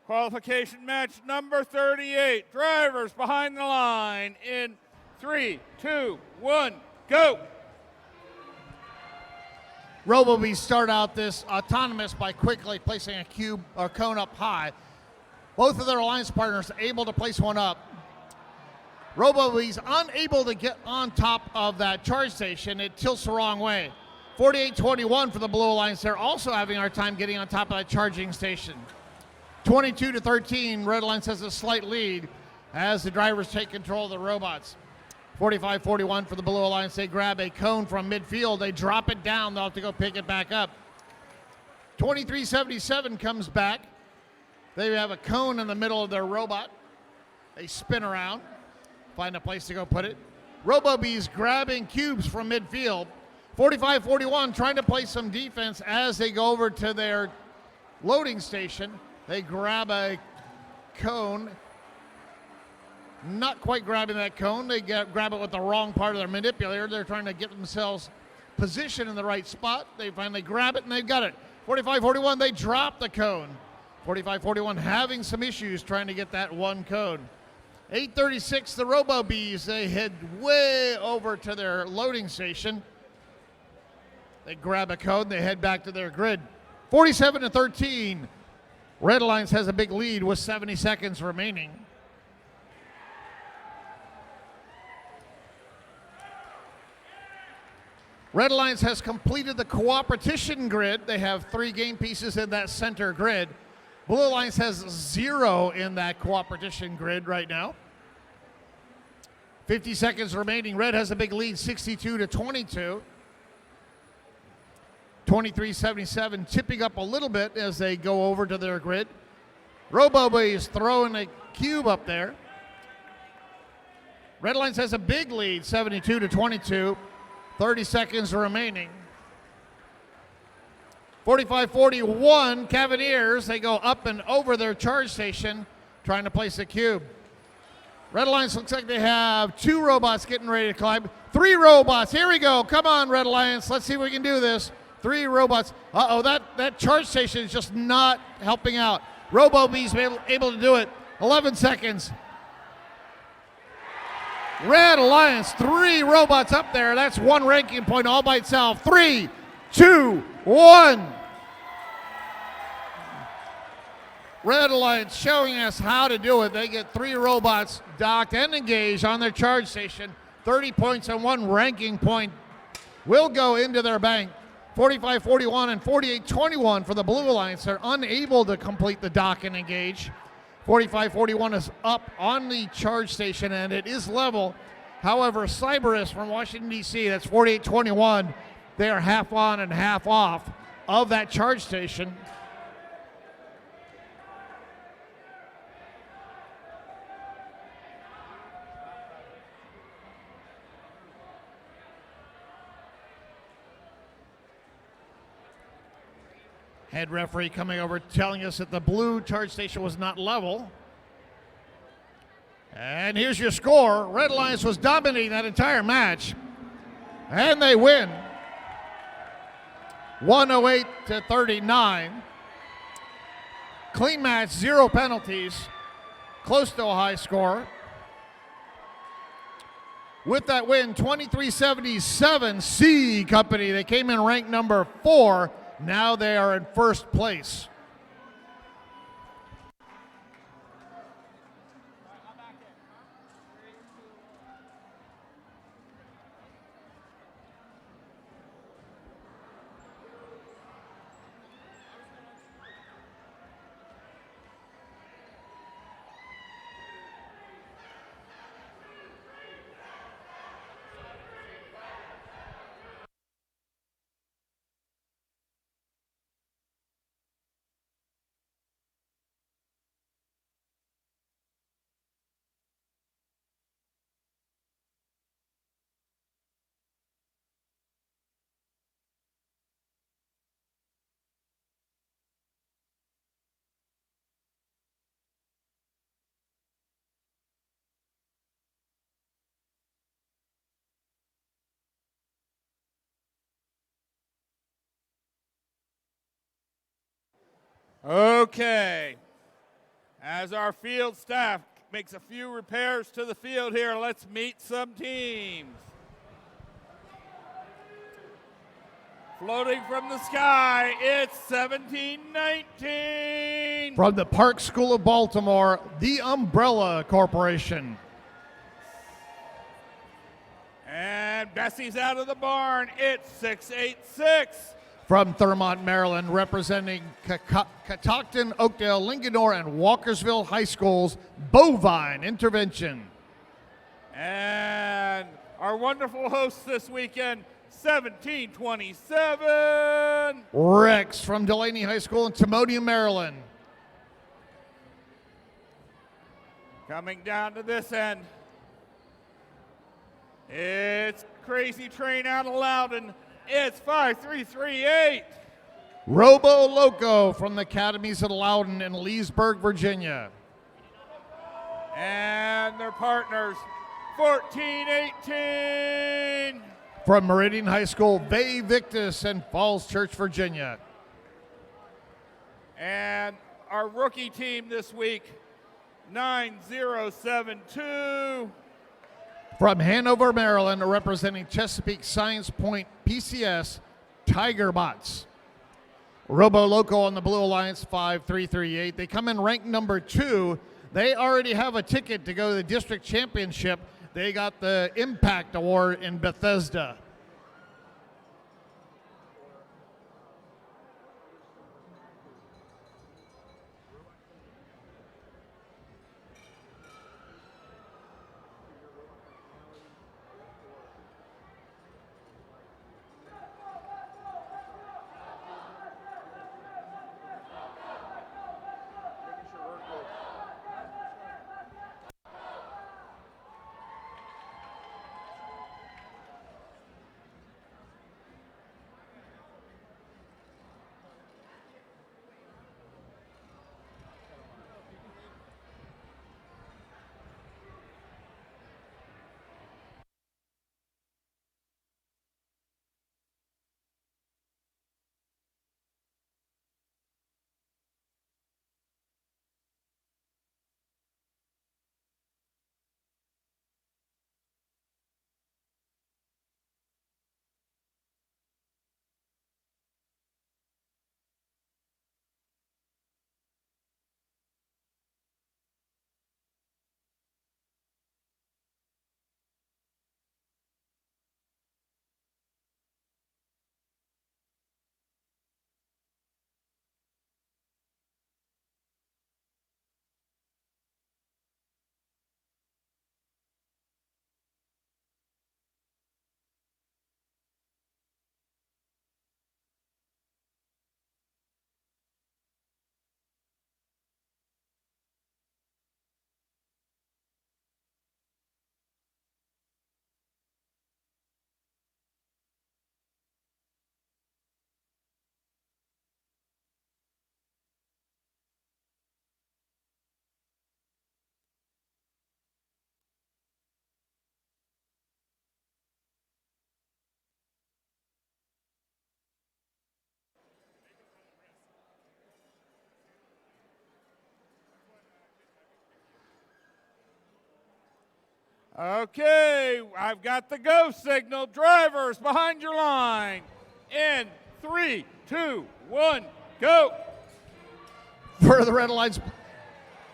Qualification match number 38. Drivers behind the line in 3, 2, 1, go. RoboBees start out this autonomous by quickly placing a cube or cone up high. Both of their alliance partners able to place one up. RoboBees unable to get on top of that charge station. It tilts the wrong way. 48-21 for the Blue Alliance. They're also having a hard time getting on top of that charging station. 22-13, Red Alliance has a slight lead as the drivers take control of the robots. 45-41 for the Blue Alliance. They grab a cone from midfield. They drop it down. They'll have to go pick it back up. 23-77 comes back. They have a cone in the middle of their robot. They spin around, find a place to go put it. RoboBees grabbing cubes from midfield. 45-41 trying to play some defense as they go over to their loading station. They grab a cone. Not quite grabbing that cone. They grab it with the wrong part of their manipulator. They're trying to get themselves positioned in the right spot. They finally grab it and they've got it. 45-41, they drop the cone. 45-41 having some issues trying to get that one cone. 8:36, the RoboBees, they head way over to their loading station. They grab a code, they head back to their grid. 47-13, Red Alliance has a big lead with 70 seconds remaining. Red Alliance has completed the cooperation grid. They have 3 game pieces in that center grid. Blue Alliance has 0 in that cooperation grid right now. 50 seconds remaining. Red has a big lead, 62-22. 23-77, tipping up a little bit as they go over to their grid. RoboBees throwing a cube up there. Red Alliance has a big lead, 72-22. 30 seconds remaining. 45-41, Cavaliers, they go up and over their charge station trying to place a cube. Red Alliance looks like they have 2 robots getting ready to climb. 3 robots, here we go. Come on, Red Alliance, let's see if we can do this. 3 robots. Uh-oh, that charge station is just not helping out. RoboBees able to do it. 11 seconds. Red Alliance, 3 robots up there. That's 1 ranking point all by itself. 3, 2, 1. Red Alliance showing us how to do it. They get 3 robots docked and engaged on their charge station. 30 points and 1 ranking point will go into their bank. 45-41 and 48-21 for the Blue Alliance. They're unable to complete the dock and engage. 45-41 is up on the charge station and it is level. However, Cyberus from Washington, D.C., that's 48-21. They are half on and half off of that charge station. Head referee coming over telling us that the blue charge station was not level. And here's your score. Red Alliance was dominating that entire match. And they win. 108-39. Clean match, 0 penalties. Close to a high score. With that win, 23-77, C Company. They came in ranked number 4. Now they are in first place. Okay. As our field staff makes a few repairs to the field here, let's meet some teams. Floating from the sky, it's 1719. From the Park School of Baltimore, the Umbrella Corporation. And Bessie's out of the barn, it's 686. From Thurmont, Maryland, representing Catoctin, Oakdale, Linganore, and Walkersville High Schools, Bovine Intervention. And our wonderful hosts this weekend, 1727. Rex from Delaney High School in Timonium, Maryland. Coming down to this end, it's Crazy Train out of Loudon. It's 5338. Robo Loco from the Academies of Loudon in Leesburg, Virginia. And their partners, 1418. From Meridian High School, Vae Victus in Falls Church, Virginia. And our rookie team this week, 9072. From Hanover, Maryland, representing Chesapeake Science Point PCS, Tiger Bots. Robo Loco on the Blue Alliance, 5338. They come in ranked number 2. They already have a ticket to go to the district championship. They got the Impact Award in Bethesda. Okay, I've got the go signal. Drivers behind your line. In 3, 2, 1, go. For the Red Alliance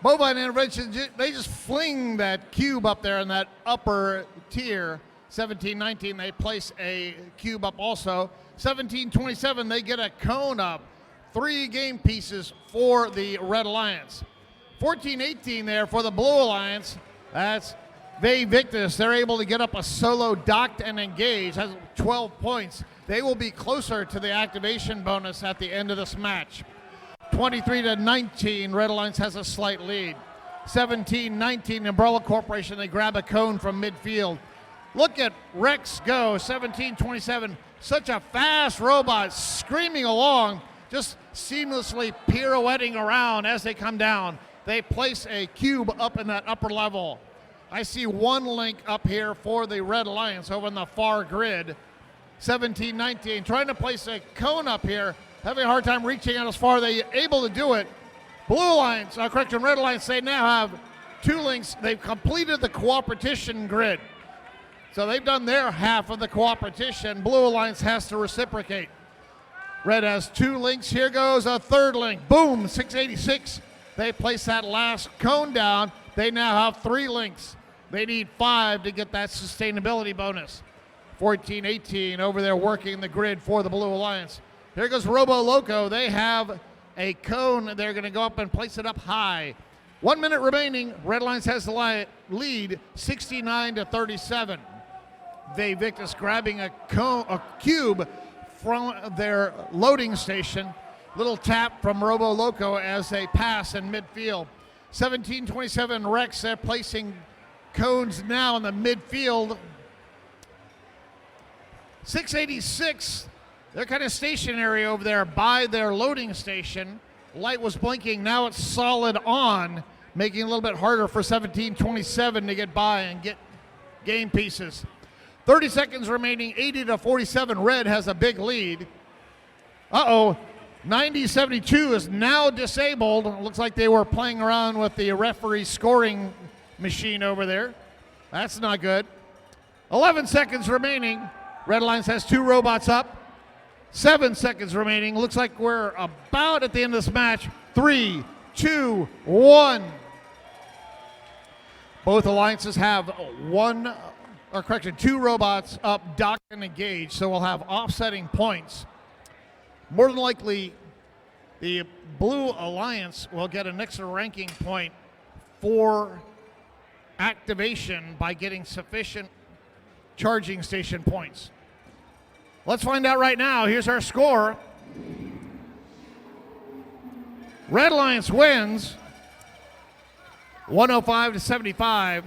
Bovine Intervention, they just fling that cube up there in that upper tier. 1719, they place a cube up also. 1727, they get a cone up. 3 game pieces for the Red Alliance. 1418 there for the Blue Alliance. That's Vae Victus. They're able to get up a solo docked and engaged. Has 12 points. They will be closer to the activation bonus at the end of this match. 23-19, Red Alliance has a slight lead. 17-19, Umbrella Corporation, they grab a cone from midfield. Look at Rex go, 17-27. Such a fast robot, screaming along, just seamlessly pirouetting around as they come down. They place a cube up in that upper level. I see one link up here for the Red Alliance over in the far grid. 17-19, trying to place a cone up here. having a hard time reaching out as far. They're able to do it. Red Alliance, they now have 2 links. They've completed the cooperation grid. So they've done their half of the cooperation. Blue Alliance has to reciprocate. Red has 2 links. Here goes a 3rd link. Boom, 686. They place that last cone down. They now have 3 links. They need 5 to get that sustainability bonus. 14-18 over there working the grid for the Blue Alliance. Here goes Robo Loco. They have a cone. They're going to go up and place it up high. 1 minute remaining. Red Alliance has the lead, 69-37. Victus grabbing a cube from their loading station. Little tap from Robo Loco as they pass in midfield. 17-27 Rex. They're placing cones now in the midfield. 686. They're kind of stationary over there by their loading station. Light was blinking. Now it's solid on, making it a little bit harder for 17-27 to get by and get game pieces. 30 seconds remaining, 80-47. Red has a big lead. 90-72 is now disabled. It looks like they were playing around with the referee scoring machine over there. That's not good. 11 seconds remaining. Red Alliance has 2 robots up. 7 seconds remaining. Looks like we're about at the end of this match. 3, 2, 1. Both alliances have 2 robots up, docked and engaged, so we'll have offsetting points. More than likely, the Blue Alliance will get an extra ranking point for activation by getting sufficient charging station points. Let's find out right now. Here's our score. Red Alliance wins 105-75.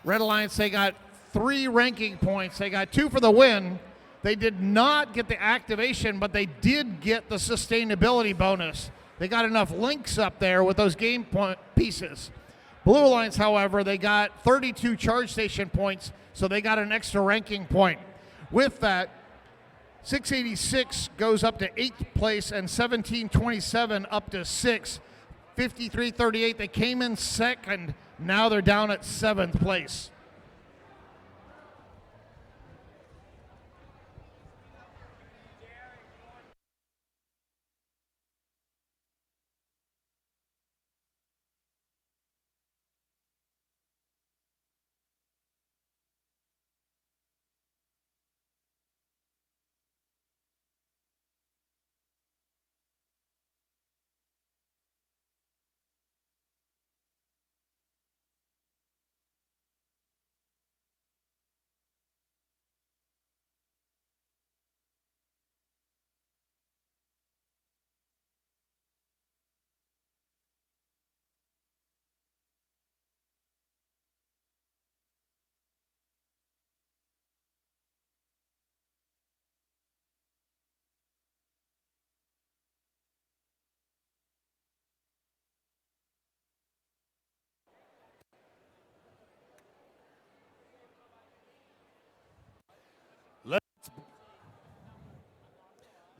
Red Alliance, they got 3 ranking points. They got 2 for the win. They did not get the activation, but they did get the sustainability bonus. They got enough links up there with those game point pieces. Blue Alliance, however, they got 32 charge station points, so they got an extra ranking point. With that, 686 goes up to 8th place and 1727 up to 6th. 53-38, they came in second. Now they're down at 7th place.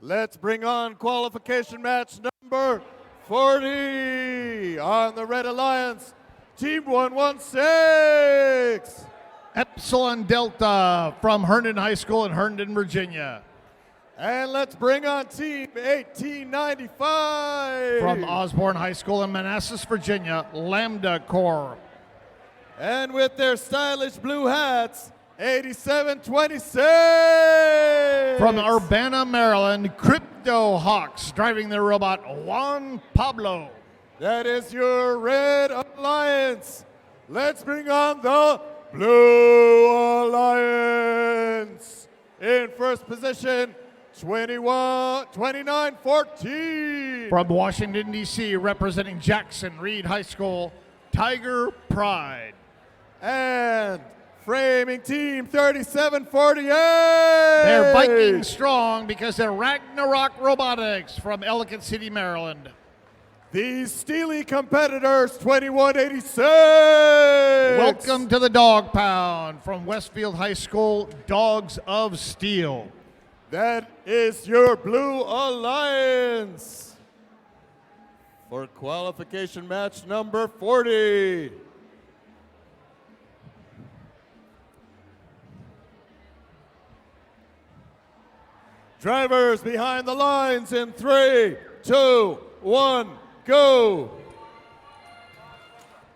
Let's bring on qualification match number 40 on the Red Alliance, Team 116. Epsilon Delta from Herndon High School in Herndon, Virginia. And let's bring on Team 1895. From Osborne High School in Manassas, Virginia, Lambda Corps. And with their stylish blue hats, 8726. From Urbana, Maryland, Crypto Hawks, driving their robot Juan Pablo. That is your Red Alliance. Let's bring on the Blue Alliance. In first position, 29-14. From Washington, D.C., representing Jackson Reed High School, Tiger Pride. And framing team 3748. They're Viking strong because they're Ragnarok Robotics from Ellicott City, Maryland. These steely competitors, 2186. Welcome to the Dog Pound from Westfield High School, Dogs of Steel. That is your Blue Alliance for qualification match number 40. Drivers behind the lines in 3, 2, 1, go.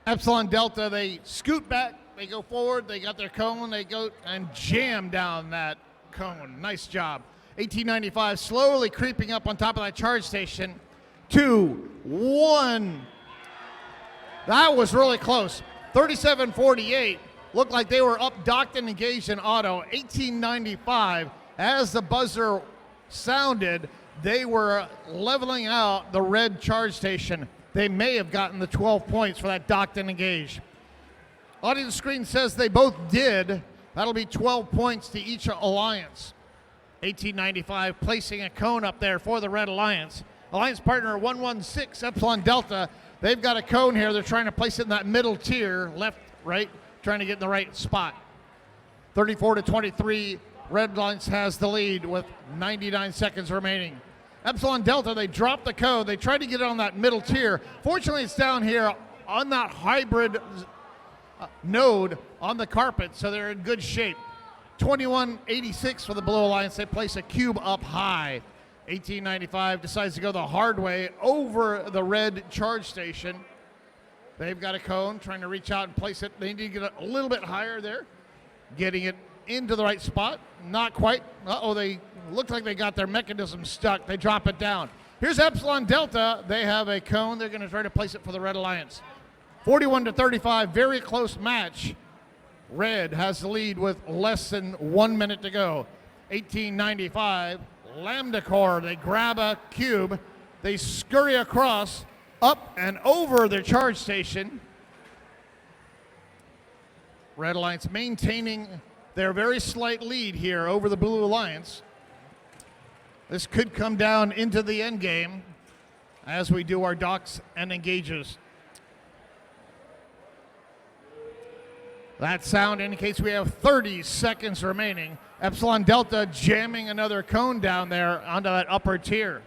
Epsilon Delta, they scoot back, they go forward, they got their cone, they go and jam down that cone. Nice job. 1895 slowly creeping up on top of that charge station. 2, 1. That was really close. 3748 looked like they were up, docked, and engaged in auto. 1895, as the buzzer sounded, they were leveling out the red charge station. They may have gotten the 12 points for that docked and engaged. Audience screen says they both did. That'll be 12 points to each alliance. 1895 placing a cone up there for the Red Alliance. Alliance partner 116 Epsilon Delta. They've got a cone here. They're trying to place it in that middle tier, left, right, trying to get in the right spot. 34-23. Red Alliance has the lead with 99 seconds remaining. Epsilon Delta, they dropped the code. They tried to get it on that middle tier. Fortunately, it's down here on that hybrid node on the carpet, so they're in good shape. 2186 for the Blue Alliance. They place a cube up high. 1895 decides to go the hard way over the red charge station. They've got a cone, trying to reach out and place it. They need to get a little bit higher there. Getting it into the right spot. Not quite. Uh-oh, they look like they got their mechanism stuck. They drop it down. Here's Epsilon Delta. They have a cone. They're going to try to place it for the Red Alliance. 41-35, very close match. Red has the lead with less than 1 minute to go. 1895, Lambda Core. They grab a cube. They scurry across, up and over their charge station. Red Alliance maintaining their very slight lead here over the Blue Alliance. This could come down into the end game as we do our docks and engages. That sound indicates we have 30 seconds remaining. Epsilon Delta jamming another cone down there onto that upper tier.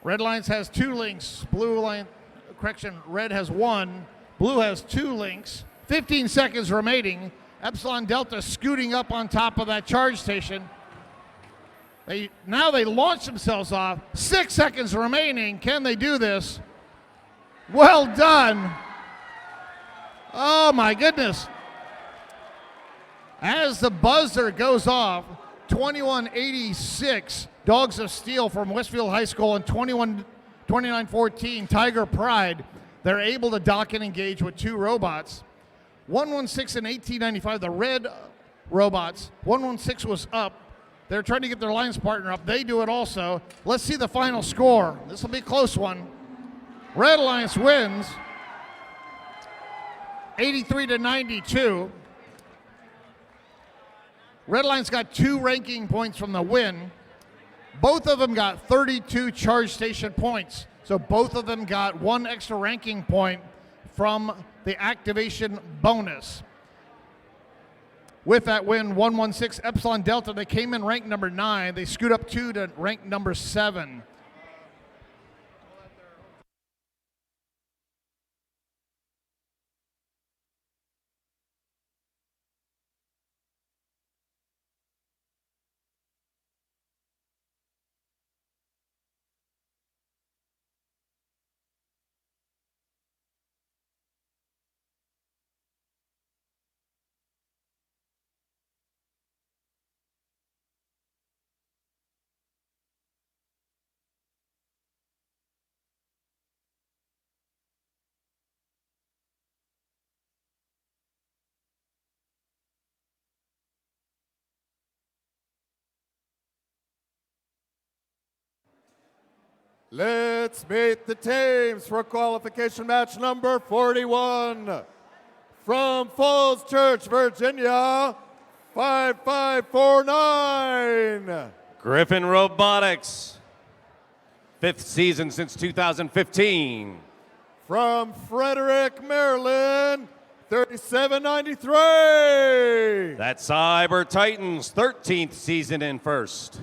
Red Alliance has 2 links. Red has 1. Blue has 2 links. 15 seconds remaining. Epsilon Delta scooting up on top of that charge station. Now they launch themselves off. 6 seconds remaining. Can they do this? Well done. Oh my goodness. As the buzzer goes off, 2186 Dogs of Steel from Westfield High School and 2914 Tiger Pride, they're able to dock and engage with 2 robots. 116 and 1895, the red robots. 116 was up. They're trying to get their alliance partner up. They do it also. Let's see the final score. This will be a close one. Red Alliance wins 83-92. Red Alliance got 2 ranking points from the win. Both of them got 32 charge station points. So both of them got 1 extra ranking point from the activation bonus. With that win, 116 Epsilon Delta, they came in ranked number 9. They scoot up 2 to rank number 7. Let's meet the teams for qualification match number 41. From Falls Church, Virginia, 5549. Griffin Robotics, 5th season since 2015. From Frederick, Maryland, 37.93. That's Cyber Titans, 13th season in first.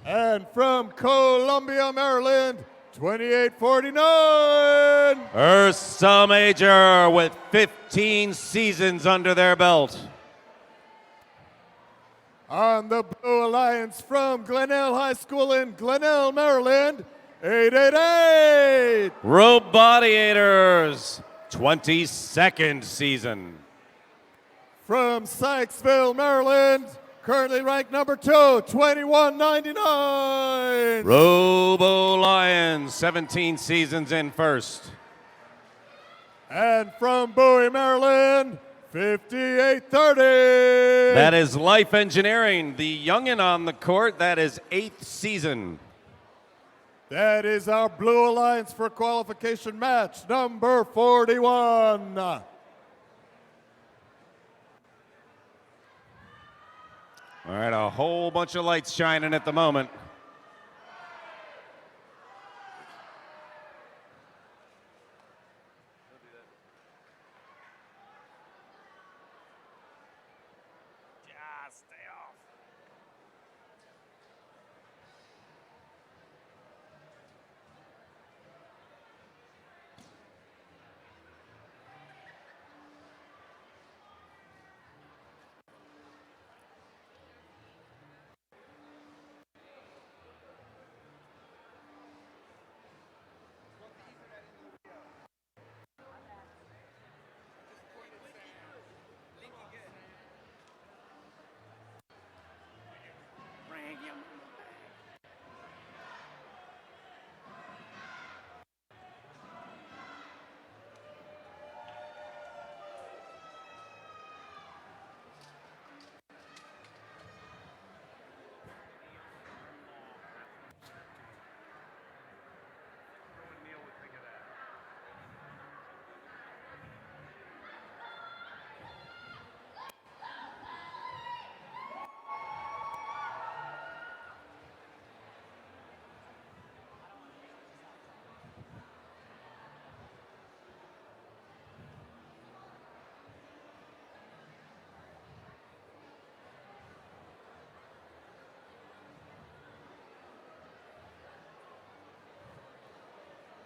And from Columbia, Maryland, 28.49. Ursa Major with 15 seasons under their belt. On the Blue Alliance from Glenelg High School in Glenelg, Maryland, 888. Robodiators, 22nd season. From Sykesville, Maryland, currently ranked number 2, 21.99. Robo Lions, 17 seasons in first. And from Bowie, Maryland, 58.30. That is Life Engineering, the youngin' on the court. That is 8th season. That is our Blue Alliance for qualification match number 41. All right, a whole bunch of lights shining at the moment.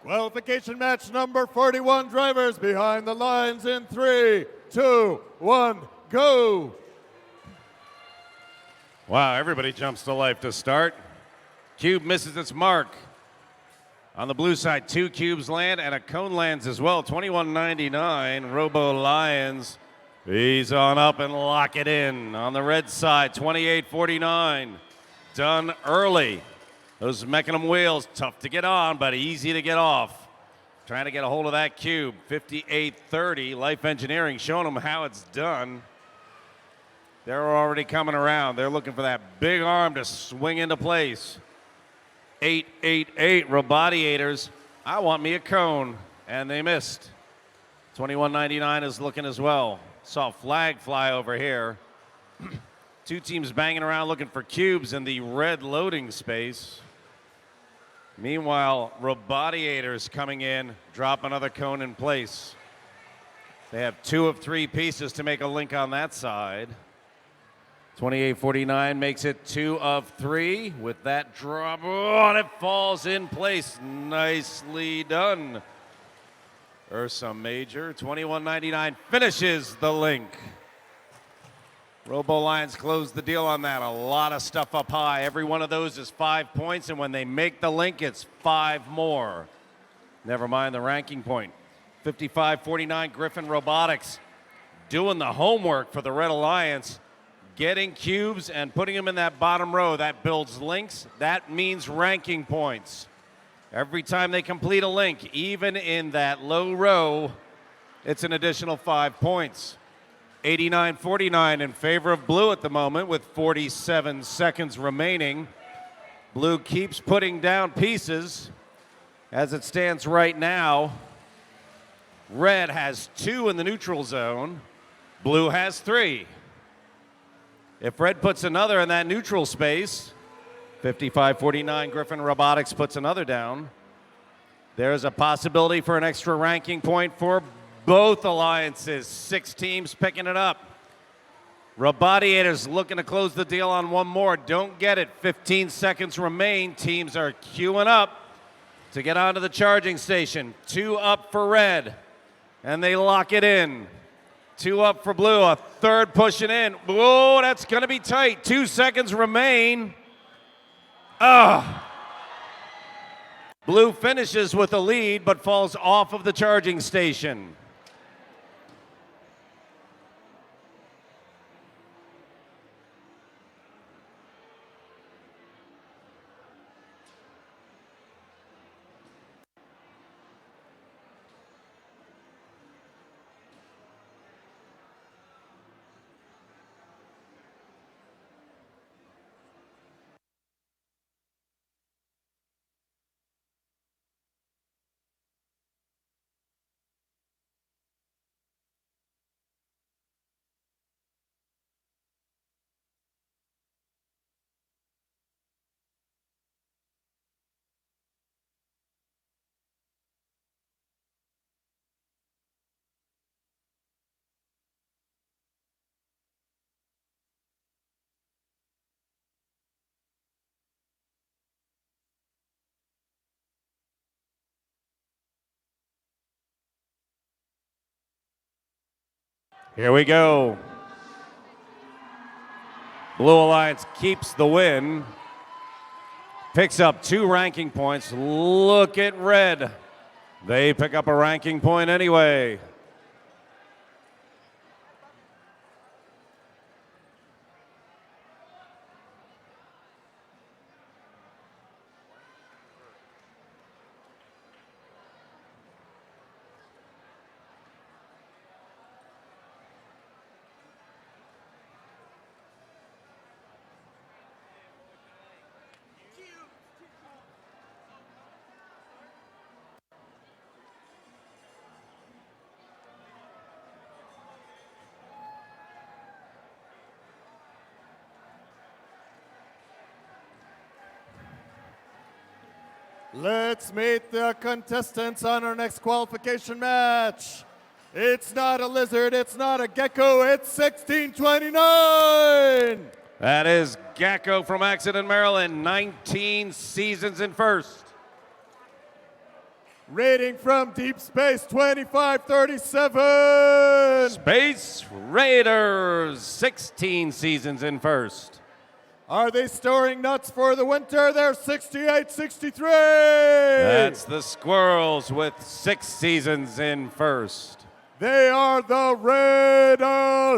Qualification match number 41, drivers behind the lines in 3, 2, 1, go. Wow, everybody jumps to life to start. Cube misses its mark. On the blue side, 2 cubes land and a cone lands as well. 21.99, Robo Lions. He's on up and lock it in. On the red side, 28.49. Done early. Those mechanism wheels, tough to get on, but easy to get off. Trying to get a hold of that cube. 58.30. Life Engineering showing them how it's done. They're already coming around. They're looking for that big arm to swing into place. 888 Robodiators. I want me a cone, and they missed. 21.99 is looking as well. Saw a flag fly over here. 2 teams banging around looking for cubes in the red loading space. Meanwhile, Robodiators coming in, drop another cone in place. They have 2 of 3 pieces to make a link on that side. 28.49 makes it 2 of 3 with that drop. Oh, and it falls in place. Nicely done. Ursa Major, 21.99 finishes the link. Robo Lions closed the deal on that. A lot of stuff up high. Every one of those is 5 points, and when they make the link, it's 5 more. Never mind the ranking point. 55.49 Griffin Robotics doing the homework for the Red Alliance, getting cubes and putting them in that bottom row. That builds links. That means ranking points. Every time they complete a link, even in that low row, it's an additional 5 points. 89.49 in favor of blue at the moment with 47 seconds remaining. Blue keeps putting down pieces. As it stands right now, red has 2 in the neutral zone. Blue has 3. If red puts another in that neutral space, 55.49 Griffin Robotics puts another down. There's a possibility for an extra ranking point for both alliances. 6 teams picking it up. Robadiators looking to close the deal on one more. Don't get it. 15 seconds remain. Teams are queuing up to get onto the charging station. 2 up for red, and they lock it in. 2 up for blue, a third pushing in. Whoa, that's gonna be tight. 2 seconds remain. Blue finishes with a lead, but falls off of the charging station. Here we go. Blue Alliance keeps the win. Picks up 2 ranking points. Look at red. They pick up a ranking point anyway. Let's meet the contestants on our next qualification match. It's not a lizard, it's not a gecko, it's 1629. That is Gacko from Accident, Maryland, 19 seasons in first. Rating from Deep Space 2537. Space Raiders, 16 seasons in first. Are they storing nuts for the winter? They're 68-63. That's the Squirrels with 6 seasons in first. They are the Red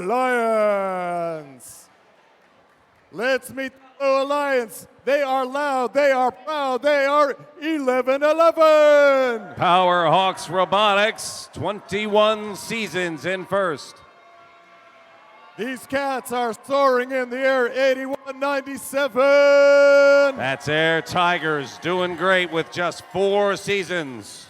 Alliance. Let's meet the Blue Alliance. They are loud, they are proud, they are 11-11. Powerhawks Robotics, 21 seasons in first. These cats are soaring in the air, 81-97. That's Air Tigers, doing great with just 4 seasons.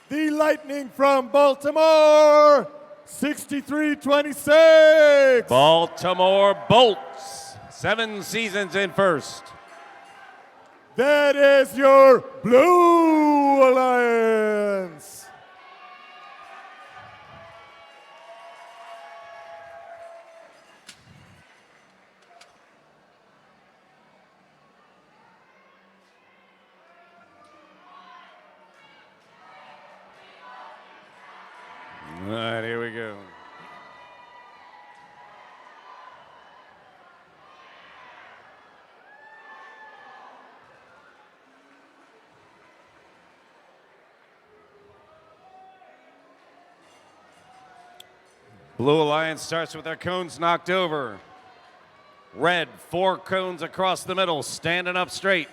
The Lightning from Baltimore, 63-26. Baltimore Bolts, 7 seasons in first. That is your Blue Alliance. All right, here we go. Blue Alliance starts with their cones knocked over. Red, 4 cones across the middle, standing up straight.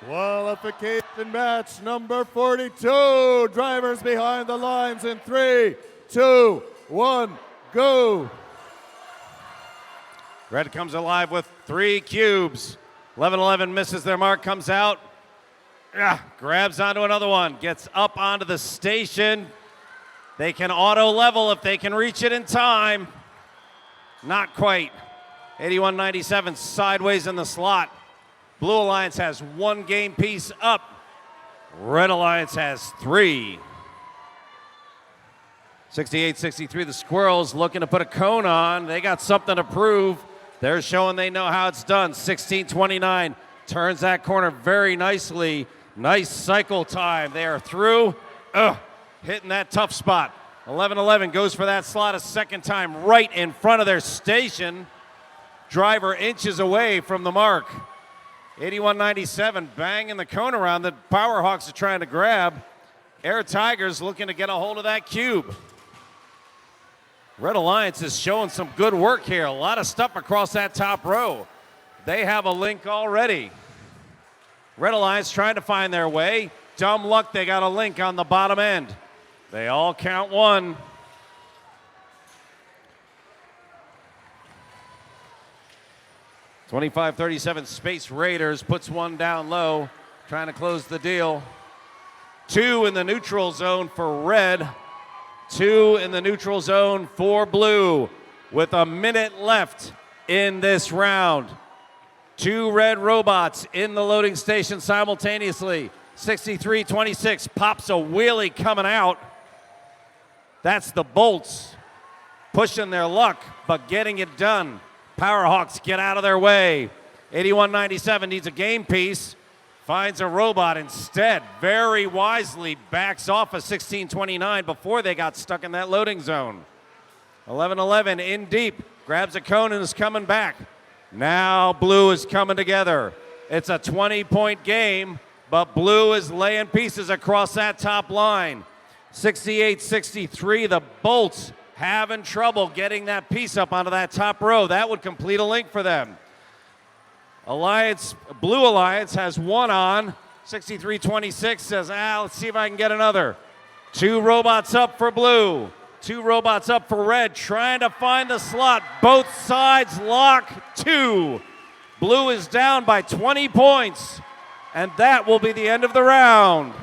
Qualification match number 42. Drivers behind the lines in 3, 2, 1, go. Red comes alive with 3 cubes. 11-11 misses their mark, comes out. Grabs onto another one, gets up onto the station. They can auto level if they can reach it in time. Not quite. 81-97 sideways in the slot. Blue Alliance has 1 game piece up. Red Alliance has 3. 68-63, the Squirrels looking to put a cone on. They got something to prove. They're showing they know how it's done. 16-29 turns that corner very nicely. Nice cycle time. They are through. Hitting that tough spot. 11-11 goes for that slot a second time right in front of their station. Driver inches away from the mark. 81-97 banging the cone around that Powerhawks are trying to grab. Air Tigers looking to get a hold of that cube. Red Alliance is showing some good work here. A lot of stuff across that top row. They have a link already. Red Alliance trying to find their way. Dumb luck, they got a link on the bottom end. They all count 1. (25-37) Space Raiders puts one down low, trying to close the deal. 2 in the neutral zone for red. 2 in the neutral zone for blue. With a minute left in this round. 2 red robots in the loading station simultaneously. 63-26 pops a wheelie coming out. That's the Bolts pushing their luck, but getting it done. Powerhawks get out of their way. 81-97 needs a game piece. Finds a robot instead. Very wisely backs off of 16-29 before they got stuck in that loading zone. 11-11 in deep. Grabs a cone and is coming back. Now blue is coming together. It's a 20-point game, but blue is laying pieces across that top line. 68-63, the Bolts having trouble getting that piece up onto that top row. That would complete a link for them. Blue Alliance has 1 on. 63-26 says, let's see if I can get another. 2 robots up for blue. 2 robots up for red, trying to find the slot. Both sides lock 2. Blue is down by 20 points, and that will be the end of the round.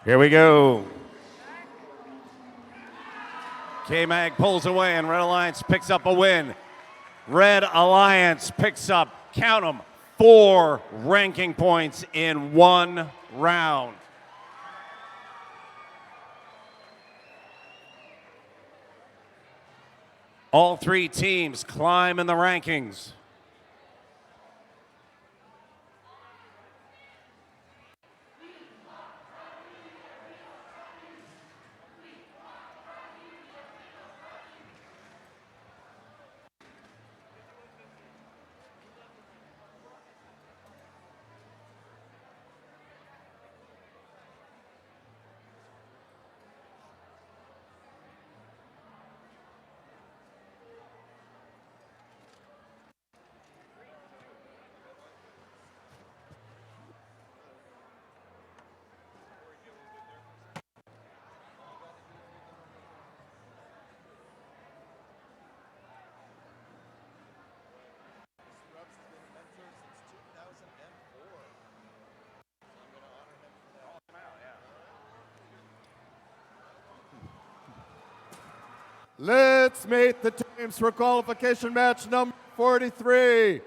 Here we go. K-Mag pulls away and Red Alliance picks up a win. Red Alliance picks up, count them, 4 ranking points in 1 round. All 3 teams climb in the rankings. Let's meet the teams for qualification match number 43.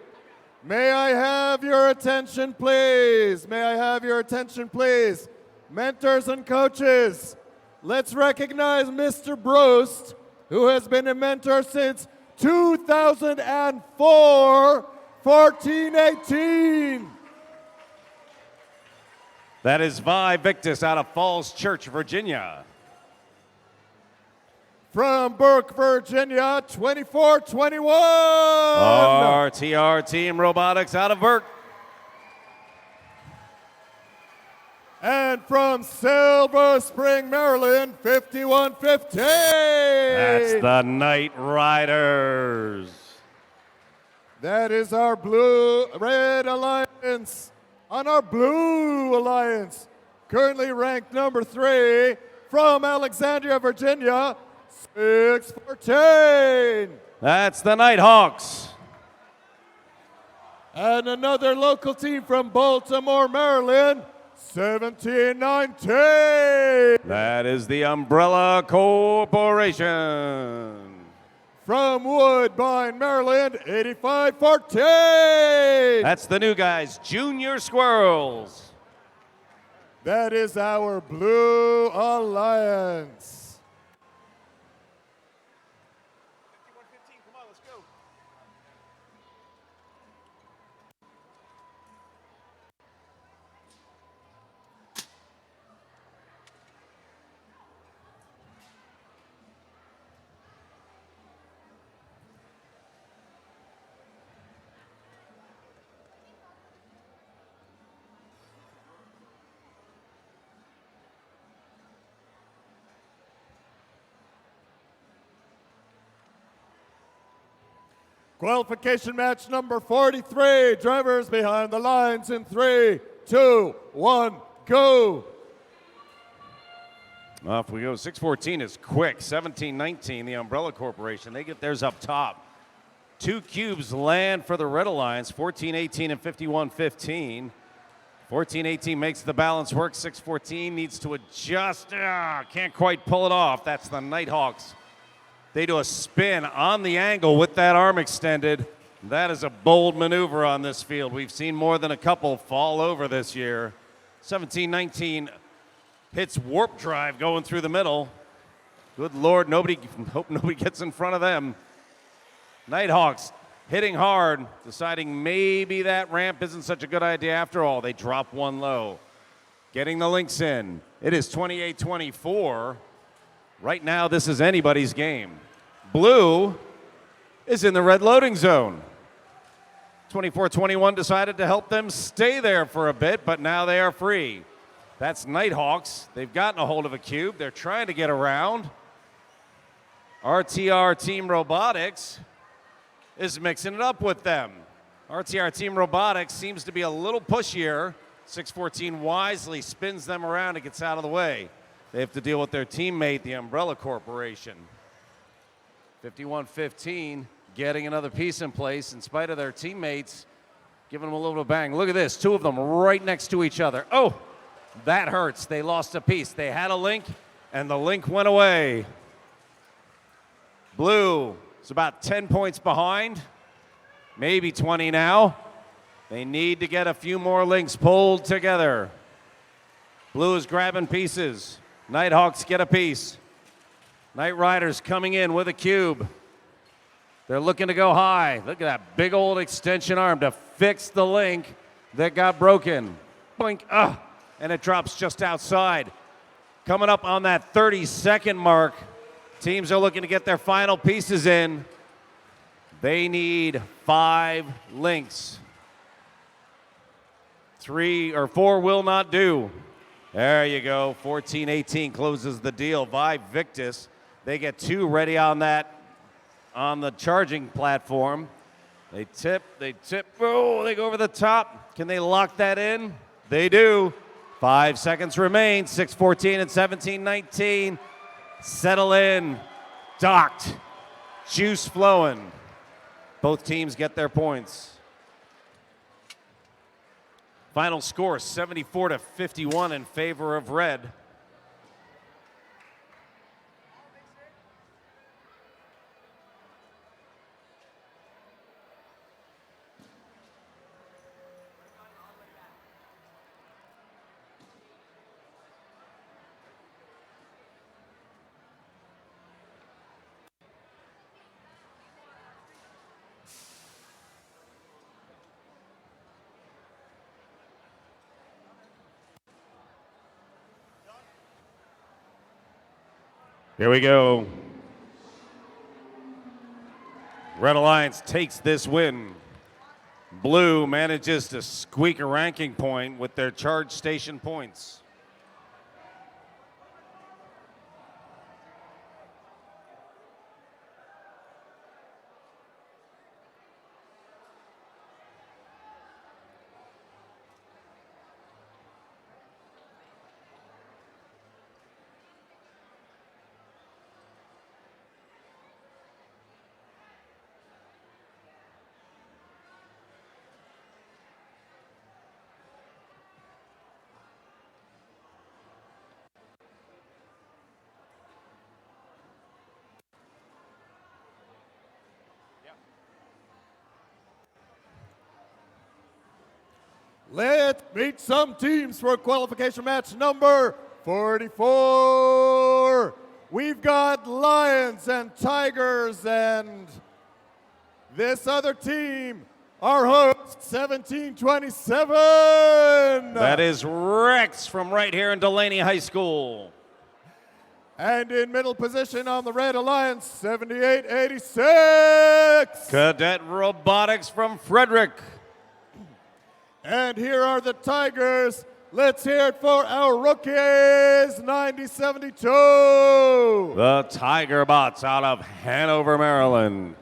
May I have your attention, please? May I have your attention, please? Mentors and coaches, let's recognize Mr. Brost, who has been a mentor since 2004, 14-18. That is Vi Victus out of Falls Church, Virginia. From Burke, Virginia, 24-21. RTR Team Robotics out of Burke. And from Silver Spring, Maryland, 51-15. That's the Night Riders. That is our Blue-Red Alliance. On our Blue Alliance, currently ranked number 3 from Alexandria, Virginia, 6-14. That's the Nighthawks. And another local team from Baltimore, Maryland, 17-19. That is the Umbrella Corporation. From Woodbine, Maryland, 85-14. That's the new guys, Junior Squirrels. That is our Blue Alliance. Qualification match number 43. Drivers behind the lines in 3, 2, 1, go. Off we go. 6-14 is quick. 17-19, the Umbrella Corporation. They get theirs up top. 2 cubes land for the Red Alliance. 14-18 and 51-15. 14-18 makes the balance work. 6-14 needs to adjust. Can't quite pull it off. That's the Nighthawks. They do a spin on the angle with that arm extended. That is a bold maneuver on this field. We've seen more than a couple fall over this year. 17-19 hits warp drive going through the middle. Good Lord, hope nobody gets in front of them. Nighthawks hitting hard, deciding maybe that ramp isn't such a good idea after all. They drop one low. Getting the links in. It is 28-24. Right now, this is anybody's game. Blue is in the red loading zone. 24-21 decided to help them stay there for a bit, but now they are free. That's Nighthawks. They've gotten a hold of a cube. They're trying to get around. RTR Team Robotics is mixing it up with them. RTR Team Robotics seems to be a little pushier. 6-14 wisely spins them around and gets out of the way. They have to deal with their teammate, the Umbrella Corporation. 51-15, getting another piece in place in spite of their teammates giving them a little bang. Look at this, 2 of them right next to each other. Oh, that hurts. They lost a piece. They had a link, and the link went away. Blue is about 10 points behind, maybe 20 now. They need to get a few more links pulled together. Blue is grabbing pieces. Nighthawks get a piece. Night Riders coming in with a cube. They're looking to go high. Look at that big old extension arm to fix the link that got broken. Blink, and it drops just outside. Coming up on that 30-second mark, teams are looking to get their final pieces in. They need 5 links. 3 or 4 will not do. There you go. 14-18 closes the deal. Vi Victus. They get 2 ready on that, on the charging platform. They tip. Oh, they go over the top. Can they lock that in? They do. 5 seconds remain. 6-14 and 17-19. Settle in. Docked. Juice flowing. Both teams get their points. Final score, 74-51 in favor of red. Here we go. Red Alliance takes this win. Blue manages to squeak a ranking point with their charge station points. Let's meet some teams for qualification match number 44. We've got Lions and Tigers, and this other team, our host, 1727. That is Rex from right here in Delaney High School. And in middle position on the Red Alliance, 7886. Cadet Robotics from Frederick. And here are the Tigers. Let's hear it for our rookies, 9072. The Tiger Bots out of Hanover, Maryland.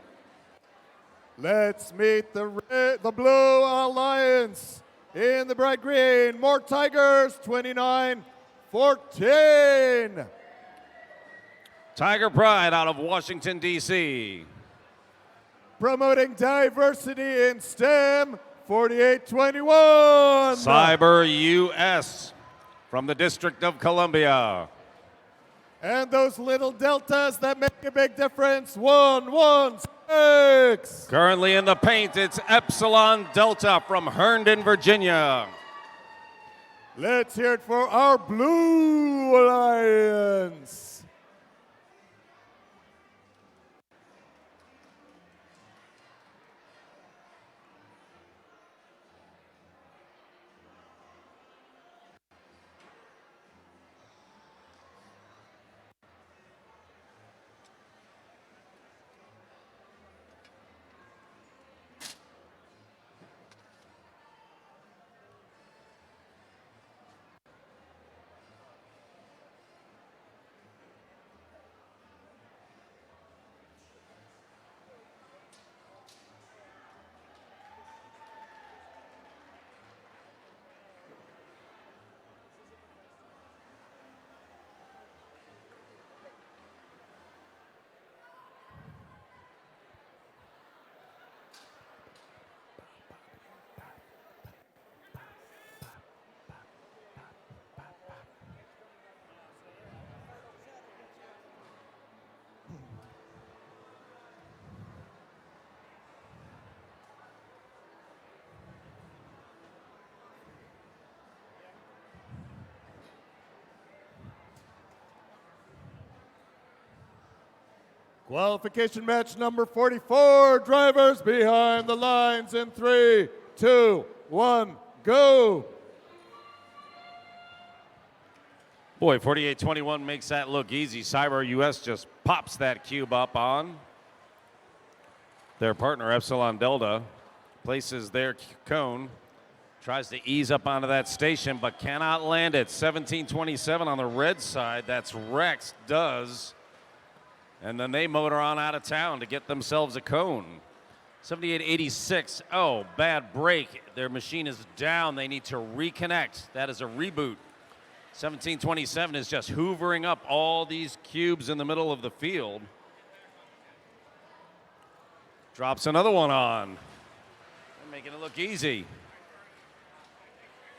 Let's meet the Blue Alliance in the bright green. More Tigers, 2914. Tiger Pride out of Washington, D.C. Promoting diversity in STEM, 4821. Cyber US from the District of Columbia. And those little deltas that make a big difference, 116. Currently in the paint, it's Epsilon Delta from Herndon, Virginia. Let's hear it for our Blue Alliance. Qualification match number 44. Drivers behind the lines in 3, 2, 1, go. Boy, 48-21 makes that look easy. Cyber US just pops that cube up on. Their partner, Epsilon Delta, places their cone, tries to ease up onto that station, but cannot land it. 17-27 on the red side. That's Rex does. And then they motor on out of town to get themselves a cone. 78-86. Oh, bad break. Their machine is down. They need to reconnect. That is a reboot. 17-27 is just hoovering up all these cubes in the middle of the field. Drops another one on. They're making it look easy.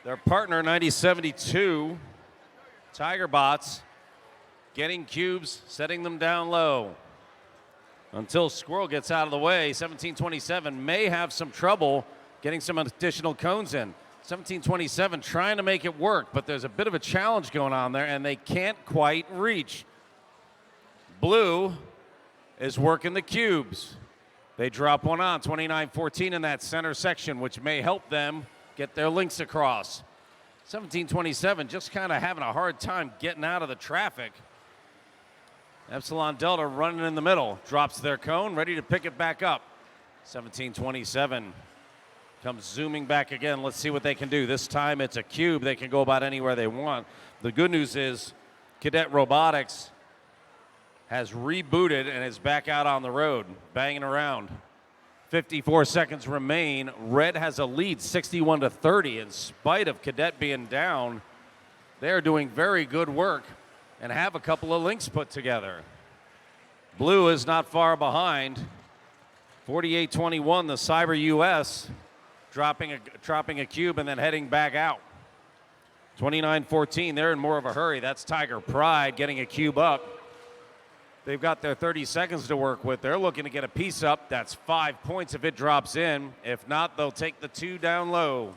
Their partner, 9072, Tiger Bots, getting cubes, setting them down low. Until Squirrel gets out of the way, 17-27 may have some trouble getting some additional cones in. 17-27 trying to make it work, but there's a bit of a challenge going on there, and they can't quite reach. Blue is working the cubes. They drop one on, 29-14 in that center section, which may help them get their links across. 17-27 just kind of having a hard time getting out of the traffic. Epsilon Delta running in the middle, drops their cone, ready to pick it back up. 17-27 comes zooming back again. Let's see what they can do. This time it's a cube. They can go about anywhere they want. The good news is Cadet Robotics has rebooted and is back out on the road, banging around. 54 seconds remain. Red has a lead, 61-30. In spite of Cadet being down, they are doing very good work and have a couple of links put together. Blue is not far behind. 48-21, the Cyber US dropping a cube and then heading back out. 29-14, they're in more of a hurry. That's Tiger Pride getting a cube up. They've got their 30 seconds to work with. They're looking to get a piece up. That's 5 points if it drops in. If not, they'll take the 2 down low.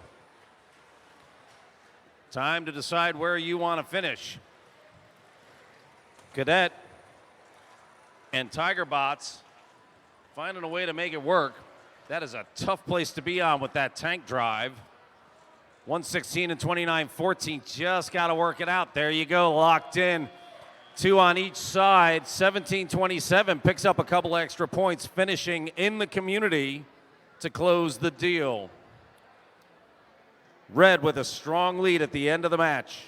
Time to decide where you want to finish. Cadet and Tiger Bots finding a way to make it work. That is a tough place to be on with that tank drive. 116 and 29.14, just got to work it out. There you go, locked in. 2 on each side. 17-27 picks up a couple extra points, finishing in the community to close the deal. Red with a strong lead at the end of the match.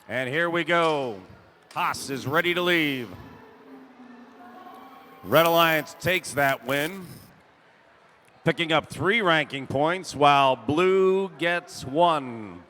And here we go. Haas is ready to leave. Red Alliance takes that win, picking up 3 ranking points while Blue gets 1.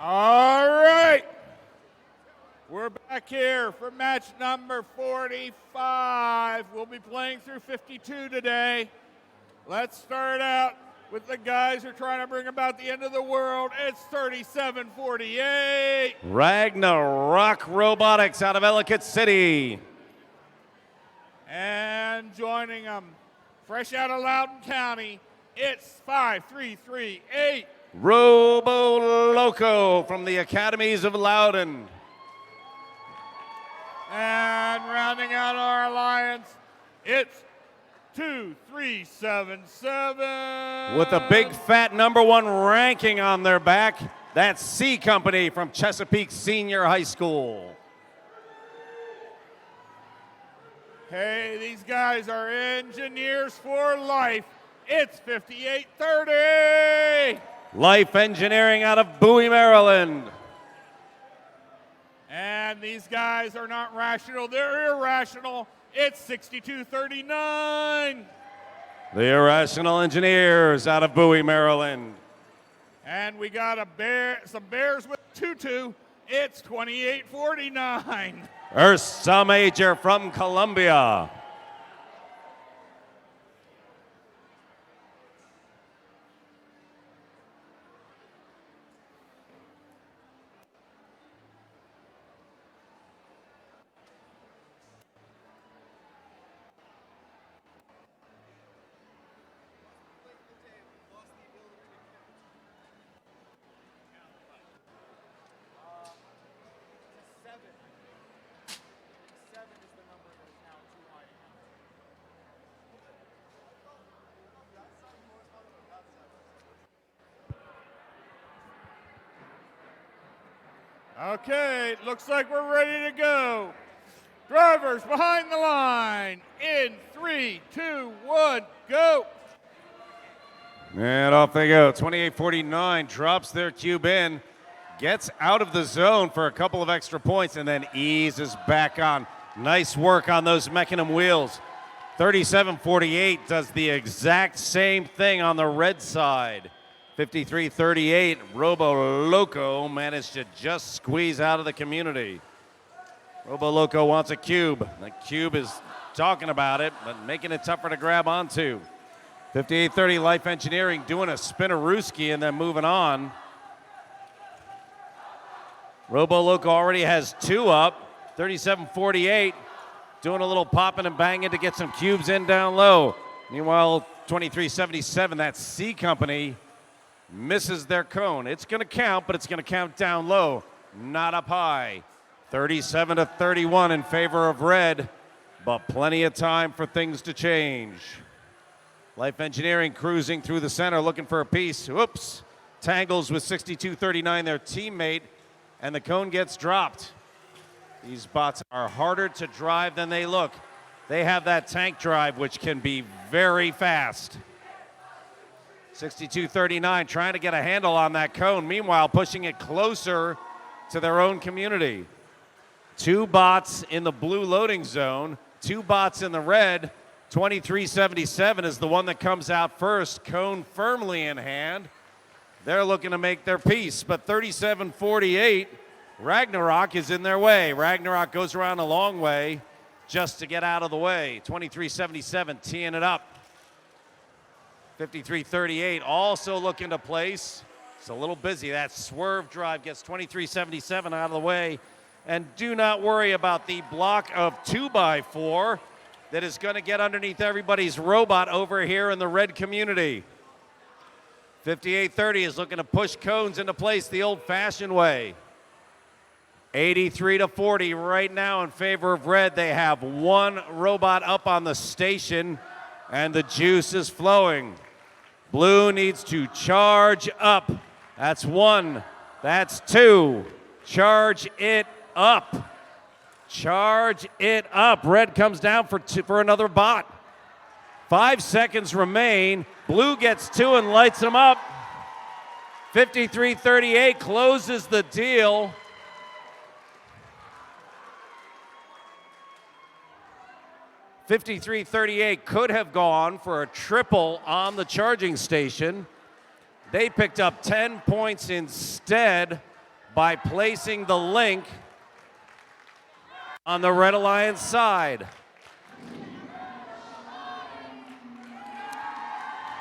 All right. We're back here for match number 45. We'll be playing through 52 today. Let's start out with the guys who are trying to bring about the end of the world. It's 37-48. Ragnarok Robotics out of Ellicott City. And joining them, fresh out of Loudoun County, it's 5338. Robo Loco from the Academies of Loudoun. And rounding out our alliance, it's 2377. With a big fat #1 ranking on their back, that's C Company from Chesapeake Senior High School. Hey, these guys are engineers for life. It's 5830. Life Engineering out of Bowie, Maryland. And these guys are not rational, they're irrational. It's 6239. The Irrational Engineers out of Bowie, Maryland. And we got some bears with tutu. It's 2849. Ursa Major from Columbia. Okay, looks like we're ready to go. Drivers behind the line in 3, 2, 1, go. And off they go. 28-49 drops their cube in. gets out of the zone for a couple of extra points and then eases back on. Nice work on those Mechanim wheels. 37-48 does the exact same thing on the red side. 53-38, Robo Loco managed to just squeeze out of the community. Robo Loco wants a cube. The cube is talking about it, but making it tougher to grab onto. 58-30, Life Engineering doing a spinnerooski and then moving on. Robo Loco already has 2 up. 37-48, doing a little popping and banging to get some cubes in down low. Meanwhile, 23-77, that C Company misses their cone. It's going to count, but it's going to count down low, not up high. 37-31 in favor of red, but plenty of time for things to change. Life Engineering cruising through the center, looking for a piece. Whoops, tangles with 62-39, their teammate, and the cone gets dropped. These bots are harder to drive than they look. They have that tank drive, which can be very fast. 62-39, trying to get a handle on that cone. Meanwhile, pushing it closer to their own community. 2 bots in the blue loading zone, 2 bots in the red. 23-77 is the one that comes out first, cone firmly in hand. They're looking to make their piece, but 37-48, Ragnarok is in their way. Ragnarok goes around a long way just to get out of the way. 23-77, teeing it up. 53-38, also looking to place. It's a little busy. That swerve drive gets 23-77 out of the way. And do not worry about the block of 2x4 that is going to get underneath everybody's robot over here in the red community. 58-30 is looking to push cones into place the old-fashioned way. 83-40 right now in favor of red. They have 1 robot up on the station, and the juice is flowing. Blue needs to charge up. That's 1. That's 2. Charge it up. Charge it up. Red comes down for another bot. 5 seconds remain. Blue gets 2 and lights them up. 53-38 closes the deal. $53-38 could have gone for a triple on the charging station. They picked up 10 points instead by placing the link on the Red Alliance side.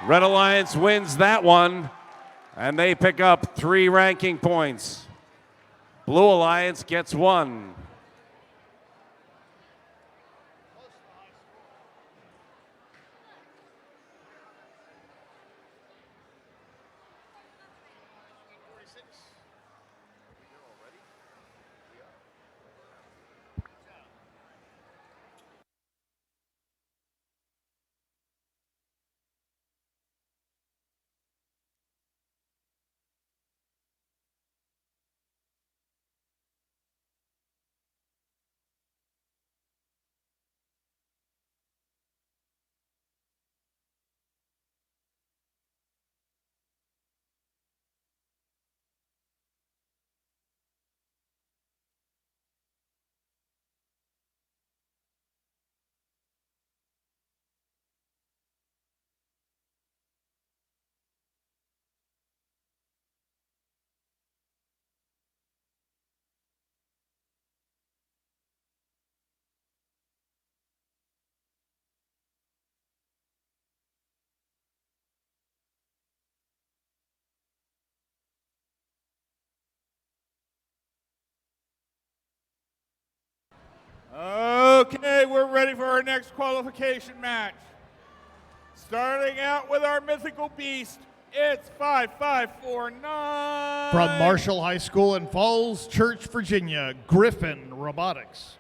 Red Alliance wins that one, and they pick up 3 ranking points. Blue Alliance gets 1. Okay, we're ready for our next qualification match. Starting out with our mythical beast, it's 5549. From Marshall High School in Falls Church, Virginia, Griffin Robotics.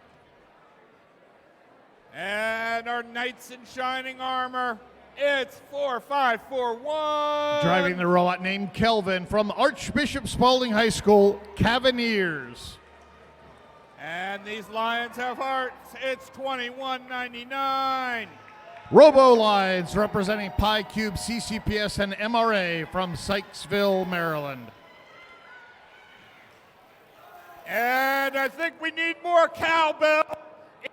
And our knights in shining armor, it's 4541. Driving the robot named Kelvin from Archbishop Spalding High School, Cavaliers. And these lions have hearts, it's 2199. Robo Lines representing PyCube, CCPS, and MRA from Sykesville, Maryland. And I think we need more cowbell.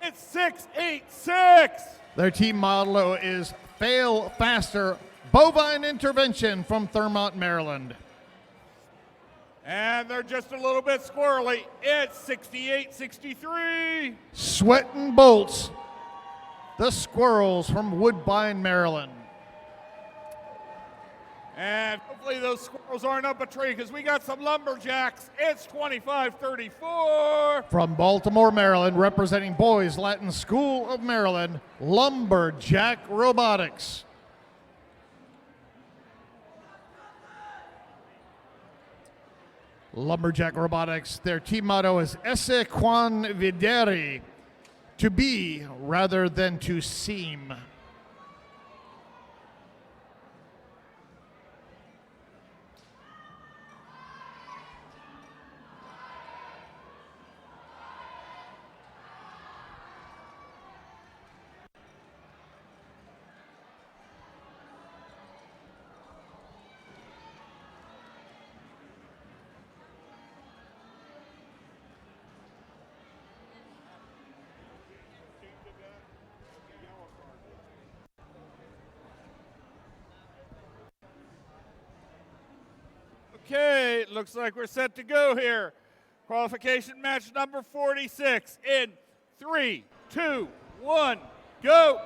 It's 686. Their team motto is Fail Faster, Bovine Intervention from Thurmont, Maryland. And they're just a little bit squirrely. It's 68-63. Sweatin' Bolts, the Squirrels from Woodbine, Maryland. And hopefully those squirrels aren't up a tree because we got some lumberjacks. It's 25-34. From Baltimore, Maryland, representing Boys Latin School of Maryland, Lumberjack Robotics. Lumberjack Robotics, their team motto is Esse quan videre, to be rather than to seem. Okay, it looks like we're set to go here. Qualification match number 46 in 3, 2, 1, go.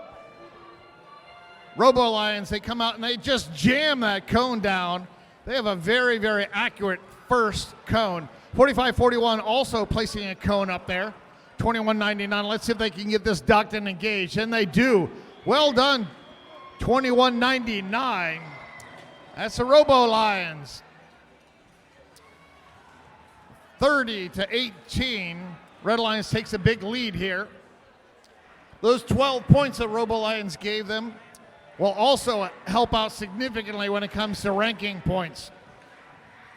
Robo Lions, they come out and they just jam that cone down. They have a very, very accurate first cone. 45-41 also placing a cone up there. 21.99. Let's see if they can get this docked and engaged. And they do. Well done. 21.99. That's the Robo Lions. 30-18. Red Lions takes a big lead here. Those 12 points that Robo Lions gave them will also help out significantly when it comes to ranking points.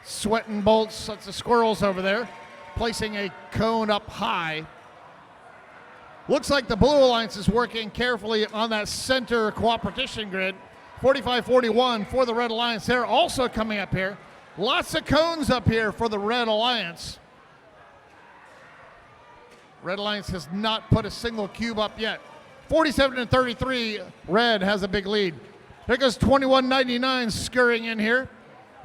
Sweatin' Bolts, that's the Squirrels over there, placing a cone up high. Looks like the Blue Alliance is working carefully on that center cooperation grid. 45-41 for the Red Alliance. They're also coming up here. Lots of cones up here for the Red Alliance. Red Alliance has not put a single cube up yet. 47-33, Red has a big lead. There goes 21.99 scurrying in here.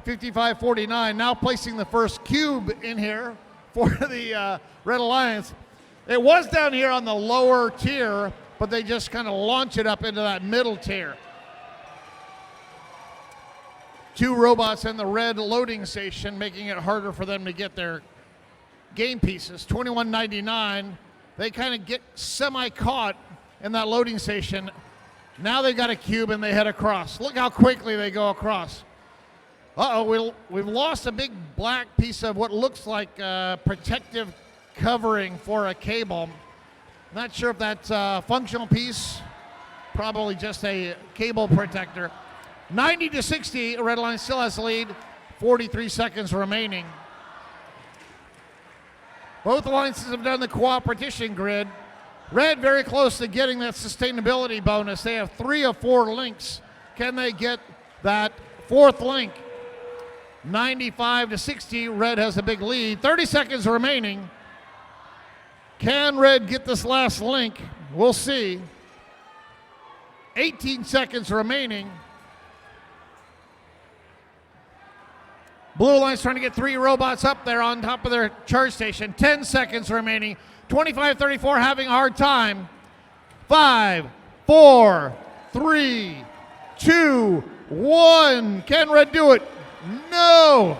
55-49, now placing the first cube in here for the Red Alliance. It was down here on the lower tier, but they just kind of launch it up into that middle tier. Two robots in the red loading station, making it harder for them to get their game pieces. 21.99, they kind of get semi-caught in that loading station. Now they got a cube and they head across. Look how quickly they go across. Uh-oh, we've lost a big black piece of what looks like protective covering for a cable. Not sure if that's a functional piece, probably just a cable protector. 90-60, Red Line still has the lead, 43 seconds remaining. Both alliances have done the cooperation grid. Red very close to getting that sustainability bonus. They have 3 of 4 links. Can they get that fourth link? 95-60, Red has a big lead. 30 seconds remaining. Can Red get this last link? We'll see. 18 seconds remaining. Blue Alliance trying to get 3 robots up there on top of their charge station. 10 seconds remaining. 25-34 having a hard time. 5, 4, 3, 2, 1. Can Red do it? No.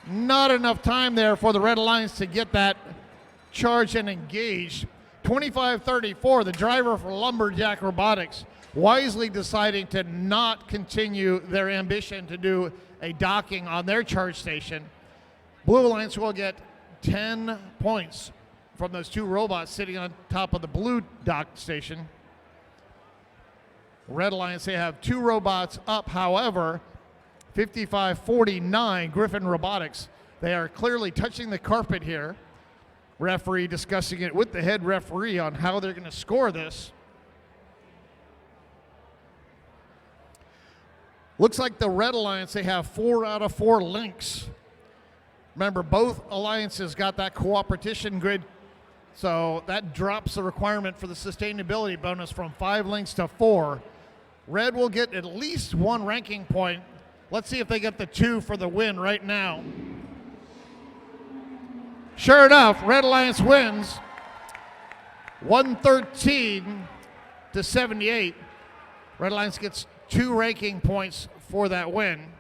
Not enough time there for the Red Alliance to get that charged and engaged. 25-34, the driver for Lumberjack Robotics wisely deciding to not continue their ambition to do a docking on their charge station. Blue Alliance will get 10 points from those 2 robots sitting on top of the blue dock station. Red Alliance, they have 2 robots up, however, 55-49, Griffin Robotics. They are clearly touching the carpet here. Referee discussing it with the head referee on how they're going to score this. Looks like the Red Alliance, they have 4 out of 4 links. Remember, both alliances got that cooperation grid, so that drops the requirement for the sustainability bonus from 5 links to 4. Red will get at least 1 ranking point. Let's see if they get the 2 for the win right now. Sure enough, Red Alliance wins 113 to 78. Red Alliance gets 2 ranking points for that win.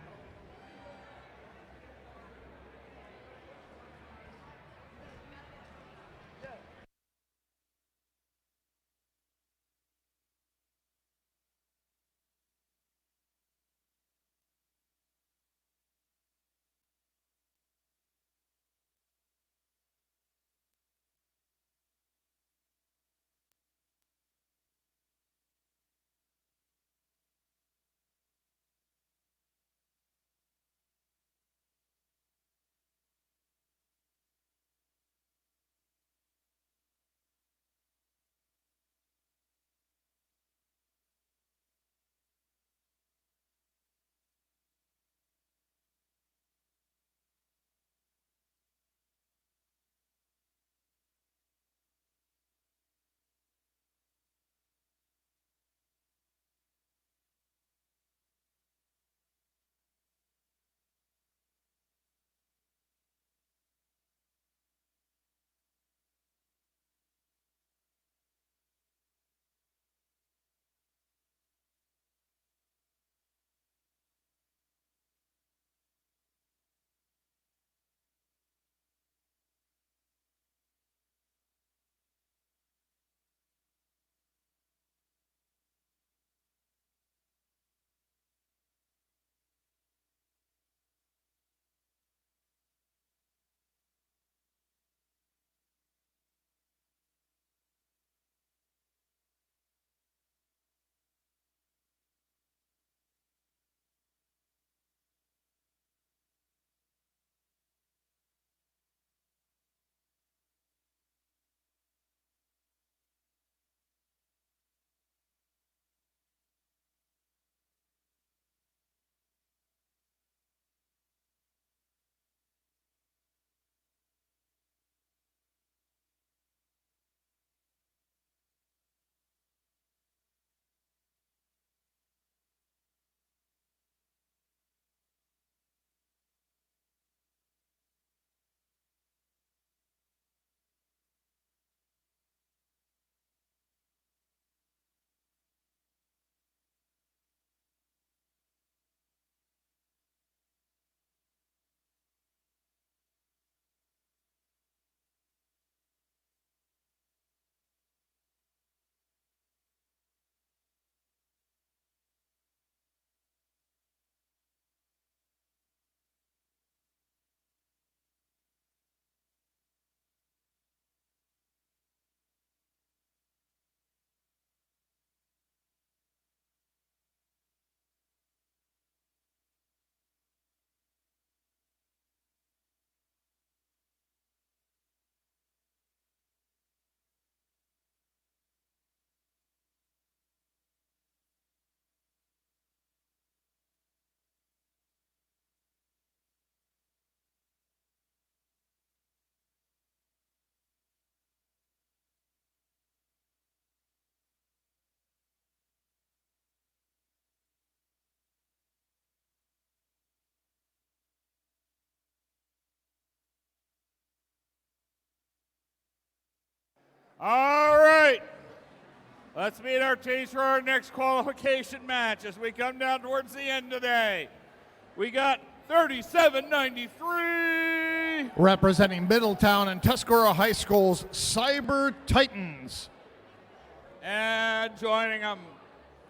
All right. Let's meet our teams for our next qualification match as we come down towards the end today. We got 3793. Representing Middletown and Tuscarora High School's Cyber Titans. And joining them,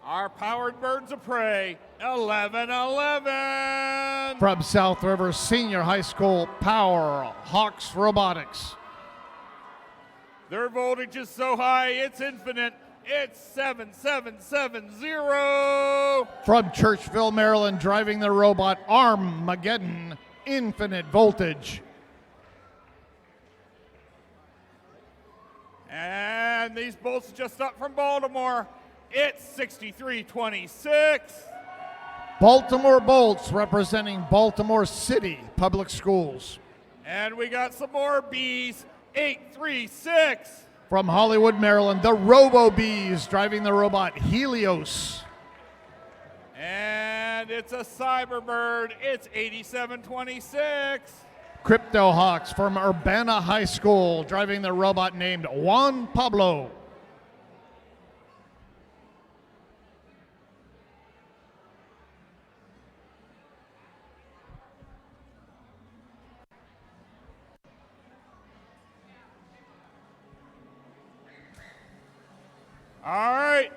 our Powered Birds of Prey, 1111. From South River Senior High School, Power Hawks Robotics. Their voltage is so high, it's infinite. It's 7770. From Churchville, Maryland, driving the robot Armageddon, Infinite Voltage. And these bolts just up from Baltimore. It's 6326. Baltimore Bolts representing Baltimore City Public Schools. And we got some more bees. 836. From Hollywood, Maryland, the Robo Bees driving the robot Helios. And it's a Cyberbird. It's 8726. Crypto Hawks from Urbana High School driving the robot named Juan Pablo. All right,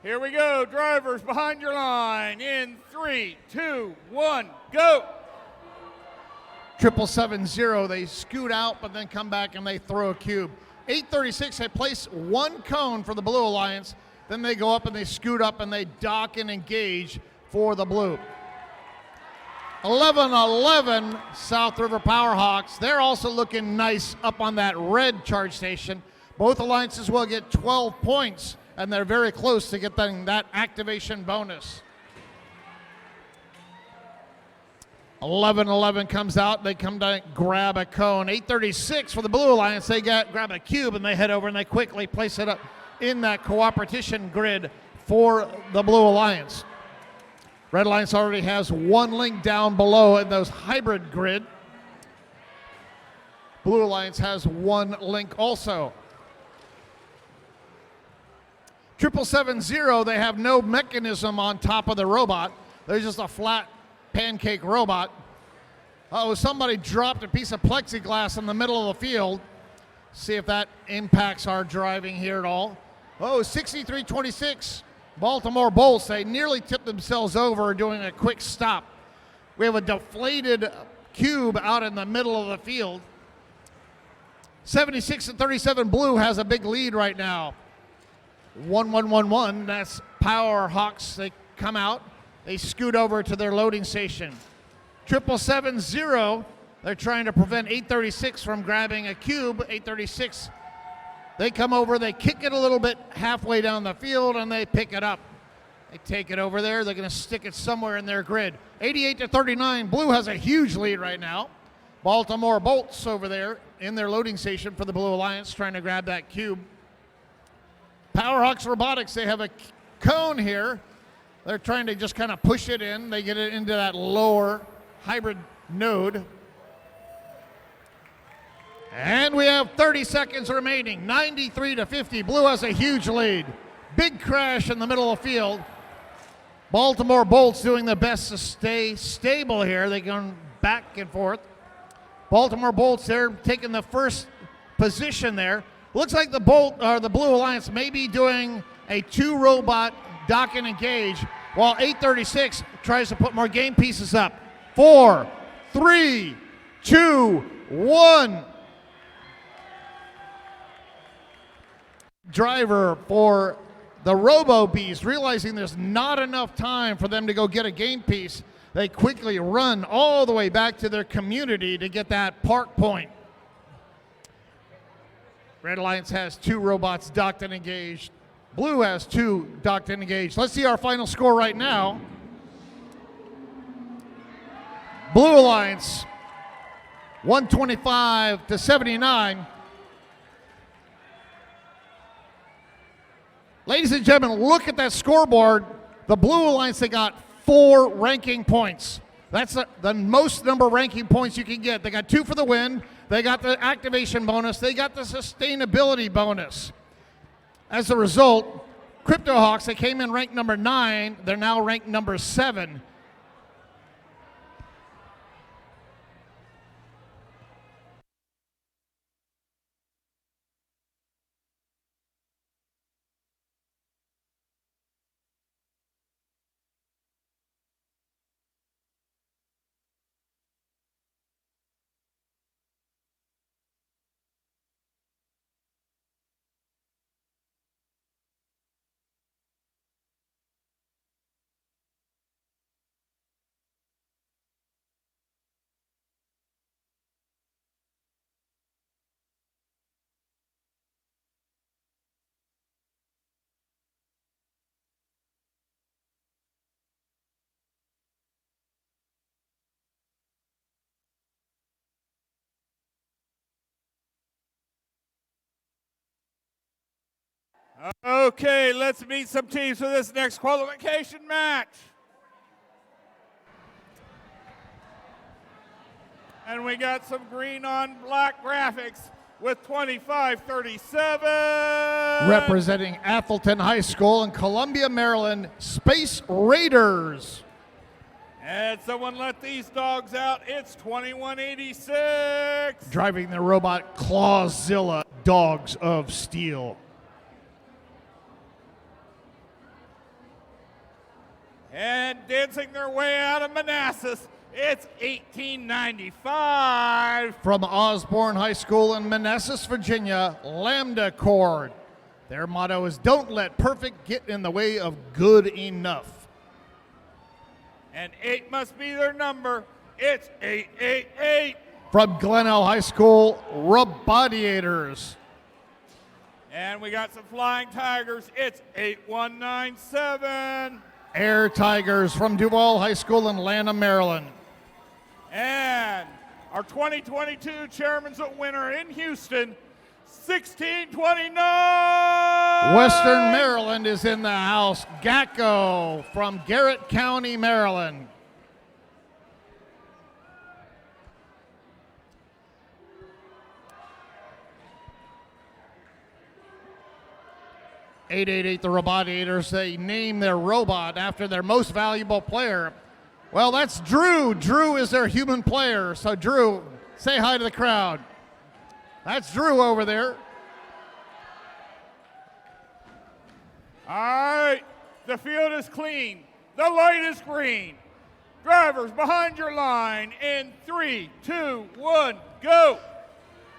here we go. Drivers behind your line in 3, 2, 1, go. 770, they scoot out but then come back and they throw a cube. 836, they place one cone for the Blue Alliance, then they go up and they scoot up and they dock and engage for the Blue. 1111, South River Powerhawks, they're also looking nice up on that red charge station. Both alliances will get 12 points, and they're very close to getting that activation bonus. 1111 comes out. They come down, grab a cone. 836 for the Blue Alliance. They grab a cube, and they head over, and they quickly place it up in that cooperation grid for the Blue Alliance. Red Alliance already has one link down below in those hybrid grid. Blue Alliance has one link also. 770, they have no mechanism on top of the robot. They're just a flat pancake robot. Oh, somebody dropped a piece of plexiglass in the middle of the field. See if that impacts our driving here at all. Oh, 6326, Baltimore Bolts. They nearly tipped themselves over doing a quick stop. We have a deflated cube out in the middle of the field. 76-37 Blue has a big lead right now. 1111, that's Power Hawks. They come out, they scoot over to their loading station. 770, they're trying to prevent 836 from grabbing a cube. 836, they come over, they kick it a little bit halfway down the field, and they pick it up. They take it over there, they're going to stick it somewhere in their grid. 88-39, Blue has a huge lead right now. Baltimore Bolts over there in their loading station for the Blue Alliance, trying to grab that cube. Powerhawks Robotics, they have a cone here. They're trying to just kind of push it in. They get it into that lower hybrid node. And we have 30 seconds remaining, 93-50. Blue has a huge lead. Big crash in the middle of the field. Baltimore Bolts doing their best to stay stable here. They're going back and forth. Baltimore Bolts, they're taking the first position there. Looks like the Blue Alliance may be doing a two-robot dock and engage, while 836 tries to put more game pieces up. 4, 3, 2, 1. Driver for the Robo Bees, realizing there's not enough time for them to go get a game piece, they quickly run all the way back to their community to get that park point. Red Alliance has two robots docked and engaged. Blue has two docked and engaged. Let's see our final score right now. Blue Alliance, 125-79. Ladies and gentlemen, look at that scoreboard. The Blue Alliance, they got 4 ranking points. That's the most number of ranking points you can get. They got 2 for the win. They got the activation bonus. They got the sustainability bonus. As a result, Crypto Hawks, they came in ranked number 9. They're now ranked number 7. Okay, let's meet some teams for this next qualification match. And we got some green on black graphics with 2537. Representing Atholton High School in Columbia, Maryland, Space Raiders. And someone let these dogs out. It's 2186. Driving the robot Clawzilla Dogs of Steel. And dancing their way out of Manassas, it's 1895. From Osborne High School in Manassas, Virginia, Lambda Chord. Their motto is don't let perfect get in the way of good enough. And 8 must be their number. It's 888. From Glenelg High School, Robodiators. And we got some Flying Tigers. It's 8197. Air Tigers from Duval High School in Lanham, Maryland. And our 2022 Chairman's winner in Houston, 1629. Western Maryland is in the house. Gacko from Garrett County, Maryland. .888 the Robodiators. They name their robot after their most valuable player. Well, that's Drew. Drew is their human player. So Drew, say hi to the crowd. That's Drew over there. All right, the field is clean. The light is green. Drivers behind your line in 3, 2, 1, go.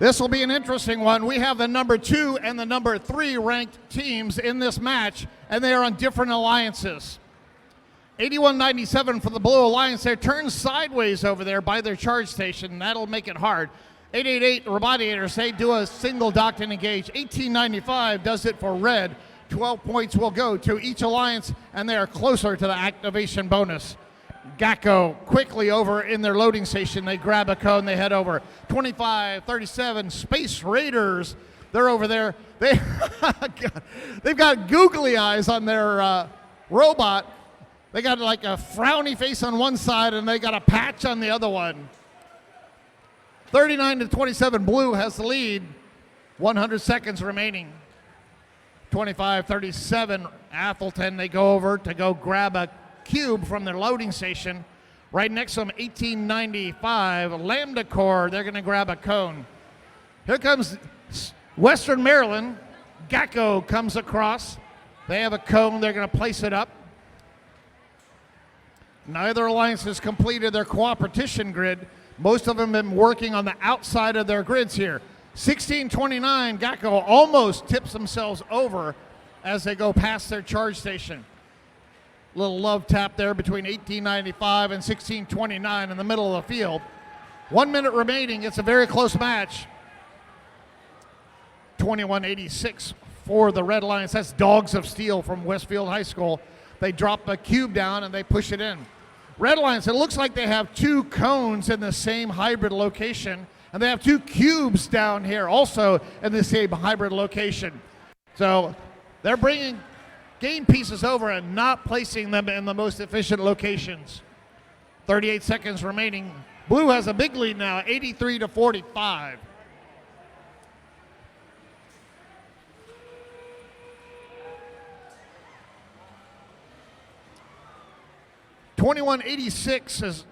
This will be an interesting one. We have the number 2 and the number 3 ranked teams in this match, and they are on different alliances. 8197 for the Blue Alliance. They're turned sideways over there by their charge station. That'll make it hard. 888 Robodiators, they do a single docked and engage. 1895 does it for red. 12 points will go to each alliance, and they are closer to the activation bonus. Gacko quickly over in their loading station. They grab a cone, they head over. 2537 Space Raiders. They're over there. They've got googly eyes on their robot. They got like a frowny face on one side, and they got a patch on the other one. 39-27, Blue has the lead. 100 seconds remaining. 25-37, Atholton, they go over to go grab a cube from their loading station. Right next to them, 1895, Lambda Core, they're gonna grab a cone. Here comes Western Maryland. Gacko comes across. They have a cone, they're gonna place it up. Neither alliance has completed their cooperation grid. Most of them have been working on the outside of their grids here. 1629, Gacko almost tips themselves over as they go past their charge station. Little love tap there between 1895 and 1629 in the middle of the field. 1 minute remaining. It's a very close match. 2186 for the Red Alliance. That's Dogs of Steel from Westfield High School. They drop a cube down and they push it in. Red Alliance, it looks like they have 2 cones in the same hybrid location, and they have 2 cubes down here also in the same hybrid location. So they're bringing game pieces over and not placing them in the most efficient locations. 38 seconds remaining. Blue has a big lead now, 83-45. .2186 has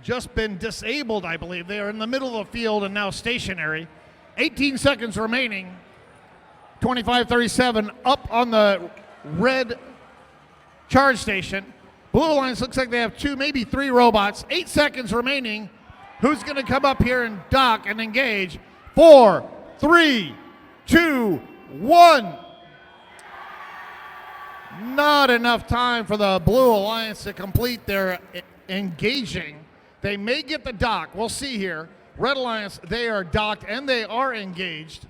just been disabled, I believe. They are in the middle of the field and now stationary. 18 seconds remaining. 25-37 up on the red charge station. Blue Alliance looks like they have 2, maybe 3 robots. 8 seconds remaining. Who's going to come up here and dock and engage? 4, 3, 2, 1. Not enough time for the Blue Alliance to complete their engaging. They may get the dock. We'll see here. Red Alliance, they are docked and they are engaged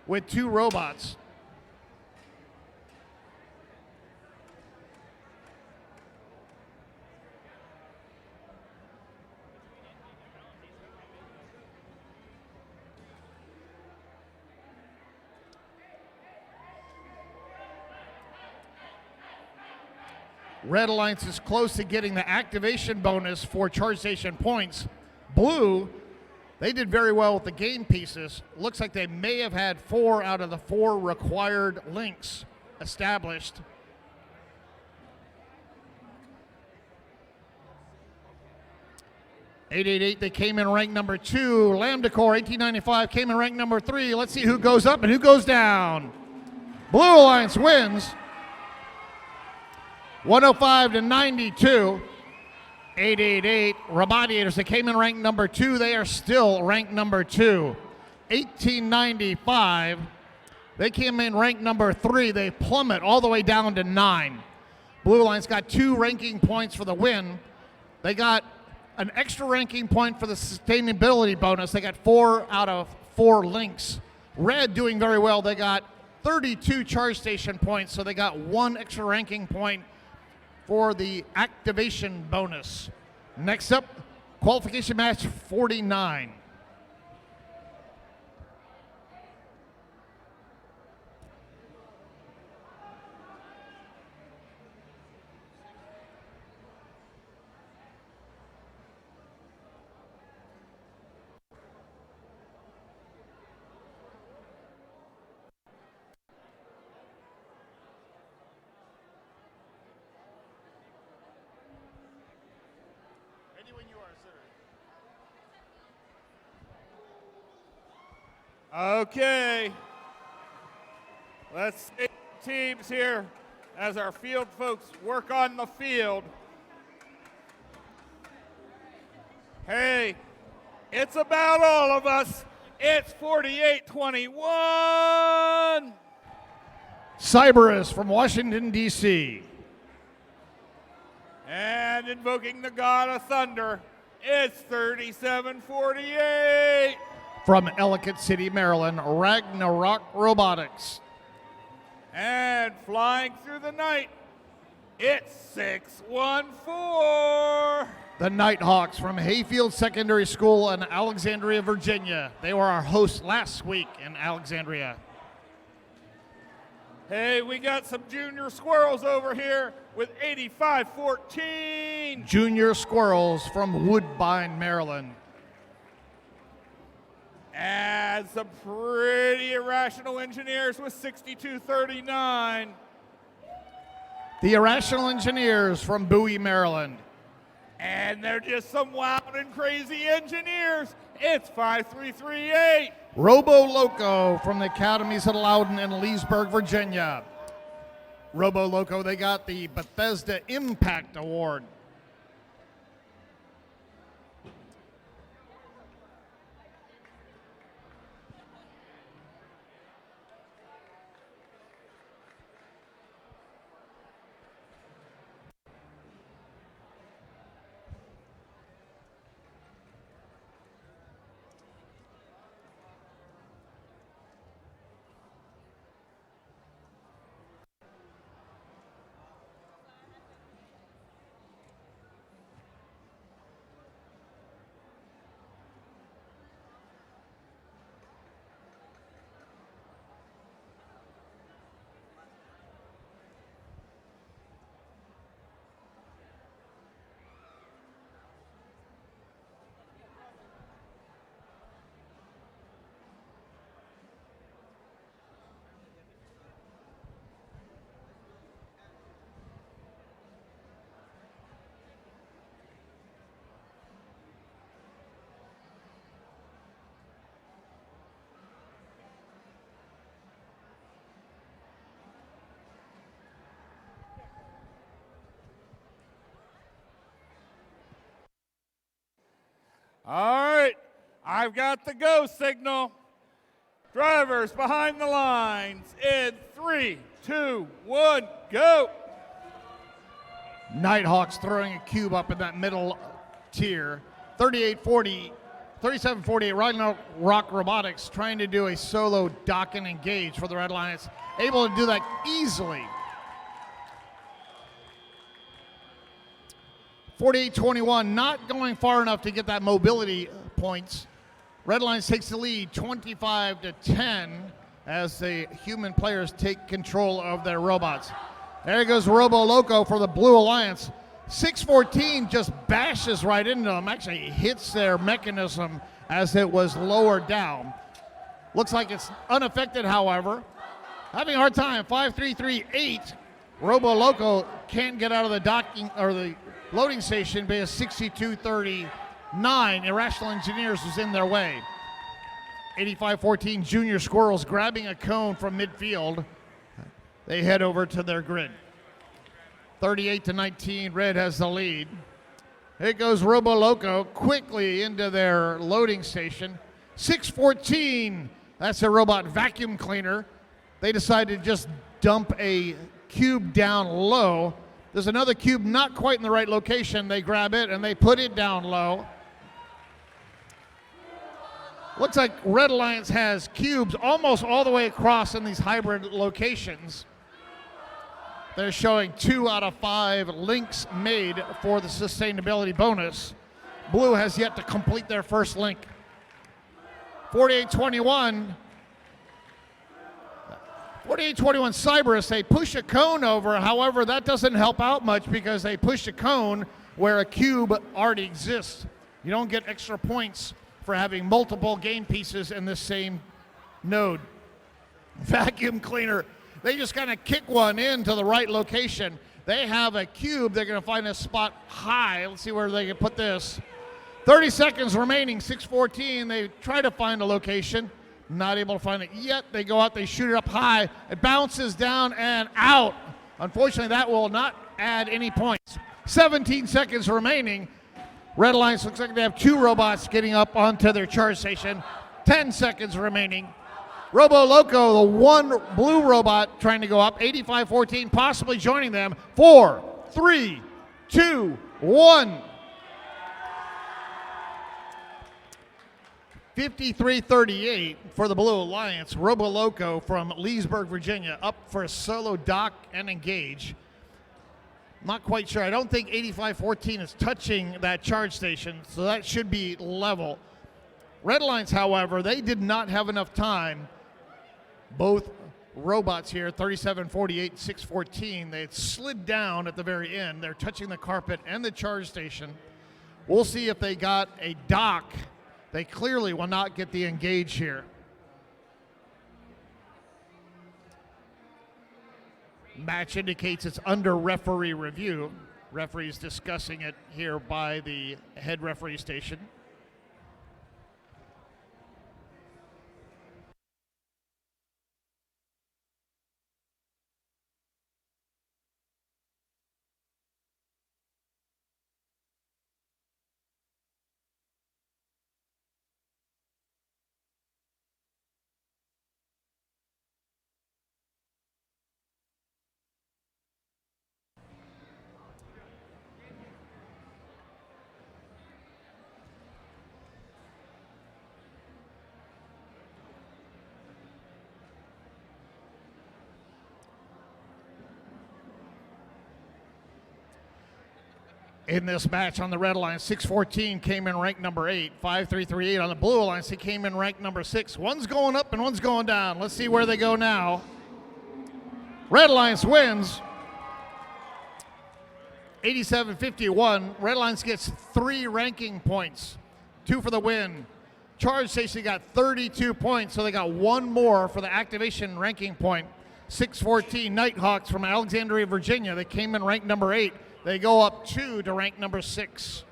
with 2 robots. Red Alliance is close to getting the activation bonus for charge station points. Blue, they did very well with the game pieces. Looks like they may have had 4 out of the 4 required links established. .888, they came in ranked number 2. Lambda Core 1895 came in ranked number 3. Let's see who goes up and who goes down. Blue Alliance wins 105-92. 888 Remodiators, they came in ranked number 2. They are still ranked number 2. 1895, they came in ranked number 3. They plummet all the way down to 9. Blue Alliance got 2 ranking points for the win. They got an extra ranking point for the sustainability bonus. They got 4 out of 4 links. Red doing very well. They got 32 charge station points, so they got 1 extra ranking point for the activation bonus. Next up, qualification match 49. Okay, let's see teams here as our field folks work on the field. Hey, it's about all of us. It's 48-21. Cyberus from Washington, D.C. And invoking the God of Thunder, it's 37-48. From Ellicott City, Maryland, Ragnarok Robotics. And flying through the night, it's 614. The Nighthawks from Hayfield Secondary School in Alexandria, Virginia. They were our hosts last week in Alexandria. Hey, we got some junior squirrels over here with 85-14. Junior Squirrels from Woodbine, Maryland. And some pretty irrational engineers with 62-39. The Irrational Engineers from Bowie, Maryland. And they're just some wild and crazy engineers. It's 5338. Robo Loco from the Academies at Loudon and Leesburg, Virginia. Robo Loco, they got the Bethesda Impact Award. All right, I've got the go signal. Drivers behind the lines in 3, 2, 1, go. Nighthawks throwing a cube up in that middle tier. 37-48 Ragnarok Robotics trying to do a solo dock and engage for the Red Alliance. Able to do that easily. 48-21, not going far enough to get that mobility points. Red Alliance takes the lead 25-10 as the human players take control of their robots. There goes Robo Loco for the Blue Alliance. 614 just bashes right into them, actually hits their mechanism as it was lowered down. Looks like it's unaffected, however. Having a hard time, 5338. Robo Loco can't get out of the docking or the loading station because 6239 Irrational Engineers was in their way. 8514 Junior Squirrels grabbing a cone from midfield. They head over to their grid. 38-19, Red has the lead. Here goes Robo Loco quickly into their loading station. 614, that's a robot vacuum cleaner. They decided to just dump a cube down low. There's another cube not quite in the right location. They grab it and they put it down low. Looks like Red Alliance has cubes almost all the way across in these hybrid locations. They're showing 2 out of 5 links made for the sustainability bonus. Blue has yet to complete their first link. 4821 Cyberus, they push a cone over. However, that doesn't help out much because they push a cone where a cube already exists. You don't get extra points for having multiple game pieces in the same node. Vacuum cleaner, they just kind of kick one into the right location. They have a cube. They're going to find a spot high. Let's see where they can put this. 30 seconds remaining, 6:14. They try to find a location. Not able to find it yet. They go out, they shoot it up high. It bounces down and out. Unfortunately, that will not add any points. 17 seconds remaining. Red Alliance looks like they have 2 robots getting up onto their charge station. 10 seconds remaining. Robo Loco, the one blue robot trying to go up. 8514 possibly joining them. 4, 3, 2, 1. 5338 for the Blue Alliance. Robo Loco from Leesburg, Virginia, up for a solo dock and engage. Not quite sure. I don't think 8514 is touching that charge station, so that should be level. Red Alliance, however, they did not have enough time. Both robots here, 3748, 614, they had slid down at the very end. They're touching the carpet and the charge station. We'll see if they got a dock. They clearly will not get the engage here. Match indicates it's under referee review. Referees discussing it here by the head referee station. In this match on the Red Alliance, 614 came in ranked number 8. 5338 on the Blue Alliance, he came in ranked number 6. One's going up and one's going down. Let's see where they go now. Red Alliance wins 87-51. Red Alliance gets 3 ranking points, 2 for the win. Charge Station got 32 points, so they got 1 more for the activation ranking point. 614 Nighthawks from Alexandria, Virginia. They came in ranked number 8. They go up 2 to rank number 6.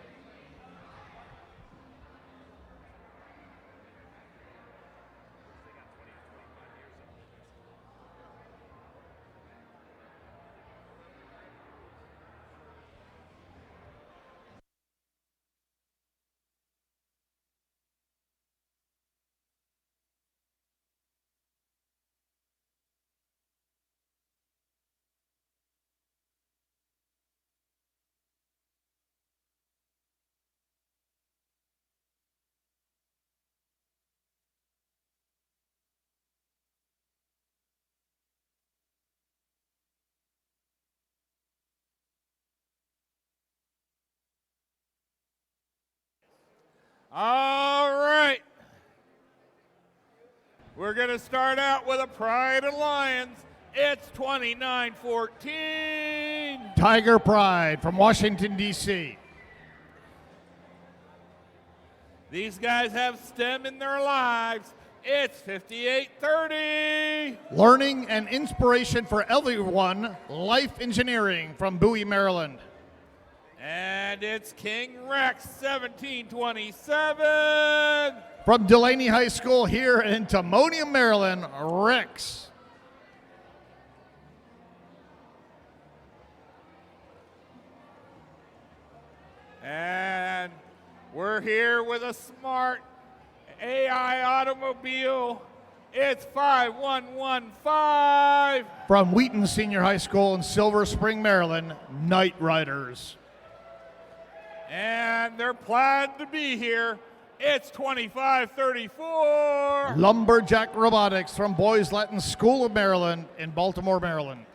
All right. We're going to start out with a Pride Alliance. It's 29-14. Tiger Pride from Washington, D.C. These guys have STEM in their lives. It's 58-30. Learning and inspiration for everyone, Life Engineering from Bowie, Maryland. And it's King Rex, 17-27. From Delaney High School here in Timonium, Maryland, Rex. And we're here with a smart AI automobile. It's 5115. From Wheaton Senior High School in Silver Spring, Maryland, Night Riders. And they're glad to be here. It's 25-34. Lumberjack Robotics from Boys Latin School of Maryland in Baltimore, Maryland.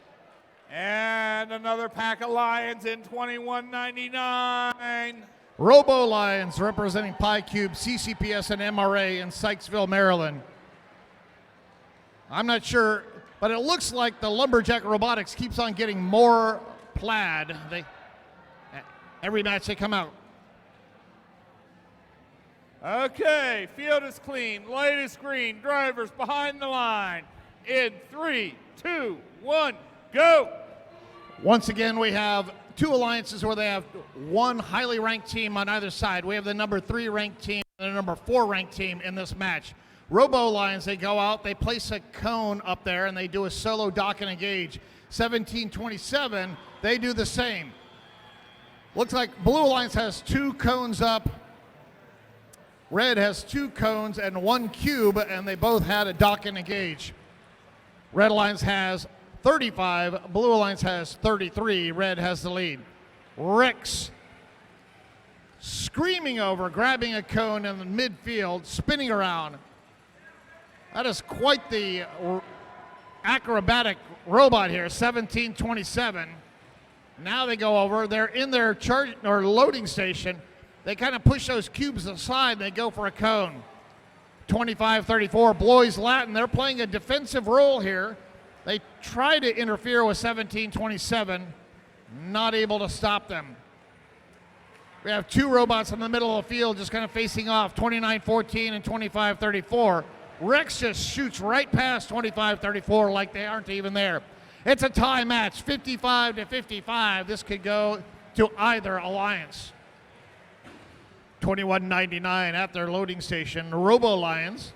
And another pack of Lions in 21.99. Robo Lions representing PyCube, CCPS, and MRA in Sykesville, Maryland. I'm not sure, but it looks like the Lumberjack Robotics keeps on getting more plaid. Every match they come out. Okay, field is clean, light is green, drivers behind the line. In 3, 2, 1, go! Once again, we have two alliances where they have one highly ranked team on either side. We have the number 3 ranked team and the number 4 ranked team in this match. Robo Lions, they go out, they place a cone up there, and they do a solo dock and engage. 17-27, they do the same. Looks like Blue Alliance has 2 cones up. Red has 2 cones and 1 cube, and they both had a dock and engage. Red Alliance has 35, Blue Alliance has 33, Red has the lead. Rex screaming over, grabbing a cone in the midfield, spinning around. That is quite the acrobatic robot here, 17-27. Now they go over, they're in their charge or loading station. They kind of push those cubes aside, they go for a cone. 25-34, Boys Latin, they're playing a defensive role here. They try to interfere with 17-27, not able to stop them. We have 2 robots in the middle of the field just kind of facing off, 29-14 and 25-34. Rex just shoots right past 25-34 like they aren't even there. It's a tie match, 55-55. This could go to either alliance. 21.99 at their loading station, Robo Lions.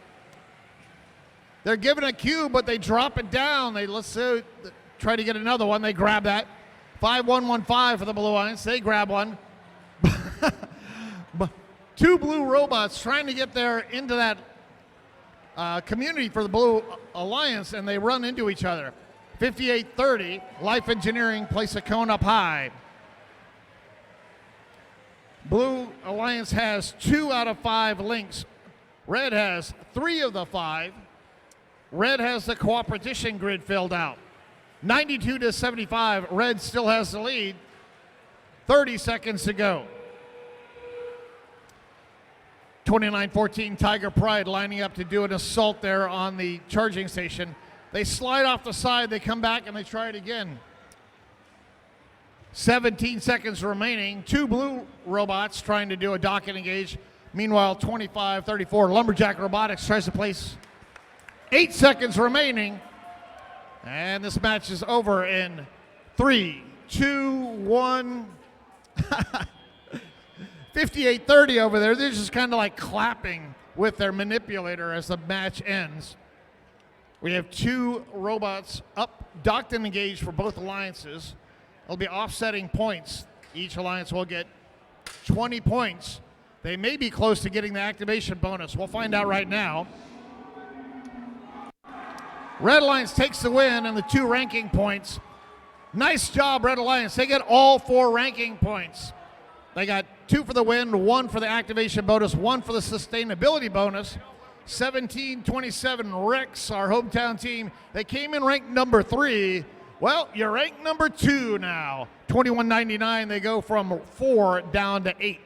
They're given a cube, but they drop it down. Let's try to get another one. They grab that. 5115 for the Blue Lions. They grab one. 2 blue robots trying to get there into that community for the Blue Alliance, and they run into each other. 58-30, Life Engineering place a cone up high. Blue Alliance has 2 out of 5 links. Red has 3 of the 5. Red has the cooperation grid filled out. 92-75, Red still has the lead. 30 seconds to go. 29-14, Tiger Pride lining up to do an assault there on the charging station. They slide off the side, they come back, and they try it again. 17 seconds remaining. 2 blue robots trying to do a dock and engage. Meanwhile, 25-34, Lumberjack Robotics tries to place. 8 seconds remaining. And this match is over in 3, 2, 1. 58-30 over there. They're just kind of like clapping with their manipulator as the match ends. We have 2 robots up, docked and engaged for both alliances. They'll be offsetting points. Each alliance will get 20 points. They may be close to getting the activation bonus. We'll find out right now. Red Alliance takes the win and the 2 ranking points. Nice job, Red Alliance. They get all 4 ranking points. They got 2 for the win, 1 for the activation bonus, 1 for the sustainability bonus. 17-27, Rex, our hometown team. They came in ranked number 3. Well, you're ranked number 2 now. 21.99, they go from 4 down to 8.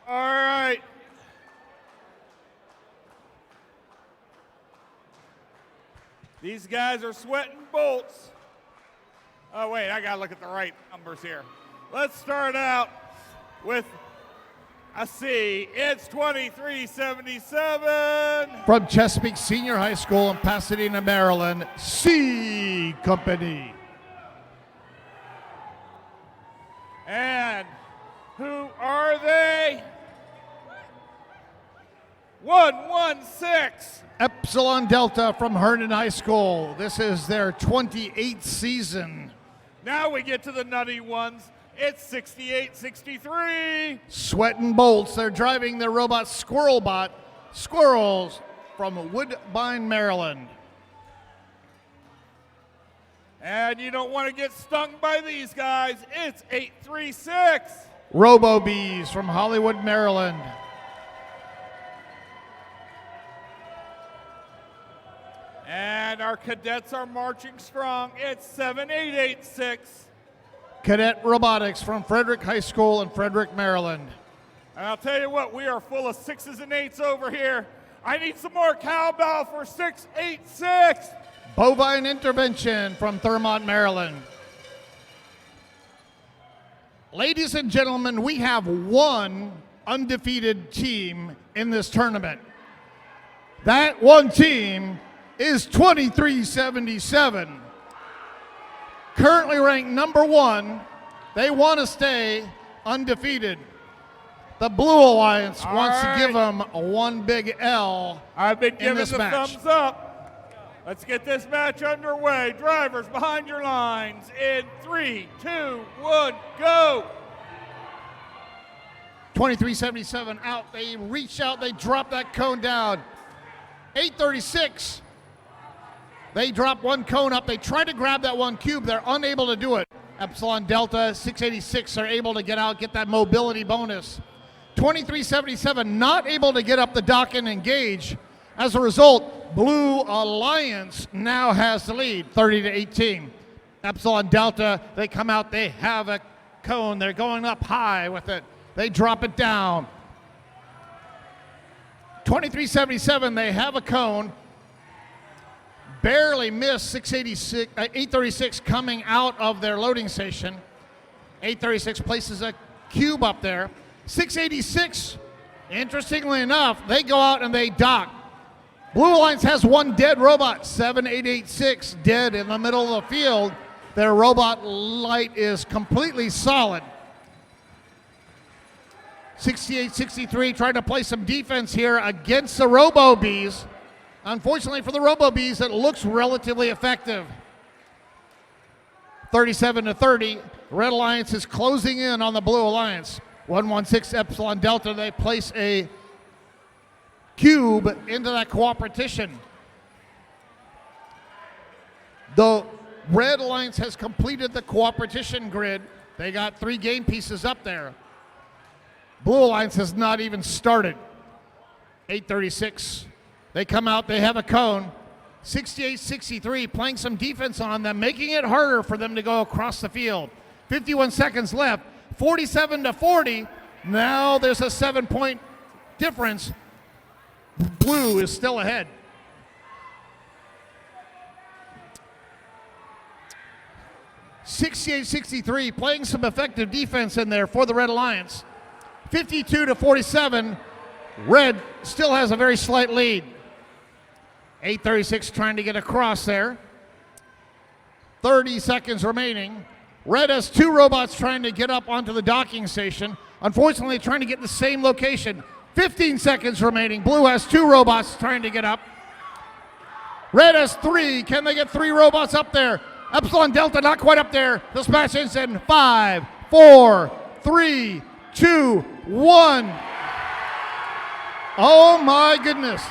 All right. These guys are sweating bolts. Oh, wait, I got to look at the right numbers here. Let's start out with a C. It's 2377. From Chesapeake Senior High School in Pasadena, Maryland, C Company. And who are they? 116. Epsilon Delta from Herndon High School. This is their 28th season. Now we get to the nutty ones. It's 6863. Sweating bolts. They're driving their robot Squirrelbot. Squirrels from Woodbine, Maryland. And you don't want to get stung by these guys. It's 836. RoboBees from Hollywood, Maryland. And our cadets are marching strong. It's 7886. Cadet Robotics from Frederick High School in Frederick, Maryland. And I'll tell you what, we are full of 6s and 8s over here. I need some more cowbell for 686. Bovine Intervention from Thurmont, Maryland. Ladies and gentlemen, we have one undefeated team in this tournament. That one team is 2377. Currently ranked number 1. They want to stay undefeated. The Blue Alliance wants to give them a one big L. I've been giving this the match. thumbs up. Let's get this match underway. Drivers behind your lines in 3, 2, 1, go. 2377 out. They reach out. They drop that cone down. 836. They drop one cone up. They try to grab that one cube. They're unable to do it. Epsilon Delta 686 are able to get out, get that mobility bonus. 2377 not able to get up the dock and engage. As a result, Blue Alliance now has the lead, 30-18. Epsilon Delta, they come out, they have a cone. They're going up high with it. They drop it down. 2377, they have a cone. Barely missed 836 coming out of their loading station. 836 places a cube up there. 686, interestingly enough, they go out and they dock. Blue Alliance has one dead robot, 7886 dead in the middle of the field. Their robot light is completely solid. 6863 trying to play some defense here against the RoboBees. Unfortunately for the RoboBees, it looks relatively effective. 37-30, Red Alliance is closing in on the Blue Alliance. 116 Epsilon Delta, they place a cube into that cooperation. The Red Alliance has completed the cooperation grid. They got 3 game pieces up there. Blue Alliance has not even started. 836. They come out, they have a cone. 68-63 playing some defense on them, making it harder for them to go across the field. 51 seconds left. 47-40. Now there's a 7-point difference. Blue is still ahead. .68-63 playing some effective defense in there for the Red Alliance. 52-47. Red still has a very slight lead. 836 trying to get across there. 30 seconds remaining. Red has 2 robots trying to get up onto the docking station. Unfortunately, trying to get in the same location. 15 seconds remaining. Blue has 2 robots trying to get up. Red has 3. Can they get 3 robots up there? Epsilon Delta not quite up there. This match ends in 5, 4, 3, 2, 1. Oh my goodness.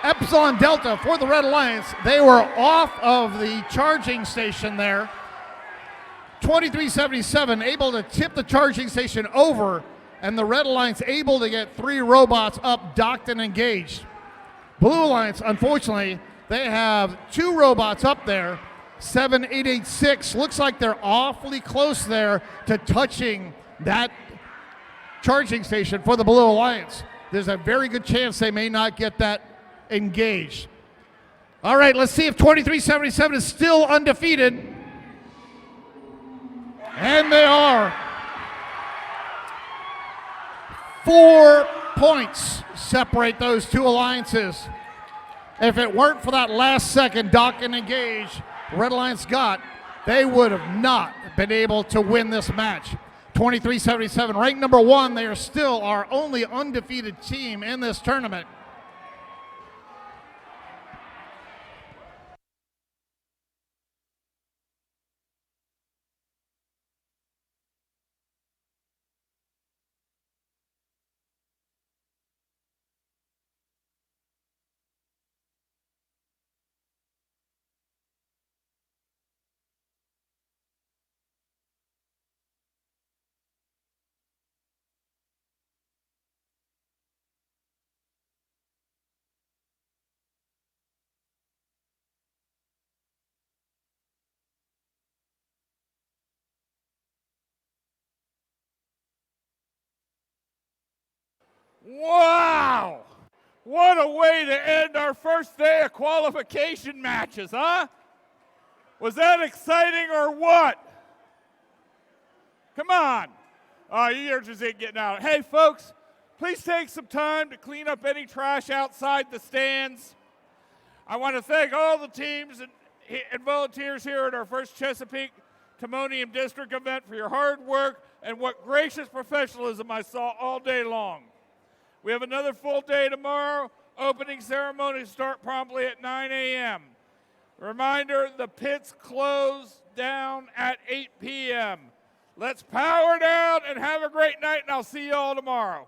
Epsilon Delta for the Red Alliance. They were off of the charging station there. 2377 able to tip the charging station over, and the Red Alliance able to get 3 robots up, docked, and engaged. Blue Alliance, unfortunately, they have 2 robots up there. 7886 looks like they're awfully close there to touching that charging station for the Blue Alliance. There's a very good chance they may not get that engaged. All right, let's see if 2377 is still undefeated. And they are. 4 points separate those two alliances. If it weren't for that last second dock and engage Red Alliance got, they would have not been able to win this match. 2377, ranked number 1. They are still our only undefeated team in this tournament. Wow! What a way to end our first day of qualification matches, huh? Was that exciting or what? Come on. Oh, you just ain't getting out. Hey, folks, please take some time to clean up any trash outside the stands. I want to thank all the teams and volunteers here at our first Chesapeake Timonium District event for your hard work and what gracious professionalism I saw all day long. We have another full day tomorrow. Opening ceremony start promptly at 9 a.m. Reminder, the pits close down at 8 p.m. Let's power down and have a great night, and I'll see you all tomorrow.